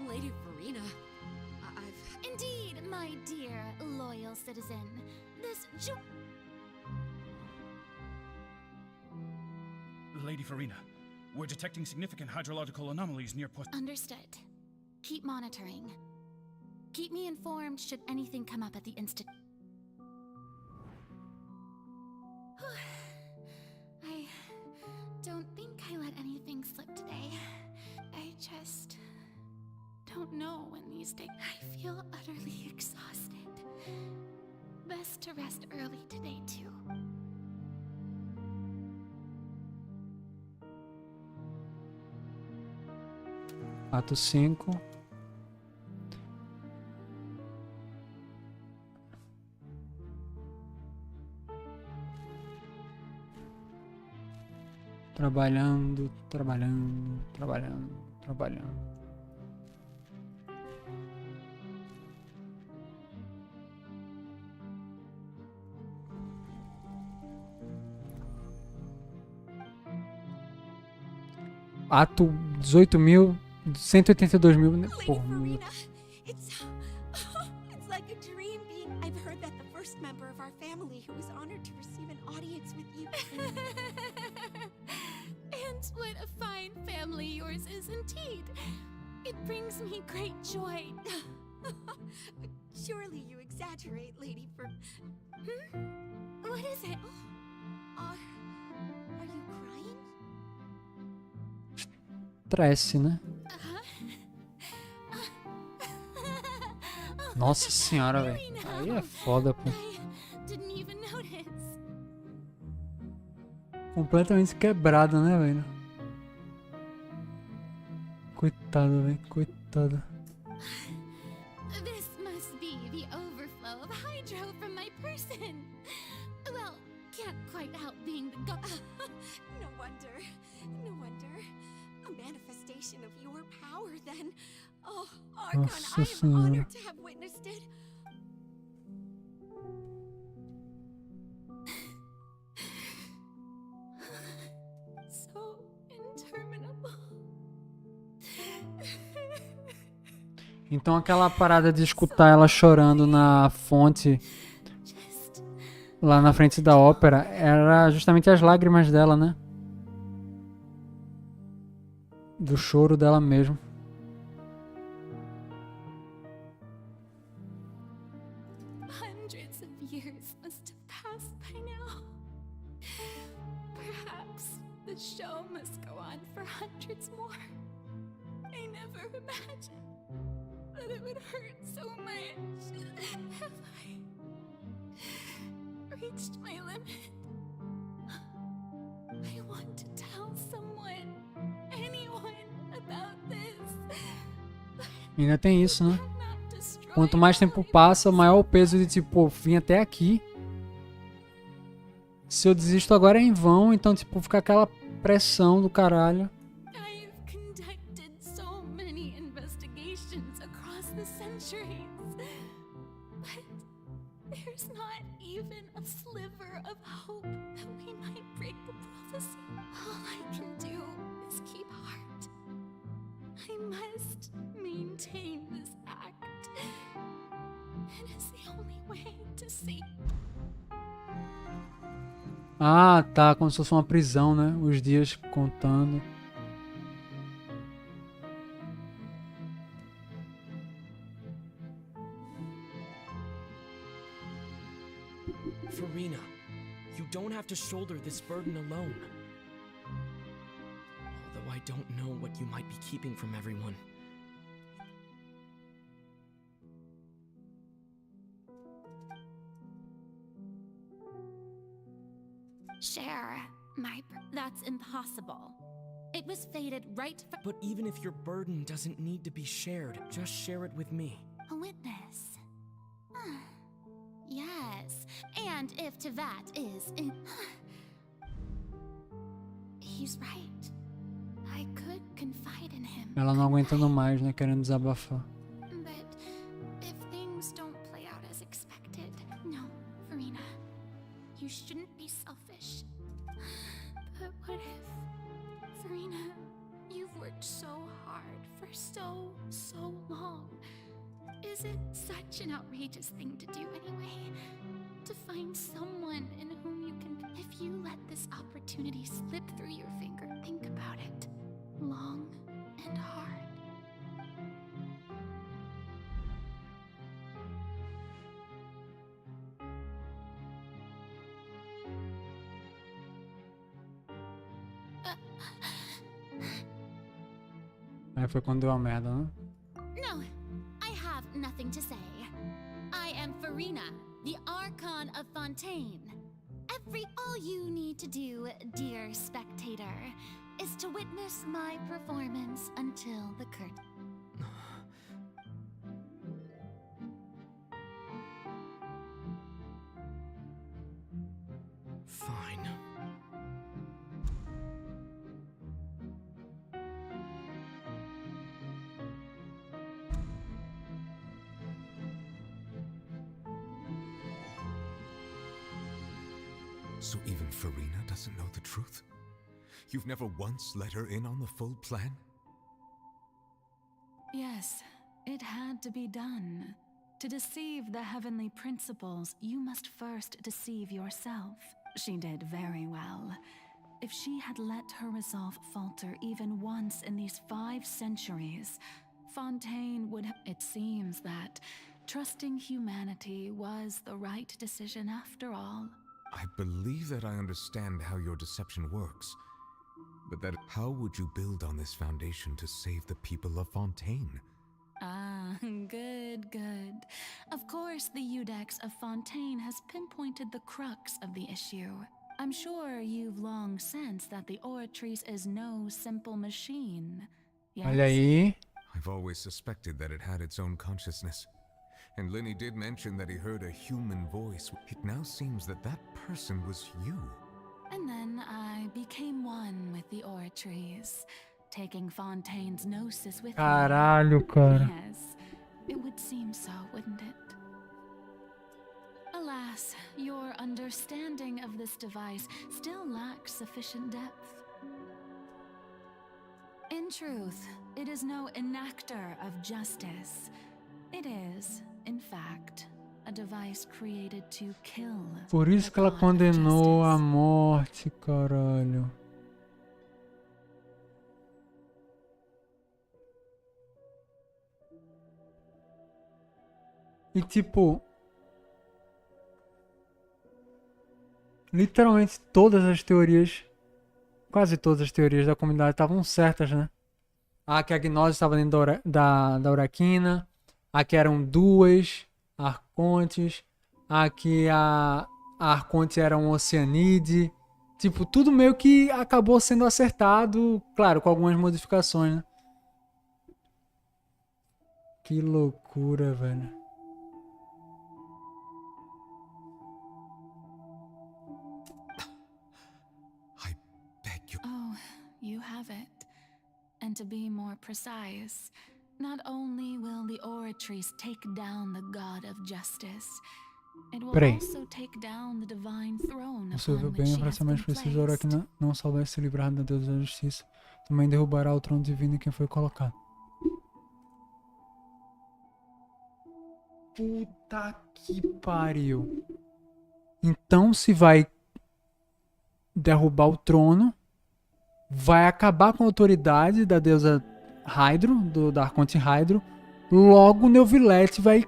Lady Farina, Indeed, my dear, loyal citizen. This Lady Farina, we're detecting significant hydrological anomalies near Port... Understood. Keep monitoring. Keep me informed should anything come up at the institute. I don't think I let anything slip today. I just don't know when these days... I feel utterly exhausted. Best to rest early today, too. Ato 5. Trabalhando. Ato 18.000, 182.000. Porra, meu Deus. It's like a dream being... I've heard that the first member of our family who was honored to receive an audience with you... And what a fine family yours is indeed. It brings me great joy. Surely you exaggerate, Lady for... What is it? Are you crying? Estresse, né? Nossa senhora, velho. Aí é foda, pô. Didn't even notice. Completamente quebrada, né, velho? Coitada, velho. Coitada. This must be the overflow of hydro from my person. Well, can't quite help being the No wonder. No wonder. A manifestation of your power, then. Oh, Archon, Nossa I am senhora. honored to have witnessed it. So interminable. Então aquela parada de escutar ela chorando na fonte lá na frente da ópera era justamente as lágrimas dela, né? Do choro dela mesmo. Hundreds of years must have passed by now. Perhaps the show must go on for hundreds more. I never imagined that it would hurt so much. Have I reached my limit? I want to tell someone, anyone, about this. E ainda tem isso, né? Quanto mais tempo passa, maior o peso de tipo, pô, vim até aqui. Se eu desisto agora é em vão, então tipo, fica aquela pressão do caralho. I've conducted so many investigations across the centuries, but there's not even a sliver of hope that we might break the prophecy. All I can do is keep heart. I must maintain this act. It is the only way to see. Ah, tá, como se fosse uma prisão, né? Os dias contando. Farina, you don't have to shoulder this burden alone. Although I don't know what you might be keeping from everyone. Share that's impossible. It was fated right for But even if your burden doesn't need to be shared, just share it with me. a witness. Yes, and if Tevat is in... He's right. I could confide in him. Ela não aguentando mais, né? Querendo desabafar. But if things don't play out as expected, no, Farina, you shouldn't be selfish. But what if, Farina, you've worked so hard for so long. Is it such an outrageous thing to do anyway? To find someone in whom you can... If you let this opportunity slip through your finger, think about it. Long and hard. Aí foi quando deu a merda, né? No, I have nothing to say. I am Farina, the Archon of Fontaine. All you need to do, dear spectator, is to witness my performance until the curtain. Fine. So even Farina doesn't know the truth? You've never once let her in on the full plan? Yes, it had to be done. To deceive the heavenly principles, you must first deceive yourself. She did very well. If she had let her resolve falter even once in these 5 centuries, Fontaine would have... It seems that Trusting humanity was the right decision after all. I believe that I understand how your deception works. But how would you build on this foundation to save the people of Fontaine? Ah, good, good. Of course, the Udex of Fontaine has pinpointed the crux of the issue. I'm sure you've long sensed that the Oratrice is no simple machine. Yes? Olha aí. I've always suspected that it had its own consciousness. And Lenny did mention that he heard a human voice. It now seems that that person was you. And then I became one with the Oratrice, taking Fontaine's gnosis with Caralho, cara. me. Yes, it would seem so, wouldn't it? Alas, your understanding of this device still lacks sufficient depth. In truth, it is no enactor of justice. It is, in fact, a device created to kill. Por isso que ela condenou à morte, caralho. E tipo, literalmente todas as teorias, quase todas as teorias da comunidade estavam certas, né? Que a gnose estava dentro da uraquina, que eram duas arcontes, que a arconte era um oceanide. Tipo, tudo meio que acabou sendo acertado, claro, com algumas modificações, né? Que loucura, velho. Oh, you have it. And to be more precise, not only will the Oratrice take down the God of Justice, it will also take down the divine throne Você viu upon bem, which she para has ser mais been preciso, a placed. Uraquina não soubesse se livrar da deusa da justiça, também derrubará o trono divino em quem foi colocado. Puta que pariu. Então, se vai derrubar o trono, vai acabar com a autoridade da deusa Hydro, da Arconte Hydro. Logo, Neuvillette vai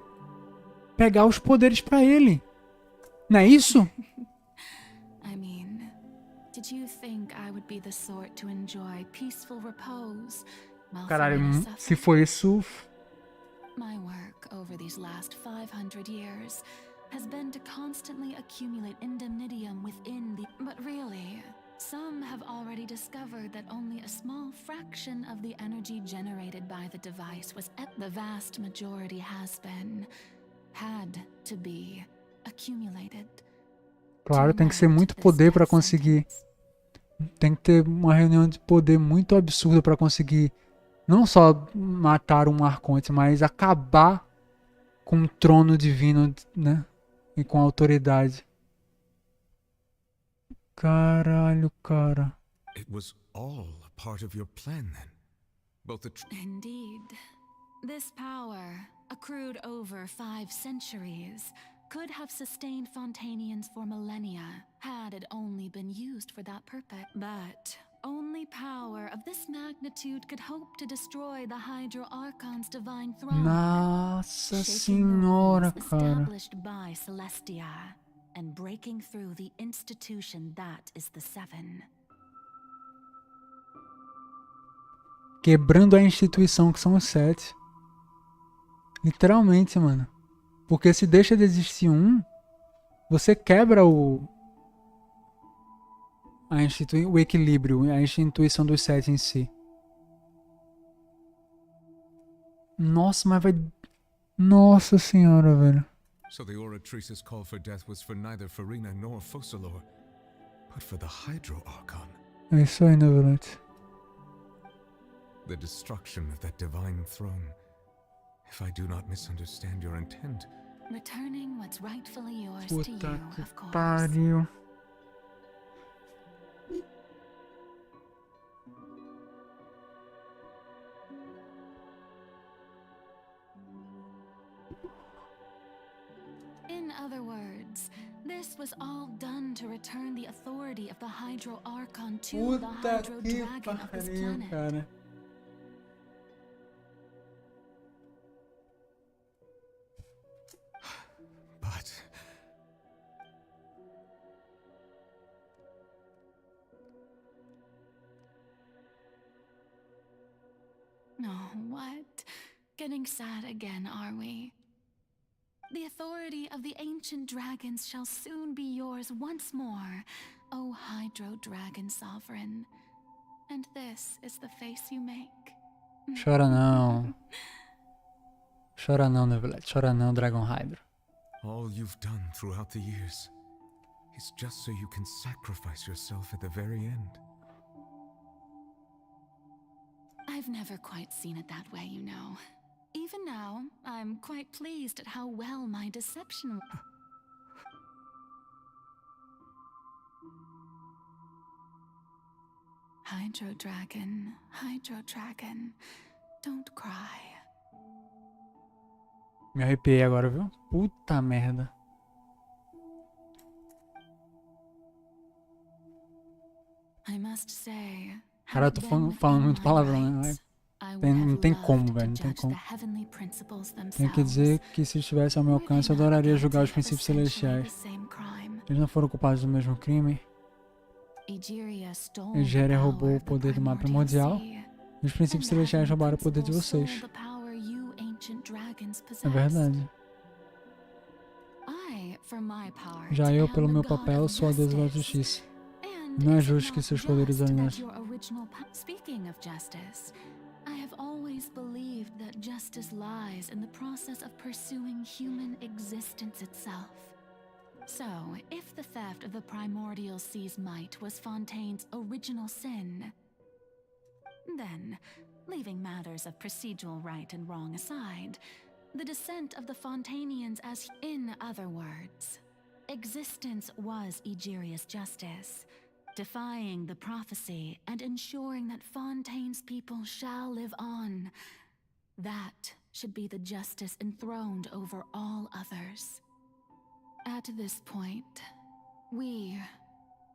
pegar os poderes pra ele. Não é isso? I mean, did you think I would be the sort to enjoy peaceful repose while Caralho, Farina se suffered? for isso... My work over these last 500 years has been to constantly accumulate indemnitium within the... But really, some have already discovered that only a small fraction of the energy generated by the device was the vast majority had to be accumulated. Claro, tem que ser muito poder pra conseguir. Tem que ter uma reunião de poder muito absurda pra conseguir não só matar um arconte, mas acabar com o trono divino, né? E com a autoridade. Caralho, cara. It was all a part of your plan then. Both the Indeed. This power, accrued over 5 centuries, could have sustained Fontainians for millennia, had it only been used for that purpose. But only power of this magnitude could hope to destroy the Hydro Archon's divine throne. Nossa shaking the senhora, rules cara. established by Celestia, and breaking through the institution that is the Seven. Quebrando a instituição que são os 7. Literalmente, mano. Porque se deixa de existir um, você quebra o equilíbrio, a instituição dos 7 em si. Nossa, mas vai... Nossa senhora, velho. So the Oratrice's call for death was for neither Farina nor Focalor, but for the Hydro Archon. É isso aí, Neuvillette. The destruction of that divine throne. If I do not misunderstand your intent. Returning what's rightfully yours to Puta you, que of course. pariu. In other words, this was all done to return the authority of the Hydro Archon to the Puta Hydro que Dragon of this pariu, planet. cara. Oh, what? Getting sad again, are we? The authority of the ancient dragons shall soon be yours once more, O Hydro Dragon Sovereign. And this is the face you make. Chora não. Chora não, Neuvillette. Chora não, Dragon Hydro. All you've done throughout the years is just so you can sacrifice yourself at the very end. I've never quite seen it that way, you know. Even now, I'm quite pleased at how well my deception... Hydro Dragon, don't cry. Me arrepiei agora, viu? Puta merda. I must say, Cara, eu tô falando muito palavrão, né? Não tem como, velho. Não tem como. Tenho que dizer que se estivesse ao meu alcance, eu adoraria julgar os princípios celestiais. Eles não foram culpados do mesmo crime. Egéria roubou o poder do mar primordial. E os princípios celestiais roubaram o poder de vocês. É verdade. Já eu, pelo meu papel, sou a deusa da justiça. Não é justo que seus poderes alienam. Speaking of justice, I have always believed that justice lies in the process of pursuing human existence itself. So, if the theft of the primordial sea's might was Fontaine's original sin, then, leaving matters of procedural right and wrong aside, the descent of the Fontainians as, in other words, existence was Egeria's justice, defying the prophecy and ensuring that Fontaine's people shall live on. That should be the justice enthroned over all others. At this point, we,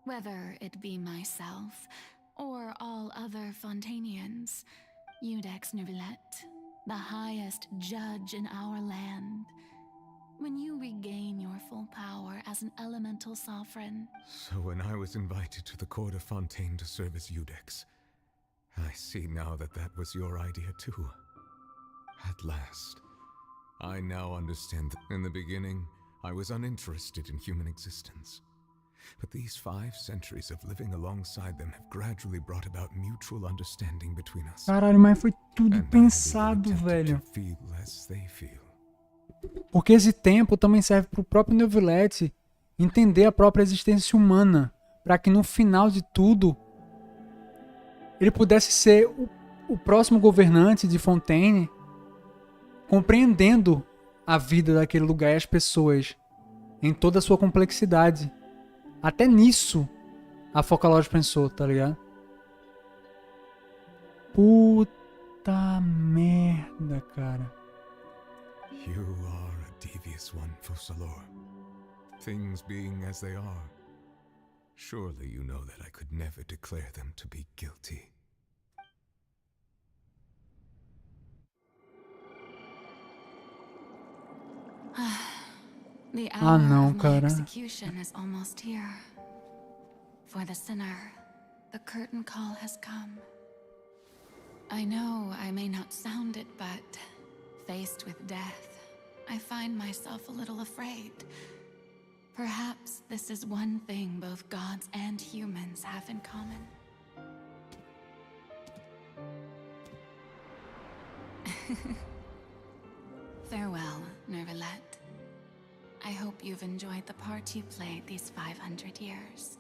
whether it be myself or all other Fontainians, Iudex Neuvillette, the highest judge in our land, when you regain your full power as an elemental sovereign. So when I was invited to the court of Fontaine to serve as Iudex, I see now that that was your idea too. At last, I now understand that in the beginning, I was uninterested in human existence. But these 5 centuries of living alongside them have gradually brought about mutual understanding between us. Caralho, mas foi tudo pensado, velho. Feel as they feel. Porque esse tempo também serve pro próprio Neuvillette entender a própria existência humana, para que no final de tudo ele pudesse ser o próximo governante de Fontaine, compreendendo a vida daquele lugar e as pessoas em toda a sua complexidade. Até nisso a Focalógica pensou, tá ligado? Puta merda, cara. You are a devious one, Focalor. Things being as they are, surely you know that I could never declare them to be guilty. The hour não, of my cara. execution is almost here. For the sinner, the curtain call has come. I know I may not sound it, but faced with death, I find myself a little afraid. Perhaps this is one thing both gods and humans have in common. Farewell, Neuvillette. I hope you've enjoyed the part you played these 500 years.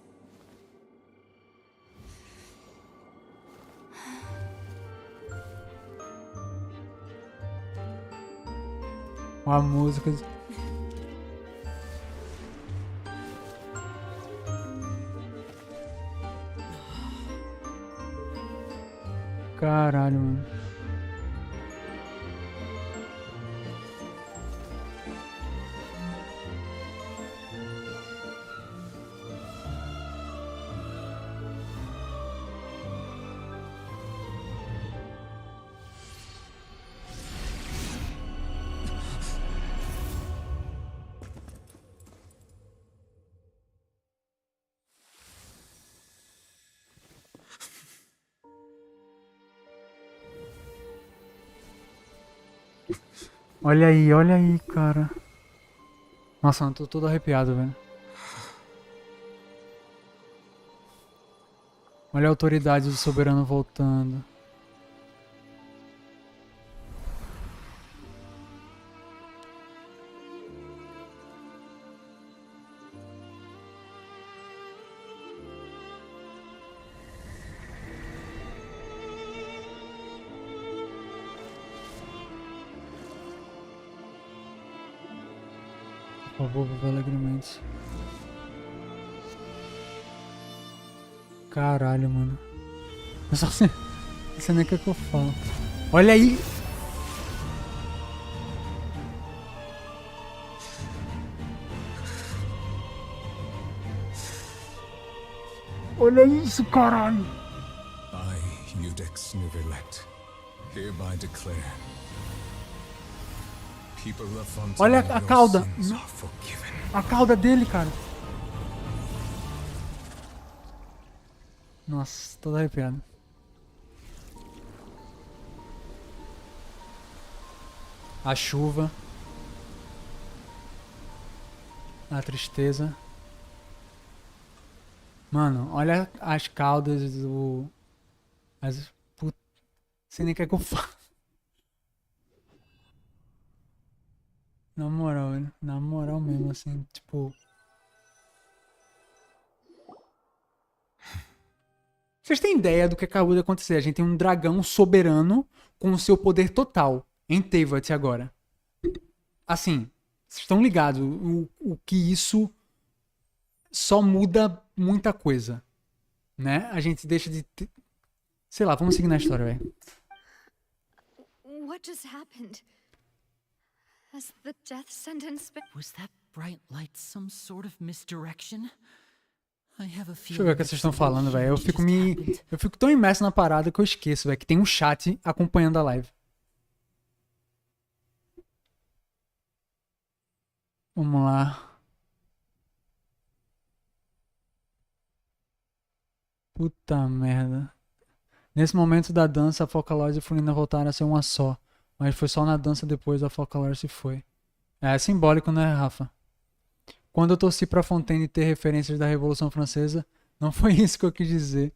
A música. Caralho, mano. Olha aí, cara. Nossa, eu tô todo arrepiado, velho. Olha a autoridade do soberano voltando. Por favor, viva alegremente. Caralho, mano. Eu só sei. Não sei nem o que eu falo. Olha aí! Olha isso, caralho! I, Udex Nuvelet, hereby declare. People of Fontaine, Olha a your cauda! sins are forgiven. A cauda dele, cara! Nossa, todo arrepiado. A chuva. A tristeza. Mano, olha as caudas do... Put... Sei nem o que é que eu falo. Na moral, velho. Na moral mesmo, assim, tipo... Vocês têm ideia do que acabou de acontecer? A gente tem um dragão soberano com o seu poder total em Teyvat agora. Assim, vocês estão ligados o que isso só muda muita coisa, né? A gente deixa de... Sei lá, vamos seguir na história, velho. What just happened? Has the death sentence been... Was that bright light some sort of misdirection? Deixa eu ver o que vocês estão falando, velho. Eu fico tão imerso na parada que eu esqueço, velho, que tem um chat acompanhando a live. Vamos lá. Puta merda. Nesse momento da dança, a Focalord e a Furina voltaram a ser uma só. Mas foi só na dança depois a Focalord se foi. É simbólico, né, Rafa? Quando eu torci pra Fontaine ter referências da Revolução Francesa, não foi isso que eu quis dizer.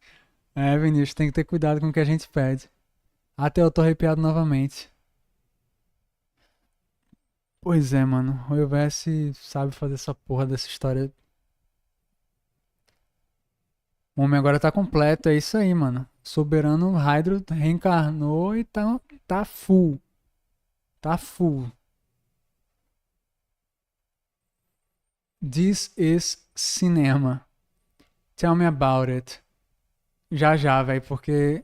É, Vinícius, tem que ter cuidado com o que a gente pede. Até eu tô arrepiado novamente. Pois é, mano. O UVS sabe fazer essa porra dessa história. O homem agora tá completo, é isso aí, mano. Soberano Hydro reencarnou e tá full. Tá full. This is cinema. Tell me about it. Já, velho, porque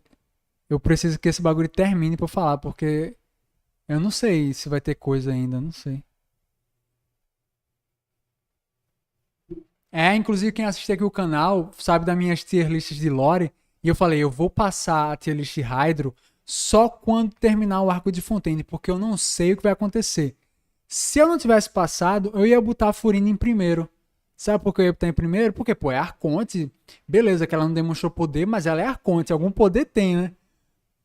eu preciso que esse bagulho termine pra eu falar, porque eu não sei se vai ter coisa ainda, não sei. Inclusive quem assiste aqui o canal sabe das minhas tier lists de lore, e eu falei, eu vou passar a tier list Hydro só quando terminar o arco de Fontaine, porque eu não sei o que vai acontecer. Se eu não tivesse passado, eu ia botar a Furina em primeiro. Sabe por que eu ia botar em primeiro? Porque, pô, é Arconte. Beleza, que ela não demonstrou poder, mas ela é Arconte. Algum poder tem, né?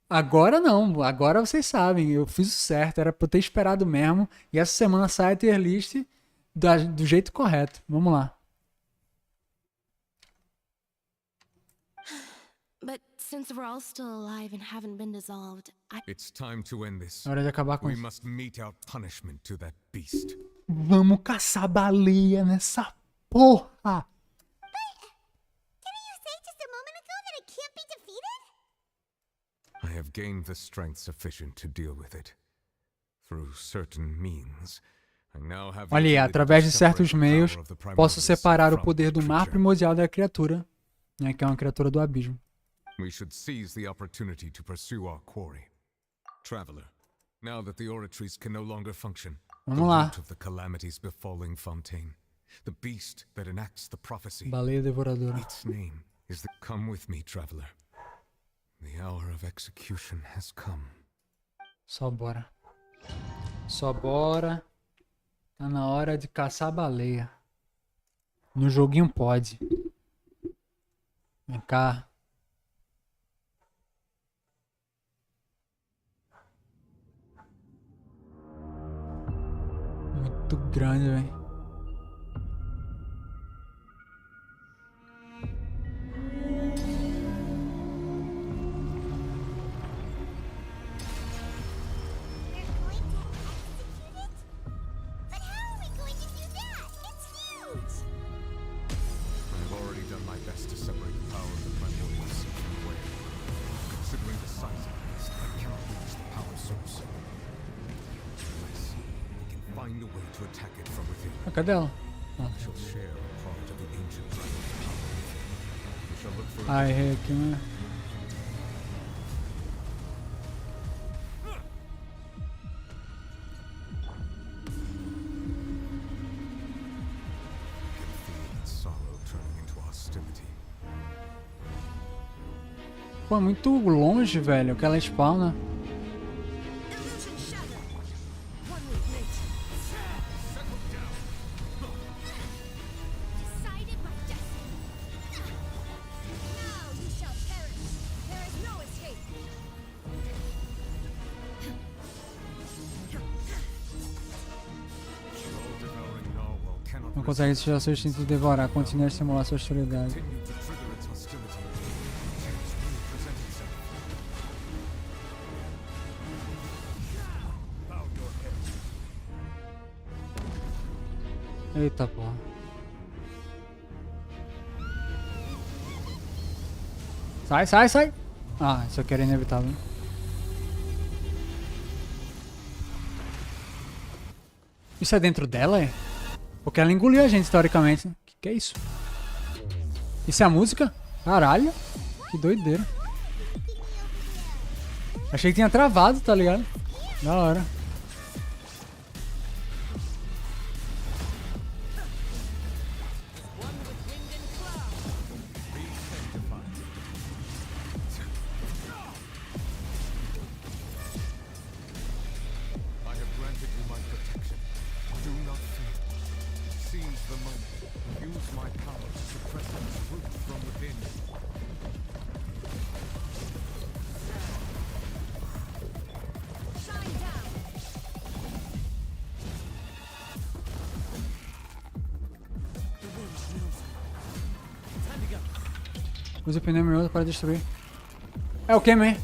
Agora não. Agora vocês sabem. Eu fiz o certo. Era pra eu ter esperado mesmo. E essa semana sai a tier list do jeito correto. Vamos lá. But since we're all still alive and haven't been dissolved, It's time to end this. É hora de acabar com We isso. must mete out punishment to that beast. Vamos caçar baleia nessa porra. I have gained the strength sufficient to deal with it. Through certain means, I now have the Olha aí, ability através to de certos separate the meios, power of the posso primordial separar o from poder the do mar creature. primordial da criatura, né, que é uma criatura do abismo. We should seize the opportunity to pursue our quarry. Traveler, now that the oratories can no longer function, Vamos the lá. root of the calamities befalling Fontaine, the beast that enacts the prophecy, Baleia devoradora. its name is the... Come with me, traveler. The hour of execution has come. Só bora. Só bora. Tá na hora de caçar baleia. No joguinho pode. Vem cá. muito grande, velho. Ah, cadê ela? Ah. Ah, errei aqui, né? Pô, é muito longe, velho, que ela spawna. Não consegue tirar seu instinto de devorar, continue a estimular sua hostilidade. Eita porra. Sai, sai, sai! Ah, isso aqui era inevitável. Isso é dentro dela, é? Porque ela engoliu a gente, teoricamente. Que é isso? Isso é a música? Caralho! Que doideira. Achei que tinha travado, tá ligado? Da hora. Use o pneu mioso para destruir. É o que, man?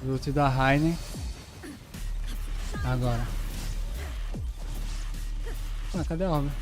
Ult da Raine. Agora. Ah, cadê a obra?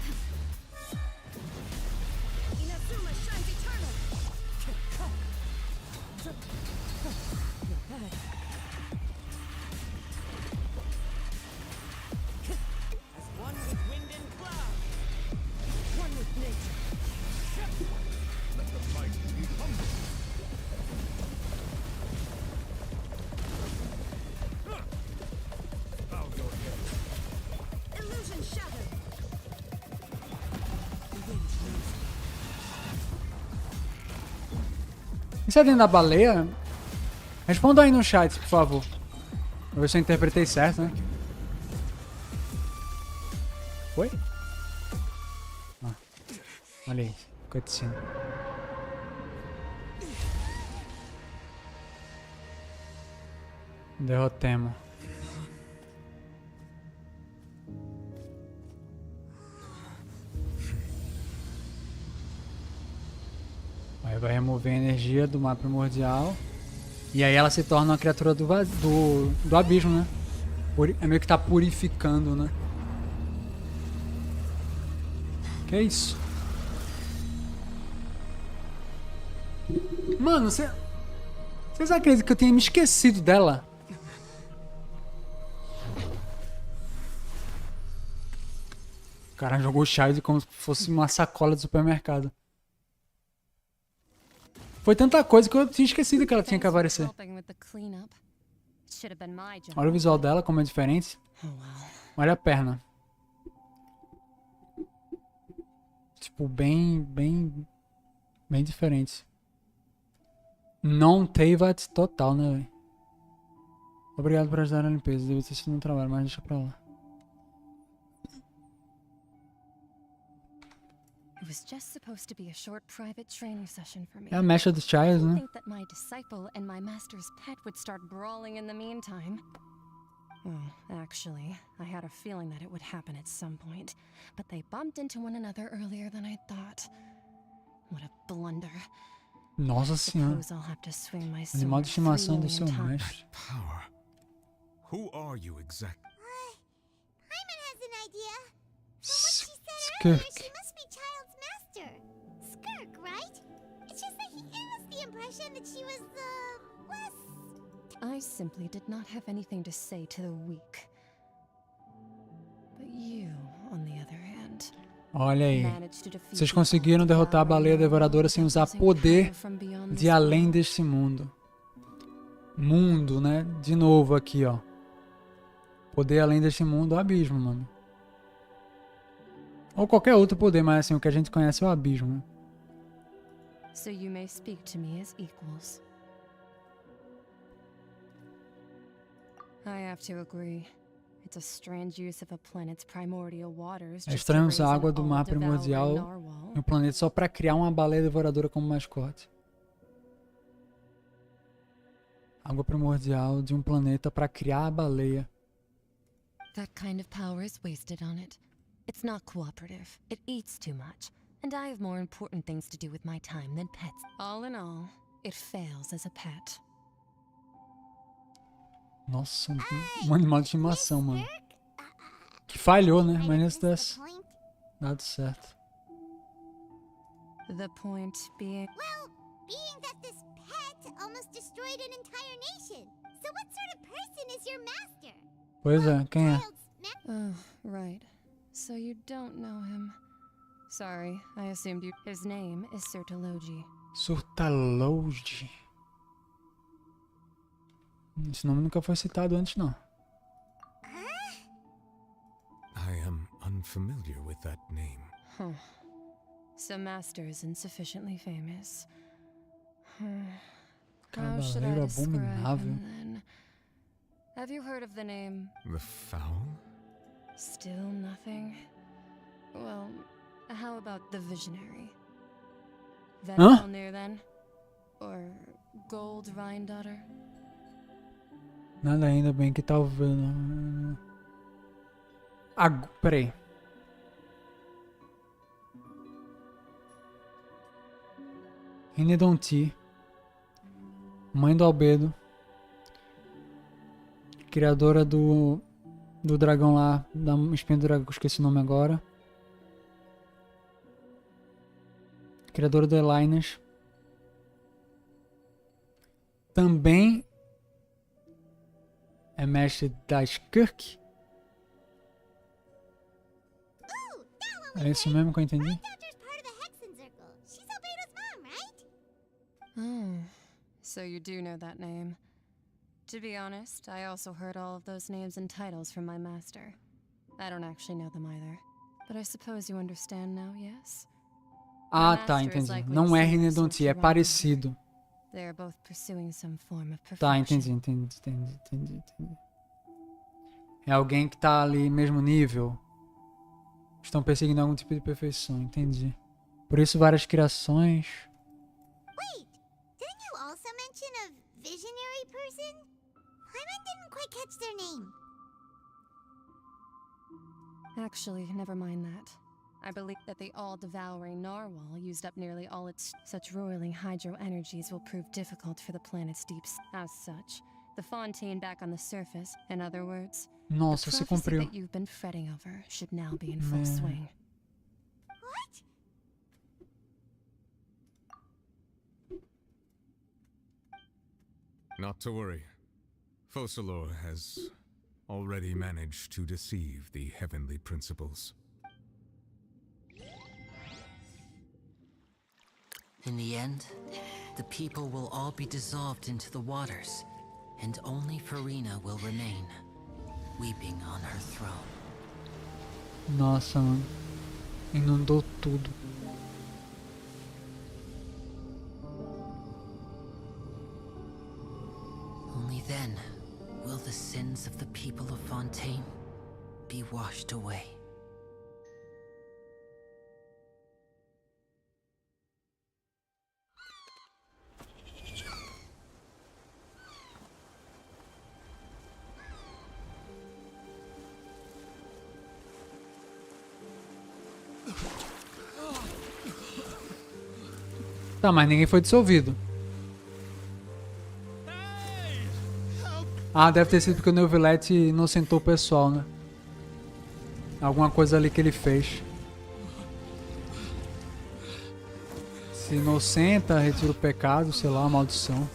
Isso é dentro da baleia? Responda aí no chat, por favor. Vou ver se eu interpretei certo, né? Oi? Ah, olha aí, cutscene. Derrotemos. Aí vai remover a energia do mar primordial. E aí ela se torna uma criatura do abismo, né? É meio que tá purificando, né? Que é isso? Mano, vocês acreditam que eu tinha me esquecido dela? O cara jogou o Child como se fosse uma sacola de supermercado. Foi tanta coisa que eu tinha esquecido que ela tinha que aparecer. Olha o visual dela, como é diferente. Olha a perna. Tipo, bem diferente. Não teve total, né, velho? Obrigado por ajudar na limpeza. Deve ter sido um trabalho, mas deixa pra lá. It was just supposed to be a short private training session for me. É a mecha do Child, né? I think that my disciple and my master's pet would start brawling in the meantime. Well, actually, I had a feeling that it would happen at some point, but they bumped into one another earlier than I thought. What a blunder. Nossa senhora. Animal de estimação do seu mestre. Power. Who are you exactly? Hyman has an idea. From what she said earlier, she must be Child's master. Skirk, right? It's just that he gave us the impression that she was, less... I simply did not have anything to say to the weak. But you, on the other hand... Olha aí. Vocês conseguiram derrotar a baleia devoradora sem usar poder de além deste mundo. Mundo, né? De novo aqui, ó. Poder além deste mundo, o abismo, mano. Ou qualquer outro poder, mas assim, o que a gente conhece é o abismo, né? So you may speak to me as equals. I have to agree. It's a strange use of a planet's primordial waters. É estranho usar a água do mar primordial em um planeta só pra criar uma baleia devoradora como mascote. Água primordial de um planeta pra criar a baleia. That kind of power is wasted on it. It's not cooperative. It eats too much. And I have more important things to do with my time than pets. All in all, it fails as a pet. Nossa, um animal de estimação, mano. Que falhou, né? Mas nesse desse dado certo. The point being... Well, being that this pet almost destroyed an entire nation. So what sort of person is your master? Pois é, quem é? Oh, right. So you don't know him. Sorry, I assumed you... His name is Surtalogi. Surtalogi. Esse nome nunca foi citado antes, não. I am unfamiliar with that name. Huh. So Master is insufficiently famous. How should I describe him then? Have you heard of the name? The Foul? Still nothing? Well, how about the Visionary? Vendelnir then? Or Gold Vine Daughter? Nada ainda, bem que talvez... Peraí. Rinedonti, mãe do Albedo, criadora do dragão lá, da espinha do dragão, esqueci o nome agora. Criadora do Elinas. Também é mestre da Skirk. É isso mesmo que eu entendi? Oh, so you do know that name. To be honest, I also heard all of those names and titles from my master. I don't actually know them either. But I suppose you understand now, yes? Ah, tá, entendi. Não é Rinedonti, é parecido. They are both pursuing some form of perfection. Tá, entendi. É alguém que tá ali mesmo nível. Estão perseguindo algum tipo de perfeição, entendi. Por isso várias criações. Wait, didn't you also mention a visionary person? Hyman didn't quite catch their name. Actually, never mind that. I believe that the all-devouring narwhal used up nearly all its... Such roiling hydro energies will prove difficult for the planet's deep... As such, the Fontaine back on the surface, in other words... Nossa, se cumpriu. The prophecy that you've been fretting over should now be in full swing. What? Not to worry. Focalor has already managed to deceive the heavenly principles. In the end, the people will all be dissolved into the waters, and only Farina will remain, weeping on her throne. Nossa, mano. Inundou tudo. Only then will the sins of the people of Fontaine be washed away. Tá, mas ninguém foi dissolvido. Ah, deve ter sido porque o Neuvillette inocentou o pessoal, né? Alguma coisa ali que ele fez. Se inocenta, retira o pecado, sei lá, a maldição.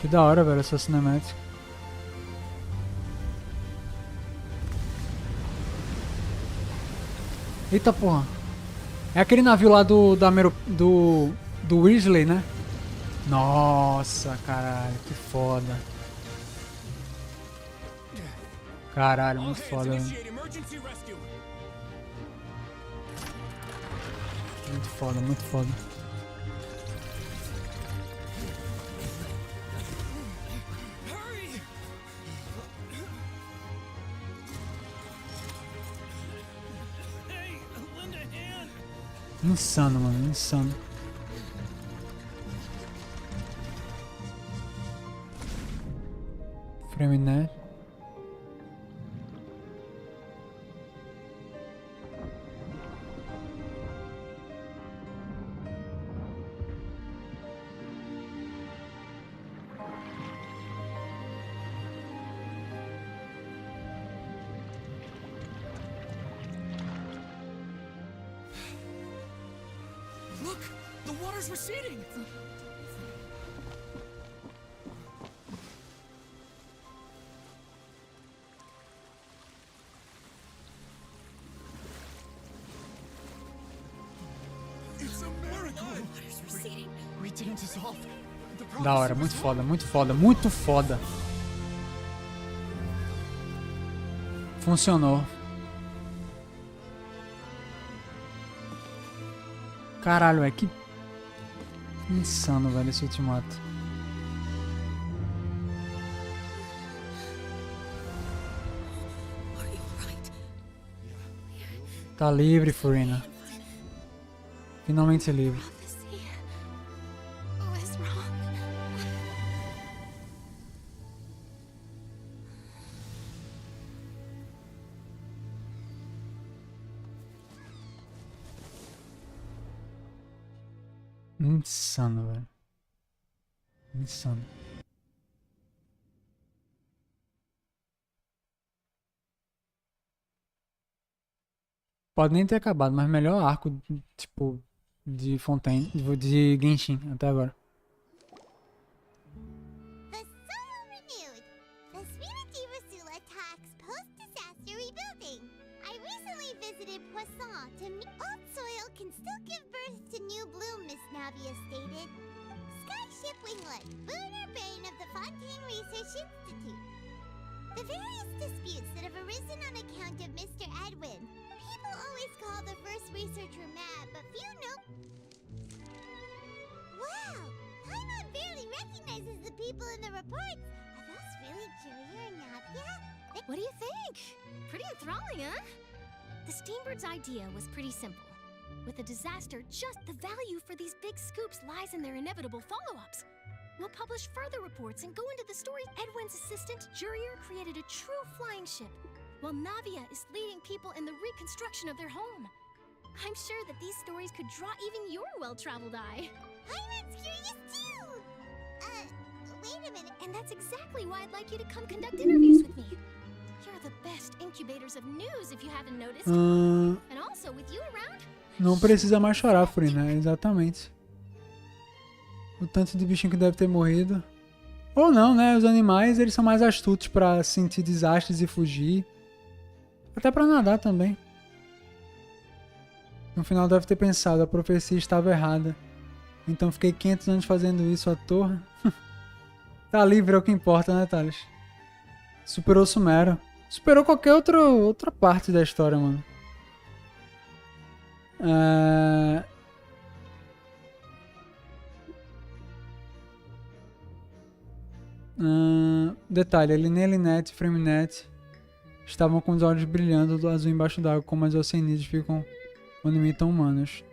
Que da hora, velho, essa cinemática. Eita porra. É aquele navio lá do Weasley, né? Nossa, caralho, que foda. Caralho, muito foda, velho. Muito foda, muito foda. Insano, mano, insano. Frame net. Look! The water's receding! It's a miracle! Water's receding. We didn't dissolve. The Da hora, muito foda, muito foda, muito foda. Funcionou. Caralho, é que insano, velho, esse ultimato. Tá livre, Farina. Finalmente livre. Insano, velho. Insano. Pode nem ter acabado, mas melhor arco, tipo, de Fontaine, de Genshin até agora. The soul renewed. The Spirit Rasula attacks post-disaster rebuilding. I recently visited Poisson to meet old soil can still give birth to new bloom, Miss Navia stated. Skyship Winglet, lunar brain of the Fontaine Research Institute. The various disputes that have arisen on account of Mr. Edwin. People always call the first researcher mad, but few know. Wow! Paimon barely recognizes the people in the reports. Are those really Julia or Navia? What do you think? Pretty enthralling, huh? The Steambird's idea was pretty simple. With a disaster, just the value for these big scoops lies in their inevitable follow-ups. We'll publish further reports and go into the story. Edwin's assistant, Jurier, created a true flying ship, while Navia is leading people in the reconstruction of their home. I'm sure that these stories could draw even your well-traveled eye. Paimon's curious too! Wait a minute. And that's exactly why I'd like you to come conduct interviews with me. You're the best incubators of news, if you haven't noticed. And also, with you around, Não precisa mais chorar, Farina, exatamente. O tanto de bichinho que deve ter morrido. Ou não, né? Os animais, eles são mais astutos pra sentir desastres e fugir. Até pra nadar também. No final deve ter pensado, a profecia estava errada. Então fiquei 500 anos fazendo isso à toa. Tá livre, é o que importa, né, Thales? Superou Sumero. Superou qualquer outra parte da história, mano. Detalhe, Liné, Linette e Freminet estavam com os olhos brilhando do azul embaixo d'água, como as oceanides ficam quando imitam humanos.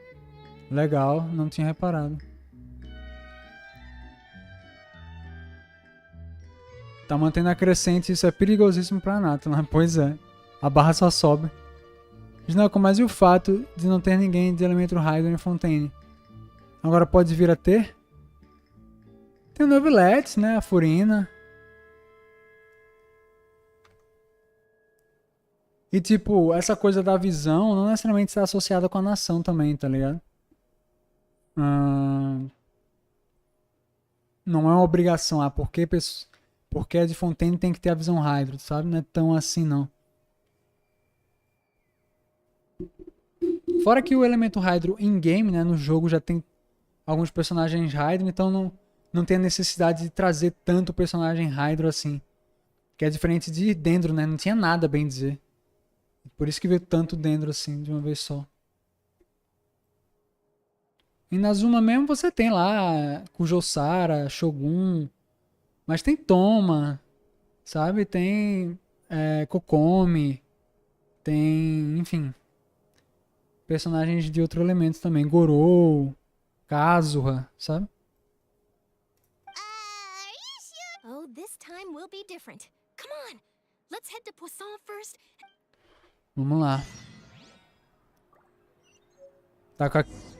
Legal, não tinha reparado. Tá mantendo a crescente, isso é perigosíssimo pra Nathan, né? Pois é, a barra só sobe. Snelko, mas e o fato de não ter ninguém de elemento Hydro em Fontaine? Agora pode vir a ter? Tem o Novelette, né? A Furina. E tipo, essa coisa da visão não necessariamente está associada com a nação também, tá ligado? Não é uma obrigação. Porque é de Fontaine tem que ter a visão Hydro, sabe? Não é tão assim, não. Fora que o elemento Hydro in-game, né? No jogo já tem alguns personagens Hydro, então não tem a necessidade de trazer tanto personagem Hydro assim. Que é diferente de Dendro, né? Não tinha nada, bem dizer. Por isso que veio tanto Dendro assim, de uma vez só. E na Zuma mesmo você tem lá Kujosara, Shogun. Mas tem Toma, sabe? Tem Kokomi. Tem, enfim. Personagens de outro elemento também. Gorou, Kazuha, sabe? Oh, this time will be different. Come on, let's head to Poisson first. Vamos lá.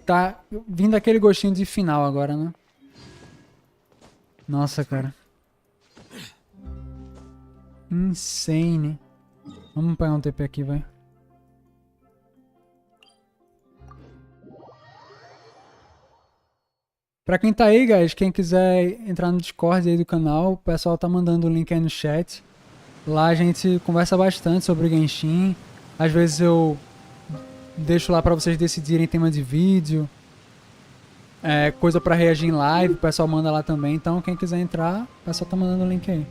Tá vindo aquele gostinho de final agora, né? Nossa, cara. Insane. Vamos pegar um TP aqui, vai. Pra quem tá aí, guys, quem quiser entrar no Discord aí do canal, o pessoal tá mandando o link aí no chat. Lá a gente conversa bastante sobre Genshin. Às vezes eu deixo lá pra vocês decidirem tema de vídeo. Coisa pra reagir em live, o pessoal manda lá também. Então quem quiser entrar, o pessoal tá mandando o link aí.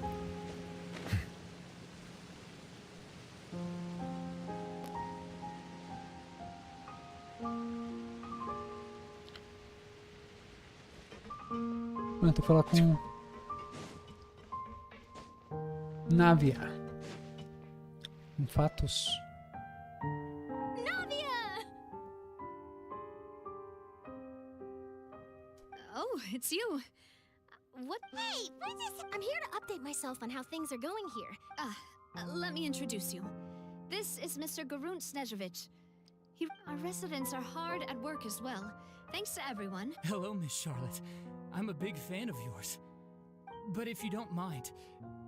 Eu tenho que falar com Navia. Fatos. Oh, it's you. What? Hey, Princess! I'm here to update myself on how things are going here. Let me introduce you. This is Mr. Garunt Snezhevich. Our residents are hard at work as well. Thanks to everyone. Hello, Miss Charlotte. I'm a big fan of yours. But if you don't mind,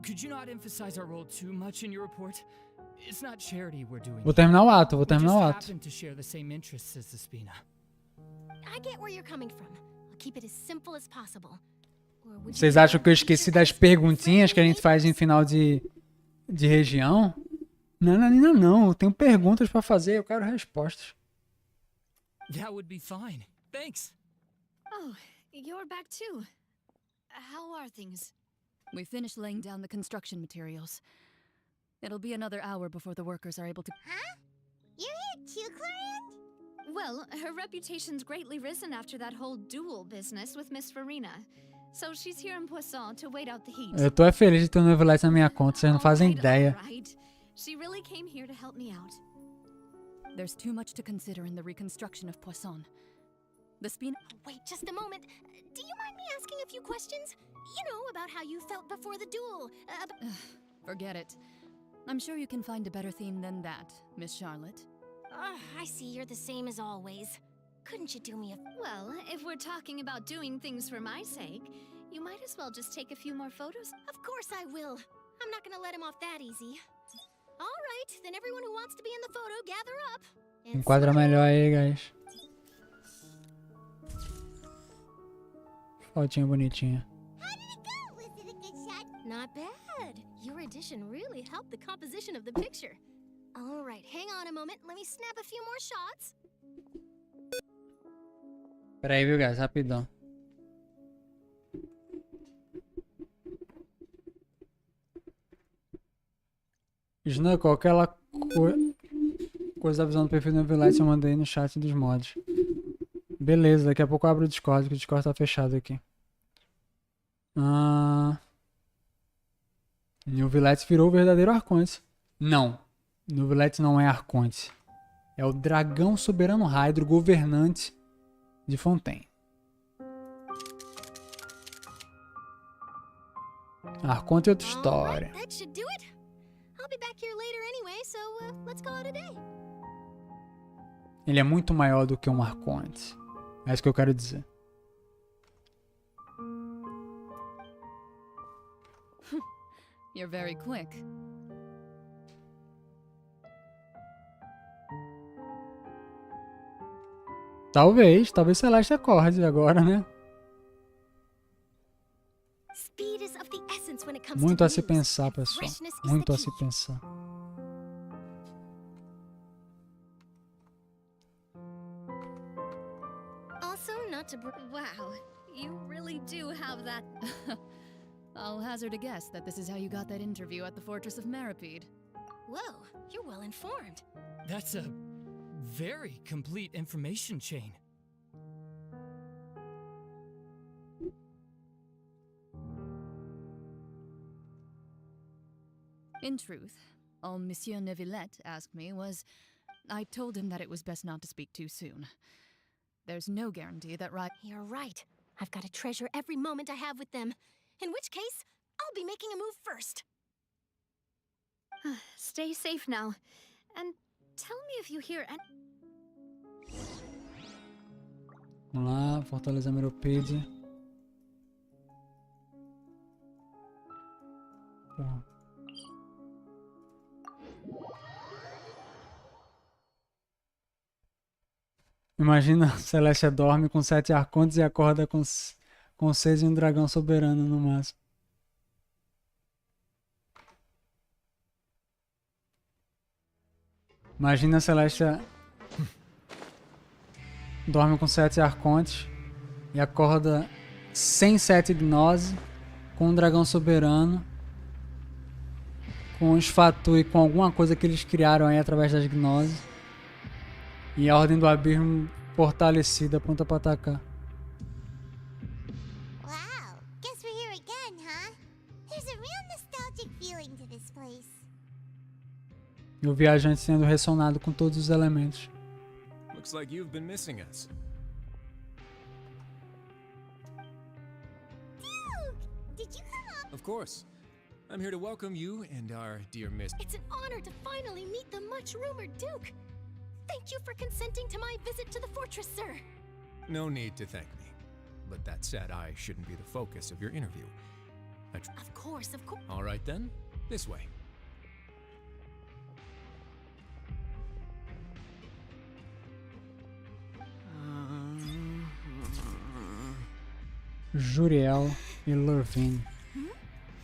could you not emphasize our role too much in your report? It's not charity we're doing. Vou terminar o ato, We just happen to share the same interests as the Spina. I get where you're coming from. I'll keep it as simple as possible. Vocês acham que eu esqueci das perguntinhas que a gente faz em final de região? Não, não. Eu tenho perguntas pra fazer, eu quero respostas. That would be fine. Thanks. Oh, you're back too. How are things? We finished laying down the construction materials. It'll be another hour before the workers are able to... Huh? You're here too, Clarence? Well, her reputation's greatly risen after that whole duel business with Miss Farina. So she's here in Poisson to wait out the heat. Eu tô feliz de ter um Novelette na minha conta, vocês não fazem ideia. She really came here to help me out. There's too much to consider in the reconstruction of Poisson. The Spina... Wait just a moment. Do you mind me asking a few questions? You know, about how you felt before the duel. Forget it. I'm sure you can find a better theme than that, Miss Charlotte. I see you're the same as always. Couldn't you do me a... Well, if we're talking about doing things for my sake, you might as well just take a few more photos. Of course I will. I'm not gonna let him off that easy. All right, then everyone who wants to be in the photo, gather up. Enquadra melhor aí, guys. Fotinha bonitinha. How did it go? Was it a good shot? Not bad. Your addition really helped the composition of the picture. All right, hang on a moment. Let me snap a few more shots. Pera aí, viu, guys? Rapidão. Snuckle, aquela coisa da visão do perfil do Nevilete eu mandei no chat dos mods. Beleza, daqui a pouco eu abro o Discord, que o Discord tá fechado aqui. Nevilete virou o verdadeiro Arconte. Não, Nevilete não é Arconte. É o dragão soberano Hydro, governante de Fontaine. Arconte é outra história. That should do it. I'll be back here later anyway, so let's call it a day. Ele é muito maior do que um Arconte. É isso que eu quero dizer. You're very quick. Talvez Celeste acorde agora, né? Speed is of the essence when it comes Muito to a se news. pensar, pessoal. Freshness is Muito the a se key. pensar. Also, not to wow, you really do have that. I'll hazard a guess that this is how you got that interview at the Fortress of Maripede. Whoa, you're well informed. That's a very complete information chain. In truth, all Monsieur Neuvillette asked me was, I told him that it was best not to speak too soon. There's no guarantee that You're right. I've got to treasure every moment I have with them. In which case, I'll be making a move first. Stay safe now. And tell me if you hear any. Vamos lá, Fortaleza Meropede. Porra. Imagina, Celestia dorme com 7 arcontes e acorda com 6 e um dragão soberano no máximo. Imagina a Celestia dorme com 7 arcontes e acorda sem 7 gnose, com um dragão soberano, com os Fatu e com alguma coisa que eles criaram aí através das gnoses. E a Ordem do Abismo fortalecida, pronta pra atacar. Wow, guess we're here again, huh? There's a real nostalgic feeling to this place. E o viajante sendo ressonado com todos os elementos. Looks like you've been missing us. Duke, did you come up? Of course. I'm here to welcome you and our dear Miss. It's an honor to finally meet the much-rumored Duke. Thank you for consenting to my visit to the fortress, sir. No need to thank me. But that said, I shouldn't be the focus of your interview. Of course, of course. All right then, this way. Juriel e Lorvin.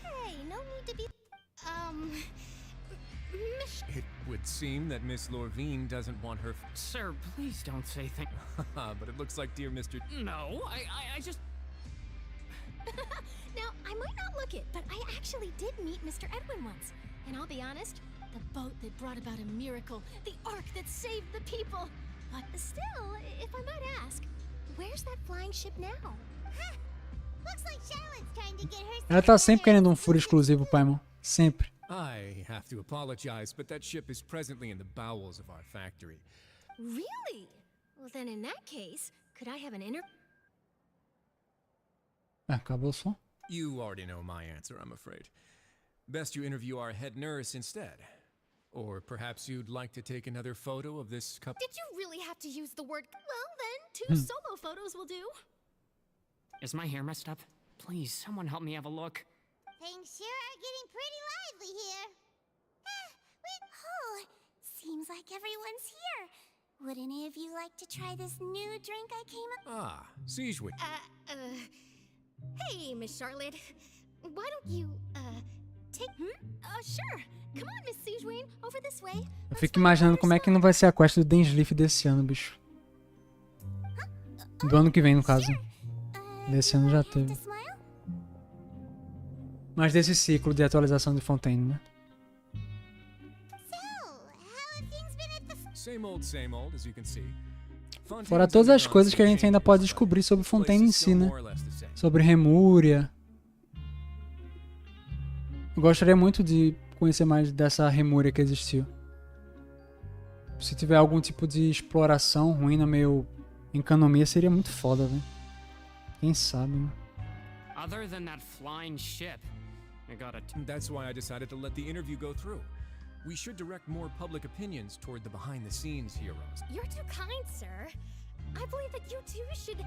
Hey, no need to be... It would seem that Miss Lorvine doesn't want her... Sir, please don't say things. But it looks like dear Mr... No, I just... Now, I might not look it, but I actually did meet Mr. Edwin once. And I'll be honest, the boat that brought about a miracle, the ark that saved the people. But still, if I might ask, where's that flying ship now? Huh. Looks like Charlotte's trying to get herself Ela tá sempre querendo um furo exclusivo, Paimon. Sempre. I have to apologize, but that ship is presently in the bowels of our factory. Really? Well, then in that case, could I have an Acabou o som? You already know my answer, I'm afraid. Best you interview our head nurse instead. Or perhaps you'd like to take another photo of this couple. Did you really have to use the word? Well, then, 2 solo photos will do. Is my hair messed up? Please, someone help me have a look. Things sure are getting pretty lively here. Oh, seems like everyone's here. Would any of you like to try this new drink I came up? Ah, Siege Week. Hey, Miss Charlotte. Why don't you, Sure. Come on, Miss Sijuane, over this way. Eu fico imaginando como é que não vai ser a quest do Densleaf desse ano, bicho. Do ano que vem, no caso. Desse ano já teve. Mas desse ciclo de atualização de Fontaine, né? Fora todas as coisas que a gente ainda pode descobrir sobre Fontaine em si, né? Sobre Remúria. Eu gostaria muito de conhecer mais dessa Remúria que existiu. Se tiver algum tipo de exploração ruína meio encanomia, seria muito foda, velho. Quem sabe, né? Other than that flying ship, I got a That's why I decided to let the interview go through. We should direct more public opinions toward the behind-the-scenes heroes. You're too kind, sir. I believe that you too should...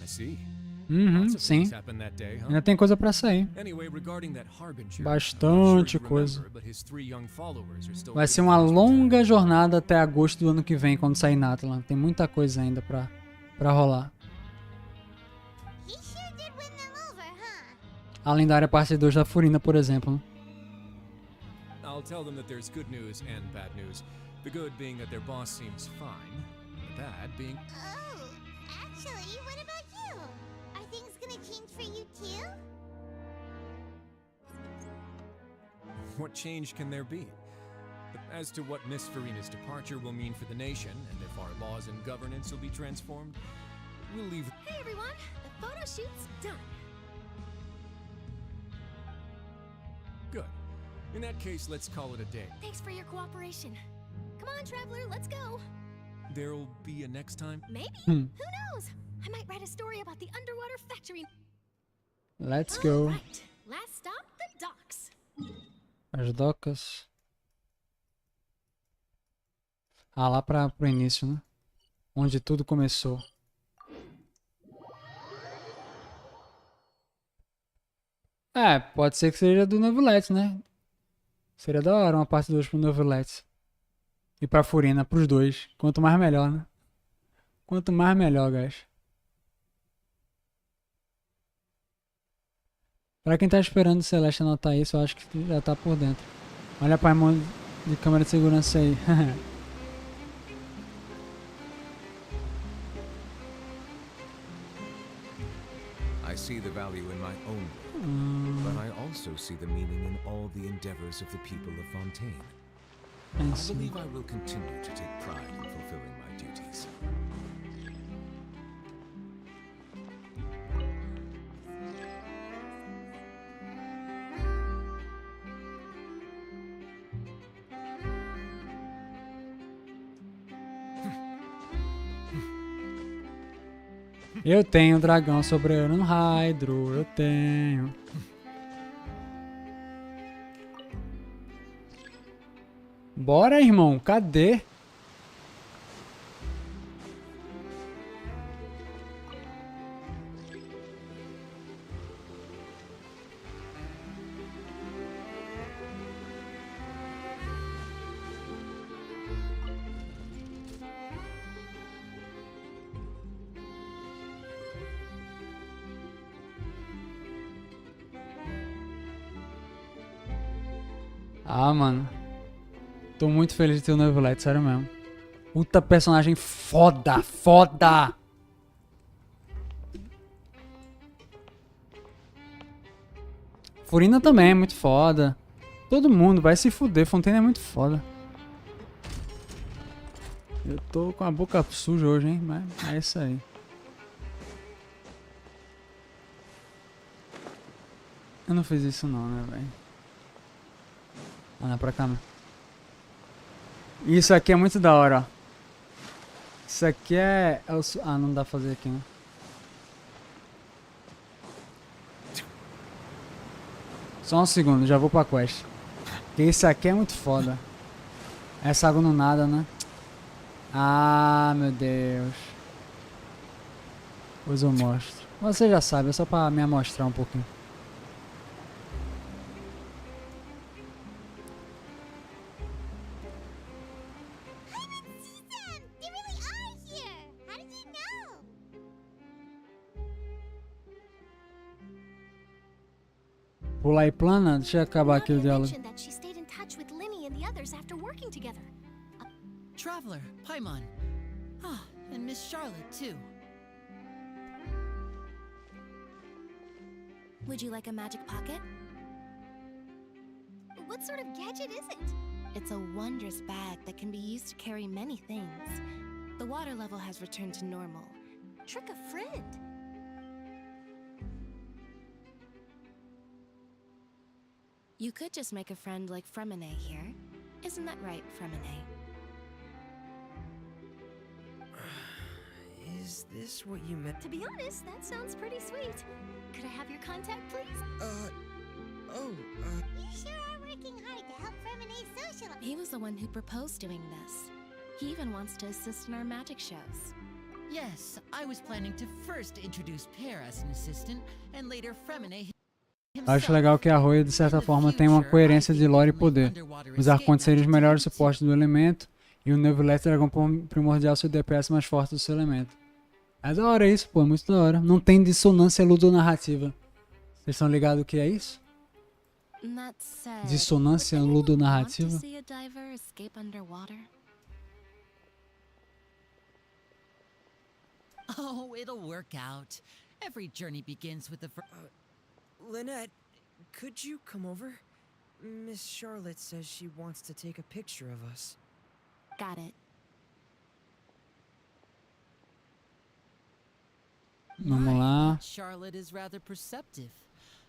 I see. Sim. Ainda tem coisa pra sair. Bastante coisa. Vai ser uma longa jornada até agosto do ano que vem, quando sair Natlan. Tem muita coisa ainda pra rolar. A lendária parte 2 da Furina, por exemplo. Né? I'll tell them that there's good news and bad news. The good being that their boss seems fine. The bad being... Oh, actually, what about you? Are things gonna change for you too? What change can there be? As to what Miss Farina's departure will mean for the nation, and if our laws and governance will be transformed, we'll leave... Hey everyone, the photo shoot's done. Good. In that case, let's call it a day. Thanks for your cooperation. Come on, traveler, let's go. There'll be a next time? Maybe. Who knows? I might write a story about the underwater factory. Let's go. Right. Last stop, the docks. As docas. Ah, lá pro início, né? Onde tudo começou. É, pode ser que seja do Novelete, né? Seria da hora uma parte 2 pro Novelete. E pra Furina, pros dois. Quanto mais melhor, né? Quanto mais melhor, guys. Pra quem tá esperando o Celeste anotar isso, eu acho que já tá por dentro. Olha a paimon de câmera de segurança aí. I see the value in my own work, but I also see the meaning in all the endeavors of the people of Fontaine. I believe I will continue to take pride in fulfilling my duties. Eu tenho dragão sobrando no Hydro, eu tenho. Bora, irmão, cadê? Ah, mano. Tô muito feliz de ter o Novelete, sério mesmo. Puta personagem foda, foda! Furina também é muito foda. Todo mundo vai se fuder, Fontaine é muito foda. Eu tô com a boca suja hoje, hein? Mas é isso aí. Eu não fiz isso não, né, velho? Ah, não, pra cá, né? Isso aqui é muito da hora, ó. Isso aqui é o... Ah, não dá pra fazer aqui, né? Só um segundo, já vou pra quest. Porque isso aqui é muito foda. Essa água não nada, né? Ah, meu Deus. Depois eu mostro. Você já sabe, é só pra me amostrar um pouquinho. Pular e plana? Deixa eu acabar aqui o diálogo. mentioned that she stayed in touch with Limmy and the others after working together. Traveler, Paimon. Ah, and Miss Charlotte, too. Would you like a magic pocket? What sort of gadget is it? It's a wondrous bag that can be used to carry many things. The water level has returned to normal. Trick a friend. You could just make a friend like Fremine here. Isn't that right, Fremine? Is this what you meant? To be honest, that sounds pretty sweet. Could I have your contact, please? You sure are working hard to help Fremine socialize. He was the one who proposed doing this. He even wants to assist in our magic shows. Yes, I was planning to first introduce Pear as an assistant, and later Fremine Acho legal que a Arroio, de certa forma, tem uma coerência de lore e poder. Os arcontes seriam os melhores suportes do elemento, e o Neuvillette Dragão Primordial seu DPS mais forte do seu elemento. É da hora isso, pô, é muito da hora. Não tem dissonância ludonarrativa. Vocês estão ligados o que é isso? Dissonância ludonarrativa? Oh, it'll work out. Every journey begins with the Lynette, could you come over? Miss Charlotte says she wants to take a picture of us. Got it. Vamos lá. Charlotte is rather perceptive.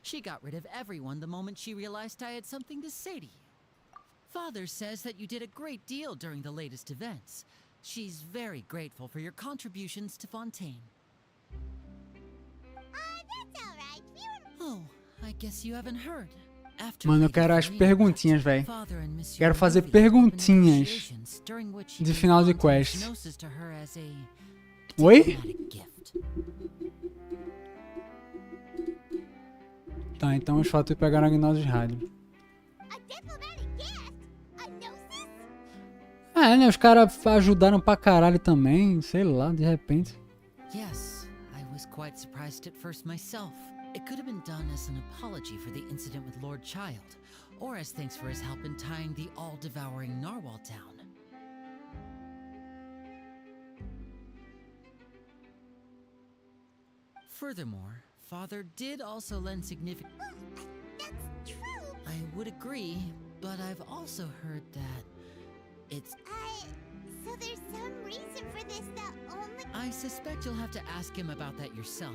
She got rid of everyone the moment she realized I had something to say to you. Father says that you did a great deal during the latest events. She's very grateful for your contributions to Fontaine. That's alright. Oh, I guess you haven't heard. Mano, eu quero as perguntinhas, velho. Quero fazer perguntinhas de final de quest. Oi? Tá, então os fatos pegaram a gnose de rádio. É, né? Os caras ajudaram pra caralho também, sei lá, de repente. Yes, I was quite surprised at first myself. It could have been done as an apology for the incident with Lord Child, or as thanks for his help in tying the all-devouring narwhal down. Furthermore, Father did also lend significant... That's true. I would agree, but I've also heard that it's... So there's some reason for this that only... I suspect you'll have to ask him about that yourself.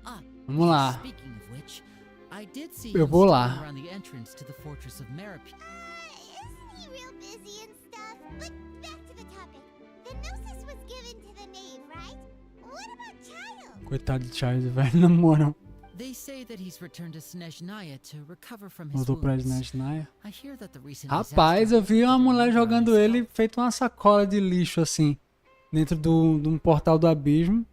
Ah, vamos lá. Speaking of which, I did see Eu him vou lá. standing around the entrance to the fortress of Marapi. Isn't he real busy and stuff? But back to the topic. The gnosis was given to the knave, right? What about Child? Coitado de Child, velho, na moral. They say that he's returned to Snezhnaya to recover from his Voltou pra wounds. Snezhnaya. I hear that the recent Rapaz, eu vi uma mulher jogando ele feito uma sacola de lixo, assim, dentro de um portal do abismo.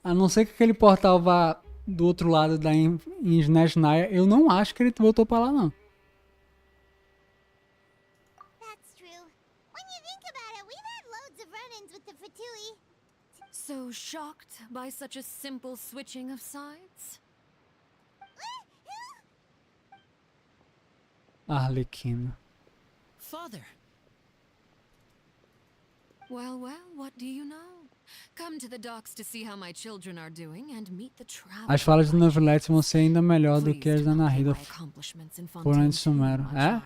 A não ser que aquele portal vá do outro lado da em Snezhnaya, eu não acho que ele voltou pra lá, não. That's true. When you think about it, we've had loads of run-ins with the Fatui. So shocked by such a simple switching of sides? Arlequina. Father. Well, what do you know? Come to the docks to see how my children are doing and meet the travelers. As falas do Neuvillette vão ser ainda melhor do que as da Narida foram antes de Sumero. É?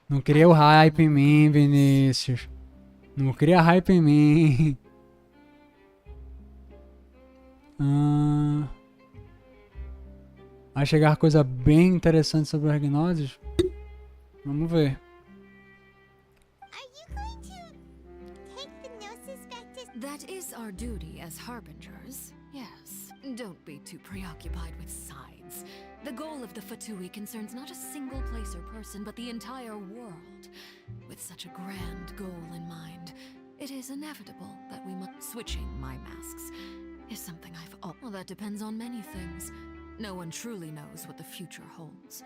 Não cria o hype em mim, Vinícius. Não cria hype em mim. Vai chegar coisa bem interessante sobre as gnoses? Vamos ver. That is our duty as harbingers, yes. Don't be too preoccupied with sides. The goal of the Fatui concerns not a single place or person, but the entire world. With such a grand goal in mind, it is inevitable that we must... Switching my masks is something I've... Well, that depends on many things. No one truly knows what the future holds.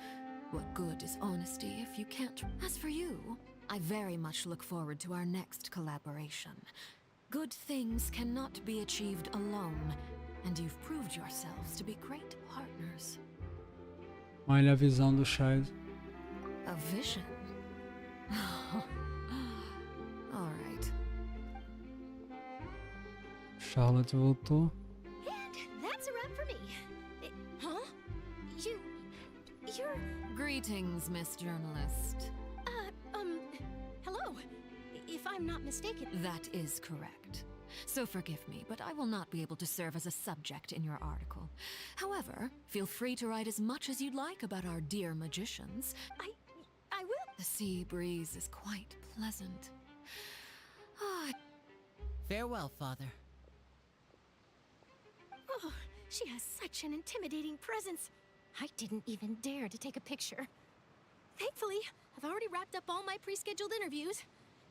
What good is honesty if you can't... As for you, I very much look forward to our next collaboration. Good things cannot be achieved alone, and you've proved yourselves to be great partners. Olha a visão do Chaz. A vision? All right. Charlotte voltou. And that's a wrap for me. Huh? You're... Greetings, Miss Journalist. Hello. If I'm not mistaken. That is correct. So forgive me, but I will not be able to serve as a subject in your article. However, feel free to write as much as you'd like about our dear magicians. I will. The sea breeze is quite pleasant. Farewell, Father. Oh, she has such an intimidating presence. I didn't even dare to take a picture. Thankfully, I've already wrapped up all my pre-scheduled interviews.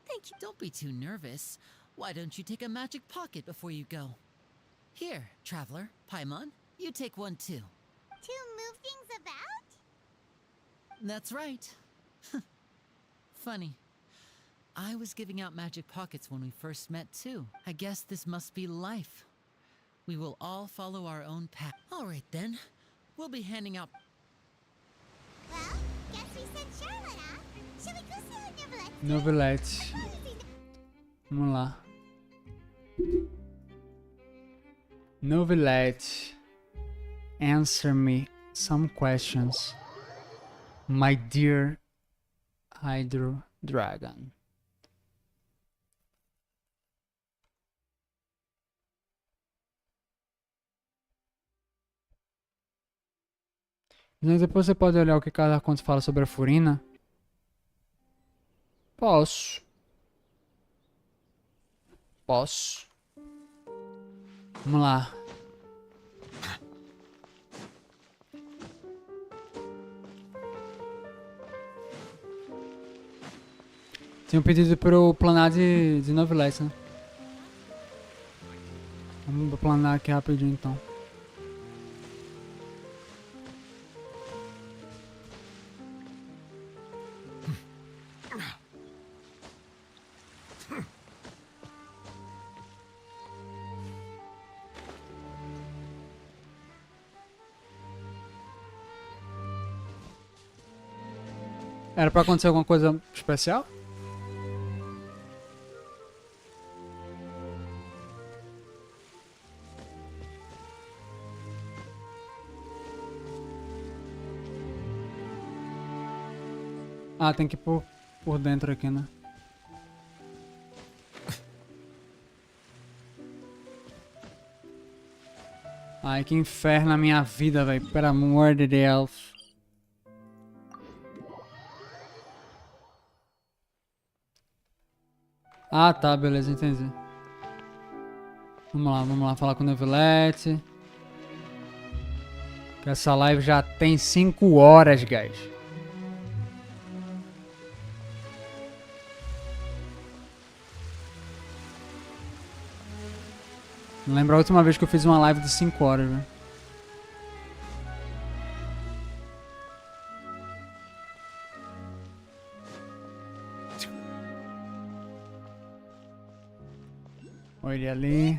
Thank you. Don't be too nervous. Why don't you take a magic pocket before you go? Here, traveler, Paimon, you take one too. To move things about? That's right. Funny. I was giving out magic pockets when we first met too. I guess this must be life. We will all follow our own path. All right then. We'll be handing out... Well, guess we sent Charlotte off. Shall we go see her Novelette. Vamos lá. Novelette. Answer me some questions. My dear Hydro Dragon. Mas depois você pode olhar o que cada conto fala sobre a Furina. Posso. Posso. Vamos lá. Tinha um pedido para eu planar de novelette, né? Vamos planar aqui rapidinho então. Era pra acontecer alguma coisa especial? Ah, tem que ir por dentro aqui, né? Ai, que inferno na minha vida, velho. Pelo amor de Deus. Ah, tá, beleza, entendi. Vamos lá falar com o Novelette. Que essa live já tem 5 horas, guys. Não lembro a última vez que eu fiz uma live de 5 horas, velho. Olha ele ali.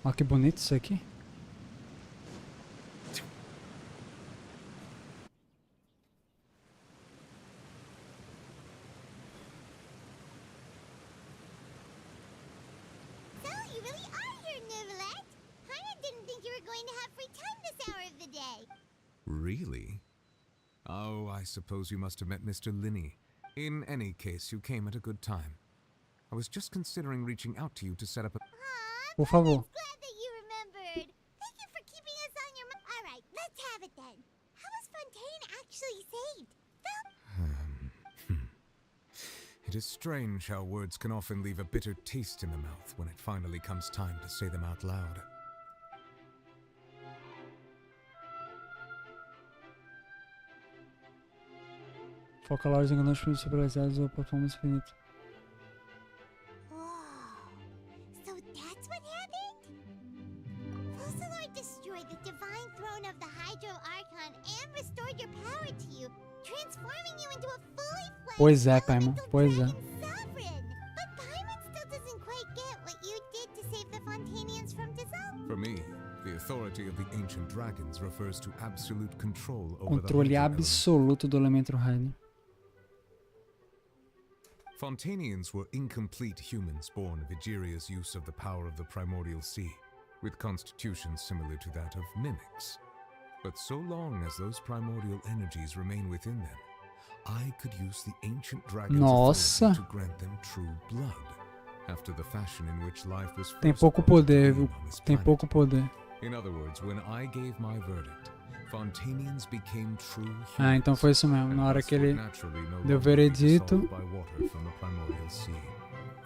Olha que bonito isso aqui. Really? Oh, I suppose you must have met Mr. Linney. In any case, you came at a good time. I was just considering reaching out to you to set up a... Por favor. Glad that you remembered. Thank you for keeping us on your mind. All right, let's have it then. How was Fontaine actually saved? It is strange how words can often leave a bitter taste in the mouth when it finally comes time to say them out loud. Foca lá os enganos superiorizados ou performance infinita. So that's what happened? Fossilor destroyed the divine throne of the Hydro Archon and restored your power to you, transforming you into a fully fledged Pois é, Paimon. Pois é. sovereign. But Paimon still doesn't quite get what you did to dragons refers to absolute control over the Controle Hydro element. absoluto do elemento Hydro. Fontainians were incomplete humans born of Egeria's use of the power of the primordial sea, with constitutions similar to that of mimics. But so long as those primordial energies remain within them, I could use the ancient dragon's Nossa. authority to grant them true blood, after the fashion in which life was Tem first pouco brought to poder, being viu? on this Tem planet. pouco poder. In other words, when I gave my verdict, Fontainians became true humans. Ah, então foi isso mesmo. Na hora que ele Naturally, no deu o longer be veredito. dissolved by water from the primordial sea.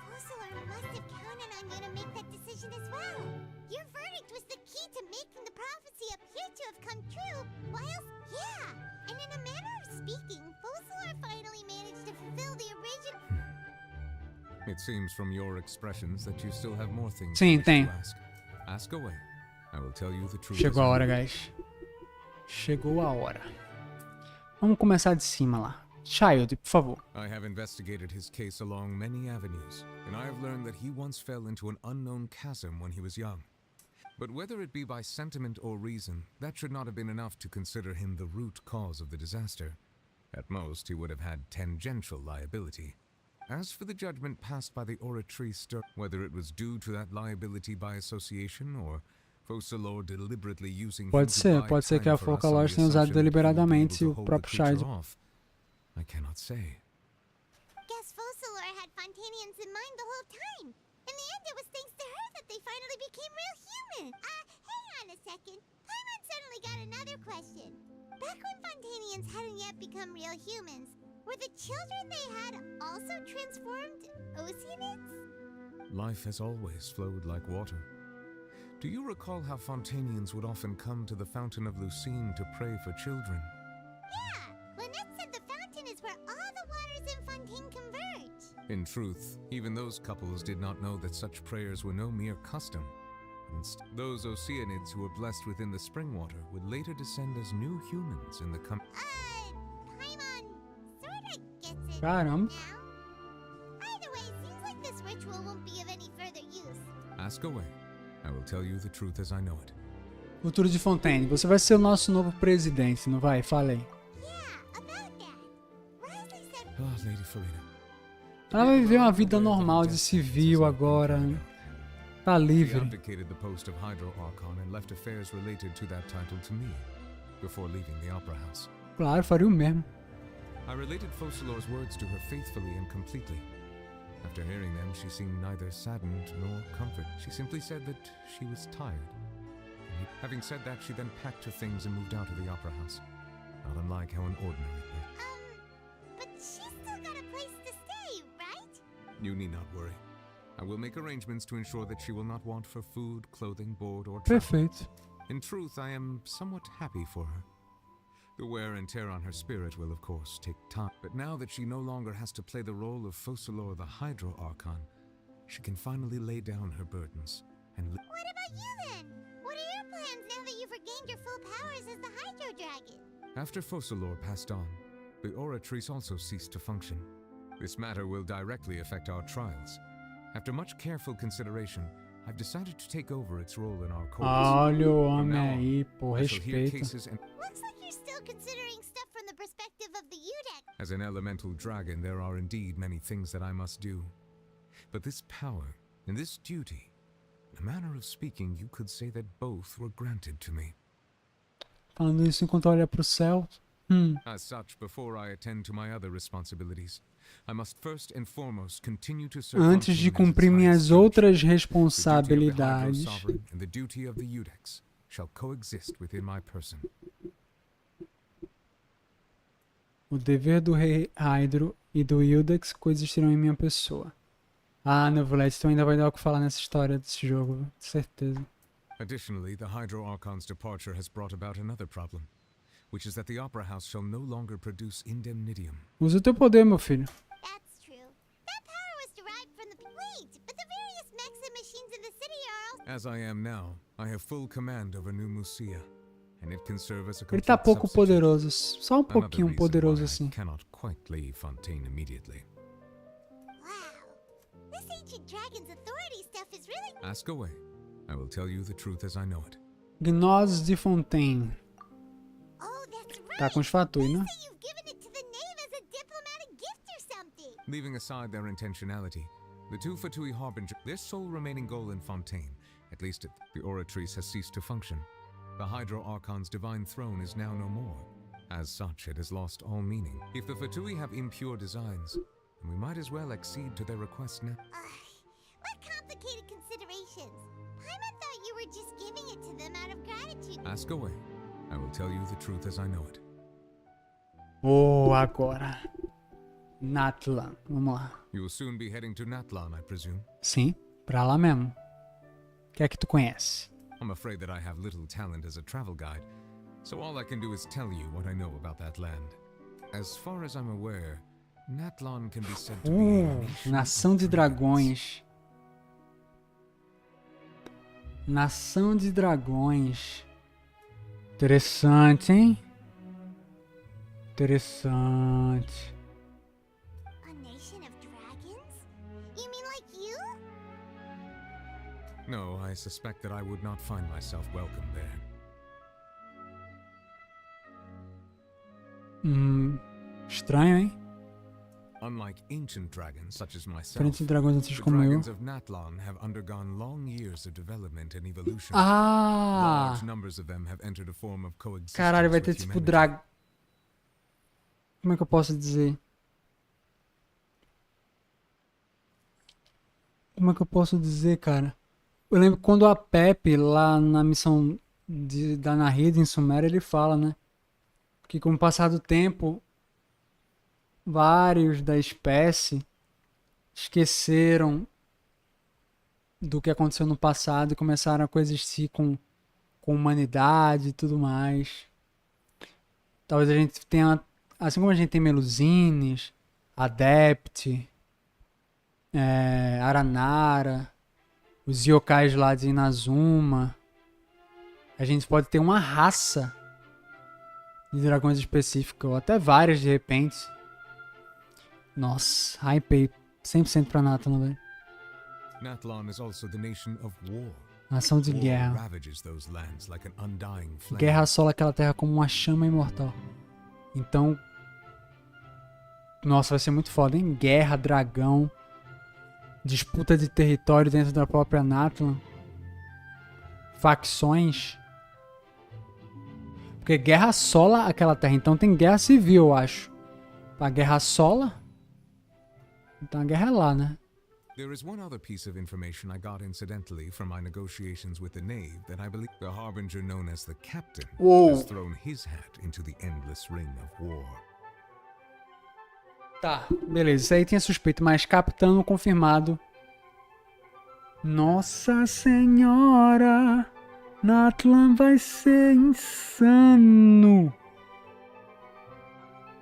Fossilor must have counted on you to make that decision as well. Your verdict was the key to making the prophecy appear to have come true, whilst, yeah, and in a manner of speaking, Fossilor finally managed to fulfill the original. It seems from your expressions that you still have more things Sim, you wish tem. to ask. Ask away. I will tell you the truth. Chegou a as I hora, know. guys. Chegou a hora. Vamos começar de cima lá. Child, por favor. I have investigated his case along many avenues, and I have learned that he once fell into an unknown chasm when he was young. But whether it be by sentiment or reason, that should not have been enough to consider him the root cause of the disaster. At most, he would have had tangential liability. As for the judgment passed by the oratrice, whether it was due to that liability by association or Fossilor deliberately using him Pode to ser, buy pode ser que time a for us on Focalage the tenha usado assumption that he would be able deliberadamente to o hold the próprio creature Child. off. I cannot say. Guess Fossilor had Fontainians in mind the whole time. In the end, it was thanks to her that they finally became real human. Hang on a second. Paimon suddenly got another question. Back when Fontainians hadn't yet become real humans, were the children they had also transformed oceanids? Life has always flowed like water. Do you recall how Fontainians would often come to the Fountain of Lucine to pray for children? Yeah, Lynette said the fountain is where all the waters in Fontaine converge. In truth, even those couples did not know that such prayers were no mere custom. Those oceanids who were blessed within the spring water would later descend as new humans in the Paimon sorta gets it Caramba. now. Either way, seems like this ritual won't be of any further use. Ask away. I will tell you the truth as I know it. Futuro de Fontaine. Você vai ser o nosso novo presidente, não vai? Fala aí. Ah, Lady Farina. Ela vai viver uma vida normal de civil agora. Tá She livre. abdicated the post of Hydro Archon and left affairs related to that title to me, before leaving the Opera House. Claro, faria o mesmo. I related Fossilor's words to her faithfully and completely. After hearing them, she seemed neither saddened nor comforted. She simply said that she was tired. Having said that, she then packed her things and moved out of the Opera House. Not unlike how an ordinary person. But she's still got a place to stay, right? You need not worry. I will make arrangements to ensure that she will not want for food, clothing, board, or travel. Perfeito. In truth, I am somewhat happy for her. The wear and tear on her spirit will, of course, take time. But now that she no longer has to play the role of Fossilor the Hydro Archon, she can finally lay down her burdens and What about you then? What are your plans now that you've regained your full powers as the Hydro Dragon? After Fossilor passed on, the Oratrice also ceased to function. This matter will directly affect our trials. After much careful consideration, I've decided to take over its role in our courts. Olha o From homem now on, aí, pô, I shall hear respeita. cases and Looks like you're still considering stuff from the perspective of the UTEIS. as an elemental dragon, there are indeed many things that I must do. But this power and this duty, in a manner of speaking, you could say that both were granted to me. Falando isso enquanto olha pro céu. As such, before I attend to my other responsibilities, I must first and foremost continue to serve Antes de Fontaine as its cumprir highest minhas steward. outras The duty of the Hydro responsabilidades. Sovereign and the duty of the UTEIS shall coexist within my person. O dever do Rei Hydro e do Ildex coexistirão em minha pessoa. Ah, Neuvillette, tu ainda vai dar o que falar nessa história desse jogo, viu? Certeza. Additionally, the Hydro Archon's departure has brought about another problem, which is that the Opera House shall no longer produce indemnitium. Usa o teu poder, meu filho. That's true. That power was derived from the... Wait, but the various mechs and machines in the city are all... As I am now, I have full command over New Musia, and it can serve as a Ele tá complete pouco substitute. poderoso, só um Another pouquinho reason poderoso why assim. I cannot quite leave Fontaine immediately. This ancient dragon's authority stuff is really... Ask away. I will tell you the truth as I know it. Gnose de Fontaine. Tá com os fatores, né? Leaving aside their intentionality, the two Fatui harbinger, their sole remaining goal in Fontaine, at least the Oratrice has ceased to function. The Hydro Archon's divine throne is now no more. As such, it has lost all meaning. If the Fatui have impure designs, then we might as well accede to their request now. What complicated considerations? Paimon thought you were just giving it to them out of gratitude. Ask away. I will tell you the truth as I know it. Oh, agora. Natlan. Vamos lá. You will soon be heading to Natlan, I presume? Sim, pra lá mesmo. O que é que tu conhece? I'm afraid that I have little talent as a travel guide, so all I can do is tell you what I know about that land. As far as I'm aware, Natlan can be said to be Nação de Dragões. Nação de Dragões. Interessante, hein? Interessante. A nation of dragons? You mean like you? No, I suspect that I would not find myself welcome there. Estranho, hein? Unlike ancient dragons such as myself, Diferente de dragões antigos the como eu. dragons of Natlan have undergone long years of development and evolution. Ah! Large numbers of them have entered a form of coexistence Caralho, vai ter with tipo humanity. Como é que eu posso dizer? Como é que eu posso dizer, cara? Eu lembro quando a Pepe, lá na missão da Nahida em Suméria, ele fala, né? Que com o passar do tempo, vários da espécie esqueceram do que aconteceu no passado e começaram a coexistir com humanidade e tudo mais. Talvez a gente tenha, assim como a gente tem Melusines, Adept, Aranara, os yokais lá de Inazuma, a gente pode ter uma raça de dragões específica, ou até várias de repente. Nossa, hypei 100% pra Natlan, velho. Natlan is also the nation of war. Nação de guerra. Ravages those lands like an undying flame. Guerra assola aquela terra como uma chama imortal. Então, nossa, vai ser muito foda, hein? Guerra, dragão, disputa de território dentro da própria Natlan, facções. Porque guerra assola aquela terra, então tem guerra civil, eu acho. A guerra assola, então a guerra é lá, né? There is one other piece of information I got incidentally from my negotiations with the Knave that I believe the harbinger known as the Captain has thrown his hat into the endless ring of war. Tá, beleza, isso aí tinha suspeito, mas capitão confirmado. Nossa senhora, Natlan vai ser insano.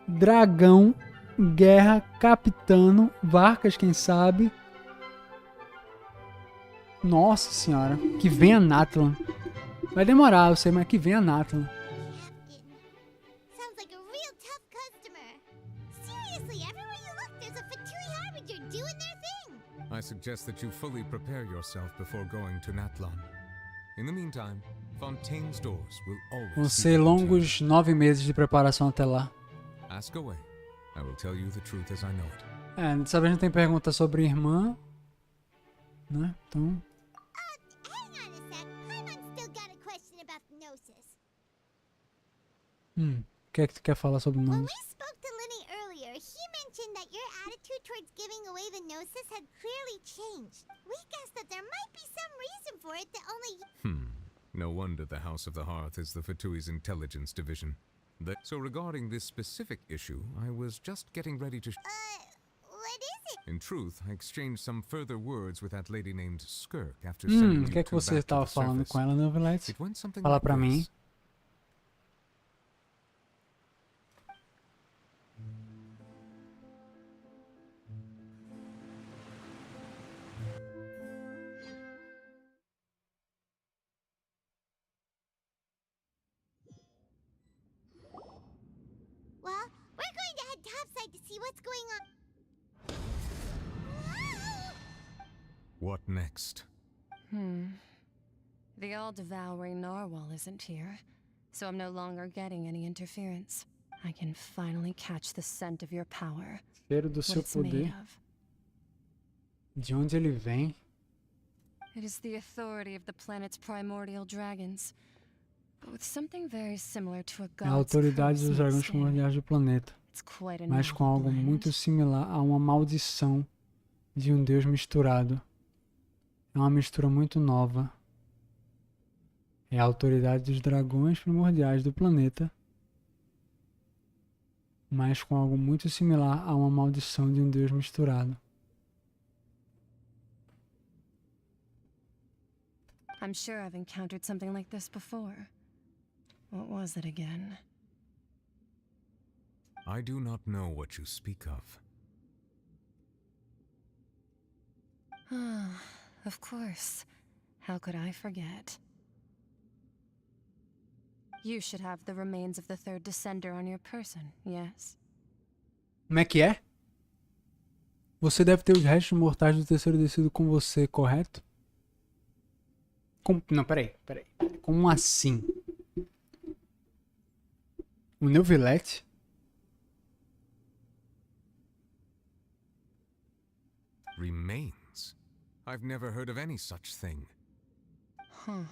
Dragão, guerra, capitano, Varcas, quem sabe. Nossa senhora, que venha Natlan. Vai demorar, eu sei, mas que venha Natlan. Sounds like a real tough customer. Seriously, everywhere you look, there's a Fatui harbinger doing their thing. I suggest that you fully prepare yourself before going to Natlan. In the meantime, Fontaine's doors will always Vão ser longos 9 meses de preparação até lá. Ask away. I will tell you the truth as I know it. Dessa vez não tem pergunta sobre irmã, né? Então... Hang on a sec. Paimon's still got a question about the Gnosis. O que é que tu quer falar sobre When nós? we spoke to Lenny earlier, he mentioned that your attitude towards giving away the Gnosis had clearly changed. We guessed that there might be some reason for it that only... No wonder the House of the Hearth is the Fatui's intelligence division. So regarding this specific issue, I was just getting ready to... what is it? In truth, I exchanged some further words with that lady named Skirk after sending O que é que você estava falando com ela, Novelites? It went something Fala like pra mim. this. Well, we're going to head topside to see what's going on. What next? The all-devouring narwhal isn't here, so I'm no longer getting any interference. I can finally catch the scent of your power. Cheiro do What seu it's made poder. of. De onde ele vem? It is the authority of the planet's primordial dragons, but with something very similar to a É a god's autoridade curse dos dragões mixed in. primordiais do planeta, It's quite a mas com novel algo blend. muito similar a uma maldição de um deus misturado. É uma mistura muito nova. É a autoridade dos dragões primordiais do planeta, mas com algo muito similar a uma maldição de um deus misturado. I'm sure I've encountered something like this before. What was it again? I do not know what you speak of. Of course. How could I forget? You should have the remains of the third descender on your person, yes? Como é que é? Você deve ter os restos mortais do terceiro descido com você, correto? Não, peraí. Como assim? O Neuvilete? Remains? I've never heard of any such thing. Huh.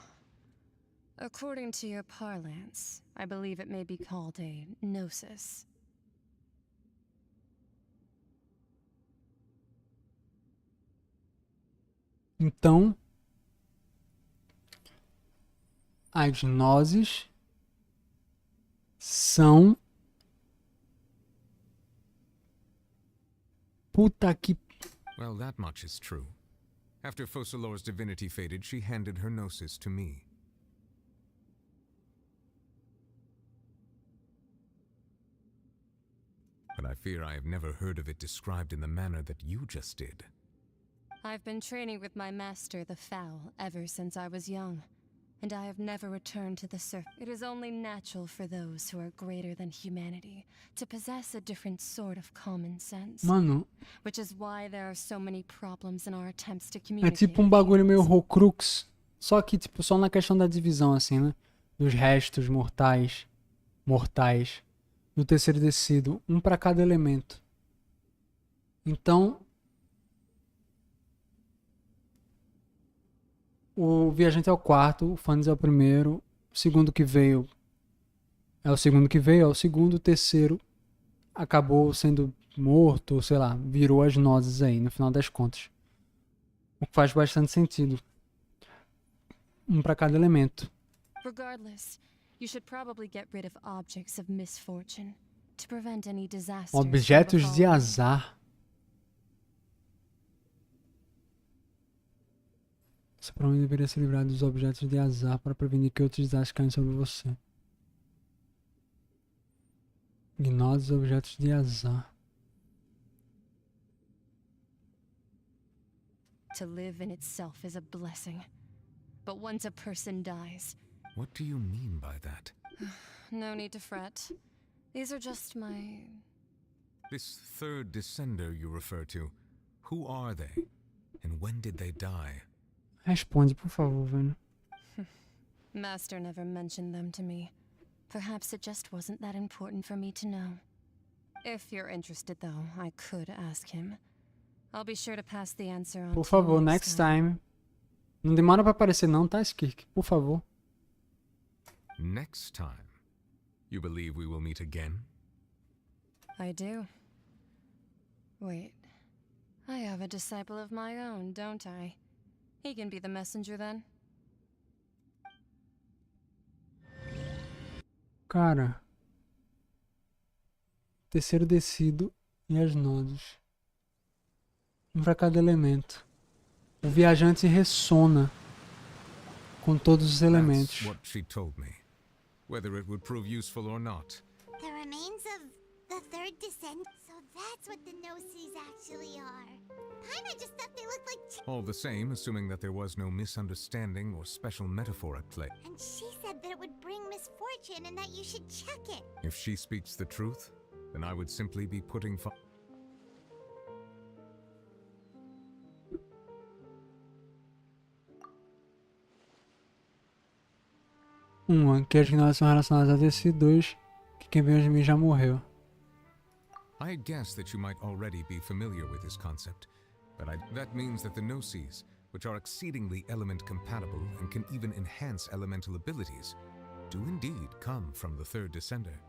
According to your parlance, I believe it may be called a gnosis. Então, as nozes são... Puta que... Well, that much is true. After Focalor's divinity faded, she handed her gnosis to me. But I fear I have never heard of it described in the manner that you just did. I've been training with my master, the Fowl, ever since I was young, and I have never returned to the surface. It is only natural for those who are greater than humanity to possess a different sort of common sense. Mano, which is why there are so many problems in our attempts to é communicate. tipo um bagulho meio Horcrux, só que tipo só na questão da divisão assim, né? Dos restos mortais do terceiro descido, um para cada elemento. Então, o viajante é o quarto, o Fandes é o primeiro, o segundo que veio é o segundo que veio, é o segundo, o terceiro acabou sendo morto, sei lá, virou as nozes aí, no final das contas. O que faz bastante sentido. Um para cada elemento. Regardless, you should probably get rid of objects of misfortune to prevent any disasters. Objetos de azar. Você provavelmente deveria se livrar dos objetos de azar para prevenir que outros desastres caiam sobre você. Ignore os objetos de azar. To live in itself is a blessing. But once a person dies... What do you mean by that? No need to fret. These are just my... This third descender you refer to, who are they? And when did they die? Responde, por favor, velho. Master never mentioned them to me. Perhaps it just wasn't that important for me to know. If you're interested, though, I could ask him. I'll be sure to pass the answer on. Por favor, next time. Não demora pra aparecer não, tá, Skirk? Por favor. Next time? You believe we will meet again? I do. Wait. I have a disciple of my own, don't I? He can be the messenger then. Cara. Terceiro descido e as nozes. Um pra cada elemento. O viajante ressona com todos os elementos. That's what she told me. Whether it would prove useful or not. The remains of the third descent. So that's what the gnosis actually are. I just thought they looked like... All the same, assuming that there was no misunderstanding or special metaphor at play. And she said that it would bring misfortune and that you should check it. If she speaks the truth, then I would simply be putting... Uma, que as que não são relacionadas a desse. Dois, que quem veio de mim já morreu. I guess that you might already be familiar with this concept, but that means that the gnosis, which are exceedingly element compatible and can even enhance elemental abilities, do indeed come from the third descender.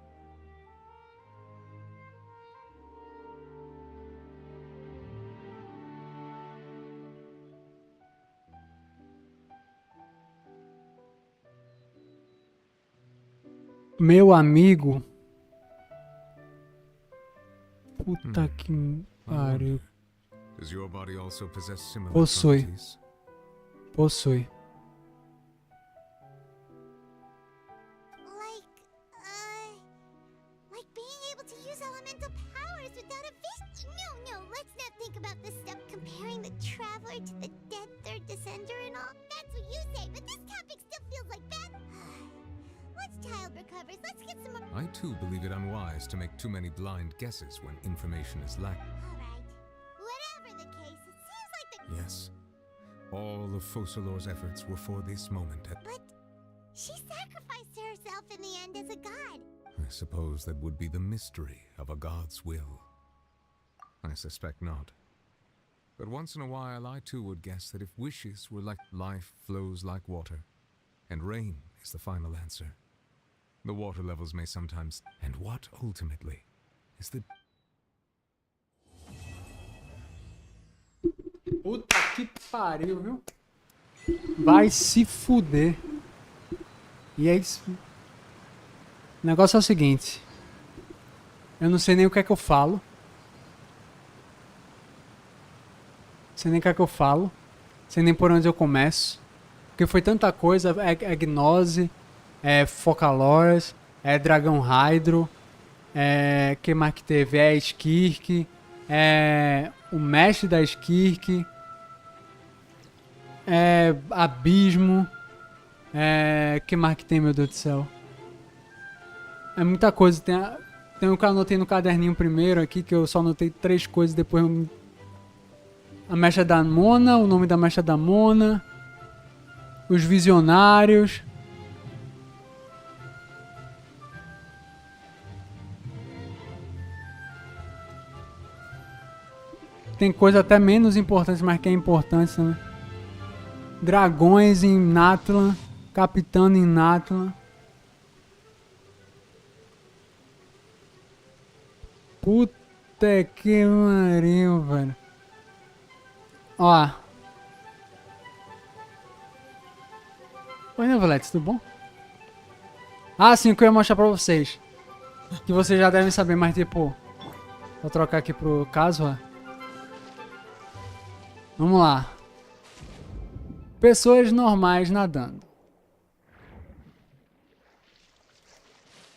Meu amigo. Puta que pariu. Does your body also possess similar Possui. properties? Possui. Like being able to use elemental powers without a fist. No, let's not think about this stuff comparing the traveler to the dead third descender and all. That's what you say, but this topic still feels like bad. Once child recovers, let's get some more. I too believe it unwise to make too many blind guesses when information is lacking. Whatever the case, it seems like the. Yes. All of Focalor's efforts were for this moment. But she sacrificed herself in the end as a god. I suppose that would be the mystery of a god's will. I suspect not. But once in a while, I too would guess that if wishes were like life flows like water, and rain is the final answer, the water levels may sometimes. And what ultimately is the. Puta que pariu, viu? Vai se fuder. E é isso. O negócio é o seguinte. Eu não sei nem o que é que eu falo. Não sei nem o que é que eu falo. Não sei nem por onde eu começo. Porque foi tanta coisa. É gnose. É Focalors. É Dragão Hydro. É. Que mais que teve? É Skirk. É. O mestre da Skirk. É. Abismo. É. Que mais que tem, meu Deus do céu? É muita coisa. Tem o que eu anotei no caderninho primeiro aqui, que eu só anotei 3 coisas, depois a mecha da Mona, o nome da mecha da Mona, os visionários. Tem coisa até menos importante, mas que é importante também. Dragões em Natlan, Capitano em Natlan. Puta que pariu, velho. Ó. Oi, Nevelete, tudo bom? Ah, sim, o que eu ia mostrar pra vocês. Que vocês já devem saber, mas tipo... Vou trocar aqui pro caso, ó. Vamos lá. Pessoas normais nadando.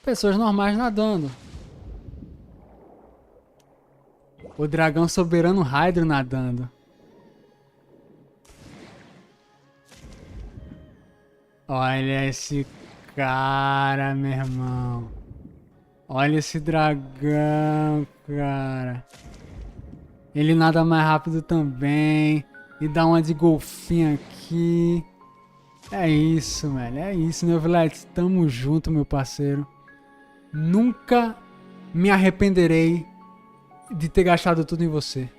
Pessoas normais nadando. O dragão soberano Hydro nadando. Olha esse cara, meu irmão. Olha esse dragão, cara. Ele nada mais rápido também. E dá uma de golfinho aqui. É isso, velho. É isso, meu Villette. Tamo junto, meu parceiro. Nunca me arrependerei de ter gastado tudo em você.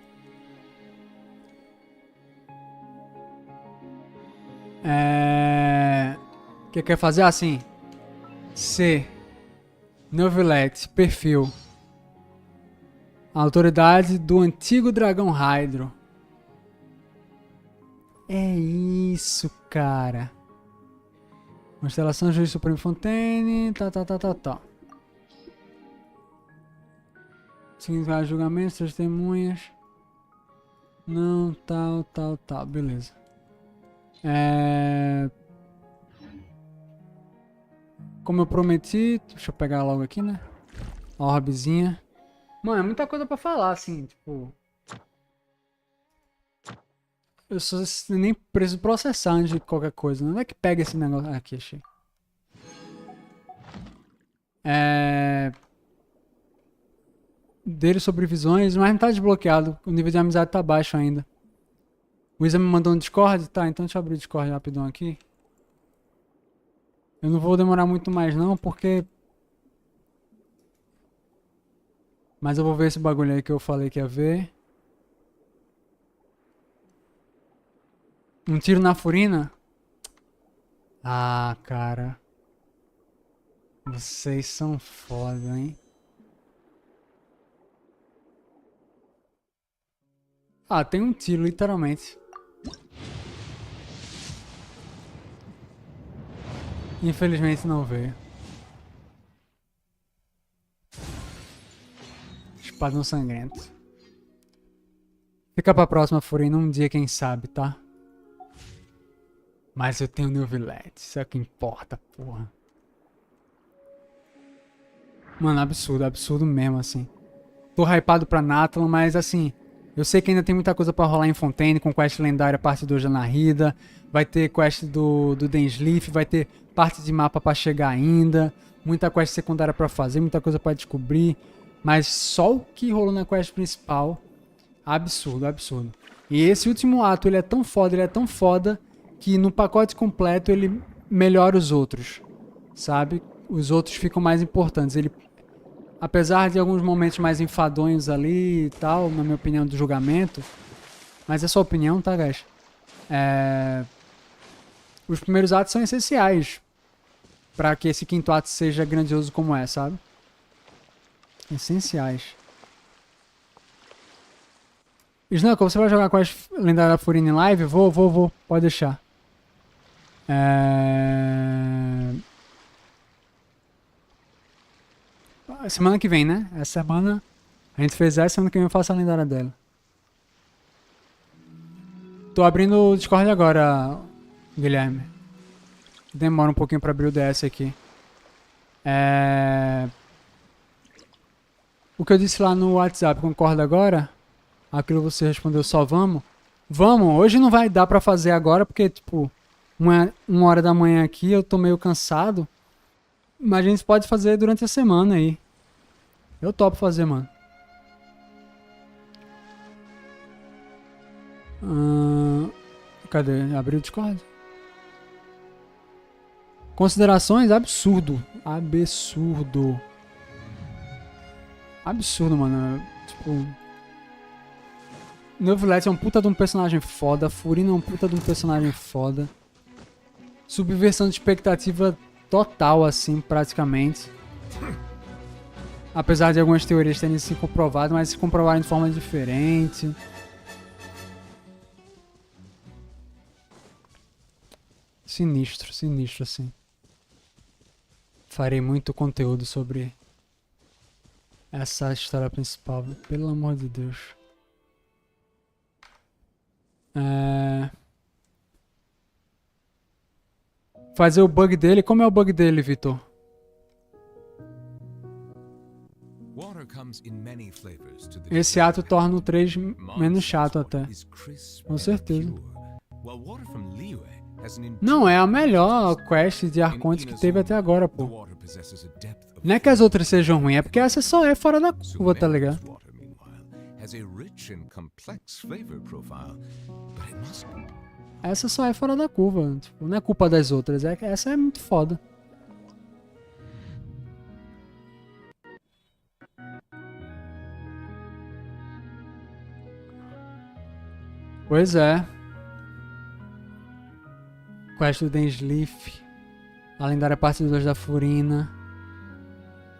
O que quer fazer? Assim. C. Novelette. Perfil. Autoridade do antigo dragão Hydro. É isso, cara. Constelação Juiz Supremo Fontaine. Tá. Seguindo vários julgamentos, testemunhas. Não, tal. Beleza. Como eu prometi. Deixa eu pegar logo aqui, né? A orbezinha. Mano, é muita coisa pra falar, assim, tipo... Eu só nem preciso processar antes de qualquer coisa. Não é que pega esse negócio... Aqui, achei. Dele sobre visões, mas não tá desbloqueado. O nível de amizade tá baixo ainda. O Isa me mandou um Discord? Tá, então deixa eu abrir o Discord rapidão aqui. Eu não vou demorar muito mais não, porque... Mas eu vou ver esse bagulho aí que eu falei que ia ver. Um tiro na Furina? Ah, cara. Vocês são foda, hein? Ah, tem um tiro, literalmente. Infelizmente não veio. Espadão sangrento. Fica pra próxima, Furina. Um dia, quem sabe, tá? Mas eu tenho New Villette. Isso é o que importa, porra. Mano, absurdo. Absurdo mesmo, assim. Tô hypado pra Natlan, mas assim... Eu sei que ainda tem muita coisa pra rolar em Fontaine, com quest lendária parte 2 da Narrida. Vai ter quest do Densleaf, vai ter parte de mapa pra chegar ainda. Muita quest secundária pra fazer, muita coisa pra descobrir. Mas só o que rolou na quest principal, absurdo, absurdo. E esse último ato, ele é tão foda, que no pacote completo ele melhora os outros, sabe? Os outros ficam mais importantes. Ele... Apesar de alguns momentos mais enfadonhos ali e tal, na minha opinião, do julgamento. Mas é só opinião, tá, guys? Os primeiros atos são essenciais para que esse quinto ato seja grandioso como é, sabe? Essenciais. Snuckle, você vai jogar com a lendária Furina em live? Vou. Pode deixar. Semana que vem, né? Essa semana a gente fez essa, semana que vem eu faço a lendária dela. Tô abrindo o Discord agora, Guilherme. Demora um pouquinho pra abrir o DS aqui. O que eu disse lá no WhatsApp, concorda agora? Aquilo você respondeu só vamos? Vamos, hoje não vai dar pra fazer agora, porque tipo, uma hora da manhã aqui, eu tô meio cansado. Mas a gente pode fazer durante a semana aí. Eu topo fazer, mano. Cadê? Abriu o Discord? Considerações? Absurdo. Absurdo. Absurdo, mano. Tipo... Novelette é um puta de um personagem foda. Furina é um puta de um personagem foda. Subversão de expectativa total, assim, praticamente. Apesar de algumas teorias terem se comprovado, mas se comprovarem de forma diferente. Sinistro, sinistro, assim. Farei muito conteúdo sobre essa história principal, pelo amor de Deus. Fazer o bug dele. Como é o bug dele, Vitor? Esse ato torna o 3 menos chato até. Com certeza. Não, é a melhor quest de Arcontes que teve até agora, pô. Não é que as outras sejam ruins, é porque essa só é fora da curva, tá ligado? Essa só é fora da curva. Tipo, não é culpa das outras, é que essa é muito foda. Pois é. Quest do Densleaf. A lendária parte 2 da Furina.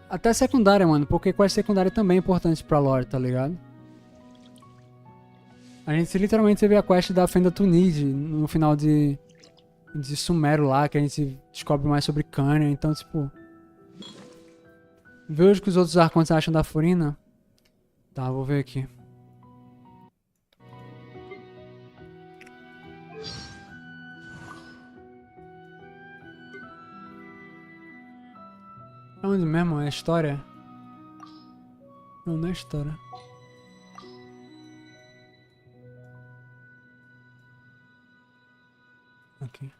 Até secundária, mano. Porque quest secundária também é importante pra lore, tá ligado? A gente literalmente teve a quest da Fenda Tunid no final de Sumero lá, que a gente descobre mais sobre Cânia. Então, tipo... Veja o que os outros arcontes acham da Furina. Tá, vou ver aqui. Onde mesmo? É história? Não, não é história. Aqui.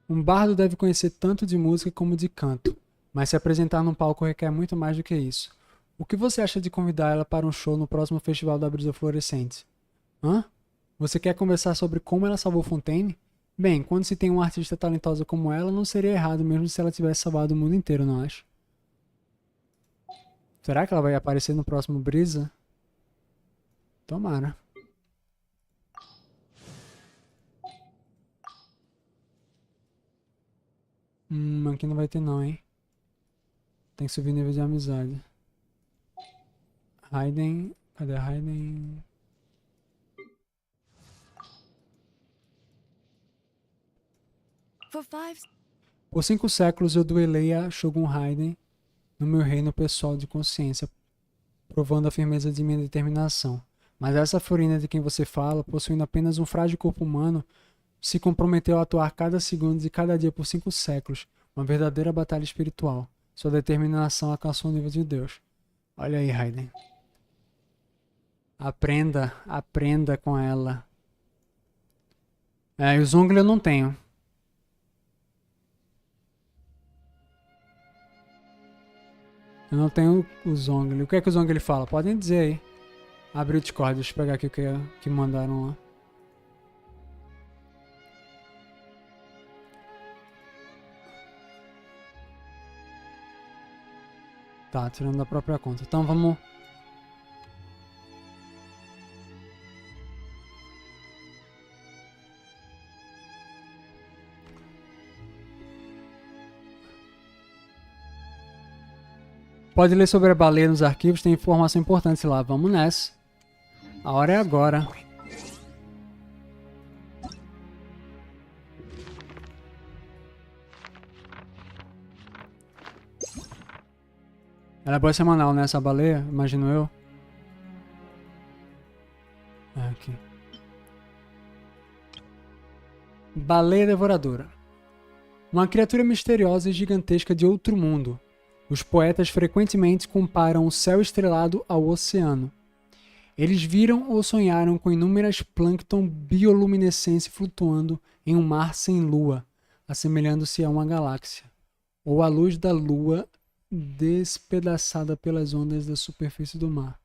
Um bardo deve conhecer tanto de música como de canto, mas se apresentar num palco requer muito mais do que isso. O que você acha de convidar ela para um show no próximo Festival da Brisa Florescente? Hã? Você quer conversar sobre como ela salvou Fontaine? Bem, quando se tem uma artista talentosa como ela, não seria errado mesmo se ela tivesse salvado o mundo inteiro, não acho? Será que ela vai aparecer no próximo Brisa? Tomara. Aqui não vai ter não, hein? Tem que subir nível de amizade. Raiden... Cadê a Raiden? Por 5 séculos eu duelei a Shogun Raiden no meu reino pessoal de consciência, provando a firmeza de minha determinação. Mas essa Furina de quem você fala, possuindo apenas um frágil corpo humano, se comprometeu a atuar cada segundo de cada dia por 5 séculos, uma verdadeira batalha espiritual. Sua determinação alcançou o nível de Deus. Olha aí, Raiden. Aprenda com ela. E o Zongli eu não tenho. Eu não tenho o Zongli. O que é que o Zongli fala? Podem dizer aí. Abre o Discord, deixa eu pegar aqui o que mandaram lá. Tá, tirando da própria conta. Então vamos... Pode ler sobre a baleia nos arquivos, tem informação importante lá. Vamos nessa. A hora é agora. Ela é boa semanal, né? Essa baleia, imagino eu. Aqui. Baleia devoradora. Uma criatura misteriosa e gigantesca de outro mundo. Os poetas frequentemente comparam o céu estrelado ao oceano. Eles viram ou sonharam com inúmeras plâncton bioluminescentes flutuando em um mar sem lua, assemelhando-se a uma galáxia, ou a luz da lua despedaçada pelas ondas da superfície do mar,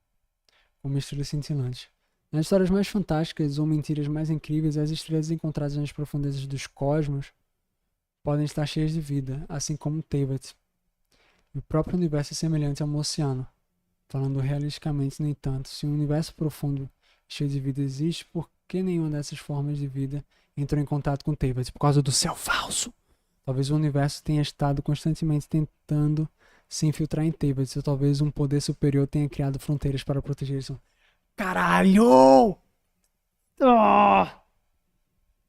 como estrelas cintilantes. Nas histórias mais fantásticas ou mentiras mais incríveis, as estrelas encontradas nas profundezas dos cosmos podem estar cheias de vida, assim como Teyvat. O próprio universo é semelhante a um oceano. Falando realisticamente, no entanto, se um universo profundo cheio de vida existe, por que nenhuma dessas formas de vida entrou em contato com Teyvat? Por causa do céu falso. Talvez o universo tenha estado constantemente tentando se infiltrar em Teyvat, ou talvez um poder superior tenha criado fronteiras para proteger isso. Caralho! Oh!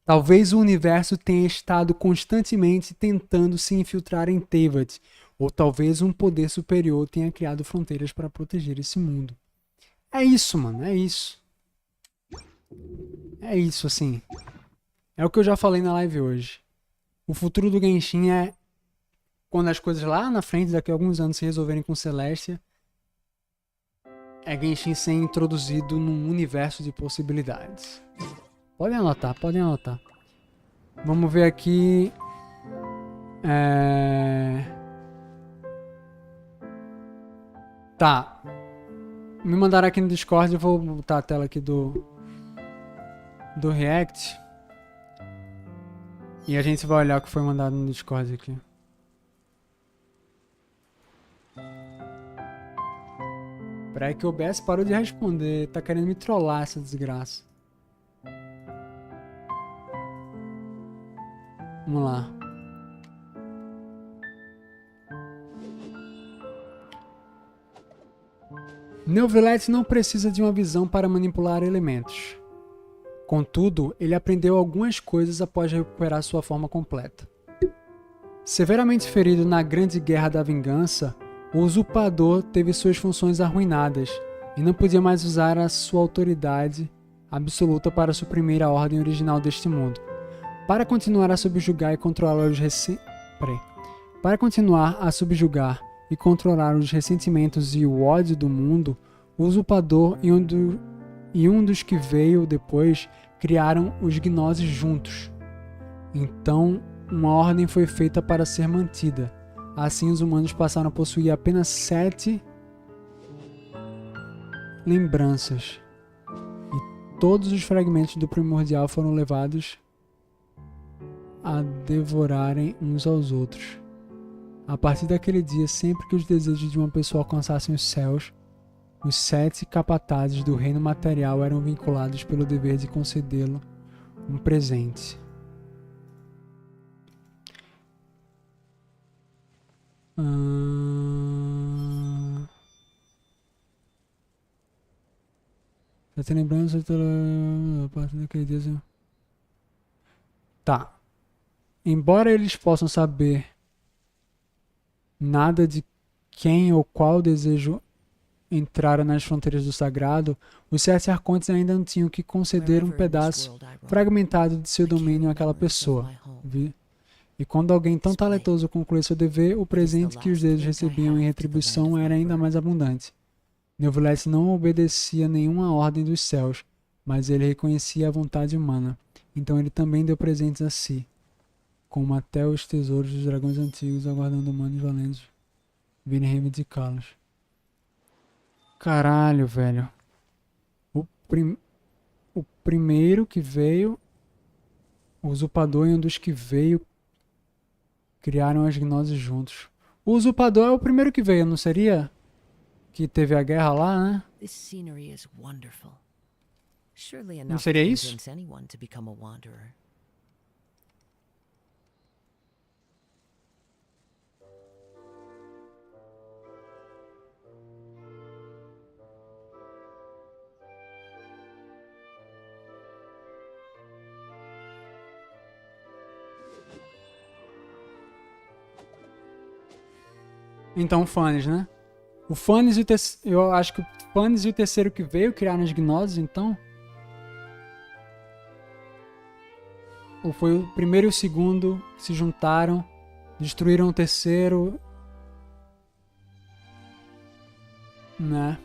Talvez o universo tenha estado constantemente tentando se infiltrar em Teyvat, ou talvez um poder superior tenha criado fronteiras para proteger esse mundo. É isso, mano. É isso. É isso, assim. É o que eu já falei na live hoje. O futuro do Genshin é quando as coisas lá na frente, daqui a alguns anos, se resolverem com Celestia, é Genshin ser introduzido num universo de possibilidades. Podem anotar, podem anotar. Vamos ver aqui... Tá. Me mandaram aqui no Discord, eu vou botar a tela aqui do React. E a gente vai olhar o que foi mandado no Discord aqui. Peraí que o OBS parou de responder. Tá querendo me trollar essa desgraça. Vamos lá. Neuvillette não precisa de uma visão para manipular elementos. Contudo, ele aprendeu algumas coisas após recuperar sua forma completa. Severamente ferido na Grande Guerra da Vingança, o usurpador teve suas funções arruinadas e não podia mais usar a sua autoridade absoluta para suprimir a ordem original deste mundo. Para continuar a subjugar e controlar os ressentimentos e o ódio do mundo, o usurpador e um dos que veio depois criaram os gnoses juntos. Então, uma ordem foi feita para ser mantida. Assim, os humanos passaram a possuir apenas 7 lembranças. E todos os fragmentos do primordial foram levados a devorarem uns aos outros. A partir daquele dia, sempre que os desejos de uma pessoa alcançassem os céus, os 7 capatazes do reino material eram vinculados pelo dever de concedê-lo um presente. Já tem lembrança a partir daquele dia. Tá. Embora eles possam saber nada de quem ou qual desejo entrara nas fronteiras do sagrado, os 7 arcontes ainda não tinham que conceder um pedaço fragmentado de seu domínio àquela pessoa. E quando alguém tão talentoso concluía seu dever, o presente que os deuses recebiam em retribuição era ainda mais abundante. Neuvillette não obedecia nenhuma ordem dos céus, mas ele reconhecia a vontade humana. Então ele também deu presentes a si, como até os tesouros dos dragões antigos, aguardando humanos valentes virem reivindicá-los. Caralho, velho. O primeiro que veio, o usurpador e um dos que veio criaram as gnoses juntos. O usurpador é o primeiro que veio, não seria? Que teve a guerra lá, né? Não seria isso? Então, Fannes, né? O Fannes e o terceiro... Eu acho que o Fannes e o terceiro que veio criaram as gnoses, então? Ou foi o primeiro e o segundo que se juntaram, destruíram o terceiro... Né?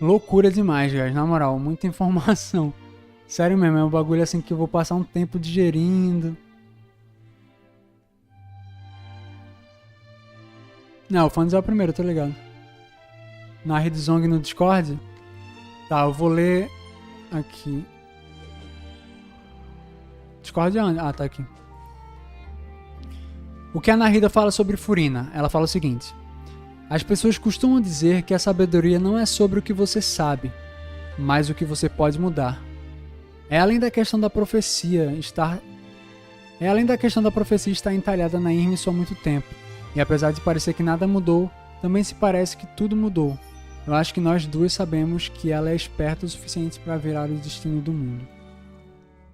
Loucura demais, guys. Na moral, muita informação. Sério mesmo, é um bagulho assim que eu vou passar um tempo digerindo. Não, o Fannes é o primeiro, tô ligado. Na Redzong no Discord. Tá, eu vou ler aqui. Discord é onde? Ah, tá aqui. O que a Narida fala sobre Furina? Ela fala o seguinte: as pessoas costumam dizer que a sabedoria não é sobre o que você sabe, mas o que você pode mudar. É além da questão da profecia estar entalhada na Irmis há muito tempo. E apesar de parecer que nada mudou, também se parece que tudo mudou. Eu acho que nós duas sabemos que ela é esperta o suficiente para virar o destino do mundo.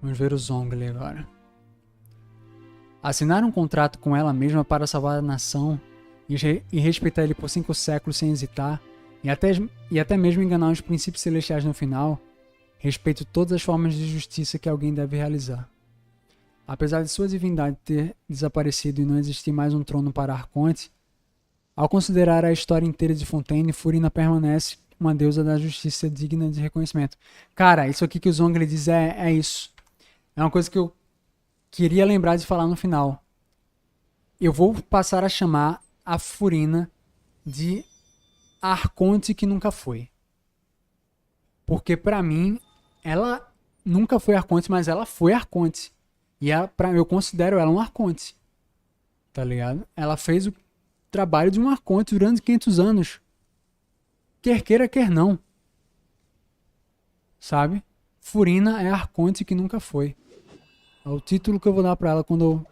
Vamos ver o Zhongli agora. Assinar um contrato com ela mesma para salvar a nação e respeitar ele por 5 séculos sem hesitar, e até mesmo enganar os princípios celestiais no final, respeito todas as formas de justiça que alguém deve realizar. Apesar de sua divindade ter desaparecido e não existir mais um trono para Arconte, ao considerar a história inteira de Fontaine, Furina permanece uma deusa da justiça digna de reconhecimento. Cara, isso aqui que o Zhongli diz é isso. É uma coisa que eu queria lembrar de falar no final. Eu vou passar a chamar a Furina de Arconte que nunca foi. Porque pra mim, ela nunca foi Arconte, mas ela foi Arconte. E eu considero ela um Arconte. Tá ligado? Ela fez o trabalho de um Arconte durante 500 anos. Quer queira, quer não. Sabe? Furina é Arconte que nunca foi. É o título que eu vou dar pra ela quando eu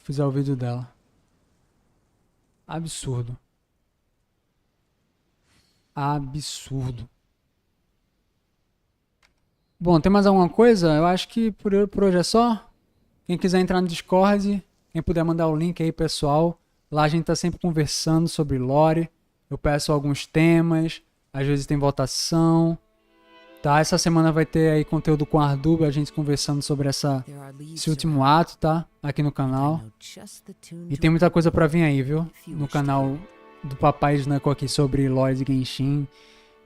fizer o vídeo dela. Absurdo. Absurdo. Bom, tem mais alguma coisa? Eu acho que por hoje é só. Quem quiser entrar no Discord, quem puder mandar o link aí, pessoal. Lá a gente tá sempre conversando sobre lore. Eu peço alguns temas. Às vezes tem votação. Tá? Essa semana vai ter aí conteúdo com a Ardub, a gente conversando sobre esse último ato, tá? Aqui no canal. E tem muita coisa pra vir aí, viu? No canal do Papai Snaco aqui sobre lore de Genshin.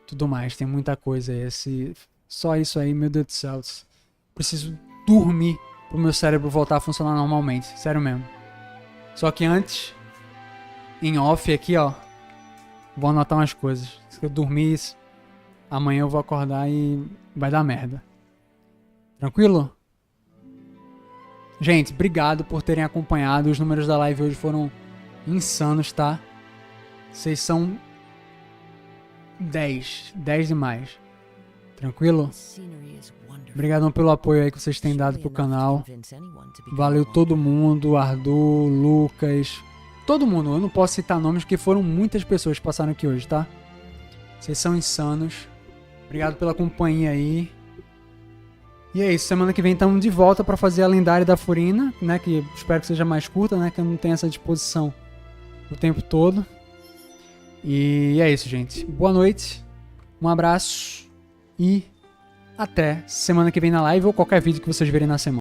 Tudo mais. Tem muita coisa aí. Só isso aí, meu Deus do céu. Preciso dormir pro meu cérebro voltar a funcionar normalmente. Sério mesmo. Só que antes, em off aqui, ó, vou anotar umas coisas. Se eu dormir amanhã eu vou acordar e vai dar merda. Tranquilo? Gente, obrigado por terem acompanhado. Os números da live hoje foram insanos, tá? Vocês são 10 demais. Tranquilo? Obrigadão pelo apoio aí que vocês têm dado pro canal. Valeu todo mundo, Ardu, Lucas, todo mundo. Eu não posso citar nomes porque foram muitas pessoas que passaram aqui hoje, tá? Vocês são insanos. Obrigado pela companhia aí. E é isso, semana que vem estamos de volta para fazer a lendária da Furina, né? Que espero que seja mais curta, né? Que eu não tenho essa disposição o tempo todo. E é isso, gente. Boa noite, um abraço e até semana que vem na live ou qualquer vídeo que vocês verem na semana.